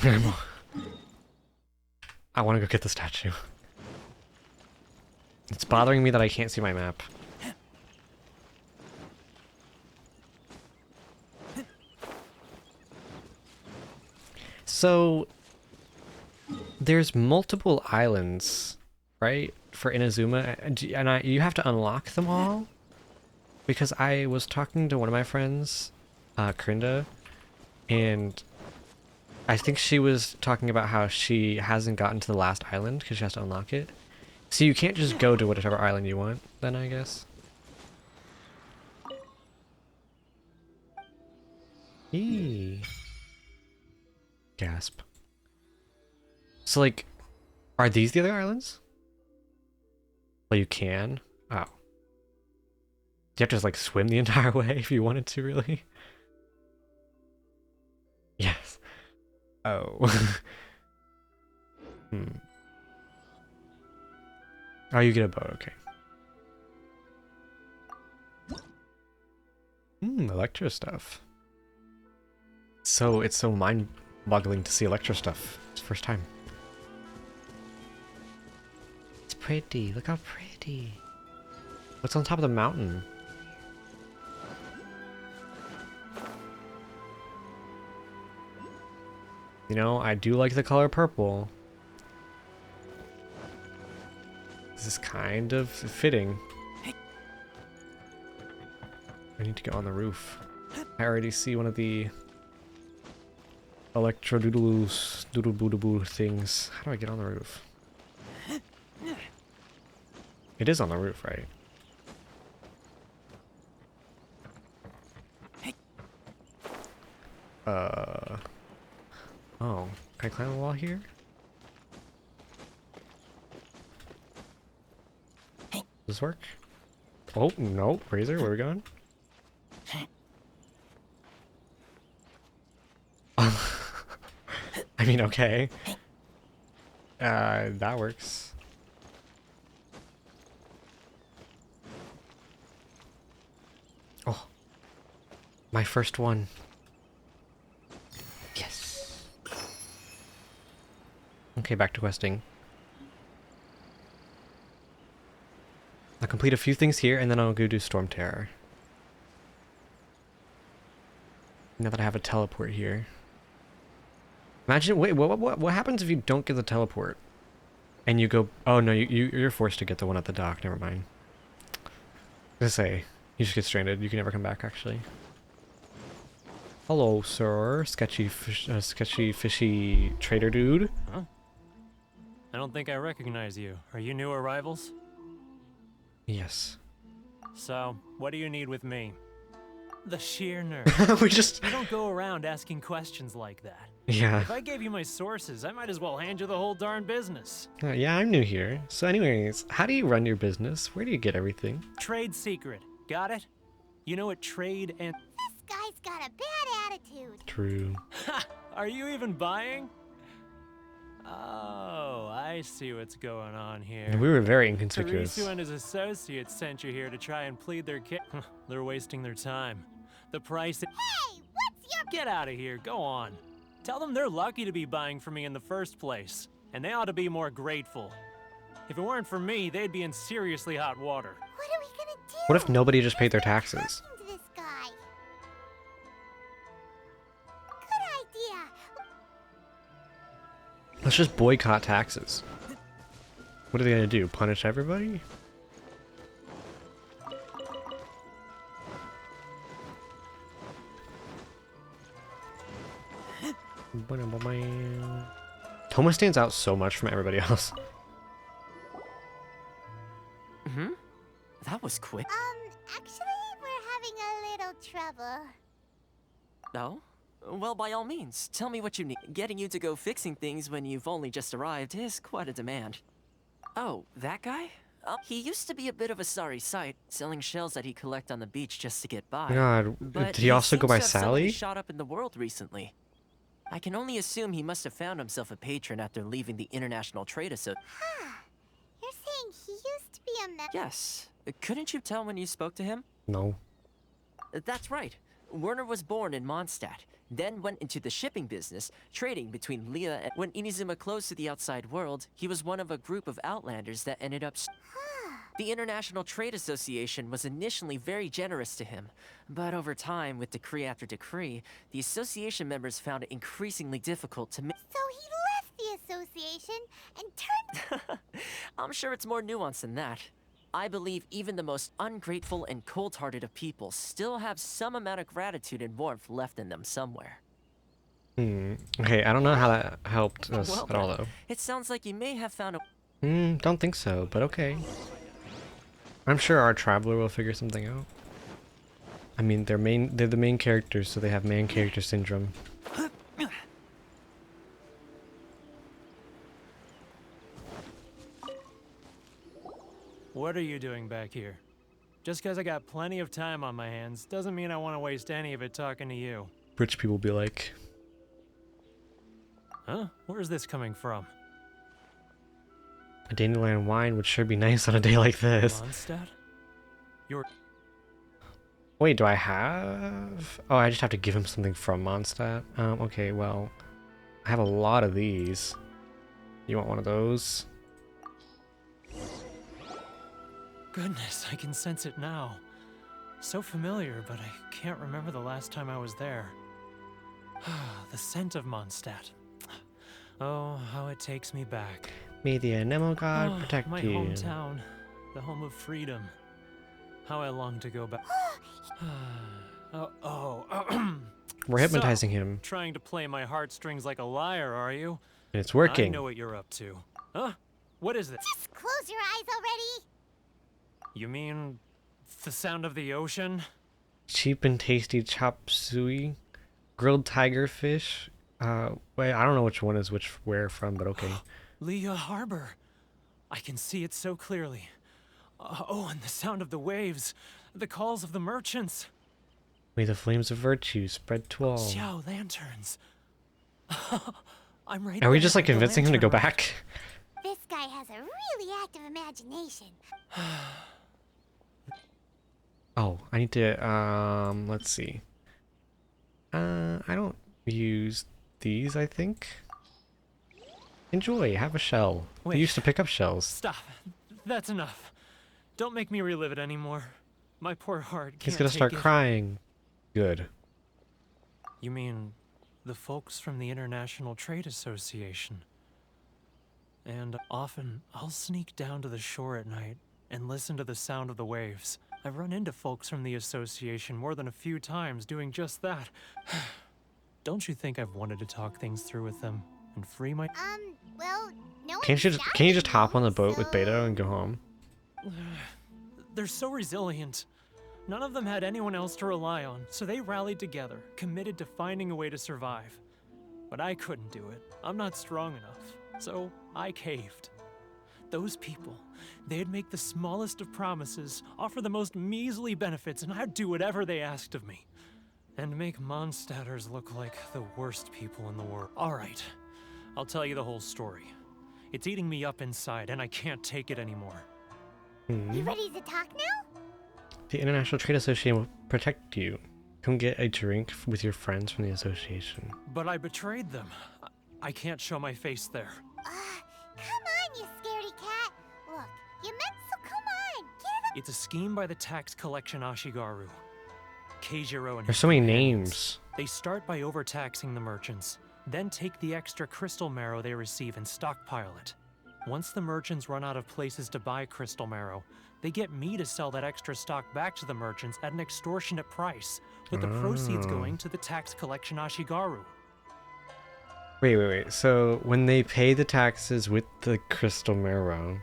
I want to go get the statue. It's bothering me that I can't see my map. So, there's multiple islands, right, for Inazuma, and you have to unlock them all? Because I was talking to one of my friends, Krinda, and I think she was talking about how she hasn't gotten to the last island because she has to unlock it. So you can't just go to whatever island you want, then, I guess. Eee. Gasp. So, like, are these the other islands? Well, you can? Oh. You have to just, like, swim the entire way if you wanted to, really? Yes. Oh. Oh, you get a boat, okay. Electro stuff. So, it's so mind-boggling to see Electro stuff. It's the first time. It's pretty. Look how pretty. What's on top of the mountain? You know, I do like the color purple. This is kind of fitting. I need to get on the roof. I already see one of the electro doodles, doodle boo things. How do I get on the roof? It is on the roof, right? Oh, can I climb a wall here? Does this work? Oh, no. Razor, where are we going? I mean, okay. That works. Oh. My first one. Yes. Okay, back to questing. I'll complete a few things here, and then I'll go do Storm Terror. Now that I have a teleport here. Imagine, wait, what happens if you don't get the teleport? And you go, oh no, you're forced to get the one at the dock, never mind. I was gonna say, you just get stranded, you can never come back, actually. Hello, sir. Sketchy, fishy trader dude. Huh? I don't think I recognize you. Are you new arrivals? Yes. So, what do you need with me? The sheer nerve. We just... You don't go around asking questions like that. Yeah. If I gave you my sources, I might as well hand you the whole darn business. Yeah, I'm new here. So anyways, how do you run your business? Where do you get everything? Trade secret. Got it? You know what trade and... This guy's got a bad attitude. True. Ha! Are you even buying? Oh, I see what's going on here. We were very inconspicuous. Terisu and his associates sent you here to try and plead their case. They're wasting their time. The price... Hey, what's your... Get out of here, go on. Tell them they're lucky to be buying from me in the first place, and they ought to be more grateful. If it weren't for me, they'd be in seriously hot water. What are we gonna do? What if nobody just paid their taxes? To this guy. Good idea. Let's just boycott taxes. What are they gonna do? Punish everybody? Toma stands out so much from everybody else. Mm-hmm. That was quick. Actually, we're having a little trouble. No? Well, by all means, tell me what you need. Getting you to go fixing things when you've only just arrived is quite a demand. Oh, that guy? He used to be a bit of a sorry sight, selling shells that he collect on the beach just to get by. God, but did he also go seems by to have suddenly Sally? shot up in the world recently. I can only assume he must have found himself a patron after leaving the International Trade Association. Huh. You're saying he used to be a member? Yes. Couldn't you tell when you spoke to him? No. That's right. Werner was born in Mondstadt. then went into the shipping business, trading between Leah and... When Inazuma closed to the outside world, he was one of a group of outlanders that ended up... The International Trade Association was initially very generous to him, but over time, with decree after decree, the association members found it increasingly difficult to... So he left the association and turned... I'm sure it's more nuanced than that. I believe even the most ungrateful and cold-hearted of people still have some amount of gratitude and warmth left in them somewhere. Okay, I don't know how that helped us Well at all, then, though. it sounds like you may have found a... Don't think so, but okay. I'm sure our traveler will figure something out. I mean, they're the main characters, so they have main character syndrome. What are you doing back here? Just because I got plenty of time on my hands doesn't mean I want to waste any of it talking to you. Rich people be like, Huh? Where's this coming from? a dandelion wine would sure be nice on a day like this. Mondstadt? You're... Wait, do I have... Oh, I just have to give him something from Mondstadt? Okay, well, I have a lot of these. You want one of those? Goodness, I can sense it now. So familiar, but I can't remember the last time I was there. The scent of Mondstadt. Oh, how it takes me back. May the Anemo God protect my you. hometown, the home of freedom. How I long to go back. We're hypnotizing So, him. Trying to play my heartstrings like a liar, are you? And it's working. I know what you're up to. Huh? What is this? Just close your eyes already! You mean the sound of the ocean? Cheap and tasty chop suey. Grilled tiger fish. Wait, I don't know which one is where from, but okay. Leah Harbor. I can see it so clearly. Oh, and the sound of the waves. The calls of the merchants. May the flames of virtue spread to all. Xiao lanterns. I'm right Are we there just like with the convincing him to go lantern back? This guy has a really active imagination. Oh, I need to, let's see. I don't use these, I think. Enjoy, have a shell. Wait. You used to pick up shells. Stop. That's enough. Don't make me relive it anymore. My poor heart can't He's gonna take start it. crying. Good. You mean the folks from the International Trade Association? And often I'll sneak down to the shore at night and listen to the sound of the waves. I've run into folks from the association more than a few times doing just that. Don't you think I've wanted to talk things through with them and free my... Well, no Can you just hop on the boat with Beto and go home? They're so resilient. None of them had anyone else to rely on, so they rallied together, committed to finding a way to survive. But I couldn't do it. I'm not strong enough, so I caved. Those people, they'd make the smallest of promises, offer the most measly benefits, and I'd do whatever they asked of me. And make Mondstadters look like the worst people in the world. All right, I'll tell you the whole story. It's eating me up inside, and I can't take it anymore. You ready to talk now? The International Trade Association will protect you. Come get a drink with your friends from the association. But I betrayed them. I can't show my face there. Come on, you scaredy cat. Look, you meant so come on. Get it up. It's a scheme by the tax collection Ashigaru. Keijiro and There's so many names. They start by overtaxing the merchants, then take the extra crystal marrow they receive and stockpile it. Once the merchants run out of places to buy crystal marrow, they get me to sell that extra stock back to the merchants at an extortionate price, with the proceeds going to the tax collection Ashigaru. Wait. So when they pay the taxes with the crystal marrow,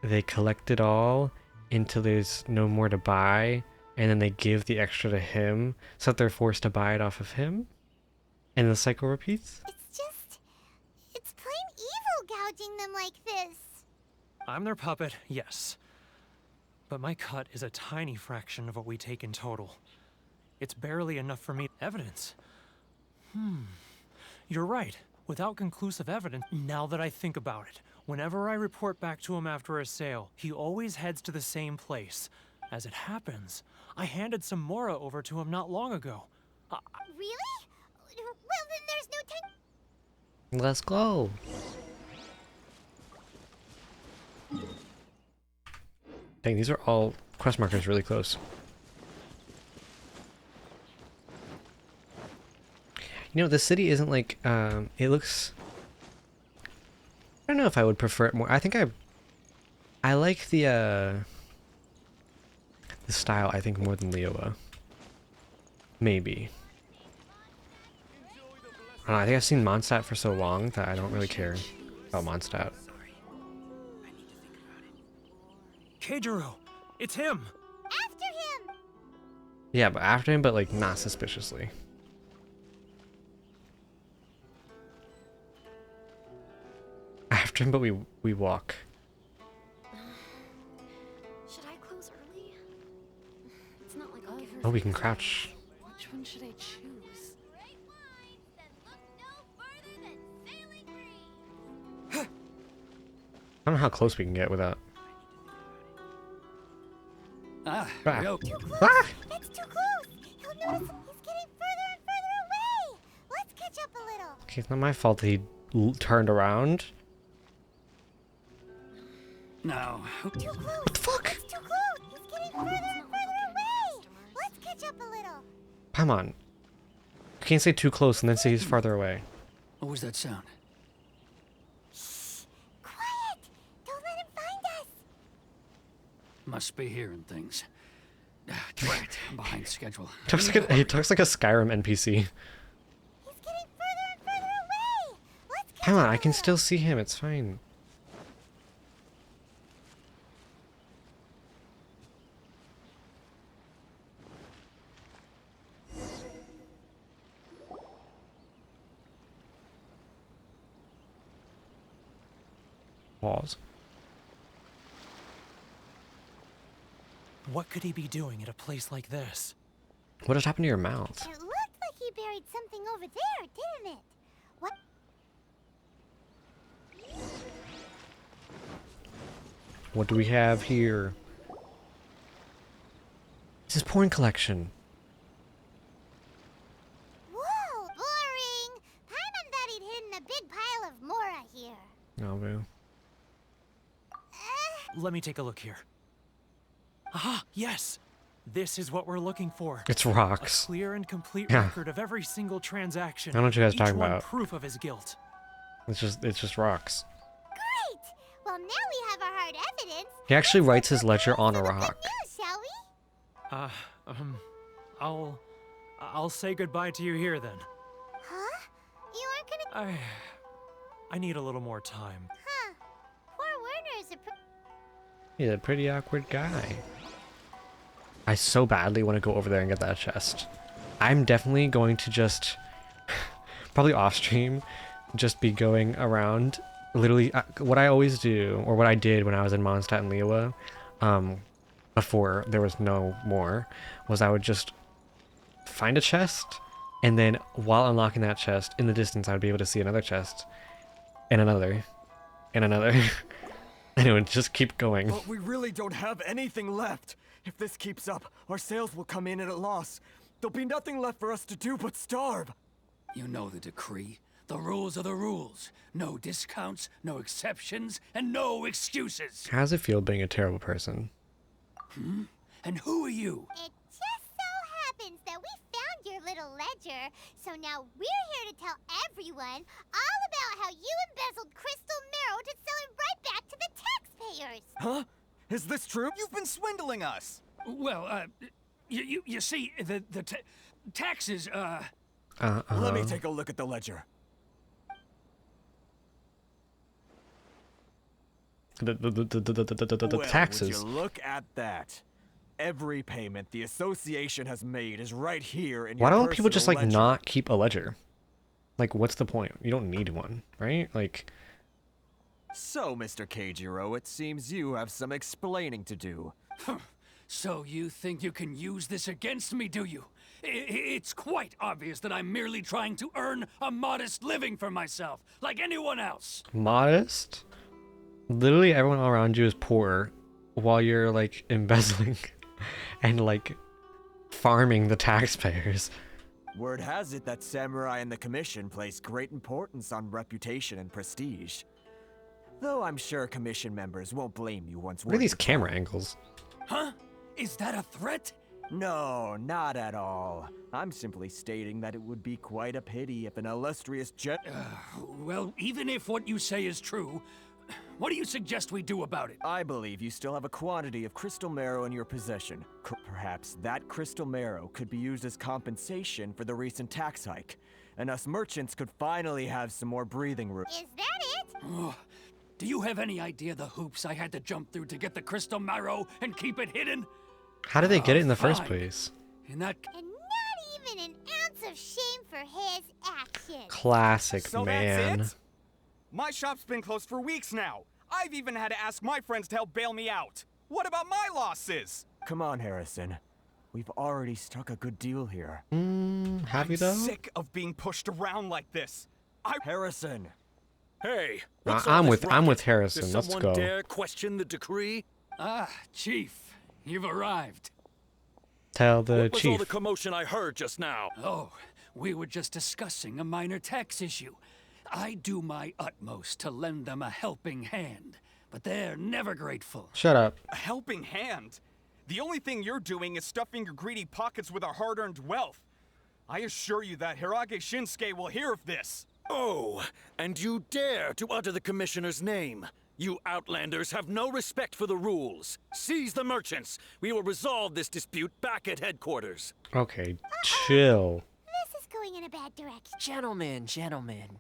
they collect it all until there's no more to buy, and then they give the extra to him, so that they're forced to buy it off of him? And the cycle repeats? It's plain evil gouging them like this. I'm their puppet, yes. But my cut is a tiny fraction of what we take in total. It's barely enough for me. Evidence? You're right. Without conclusive evidence, now that I think about it, whenever I report back to him after a sale, he always heads to the same place. As it happens, I handed some Mora over to him not long ago. Really? then there's no time. Let's go. Dang, these are all quest markers really close. You know, the city isn't like, it looks... I don't know if I would prefer it more. I think I like the style, I think, more than Liyue. Maybe. I don't know, I think I've seen Mondstadt for so long that I don't really care about Mondstadt. Keijiro, it's him! After him! Yeah, but after him, but like not suspiciously. After him, but we walk. Should I close early? It's not like I'll give her. Oh, we can crouch. Which one should I choose? I don't know how close we can get without. Too close! Ah! That's too close! He'll notice he's getting further and further away! Let's catch up a little. Okay, it's not my fault that he turned around. No. Too close! What the fuck? That's too close! He's getting further and further away! Let's catch up a little. Come on. You can't say too close and then say he's farther away. What was that sound? Quiet! Don't let him find us! Must be hearing things. Drat, I'm behind schedule. He talks like a Skyrim NPC. Come on, I can still see him. It's fine. Pause. What could he be doing at a place like this? What just happened to your mouth? It looked like he buried something over there, didn't it? What? What do we have here? This is porn collection. Whoa, boring! Paimon thought he'd hidden a big pile of Mora here. Oh, boo. Let me take a look here. Aha, yes! This is what we're looking for. It's rocks. A clear and complete Yeah. record of every single transaction. I don't know what you guys are each talking one about. proof of his guilt. It's just rocks. Great! Well, now we have our hard evidence. He actually writes his ledger on a rock. News, shall we? I'll say goodbye to you here then. Huh? You aren't gonna... I need a little more time. Huh. Poor Werner is a... He's a pretty awkward guy. I so badly want to go over there and get that chest. I'm definitely going to just, probably off stream, just be going around. Literally, what I always do, or what I did when I was in Mondstadt and Liyue, before there was no more, was I would just find a chest, and then while unlocking that chest, in the distance I would be able to see another chest, and another, and another, and it would just keep going. But we really don't have anything left. If this keeps up, our sales will come in at a loss. There'll be nothing left for us to do but starve. You know the decree. The rules are the rules. No discounts, no exceptions, and no excuses. How does it feel being a terrible person? Hmm? And who are you? It just so happens that we found your little ledger, so now we're here to tell everyone all about how you embezzled crystal marrow to sell it right back to the taxpayers. Huh? Is this true? You've been swindling us. Well, you see, the taxes, Let me take a look at the ledger. The taxes. Would you look at that? Every payment the association has made is right here in your Why don't people just like personal ledger. not keep a ledger? Like, what's the point? You don't need one, right? Like, So, Mr. Keijiro, it seems you have some explaining to do. So you think you can use this against me, do you? It's quite obvious that I'm merely trying to earn a modest living for myself, like anyone else. modest? Literally everyone around you is poor while you're like embezzling and like farming the taxpayers. Word has it that samurai and the commission place great importance on reputation and prestige. Though I'm sure commission members won't blame you once What are word these gets camera out. angles? Huh? Is that a threat? No, not at all. I'm simply stating that it would be quite a pity if an illustrious Well, even if what you say is true, what do you suggest we do about it? I believe you still have a quantity of crystal marrow in your possession. Perhaps that crystal marrow could be used as compensation for the recent tax hike, and us merchants could finally have some more breathing room. Is that it? Oh, do you have any idea the hoops I had to jump through to get the crystal marrow and keep it hidden? How did they get it in the Fine. first place? In that... And not even an ounce of shame for his actions. Classic, So man. that's it? My shop's been closed for weeks now. I've even had to ask my friends to help bail me out. What about my losses? Come on, Harrison. We've already struck a good deal here. Have you though? I'm sick of being pushed around like this. Harrison. Hey, I'm with Harrison. Does Let's someone go. dare question the decree? Ah, Chief, you've arrived. Tell the What was all chief. the commotion I heard just now? Oh, we were just discussing a minor tax issue. I do my utmost to lend them a helping hand, but they're never grateful. Shut up. A helping hand? The only thing you're doing is stuffing your greedy pockets with our hard-earned wealth. I assure you that Hirage Shinsuke will hear of this. Oh, and you dare to utter the commissioner's name. You outlanders have no respect for the rules. Seize the merchants. We will resolve this dispute back at headquarters. Okay, chill. This is going in a bad direction. Gentlemen,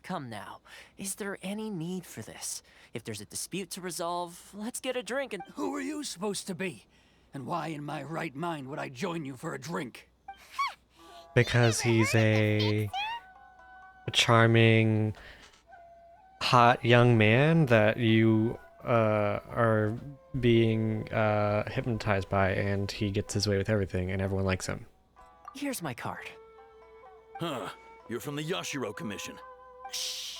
come now. Is there any need for this? If there's a dispute to resolve, let's get a drink and... Who are you supposed to be? And why in my right mind would I join you for a drink? Because he's a charming, hot young man that you are being hypnotized by, and he gets his way with everything, and everyone likes him. Here's my card. Huh. You're from the Yashiro Commission. Shh.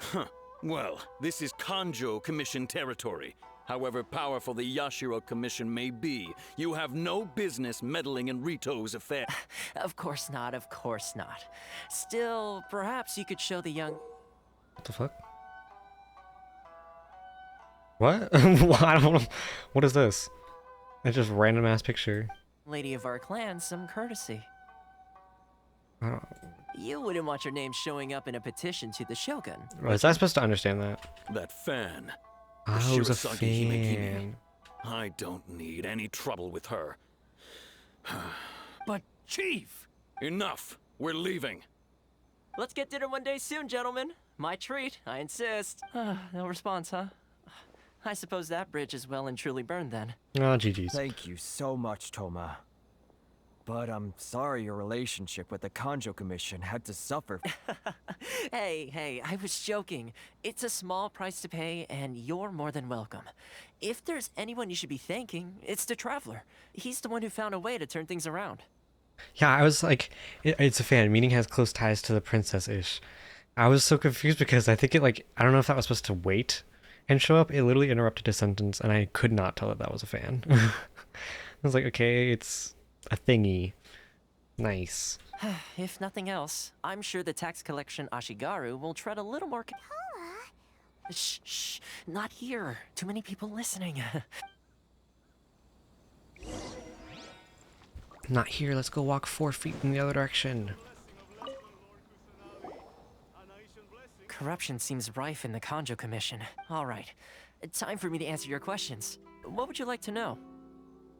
Huh. Well, this is Kanjo Commission territory. However powerful the Yashiro Commission may be, you have no business meddling in Rito's affairs. Of course not. Still, perhaps you could show the young... What the fuck? What? I don't know. What is this? It's just random ass picture. lady of our clan some courtesy. I don't... You wouldn't want your name showing up in a petition to the Shogun. Was I supposed to understand that? That fan. I was a Shirasagi Himegimi. fan. I don't need any trouble with her. But, Chief! Enough! We're leaving. Let's get dinner one day soon, gentlemen. My treat, I insist. No response, huh? I suppose that bridge is well and truly burned then. Oh, GG's. Thank you so much, Toma. But I'm sorry your relationship with the Kanjo Commission had to suffer. Hey, I was joking. It's a small price to pay, and you're more than welcome. If there's anyone you should be thanking, it's the Traveler. He's the one who found a way to turn things around. Yeah, I was like, it's a fan, meaning has close ties to the princess-ish. I was so confused because I think it like, I don't know if that was supposed to wait and show up. It literally interrupted his sentence and I could not tell that was a fan. I was like, okay, it's a thingy. Nice. If nothing else, I'm sure the tax collection Ashigaru will tread a little more... Shh, not here. Too many people listening. Not here, let's go walk 4 feet in the other direction. Corruption seems rife in the Kanjo Commission. Alright, time for me to answer your questions. What would you like to know?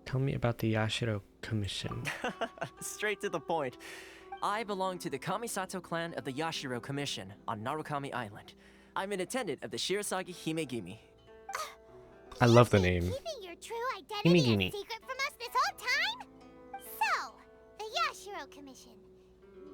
Tell me about the Yashiro Commission. Straight to the point. I belong to the Kamisato clan of the Yashiro Commission on Narukami Island. I'm an attendant of the Shirasagi Himegimi. I love the name. Keeping your true identity Himegimi. a secret from us this whole time? So, the Yashiro Commission.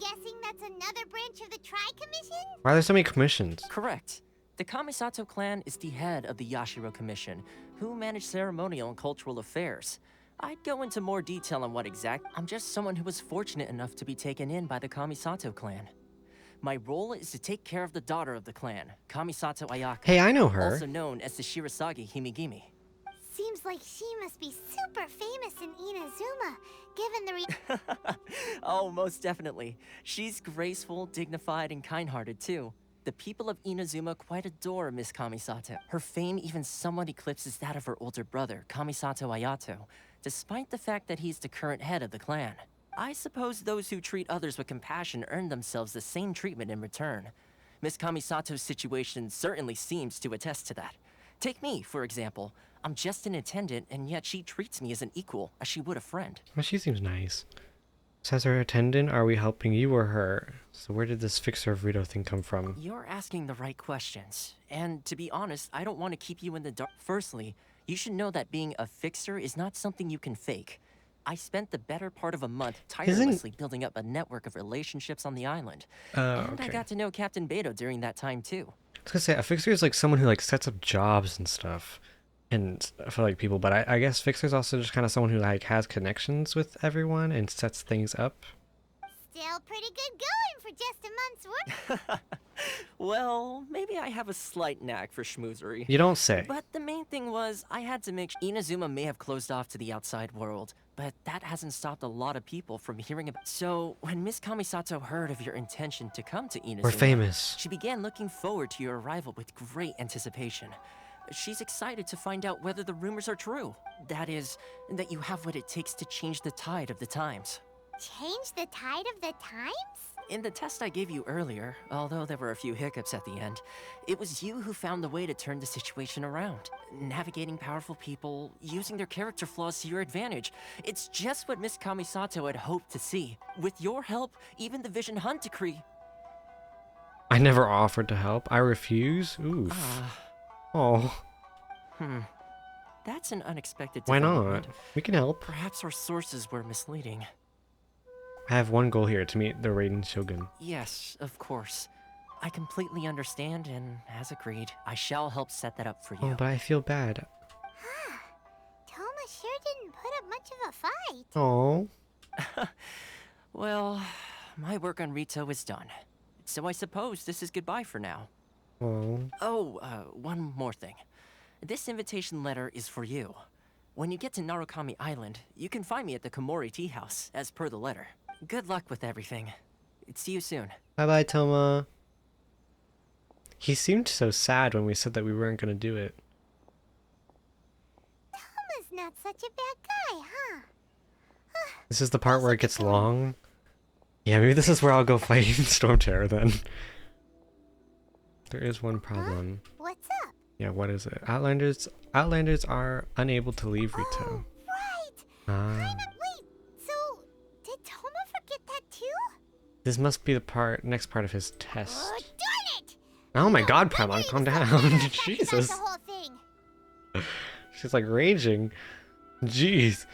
Guessing that's another branch of the Tri-Commission? Why are there so many commissions? Correct. The Kamisato clan is the head of the Yashiro Commission, who manage ceremonial and cultural affairs. I'd go into more detail on what exact... I'm just someone who was fortunate enough to be taken in by the Kamisato clan. My role is to take care of the daughter of the clan, Kamisato Ayaka. Hey, I know her. Also known as the Shirasagi Himegimi. Seems like she must be super famous in Inazuma, given the Oh, most definitely. She's graceful, dignified, and kind-hearted too. The people of Inazuma quite adore Miss Kamisato. Her fame even somewhat eclipses that of her older brother, Kamisato Ayato, despite the fact that he's the current head of the clan. I suppose those who treat others with compassion earn themselves the same treatment in return. Miss Kamisato's situation certainly seems to attest to that. Take me, for example. I'm just an attendant, and yet she treats me as an equal, as she would a friend. Well, she seems nice. Says her attendant, are we helping you or her? So where did this fixer of Rito thing come from? You're asking the right questions. And to be honest, I don't want to keep you in the dark. Firstly, you should know that being a fixer is not something you can fake. I spent the better part of a month tirelessly building up a network of relationships on the island. And I got to know Captain Beto during that time too. I was gonna say, a fixer is like someone who like sets up jobs and stuff. And for like people, but I guess fixer's also just kind of someone who like has connections with everyone and sets things up. Still pretty good going for just a month's work. Well, maybe I have a slight knack for schmoozery. You don't say. But the main thing was, I had to make Inazuma may have closed off to the outside world, but that hasn't stopped a lot of people from hearing about. So, when Miss Kamisato heard of your intention to come to Inazuma, We're famous. She began looking forward to your arrival with great anticipation. She's excited to find out whether the rumors are true. That is, that you have what it takes to change the tide of the times. Change the tide of the times? In the test I gave you earlier, although there were a few hiccups at the end, it was you who found the way to turn the situation around. Navigating powerful people, using their character flaws to your advantage. It's just what Miss Kamisato had hoped to see. With your help, even the Vision Hunt decree. I never offered to help. I refuse. Oof. Oh. That's an unexpected Why development. not? We can help. Perhaps our sources were misleading. I have one goal here, to meet the Raiden Shogun. Yes, of course. I completely understand, and as agreed, I shall help set that up for you. Oh, but I feel bad. Toma sure didn't put up much of a fight. Oh. Well, my work on Rito is done. So I suppose this is goodbye for now. Oh. One more thing. This invitation letter is for you. When you get to Narukami Island, you can find me at the Komori Tea House, as per the letter. Good luck with everything. See you soon. Bye-bye, Toma. He seemed so sad when we said that we weren't going to do it. Toma's not such a bad guy, huh? This is the part where it gets long. Yeah, maybe this is where I'll go fight Storm Terror then. There is one problem. What's up? Yeah, what is it? Outlanders are unable to leave Rito. Right. Wait, so did Toma forget that too? This must be the next part of his test. Darn it! Oh my god, Paimon, calm down. Jesus. That's the whole thing. She's like raging. Jeez.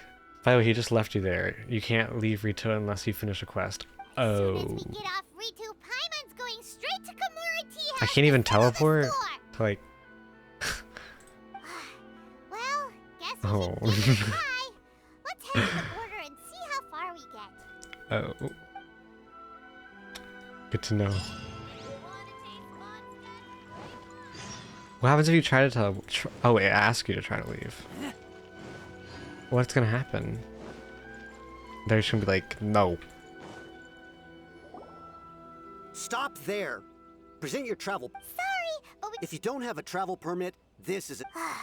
By the way, he just left you there. You can't leave Rito unless you finish a quest. Oh. As we get off Rito, Paimon's going straight to Komori Tea House. I can't even teleport to like. Well, guess we Oh. should give it a try. Let's head to the border and see how far we get. Oh. Good to know. What happens if you try to oh wait, I ask you to try to leave. What's gonna happen? They're just gonna be like, no. Stop there. Present your travel. Sorry, but If you don't have a travel permit, this is a... Traveler,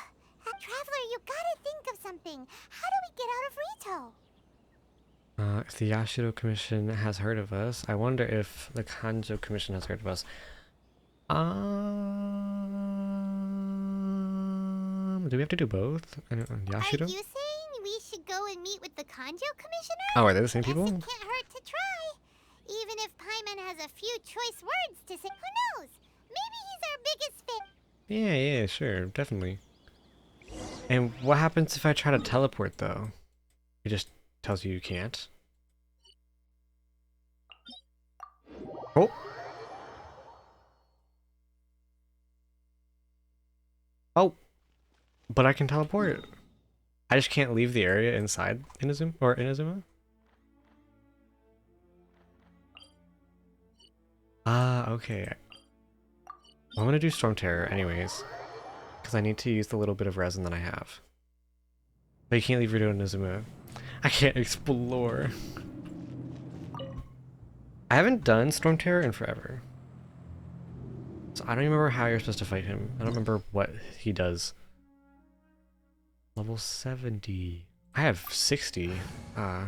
you gotta think of something. How do we get out of Rito? If the Yashido Commission has heard of us, I wonder if the Kanjo Commission has heard of us. Do we have to do both? Yashido? Are you saying we should go and meet with the Kanjo Commissioner? Oh, are they the same people? It can't hurt to try. Even if Paimon has a few choice words to say, who knows? Maybe he's our biggest fan. Yeah, sure, definitely. And what happens if I try to teleport, though? It just tells you you can't. Oh! Oh! But I can teleport. I just can't leave the area inside Inazuma? Ah, okay. I'm gonna do Storm Terror anyways, because I need to use the little bit of resin that I have. But you can't leave Rudo and Inazuma. I can't explore. I haven't done Storm Terror in forever. So I don't even remember how you're supposed to fight him. I don't remember what he does. Level 70. I have 60. I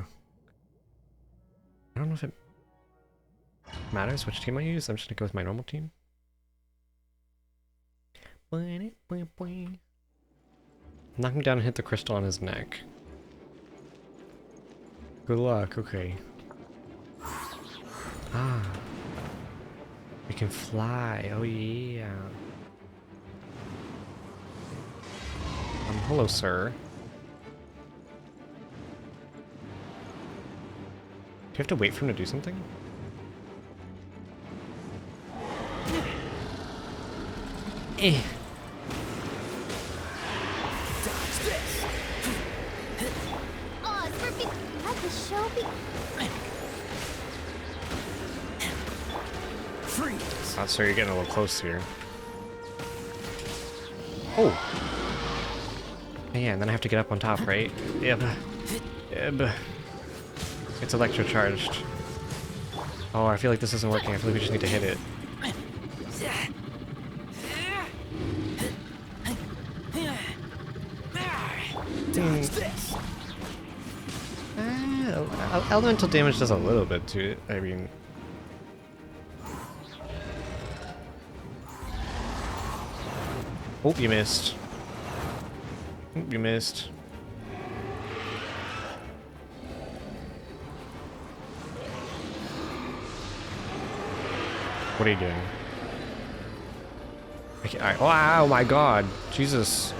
don't know if it matters which team I use. I'm just gonna go with my normal team. Knock him down and hit the crystal on his neck. Good luck, okay. Ah. We can fly, oh yeah. Hello, sir. Do you have to wait for him to do something? Eh. Oh, it's perfect. Let the show be. Freeze. Oh, so you're getting a little close here. Oh. Yeah, and then I have to get up on top, right? Yep. Yep. It's electrocharged. Oh, I feel like this isn't working. I feel like we just need to hit it. Elemental damage does a little bit to it. I mean... Oh, you missed. Oh, you missed. What are you doing? Oh my god. Jesus.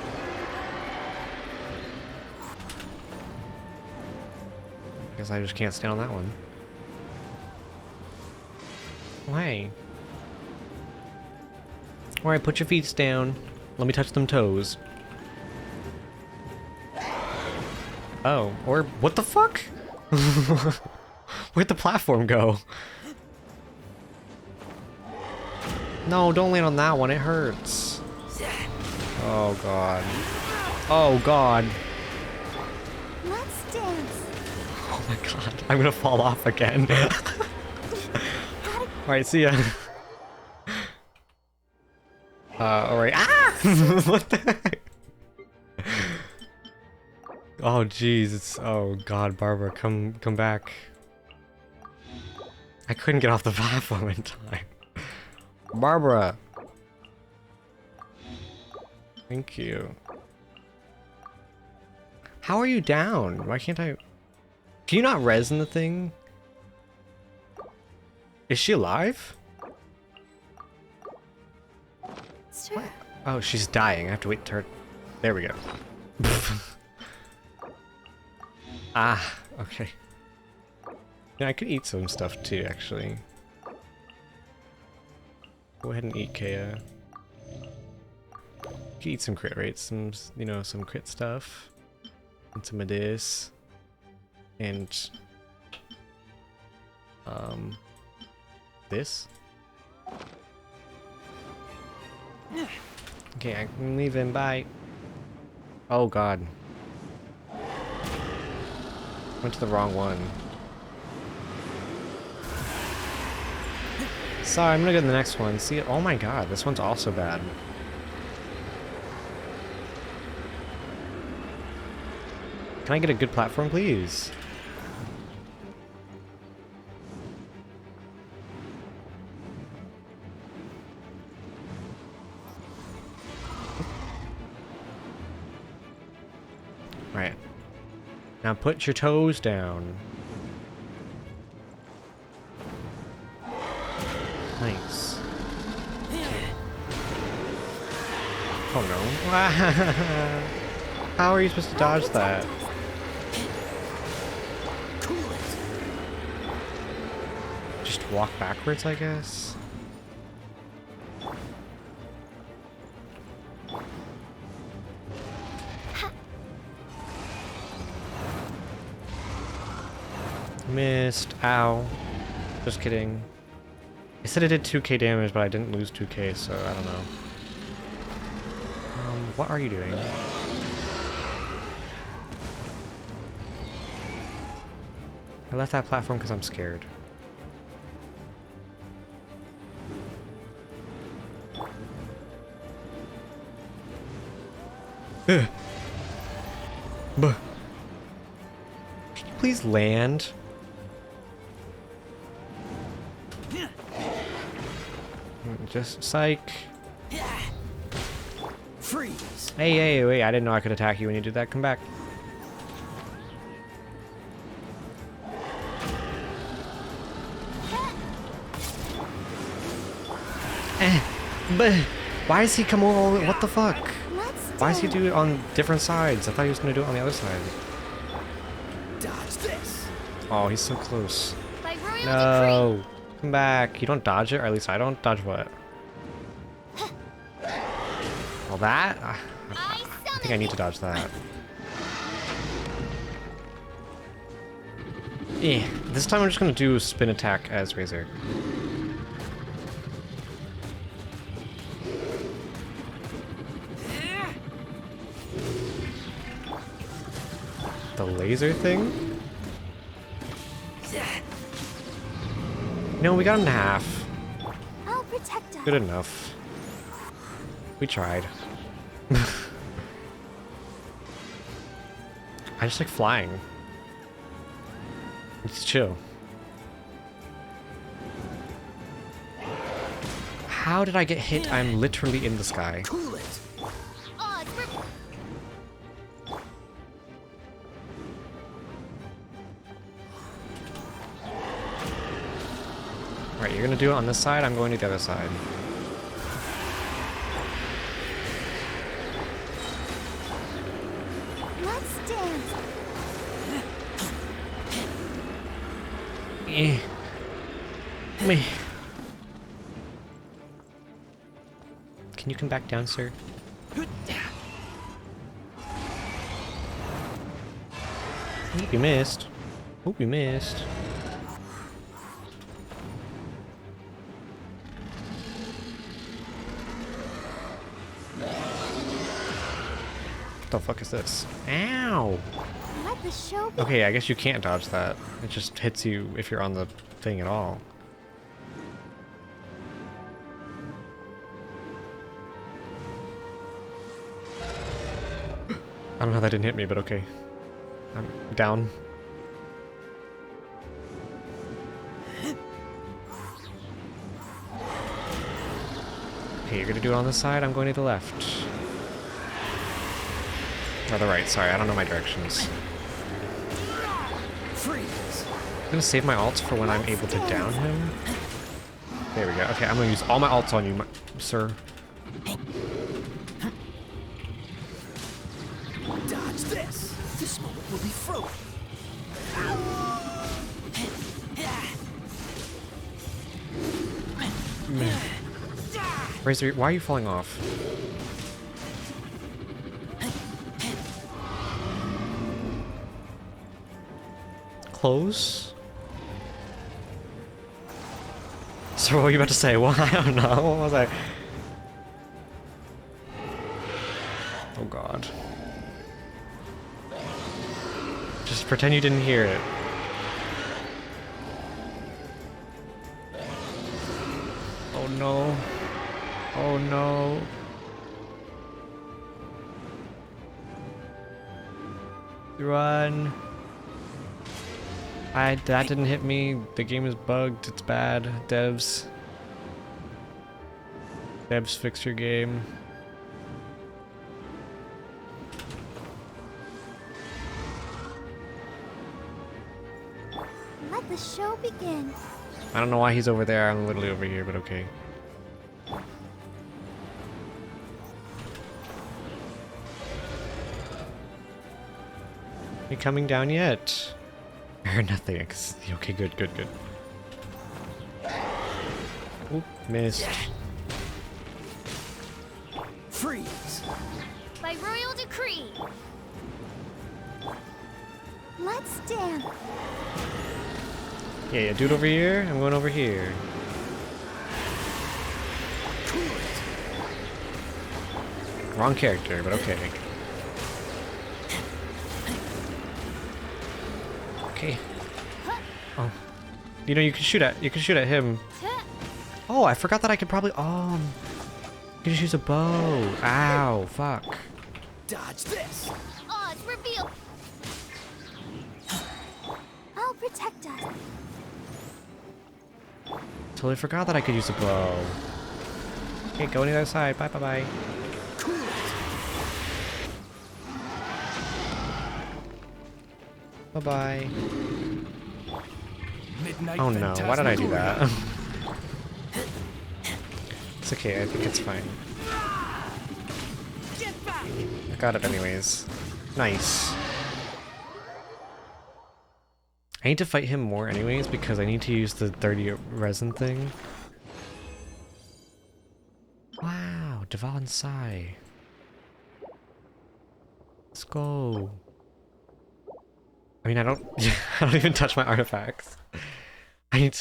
Guess I just can't stand on that one. Oh, hey. Alright, put your feet down. Let me touch them toes. Oh, or what the fuck? Where'd the platform go? No, don't land on that one, it hurts. Oh god. Oh god. Let's dance. Oh my god, I'm gonna fall off again. Alright, see ya. Alright. Ah! What the heck? Oh jeez, it's oh god, Barbara, come back. I couldn't get off the platform in time. Barbara! Thank you. How are you down? Why can't I... Can you not res in the thing? Is she alive? Sure. Oh, she's dying. I have to wait to her... There we go. Ah, okay. Yeah, I could eat some stuff too, actually. Go ahead and eat Kea. You can eat some crit rates, some, you know, some crit stuff. And some of this. And... this? Okay, I'm leaving, bye. Oh god. Went to the wrong one. Sorry, I'm gonna go to the next one. See, oh my god, this one's also bad. Can I get a good platform, please? Right. Now put your toes down. Nice. Oh no. How are you supposed to dodge that? Just walk backwards, I guess? Missed. Ow. Just kidding. I said it did 2k damage, but I didn't lose 2k, so I don't know. What are you doing? I left that platform because I'm scared. Ugh. Buh. Can you please land? Just psych. Freeze. Hey, wait, I didn't know I could attack you when you did that. Come back. But why does he come over? What the fuck? Why does he do it on different sides? I thought he was gonna do it on the other side. Dodge this. Oh, he's so close. By royal No, come back. You don't dodge it, or at least I don't. Dodge what? Well, that? I think I need to dodge that. This time I'm just gonna do spin attack as Razor. The laser thing? No, we got him in half. I'll protect us. Good enough. We tried. I just like flying. It's chill. How did I get hit? I'm literally in the sky. Cool it. Right, you're gonna do it on this side, I'm going to the other side. Let's dance. Me. Can you come back down, sir? Oop, you missed. Oop, you missed. What the fuck is this? Ow! Let the show begin. Okay, I guess you can't dodge that. It just hits you if you're on the thing at all. I don't know how that didn't hit me, but okay. I'm down. Okay, you're gonna do it on this side, I'm going to the left. Or the right, sorry, I don't know my directions. Freeze. I'm gonna save my ults for when I'm able to down him. There we go. Okay, I'm gonna use all my ults on you, sir. Dodge this. This moment will be frozen. Razor, why are you falling off? Close? So what were you about to say? Well, I don't know. What was I? Oh god. Just pretend you didn't hear it. Oh no. Oh no. Run. That didn't hit me. The game is bugged. It's bad. Devs. Devs, fix your game. Let the show begin. I don't know why he's over there. I'm literally over here, but okay. You coming down yet? I heard nothing. Okay, good. Oop, missed. Freeze. By royal decree. Let's dance. Yeah, dude over here. I'm going over here. Wrong character, but okay. Okay. Oh. You know, you can shoot at him. Oh, I forgot that I could probably, you can just use a bow. Ow, fuck. Dodge this. Oh, it's revealed. I'll protect us. Totally forgot that I could use a bow. Okay, go on the other side. Bye, bye, bye. Bye, bye. Midnight Oh no, why did I do that? It's okay, I think it's fine. I got it anyways. Nice. I need to fight him more anyways because I need to use the 30 resin thing. Wow, Devon Sai. Let's go. I mean, I don't even touch my artifacts. I'm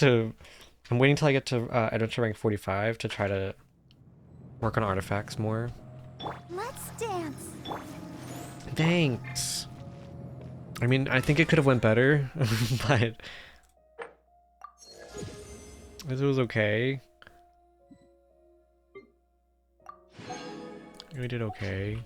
waiting till I get to editor rank 45 to try to work on artifacts more. Let's dance. Thanks. I mean, I think it could have went better, but it was okay. We did okay.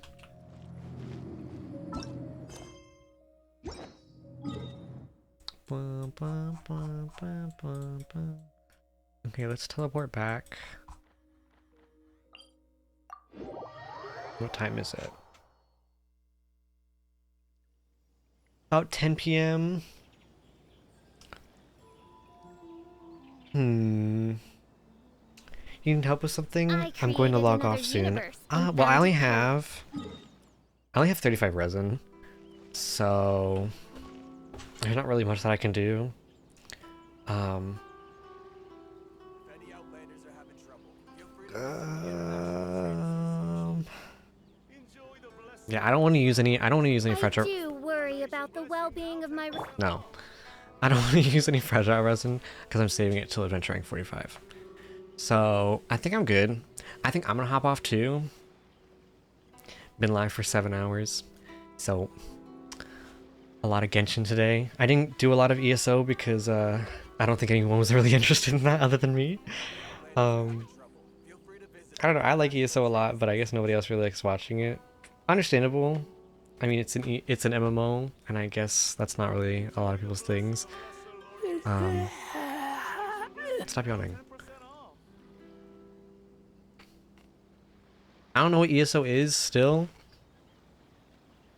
Okay, let's teleport back. What time is it? About 10 p.m. You need help with something? I'm going to log off soon. Well, I only have 35 resin, so there's not really much that I can do. Yeah, I don't want to use any. I don't want to use any fragile. I do worry about the well-being of my. No, I don't want to use any fragile resin because I'm saving it till adventure rank 45. So I think I'm good. I think I'm gonna hop off too. Been live for 7 hours, so a lot of Genshin today. I didn't do a lot of ESO because I don't think anyone was really interested in that other than me. I don't know. I like ESO a lot, but I guess nobody else really likes watching it. Understandable. I mean, it's an MMO, and I guess that's not really a lot of people's things. Stop yawning. I don't know what ESO is still.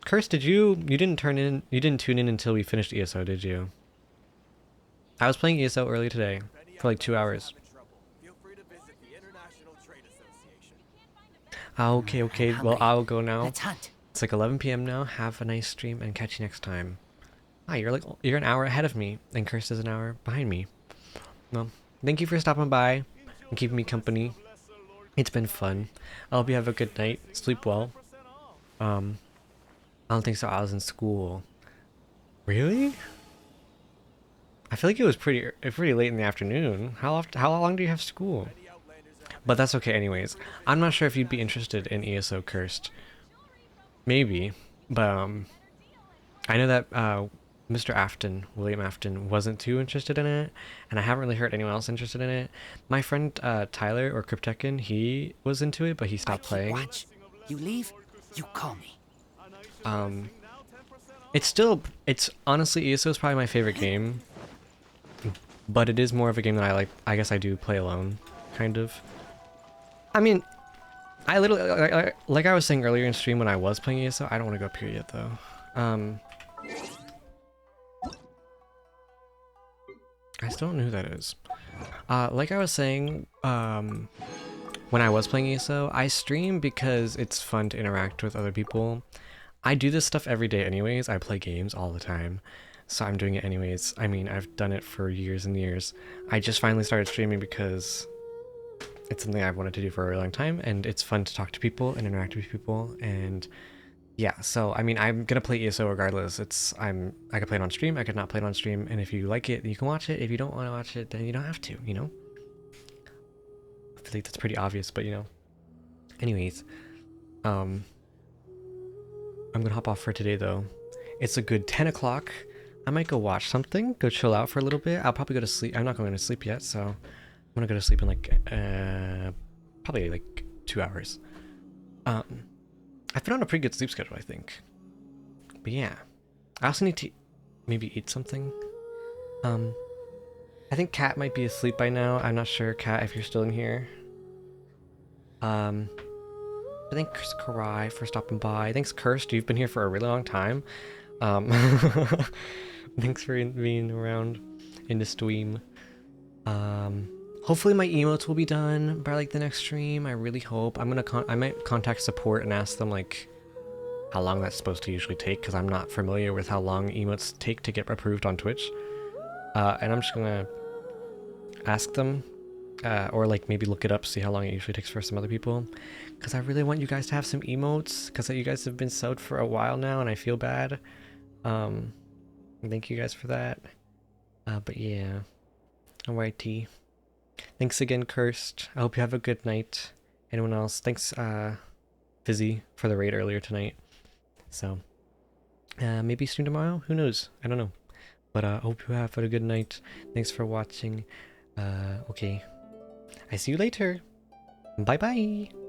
Curse, you didn't tune in until we finished ESO, did you? I was playing ESO early today for like 2 hours. Okay, well, I'll go now. Let's hunt. It's like 11 p.m. now. Have a nice stream and catch you next time. Ah, you're an hour ahead of me, and Curse is an hour behind me. Well, thank you for stopping by and keeping me company. It's been fun. I hope you have a good night. Sleep well. I don't think so. I was in school. Really? I feel like it was pretty late in the afternoon. How long do you have school? But that's okay anyways. I'm not sure if you'd be interested in ESO Cursed. Maybe. But I know that William Afton wasn't too interested in it, and I haven't really heard anyone else interested in it. My friend Tyler or Cryptekin, he was into it, but he stopped playing. Watch. You leave, you call me. It's honestly, ESO is probably my favorite game, but it is more of a game that I like. I guess I do play alone, kind of. I mean, I literally, like I was saying earlier in stream when I was playing ESO, I don't want to go up here yet though. I still don't know who that is. Like I was saying, when I was playing ESO, I stream because it's fun to interact with other people. I do this stuff every day anyways. I play games all the time, so I'm doing it anyways. I mean, I've done it for years and years. I just finally started streaming because it's something I've wanted to do for a really long time, and it's fun to talk to people and interact with people, and yeah, so I mean, I'm gonna play ESO regardless. I could play it on stream, I could not play it on stream, and if you like it, you can watch it. If you don't want to watch it, then you don't have to, you know? I feel like that's pretty obvious, but you know. Anyways, I'm gonna hop off for today though. It's a good 10 o'clock. I might go watch something, go chill out for a little bit. I'll probably go to sleep. I'm not going to sleep yet, so I'm gonna go to sleep in like probably like 2 hours. I've been on a pretty good sleep schedule, I think. But yeah, I also need to maybe eat something. I think Kat might be asleep by now. I'm not sure, Kat, if you're still in here. Thanks, Karai, for stopping by. Thanks, Kirst. You've been here for a really long time. Thanks for being around in the stream. Hopefully my emotes will be done by like the next stream. I really hope. I might contact support and ask them like how long that's supposed to usually take, because I'm not familiar with how long emotes take to get approved on Twitch. And I'm just gonna ask them, or like maybe look it up, see how long it usually takes for some other people, because I really want you guys to have some emotes, because you guys have been subbed for a while now and I feel bad. Thank you guys for that. But yeah, alrighty. Thanks again, Cursed. I hope you have a good night. Anyone else? Thanks, Fizzy, for the raid earlier tonight. So, maybe stream tomorrow? Who knows? I don't know. But I hope you have a good night. Thanks for watching. Okay. I see you later. Bye-bye.